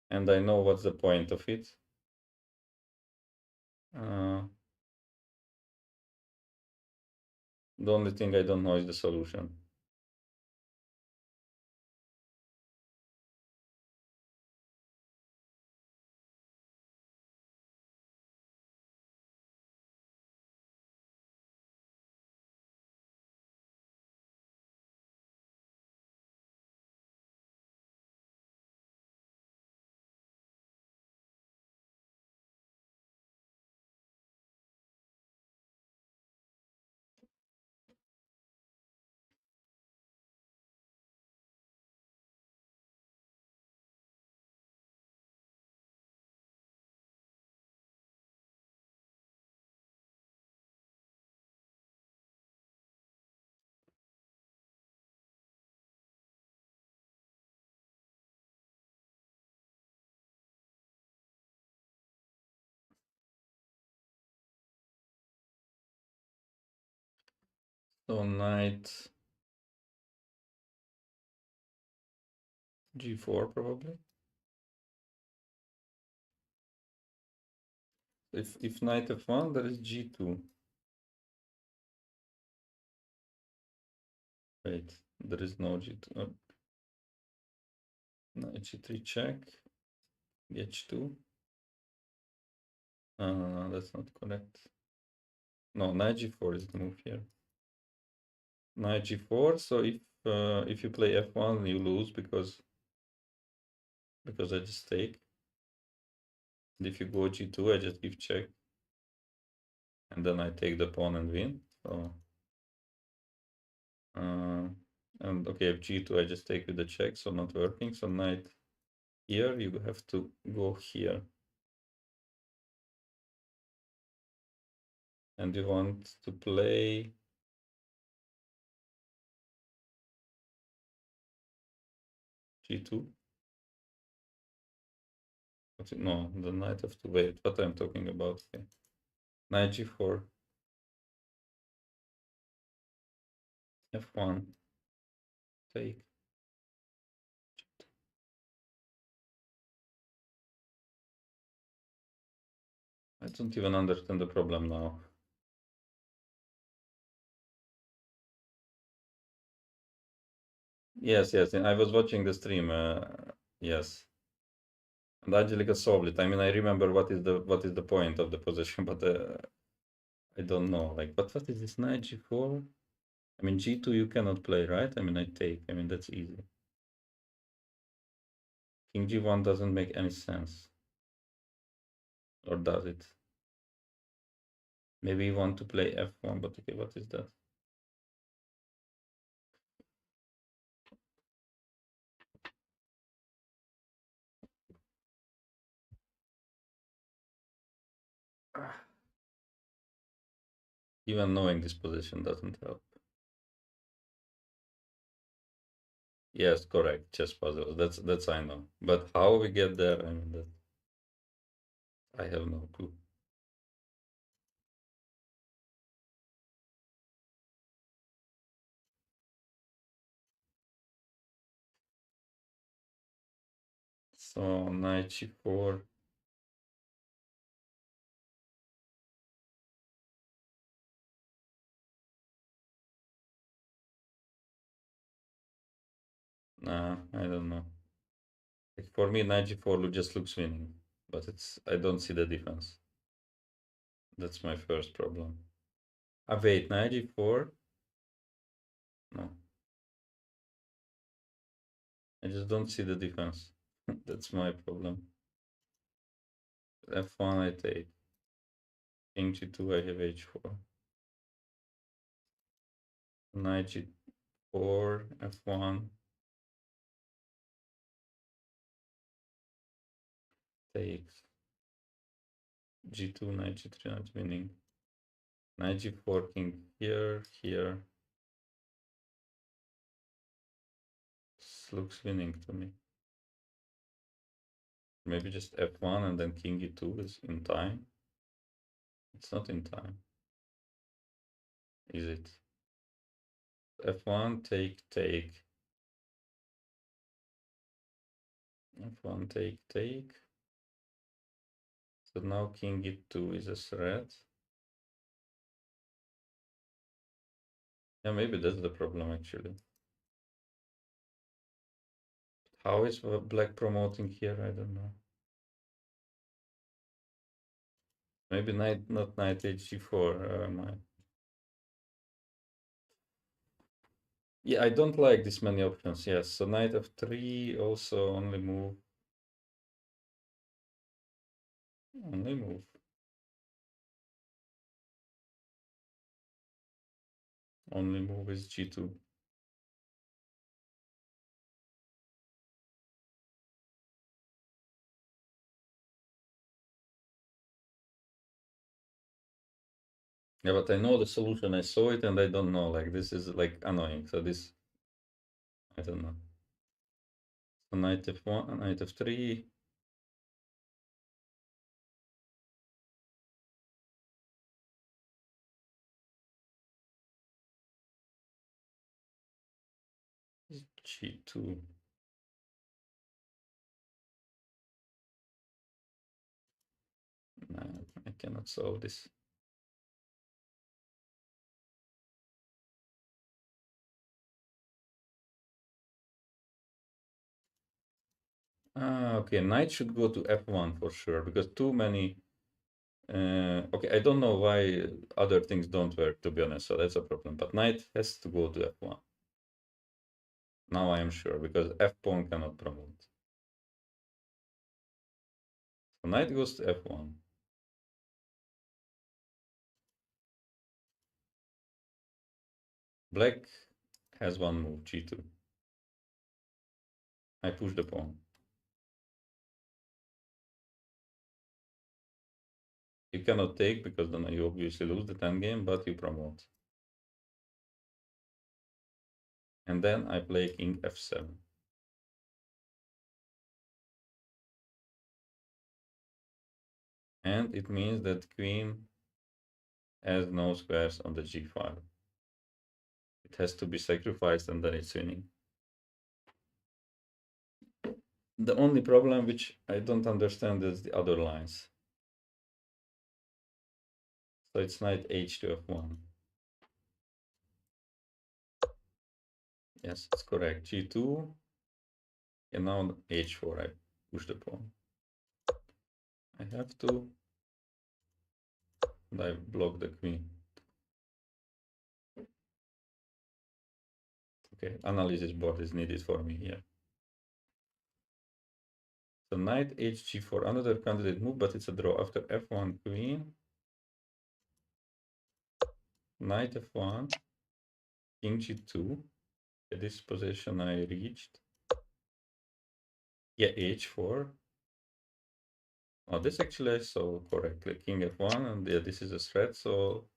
And I know what's the point of it. The only thing I don't know is the solution. So knight g4 probably. If knight f1, there is g2. Wait, there is no g2. Knight g3 check. H2. No, that's not correct. No, knight g4 is the move here. Knight g4. So if you play f1, you lose because I just take. And if you go g2, I just give check, and then I take the pawn and win. So and okay, if g2, I just take with the check, so not working. So knight here, you have to go here, and you want to play g2. No, the knight have to wait. What I'm talking about here. Knight g4, f1, take. I don't even understand the problem now. Yes, I was watching the stream. Yes, and Angelica solved it. I mean, I remember what is the point of the position, but I don't know. Like, but what is this knight g4? I mean, g2 you cannot play, right? I mean, I take. I mean, that's easy. King g1 doesn't make any sense. Or does it? Maybe you want to play f1, but okay, what is that? Even knowing this position doesn't help. Yes, correct. Chess puzzles. That's I know. But how we get there, I mean, that I have no clue. So knight g4. Nah, I don't know. Like for me, knight g4 just looks winning, but I don't see the defense. That's my first problem. Ah, wait, knight g4. No, I just don't see the defense. That's my problem. F1 I take. King g2 I have h4. Knight g4, f1, takes. g2, knight g3, not winning. Knight g4, king here, here. This looks winning to me. Maybe just f1 and then king e2 is in time. It's not in time. Is it? f1, take, take. f1, take, take. So now king e2 is a threat. Yeah, maybe that's the problem actually. How is black promoting here? I don't know. Maybe knight, not knight hg4. Yeah, I don't like this many options. Yes, so knight f3 also only move. Only move. Only move is g2. Yeah, but I know the solution. I saw it and I don't know. Like this is like annoying. So this, I don't know. So knight f1, knight f3. G2. No, I cannot solve this. Ah, okay. Knight should go to f1 for sure because too many. Okay, I don't know why other things don't work, to be honest. So that's a problem. But knight has to go to f1. Now I am sure because f pawn cannot promote. So knight goes to f1. Black has one move, g2. I push the pawn. You cannot take because then you obviously lose the endgame, but you promote. And then I play king f7. And it means that queen has no squares on the g file. It has to be sacrificed and then it's winning. The only problem which I don't understand is the other lines. So it's knight h to f1. Yes, it's correct. g2. And now h4, I push the pawn. I have to block the queen. Okay, analysis board is needed for me here. So knight hg4, another candidate move, but it's a draw. After f1 queen, knight f1, king g2. At this position I reached. Yeah, h4. Oh, this actually I saw correctly. King f1, and yeah, this is a threat. So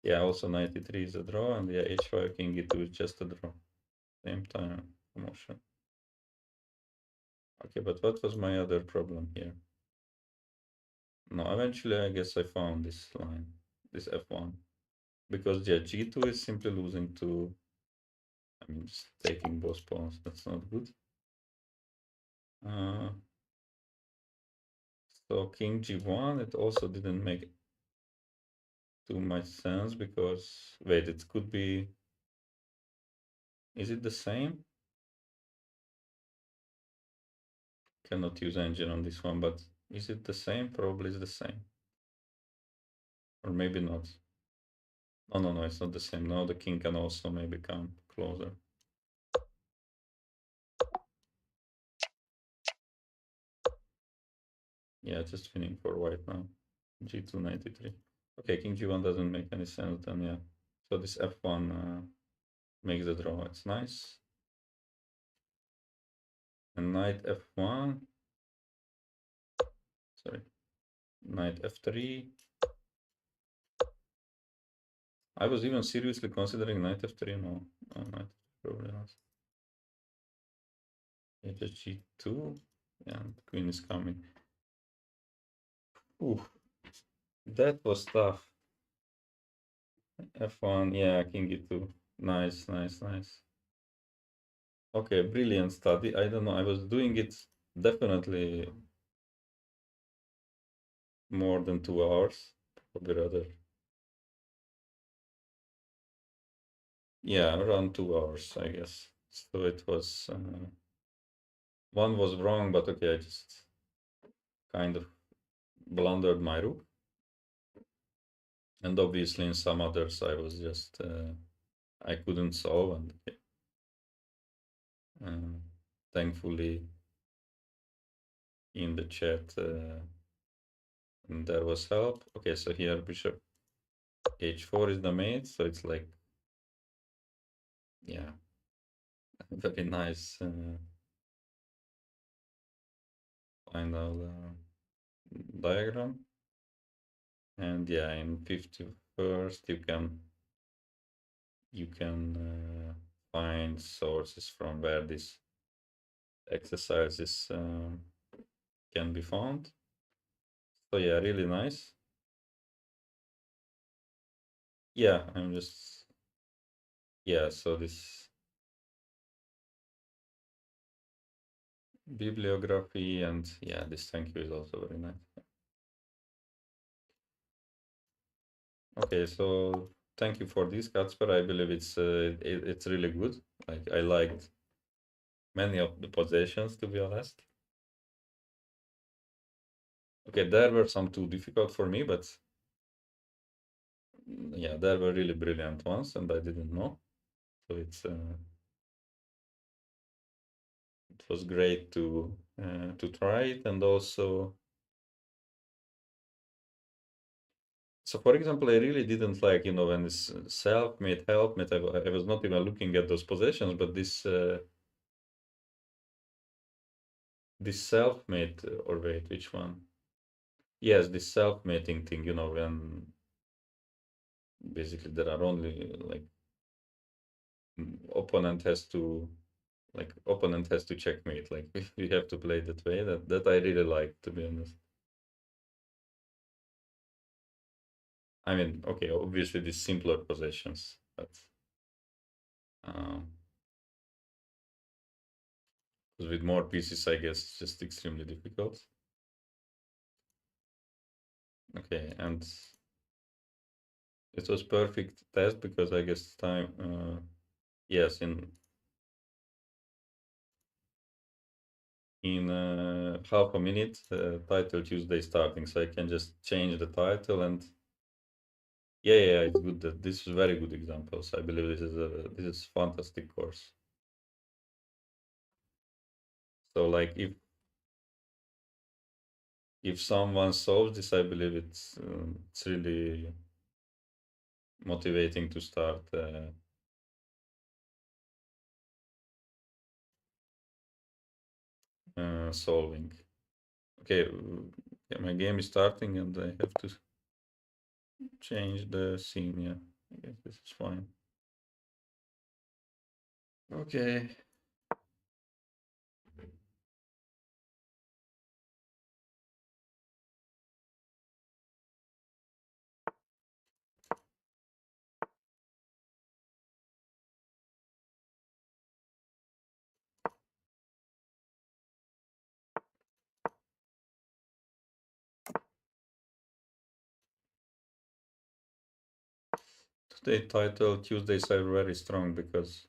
yeah, also knight e3 is a draw, and yeah, h5, king e2 is just a draw. Same time. promotion. Okay, but what was my other problem here? No, eventually I guess I found this line, this F1. Because yeah, G2 is simply losing to, I mean, just taking both pawns, that's not good. So King G1, it also didn't make too much sense because, wait, it could be, is it the same? Cannot use engine on this one, but is it the same? Probably it's the same. Or maybe not. Oh, no, it's not the same. Now the king can also maybe come closer. Yeah, just winning for white now. G2 93. Okay, king G1 doesn't make any sense then, yeah. So this F1 makes the draw. It's nice. And knight F1. Sorry. Knight F3. I was even seriously considering knight F3. No, knight probably not. Yeah, just G2. Yeah, and queen is coming. Ooh, that was tough. F1, yeah, king E2. Nice, nice, nice. Okay, brilliant study. I don't know, I was doing it definitely more than 2 hours, probably rather. Yeah, around 2 hours, I guess. So it was, one was wrong, but okay, I just kind of blundered my rook. And obviously in some others I was just, I couldn't solve, and thankfully in the chat there was help. Okay, so here bishop h4 is the mate, so it's like, yeah, very nice final diagram. And yeah, in 51st you can find sources from where these exercises can be found. So yeah, really nice. Yeah, I'm just, yeah, so this bibliography, and yeah, this thank you is also very nice. Okay, so thank you for this, Kacper. I believe it's really good. Like, I liked many of the positions, to be honest. Okay, there were some too difficult for me, but yeah, there were really brilliant ones, and I didn't know. So it was great to try it, and also. So, for example, I really didn't like, when it's self-made, helpmate. I was not even looking at those positions, but this self-made, or wait, which one? Yes, this self-mating thing, when basically there are only like opponent has to checkmate. Like, you have to play that way. That I really like, to be honest. I mean, okay, obviously these simpler positions, but um, with more pieces, I guess, it's just extremely difficult. Okay, and it was perfect test because I guess time, yes, in half a minute, title Tuesday starting, so I can just change the title. And yeah, it's good. That this is very good examples. I believe this is fantastic course. So like, if someone solves this, I believe it's really motivating to start solving. Okay, yeah, my game is starting, and I have to change the scene. Yeah, I guess this is fine. Okay. Today title Tuesdays are very strong because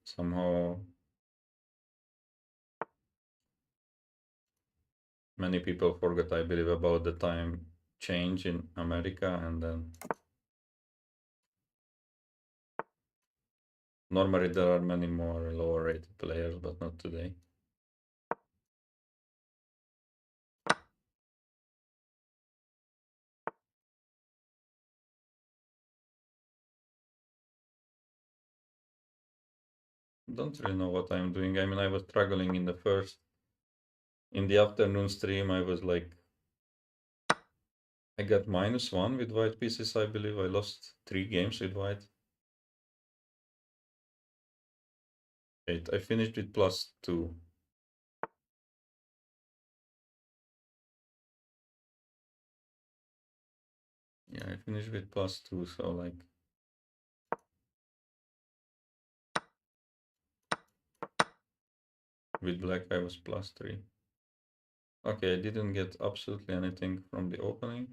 somehow many people forget, I believe, about the time change in America, and then normally there are many more lower rated players, but not today. Don't really know what I'm doing. I mean, I was struggling in the afternoon stream. I was like, I got -1 with white pieces, I believe. I lost 3 games with white. 8. I finished with +2. Yeah, I finished with +2, so like with black I was +3. Okay, I didn't get absolutely anything from the opening.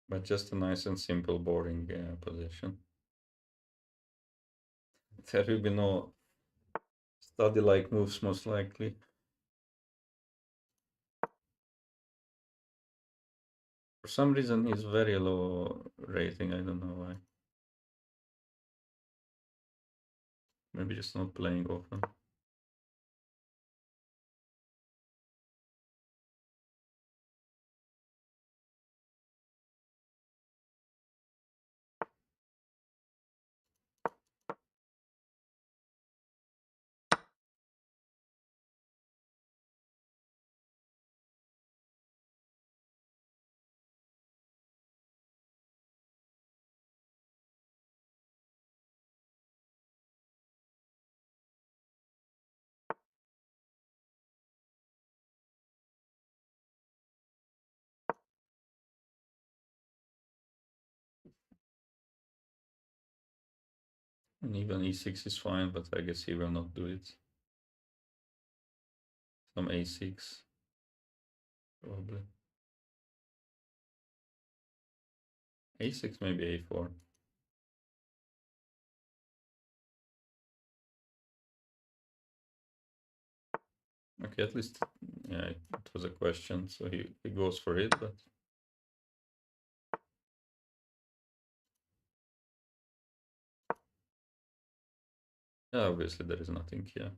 But just a nice and simple boring position. There will be no study-like moves most likely. For some reason he's very low rating, I don't know why. Maybe just not playing often. And even e6 is fine, but I guess he will not do it. Some a6, probably. a6, maybe a4. Okay, at least, yeah, it was a question, so he goes for it, but yeah, obviously there is nothing here.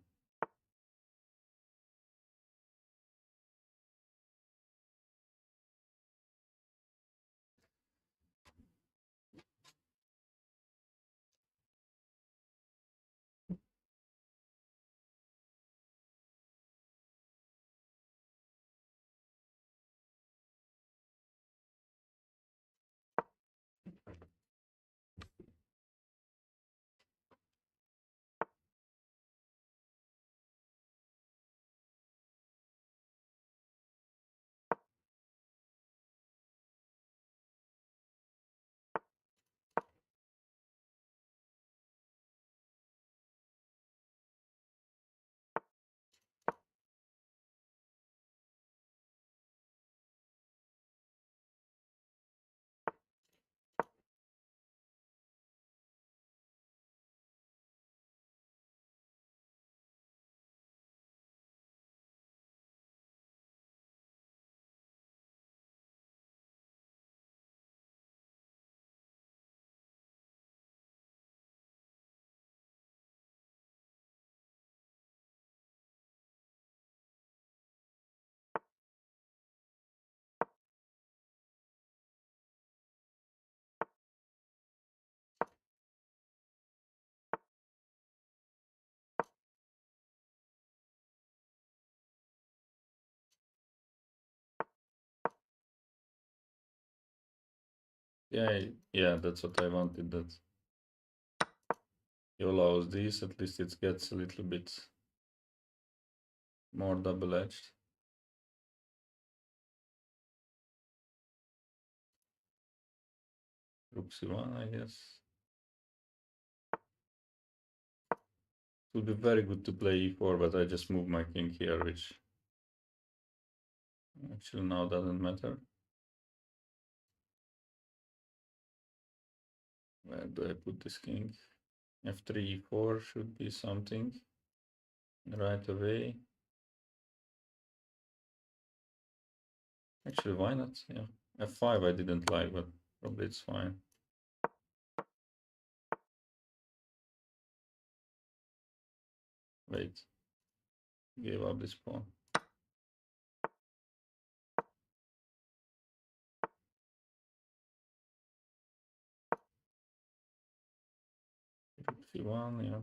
Yeah, that's what I wanted, that he allows this, at least it gets a little bit more double-edged. Rook c1, I guess. It would be very good to play e4, but I just moved my king here, which actually now doesn't matter. Where do I put this king? F3, e4 should be something right away. Actually, why not? Yeah, F5 I didn't like, but probably it's fine. Wait, gave up this pawn. C1, yeah.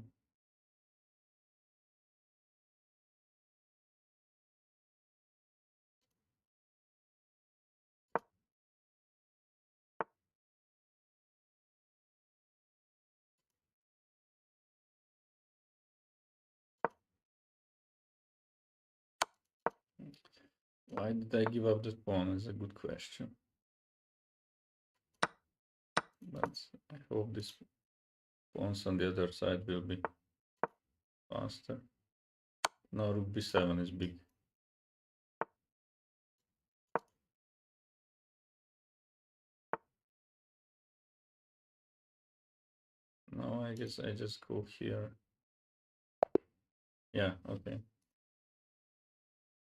Why did I give up that pawn is a good question. But I hope this pawns on the other side will be faster. Now rook b7 is big. No, I guess I just go here. Yeah, okay.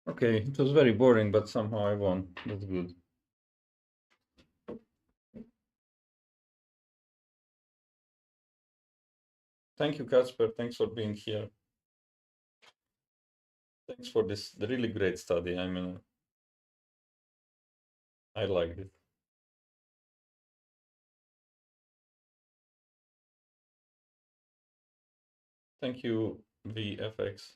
Okay, it was very boring, but somehow I won. That's good. Thank you, Kasper. Thanks for being here. Thanks for this really great study. I mean, I liked it. Thank you, VFX.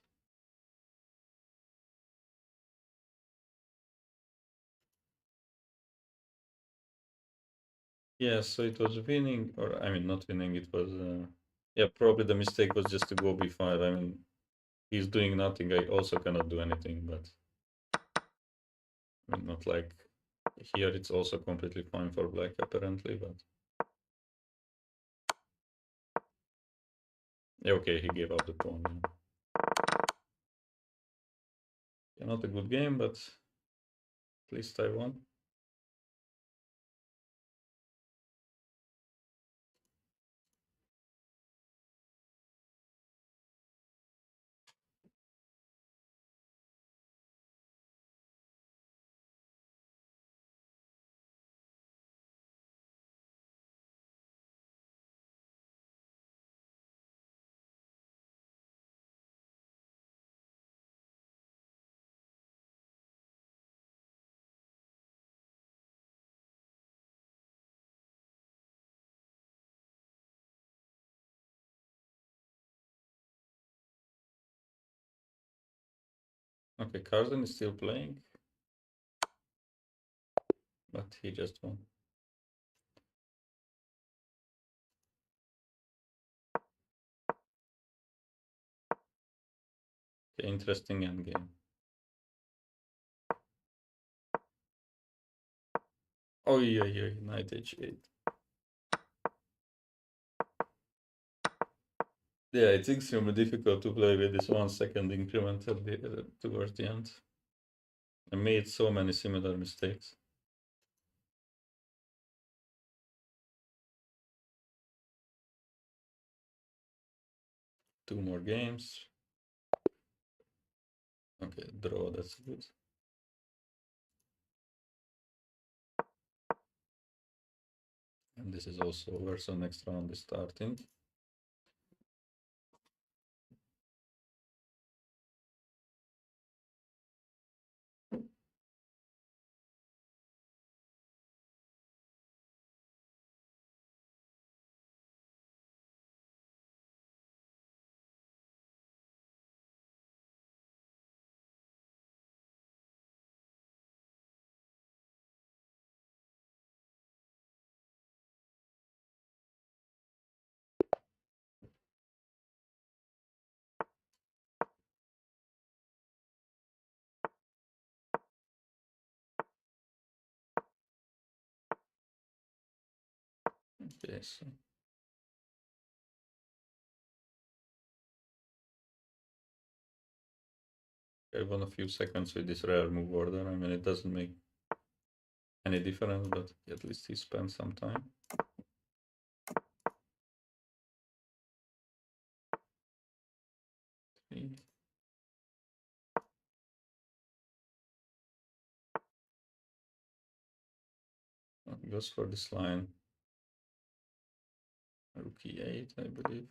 Yeah, so it was winning, or I mean, not winning. It was, yeah, probably the mistake was just to go b5. I mean, he's doing nothing. I also cannot do anything, but I mean, not like here. It's also completely fine for black, apparently, but yeah, okay, he gave up the pawn. Yeah. Yeah, not a good game, but at least I won. Okay, Carson is still playing, but he just won. Okay, interesting endgame. Oh yeah, knight h8. Yeah, it's extremely difficult to play with this 1 second increment at towards the end. I made so many similar mistakes. Two more games. Okay, draw, that's good. And this is also over, so next round is starting. Okay, so I won a few seconds with this rare move order. I mean, it doesn't make any difference, but at least he spent some time. Three. Goes for this line. Rook e8, I believe.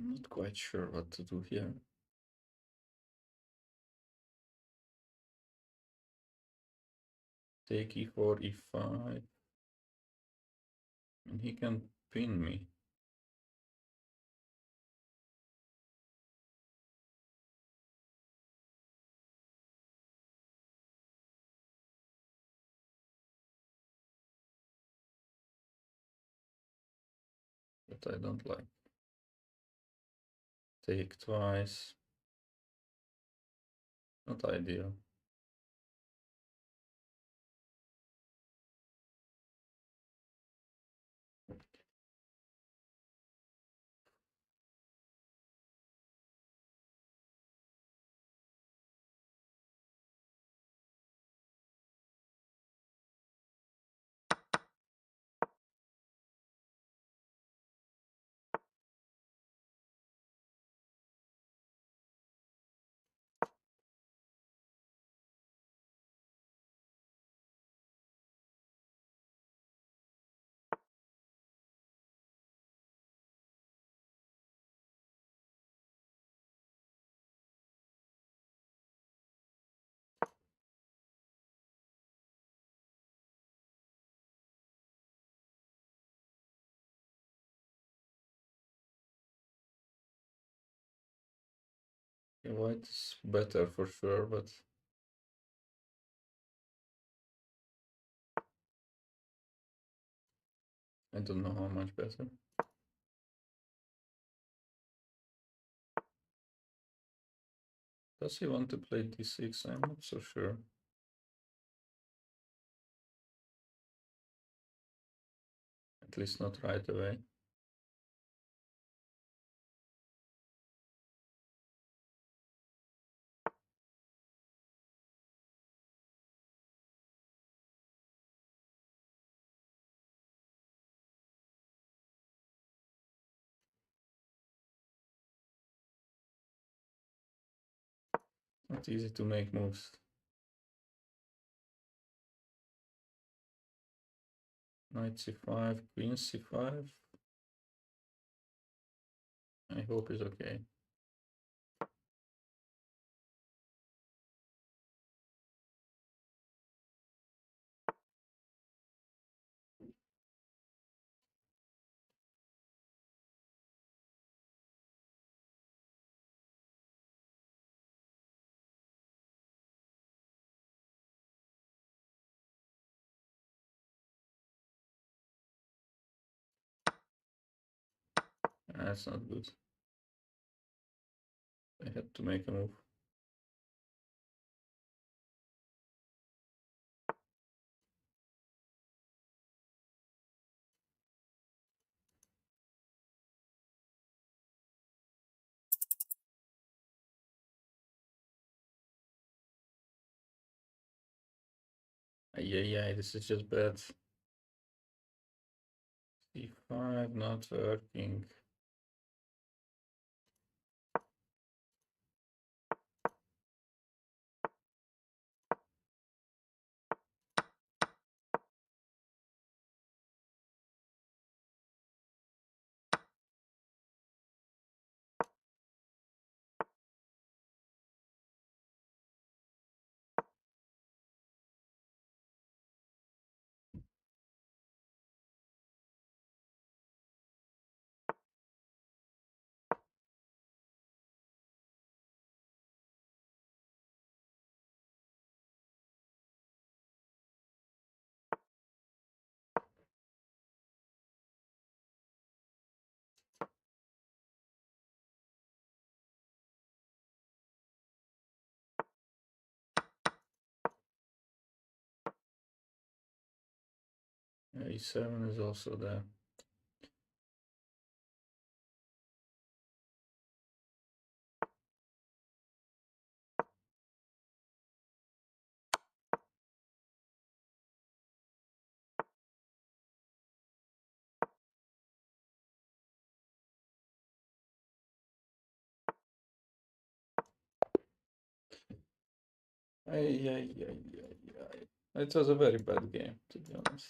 I'm not quite sure what to do here. Take e4, e5. And he can pin me. But I don't like. Take twice. Not ideal. Yeah, white is better for sure, but I don't know how much better. Does he want to play d6? I'm not so sure. At least not right away. Not easy to make moves. Knight c5, queen c5. I hope it's okay. That's not good. I had to make a move. Yeah, this is just bad. e5 not working. E7 is also there. Ay, ay, ay, ay, ay. It was a very bad game, to be honest.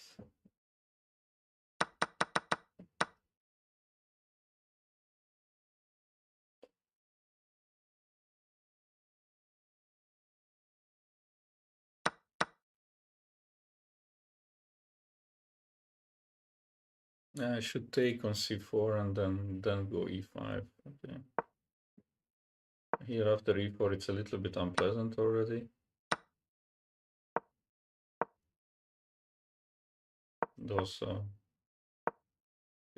I should take on c4 and then go e5. Okay. Here after e4 it's a little bit unpleasant already. And also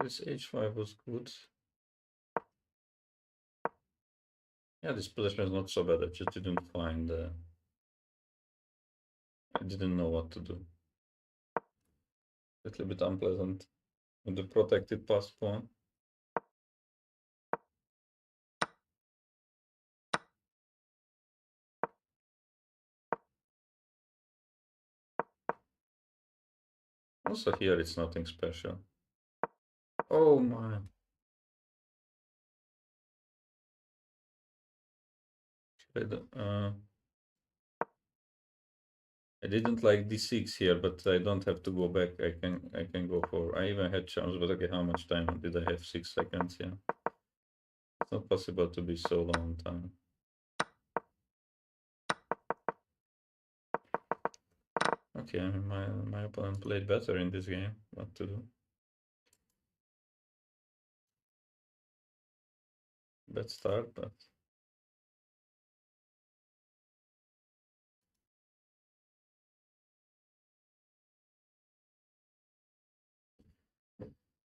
this h5 was good. Yeah, this position is not so bad. I just didn't find I didn't know what to do. A little bit unpleasant with the protected pass pawn. Also here it's nothing special. Oh my. I didn't like d6 here, but I don't have to go back. I can go for. I even had chance, but okay, how much time did I have? 6 seconds. Yeah, it's not possible to be so long time. Okay, my opponent played better in this game. What to do? Bad start, but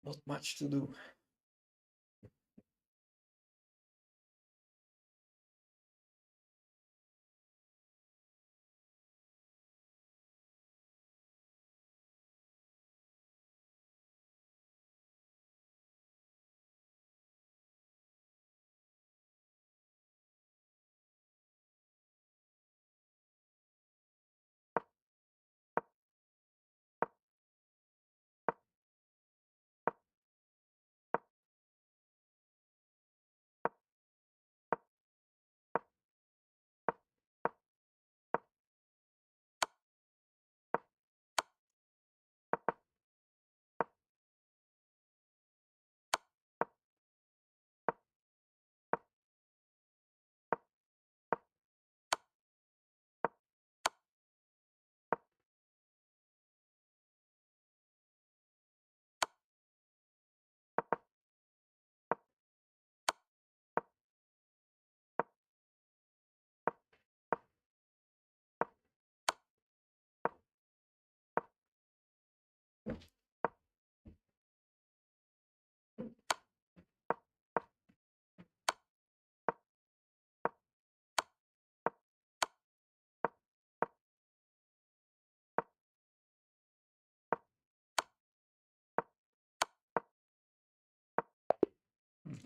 not much to do.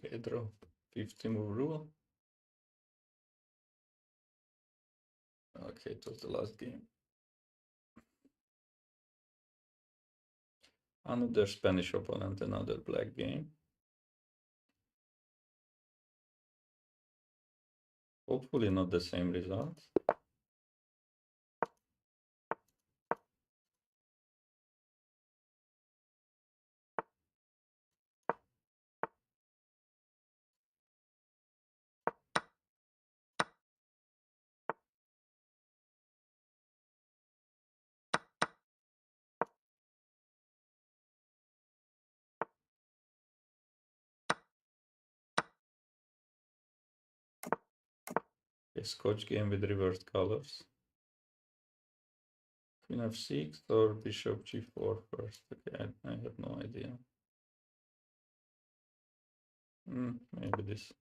Okay, draw. 50 move rule. Okay, it was the last game. Another Spanish opponent, another black game. Hopefully not the same result. A Scotch game with reversed colors. Queen f6 or bishop g4 first. Okay, I have no idea. Maybe this.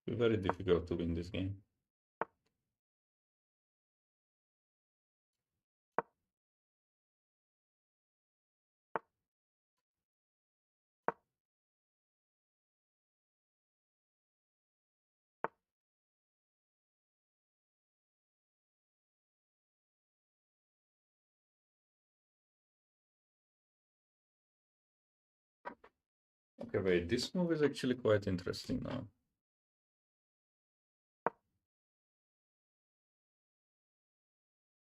It's very difficult to win this game. Okay, wait, this move is actually quite interesting now.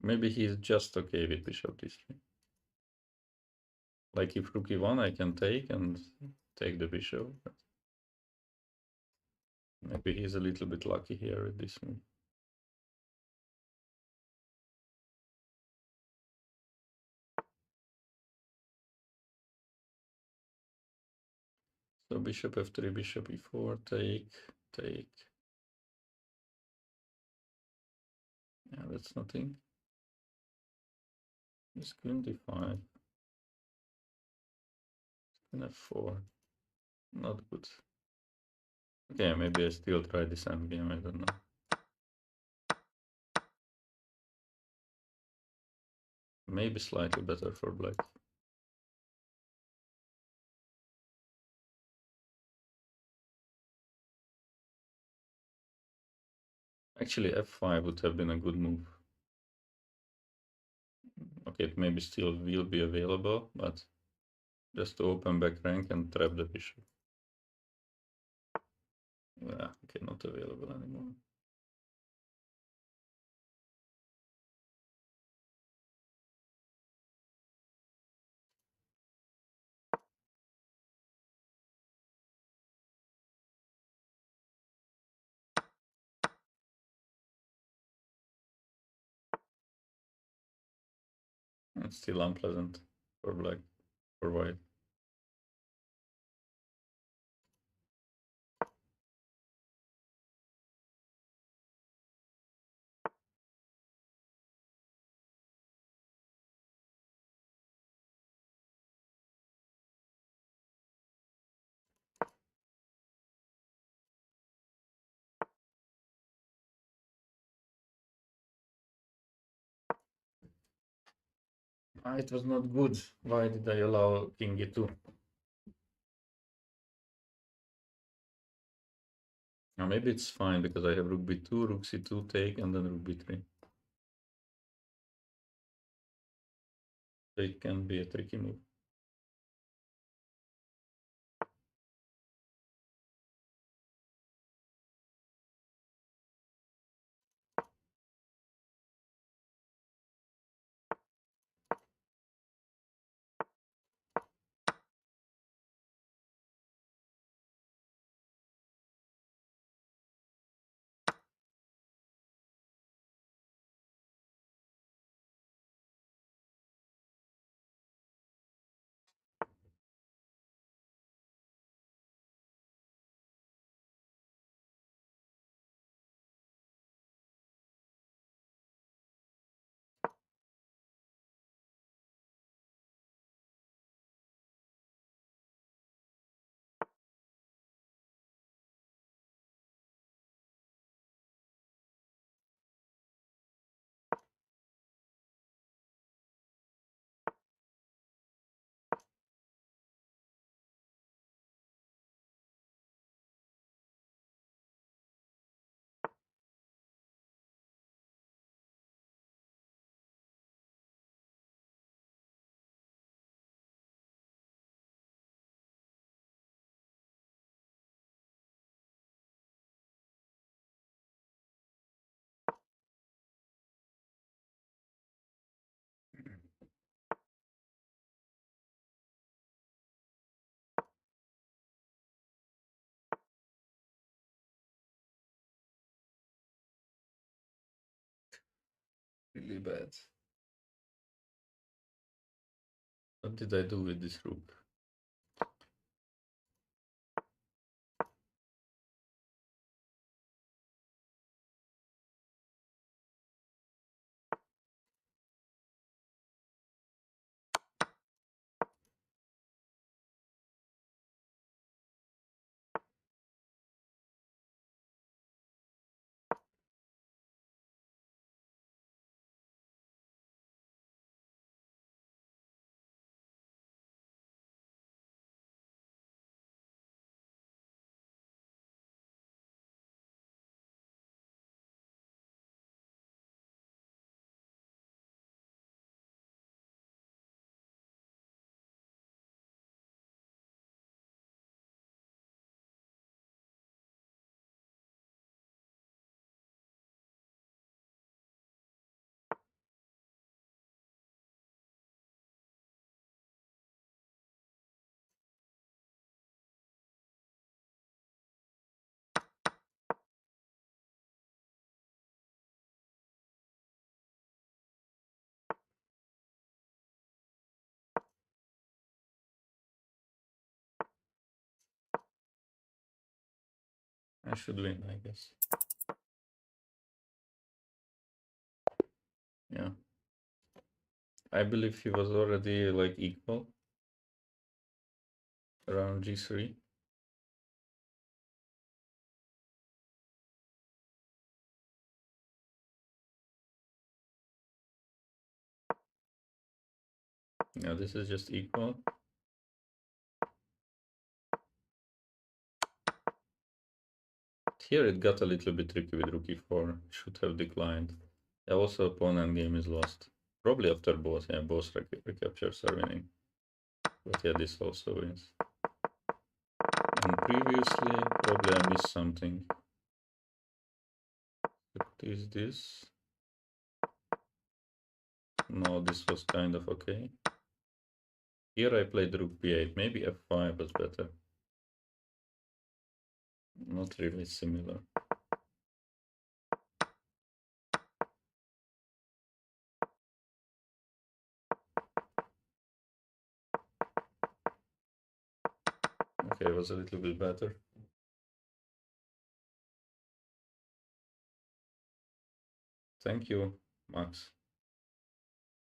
Maybe he's just okay with bishop d3. Like if rook e1, I can take and take the bishop. Maybe he's a little bit lucky here with this move. So bishop f3, bishop e4, take. Yeah, that's nothing. This queen d5. Queen f4. Not good. Okay, maybe I still try this endgame, I don't know. Maybe slightly better for black. Actually, f5 would have been a good move. Okay, it maybe still will be available, but just to open back rank and trap the bishop. Yeah, okay, not available anymore. It's still unpleasant for black, for white. It was not good. Why did I allow king e2? Now maybe it's fine because I have rook b2, rook c2 take, and then rook b3. So it can be a tricky move. Really bad. What did I do with this rook? I should win, I guess. Yeah. I believe he was already like equal around g3. Yeah, this is just equal. Here it got a little bit tricky with rook e4. Should have declined. Yeah, also opponent game is lost. Probably after both. Yeah, both recaptures are winning. But yeah, this also wins. And previously, probably I missed something. What is this? No, this was kind of okay. Here I played rook b8. Maybe f5 was better. Not really similar. Okay, it was a little bit better. Thank you, Max.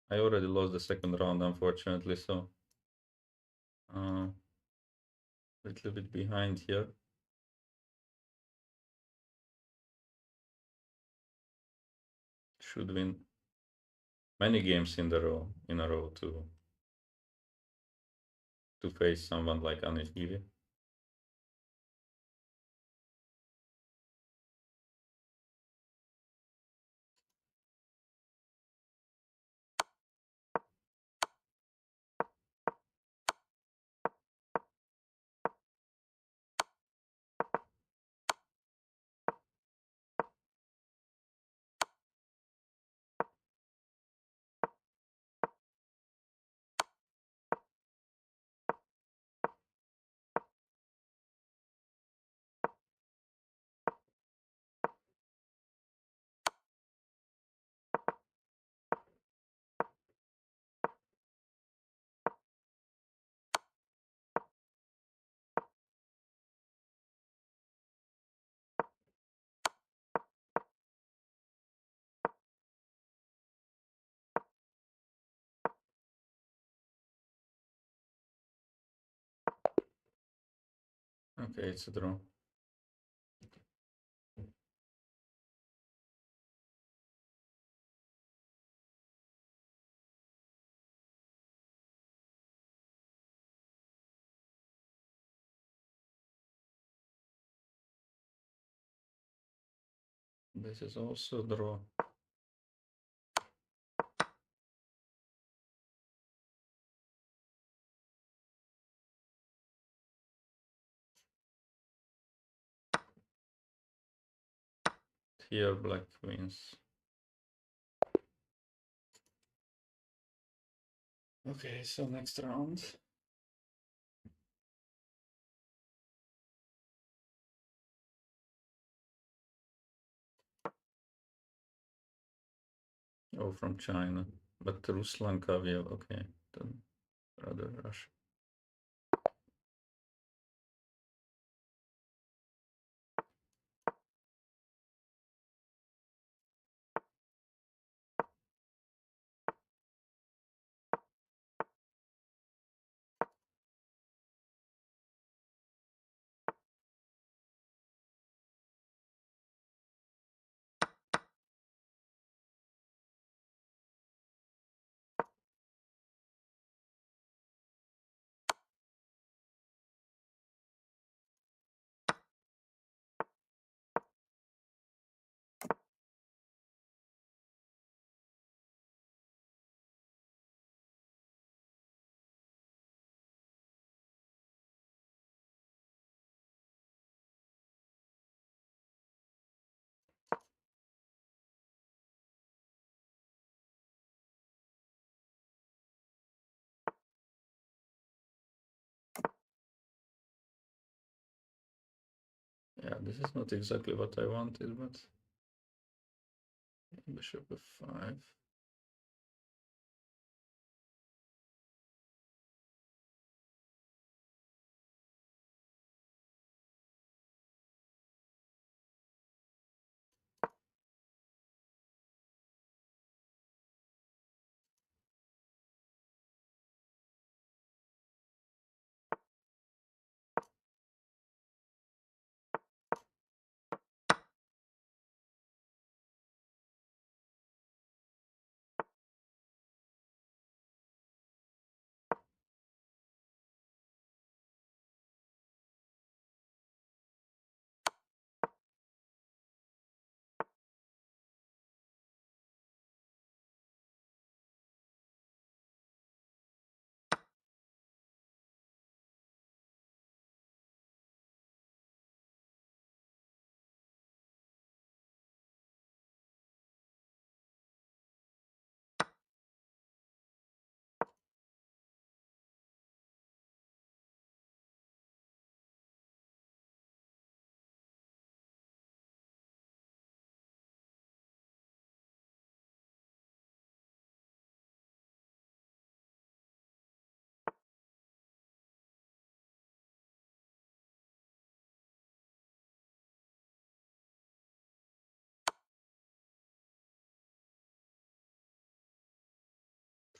I already lost the second round, unfortunately, so a little bit behind here. Should win many games in a row to face someone like Anish Giri. Okay, it's a draw. This is also a draw. Here black wins. Okay, so next round. Oh, from China. But Ruslan caviar, okay. Then rather Russia. Yeah, this is not exactly what I wanted, but bishop f5.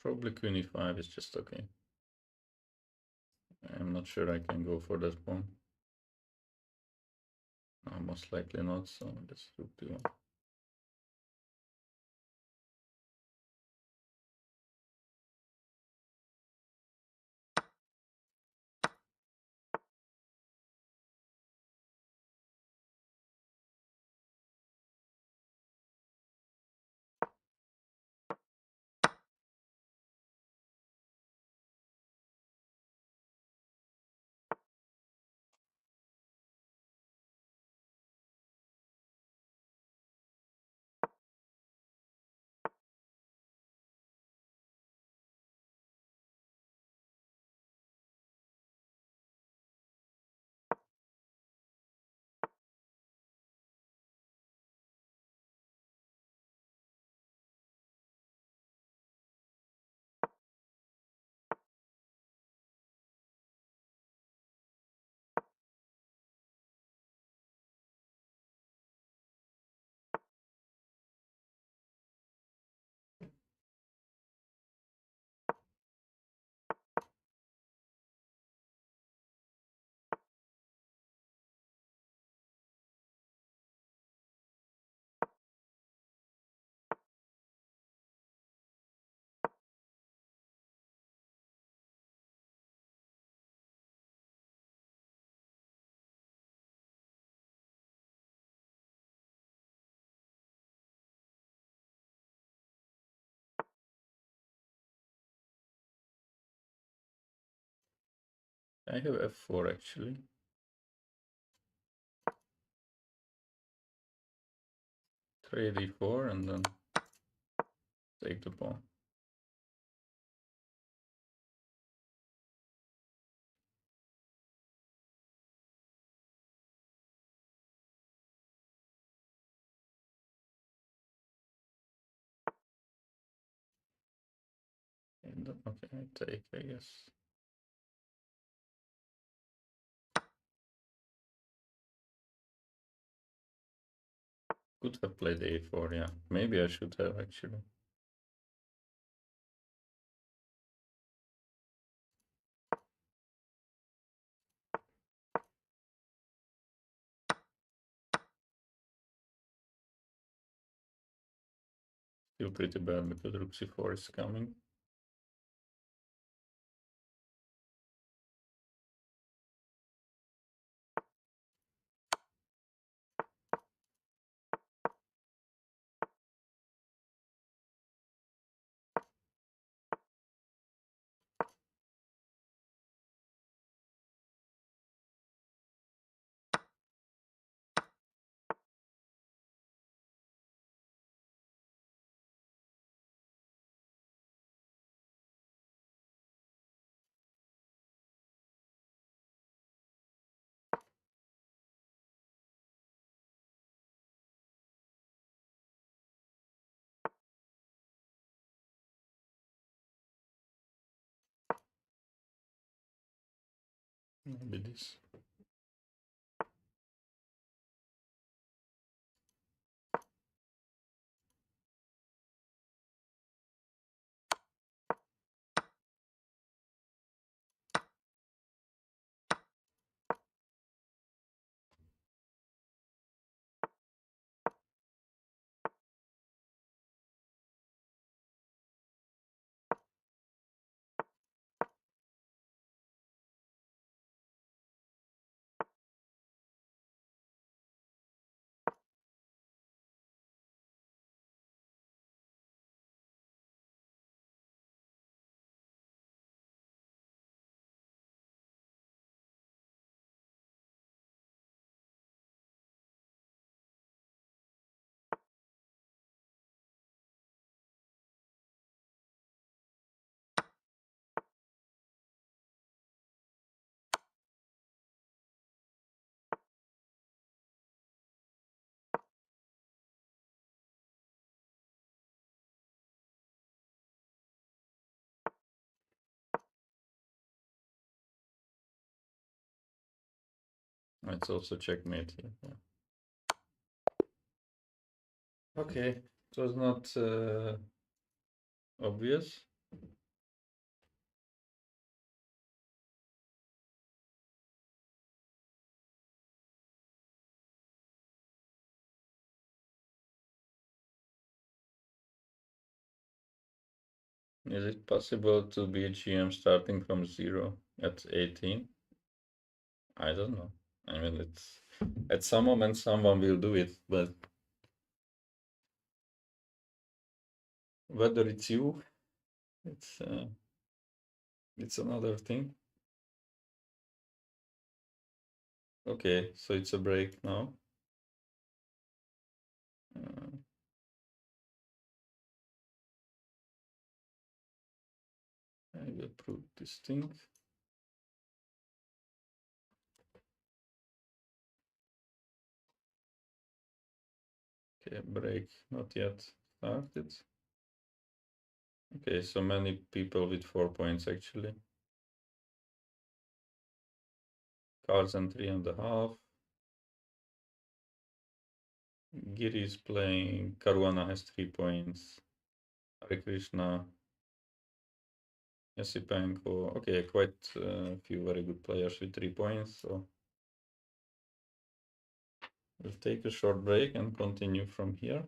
Probably queen e5 is just okay. I'm not sure I can go for that pawn. No, most likely not, so let's rook d1. I have f4 actually. Trade e4 and then take the pawn. And okay, I take, I guess. Could have played a4, yeah. Maybe I should have actually. Still pretty bad because rook c4 is coming. Maybe this. It's also checkmate here. Yeah. Okay, it was not obvious. Is it possible to be a GM starting from 0 at 18? I don't know. I mean, it's at some moment someone will do it, but whether it's you, it's another thing. Okay, so it's a break now. I will prove this thing. Okay, break not yet started. Okay, so many people with 4 points actually. Carlsen 3.5. Giri is playing. Caruana has 3 points. Hare Krishna. Yasipenko. Okay, quite a few very good players with 3 points. So we'll take a short break and continue from here.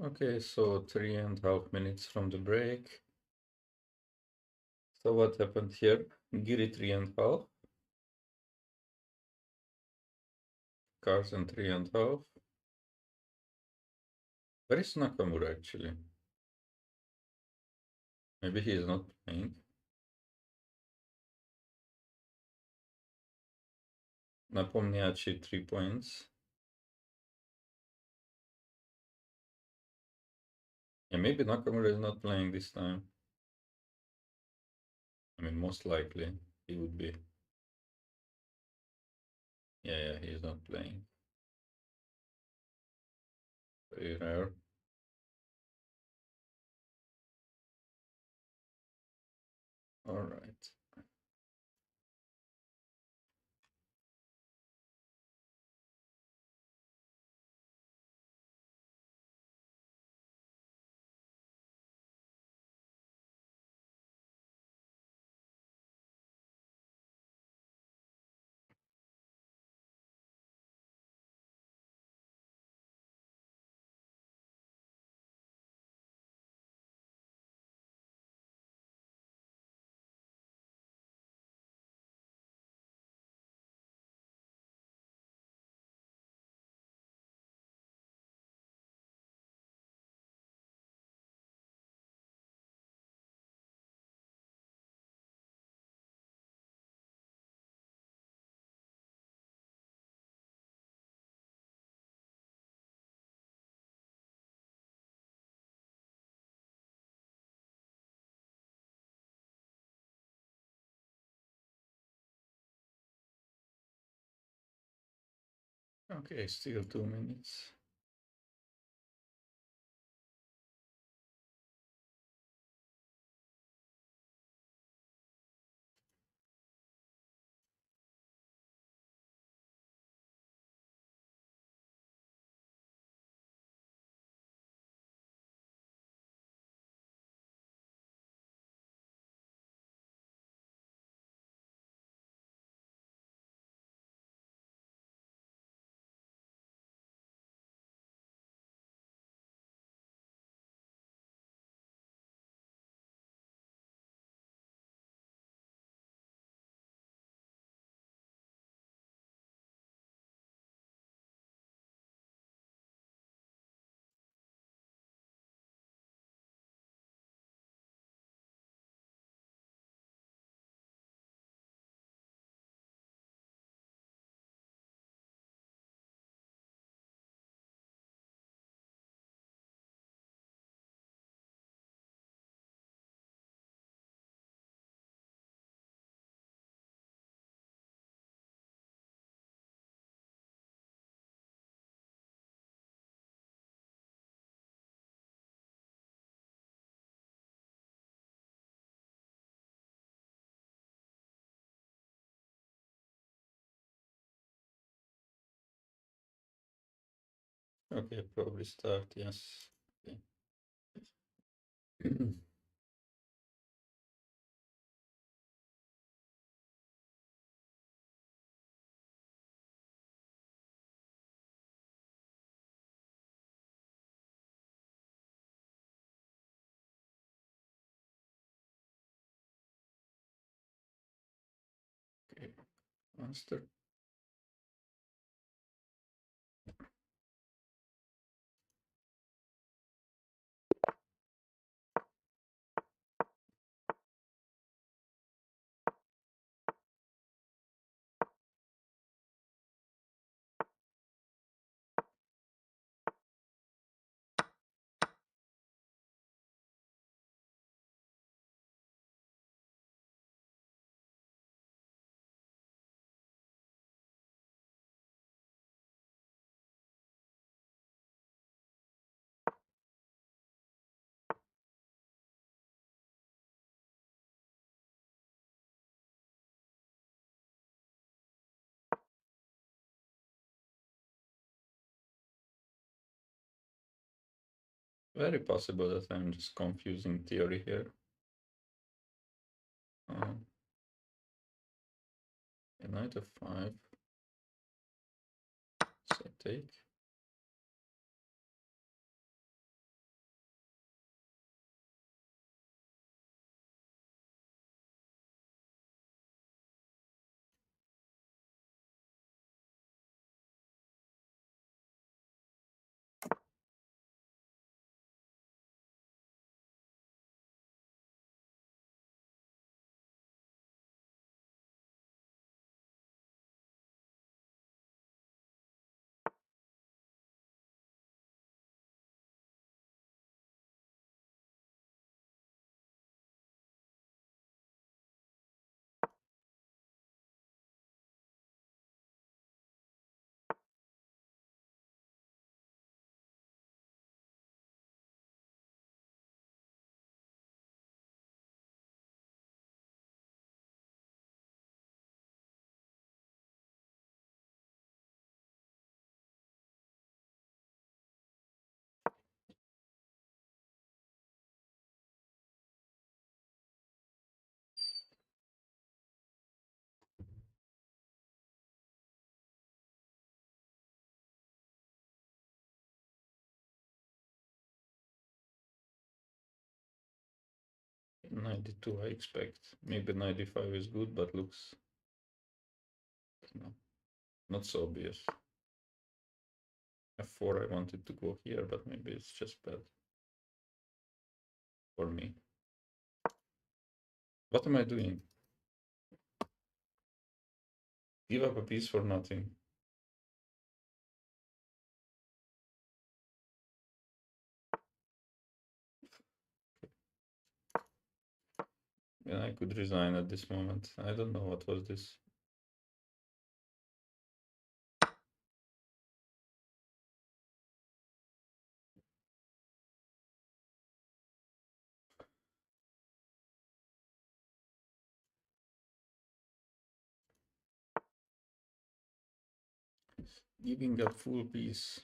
Okay, so 3.5 minutes from the break. So what happened here? Giri 3.5. Carson 3.5. Where is Nakamura actually? Maybe he is not playing. Napomniachtchi 3 points. Yeah, maybe Nakamura is not playing this time. I mean, most likely he would be. Yeah, he is not playing. Very rare. All right. Okay, still 2 minutes. Okay, probably start, yes. Okay. Okay, master. Very possible that I'm just confusing theory here. A knight f5. So take. 92 I expect. Maybe 95 is good, but looks no, not so obvious. F4 I wanted to go here, but maybe it's just bad for me. What am I doing? Give up a piece for nothing. Yeah, I could resign at this moment. I don't know what was this. Giving up full piece.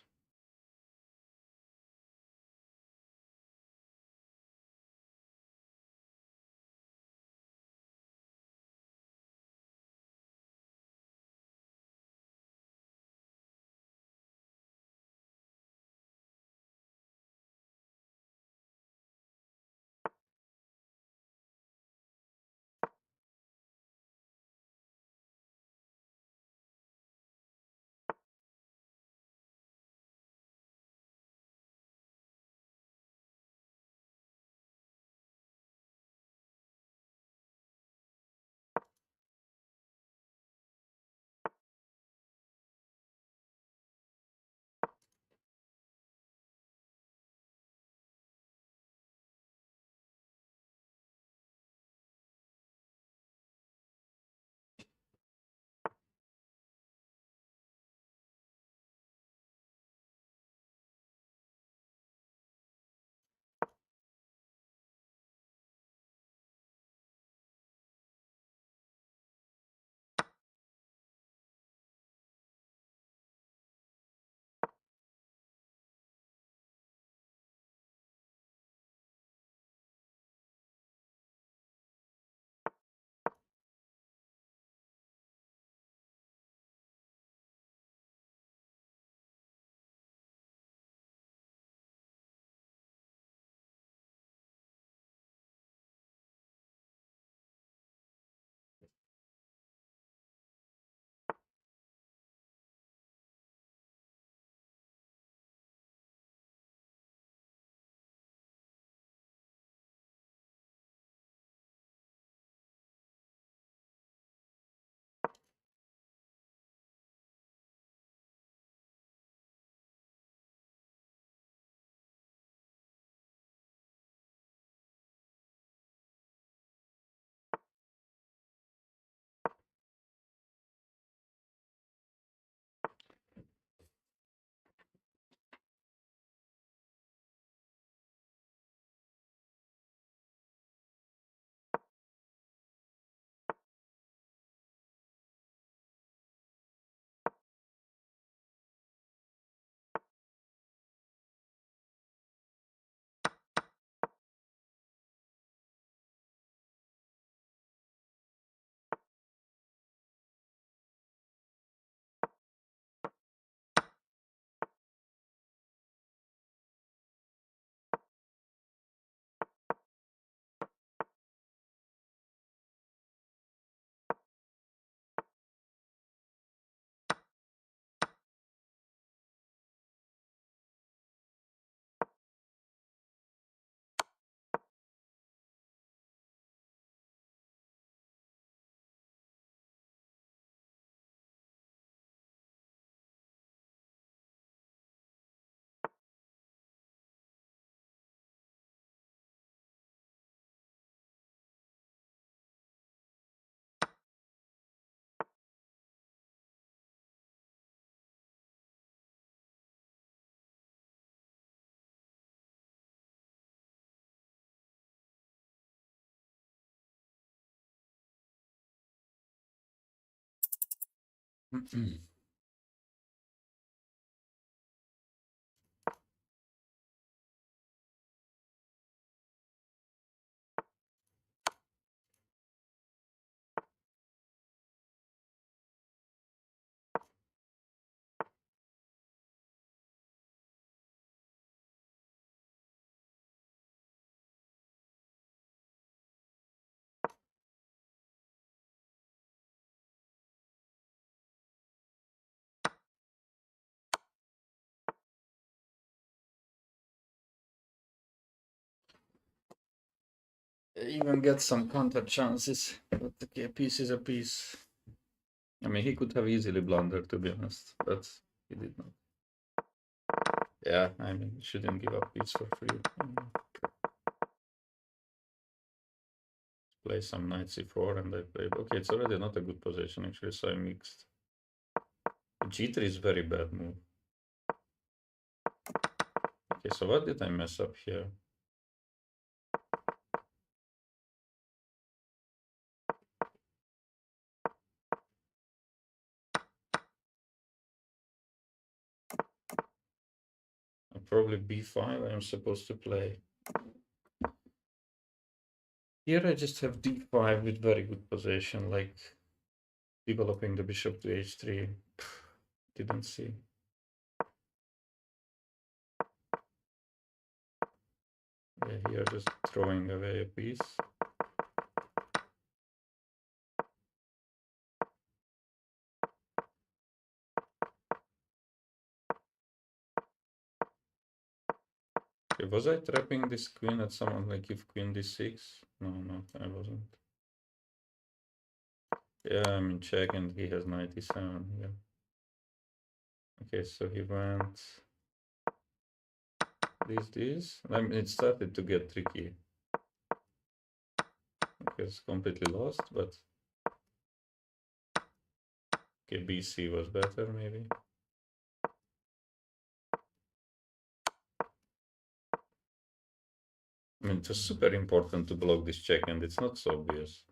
even get some counter chances, but okay, a piece is a piece. I mean, he could have easily blundered, to be honest, but he did not. Yeah, I mean, shouldn't give up piece for free. Play some knight c4 and I played. Okay, it's already not a good position actually, so I mixed. G3 is very bad move. Okay, so what did I mess up here? Probably b5 I'm supposed to play. Here I just have d5 with very good position, like developing the bishop to h3. Didn't see. Yeah, here just throwing away a piece. Okay, was I trapping this queen at someone like if queen d6? No, I wasn't. Yeah, I'm in check and he has 97. Yeah. Okay, so he went this. I mean, it started to get tricky. Okay, it's completely lost, but okay, BC was better maybe. I mean, it was super important to block this check and it's not so obvious.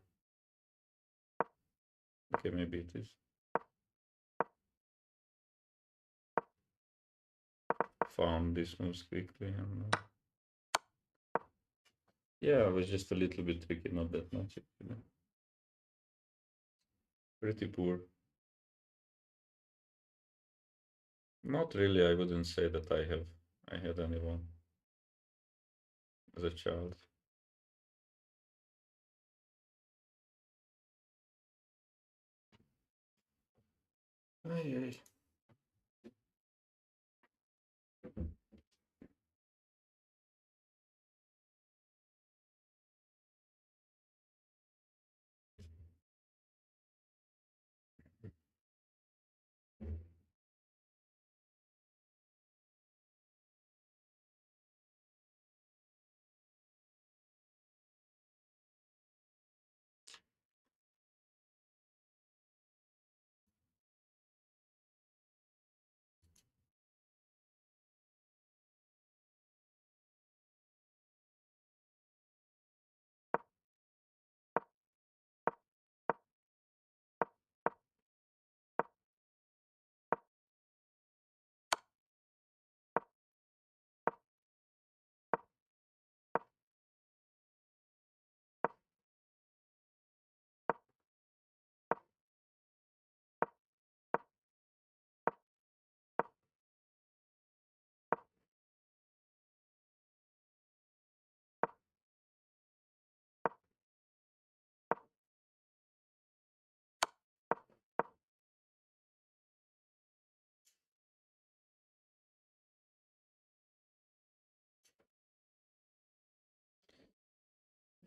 Okay, maybe it is. Found these moves quickly and yeah, it was just a little bit tricky, not that much actually. Pretty poor. Not really, I wouldn't say that I had anyone as a child. Ay.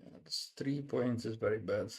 Yeah, this 3 points is very bad.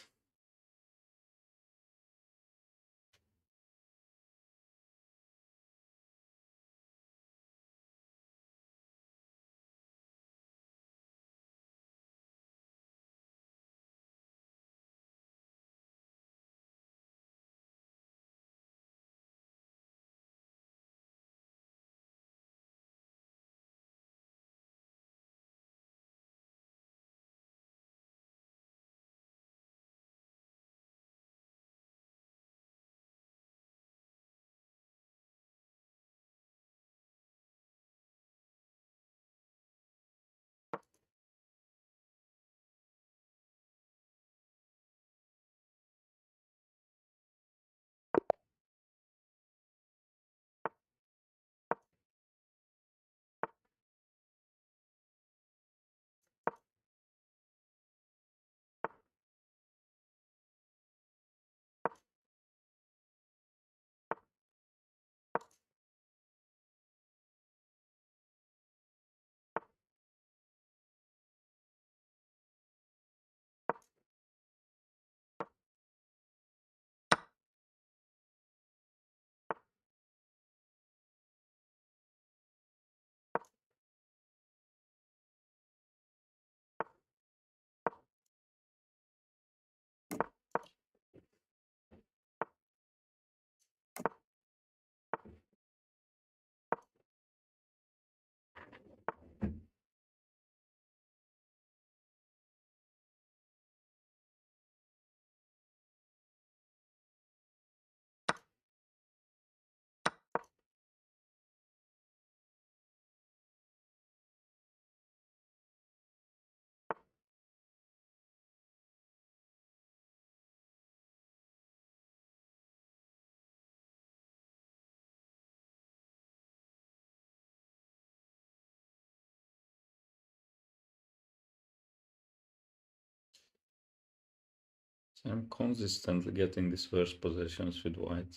I'm consistently getting these first possessions with white.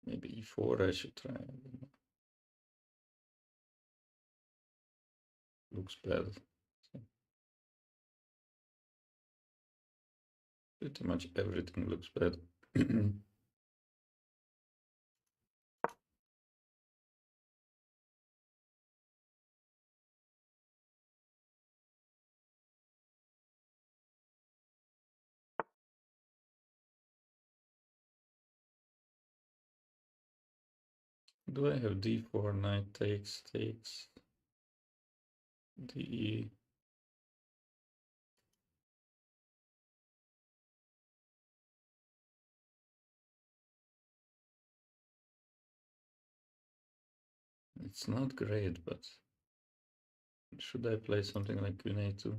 Maybe e4 I should try. Looks bad. Pretty much everything looks bad. Do I have d4, knight takes, d? It's not great, but should I play something like queen a2?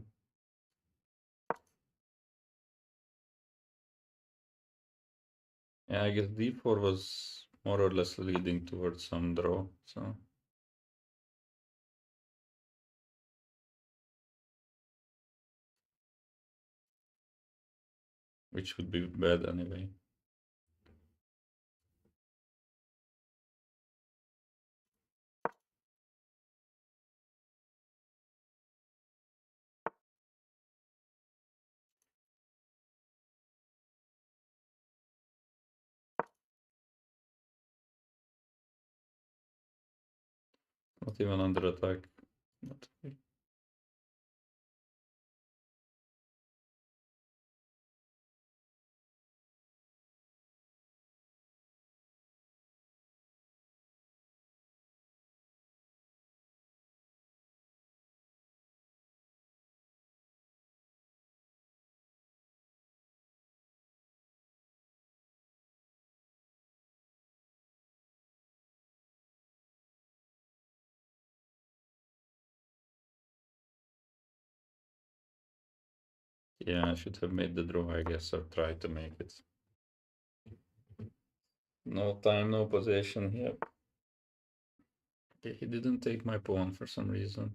Yeah, I guess d4 was more or less leading towards some draw, so. Which would be bad anyway. Not even under attack. Not really. Yeah, I should have made the draw, I guess, or tried to make it. No time, no possession here. Okay, he didn't take my pawn for some reason.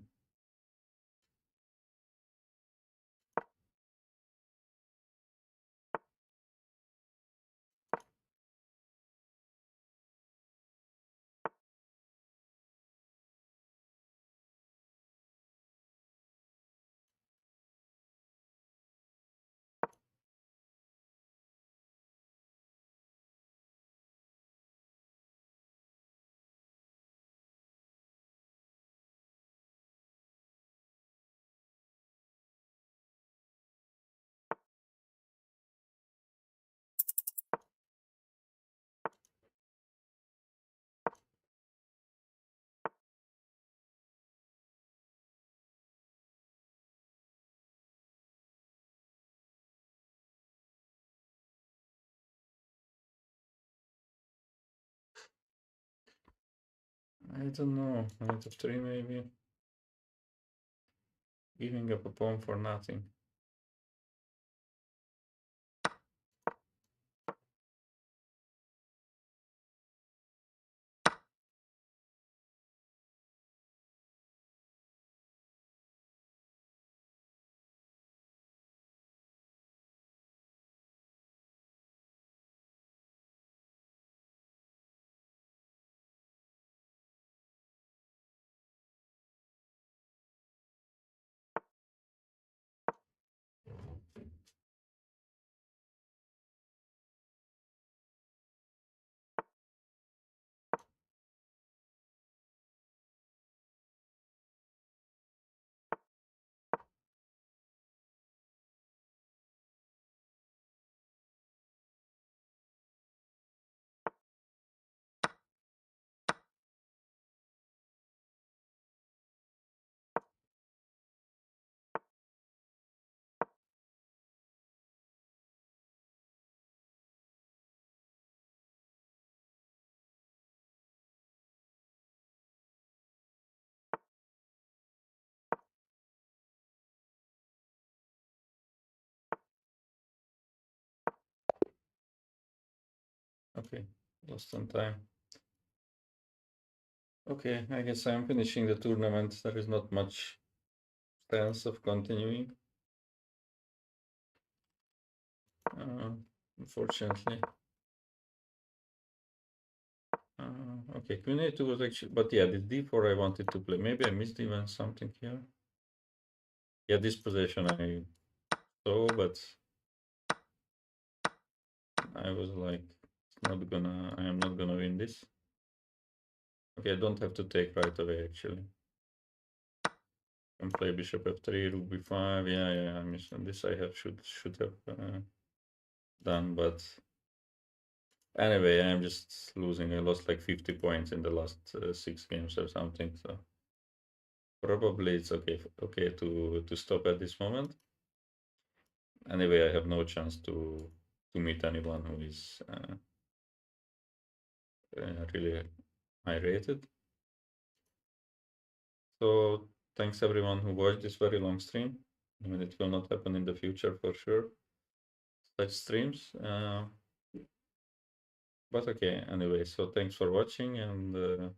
I don't know, knight of 3 maybe. Giving up a pawn for nothing. Okay, lost some time. Okay, I guess I'm finishing the tournament. There is not much stance of continuing. Unfortunately. Okay, queen a2 was actually, but yeah, this d4 I wanted to play. Maybe I missed even something here. Yeah, this position I saw, but I was like, I am not gonna win this. Okay, I don't have to take right away actually. Can play bishop f3, rook b5. Yeah, I missed this. I should have done, but anyway, I'm just losing. I lost like 50 points in the last 6 games or something. So probably it's okay to stop at this moment. Anyway, I have no chance to meet anyone who is really high rated. So thanks everyone who watched this very long stream. I mean, it will not happen in the future for sure, such streams. But okay, anyway, so thanks for watching, and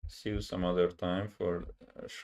see you some other time for a show.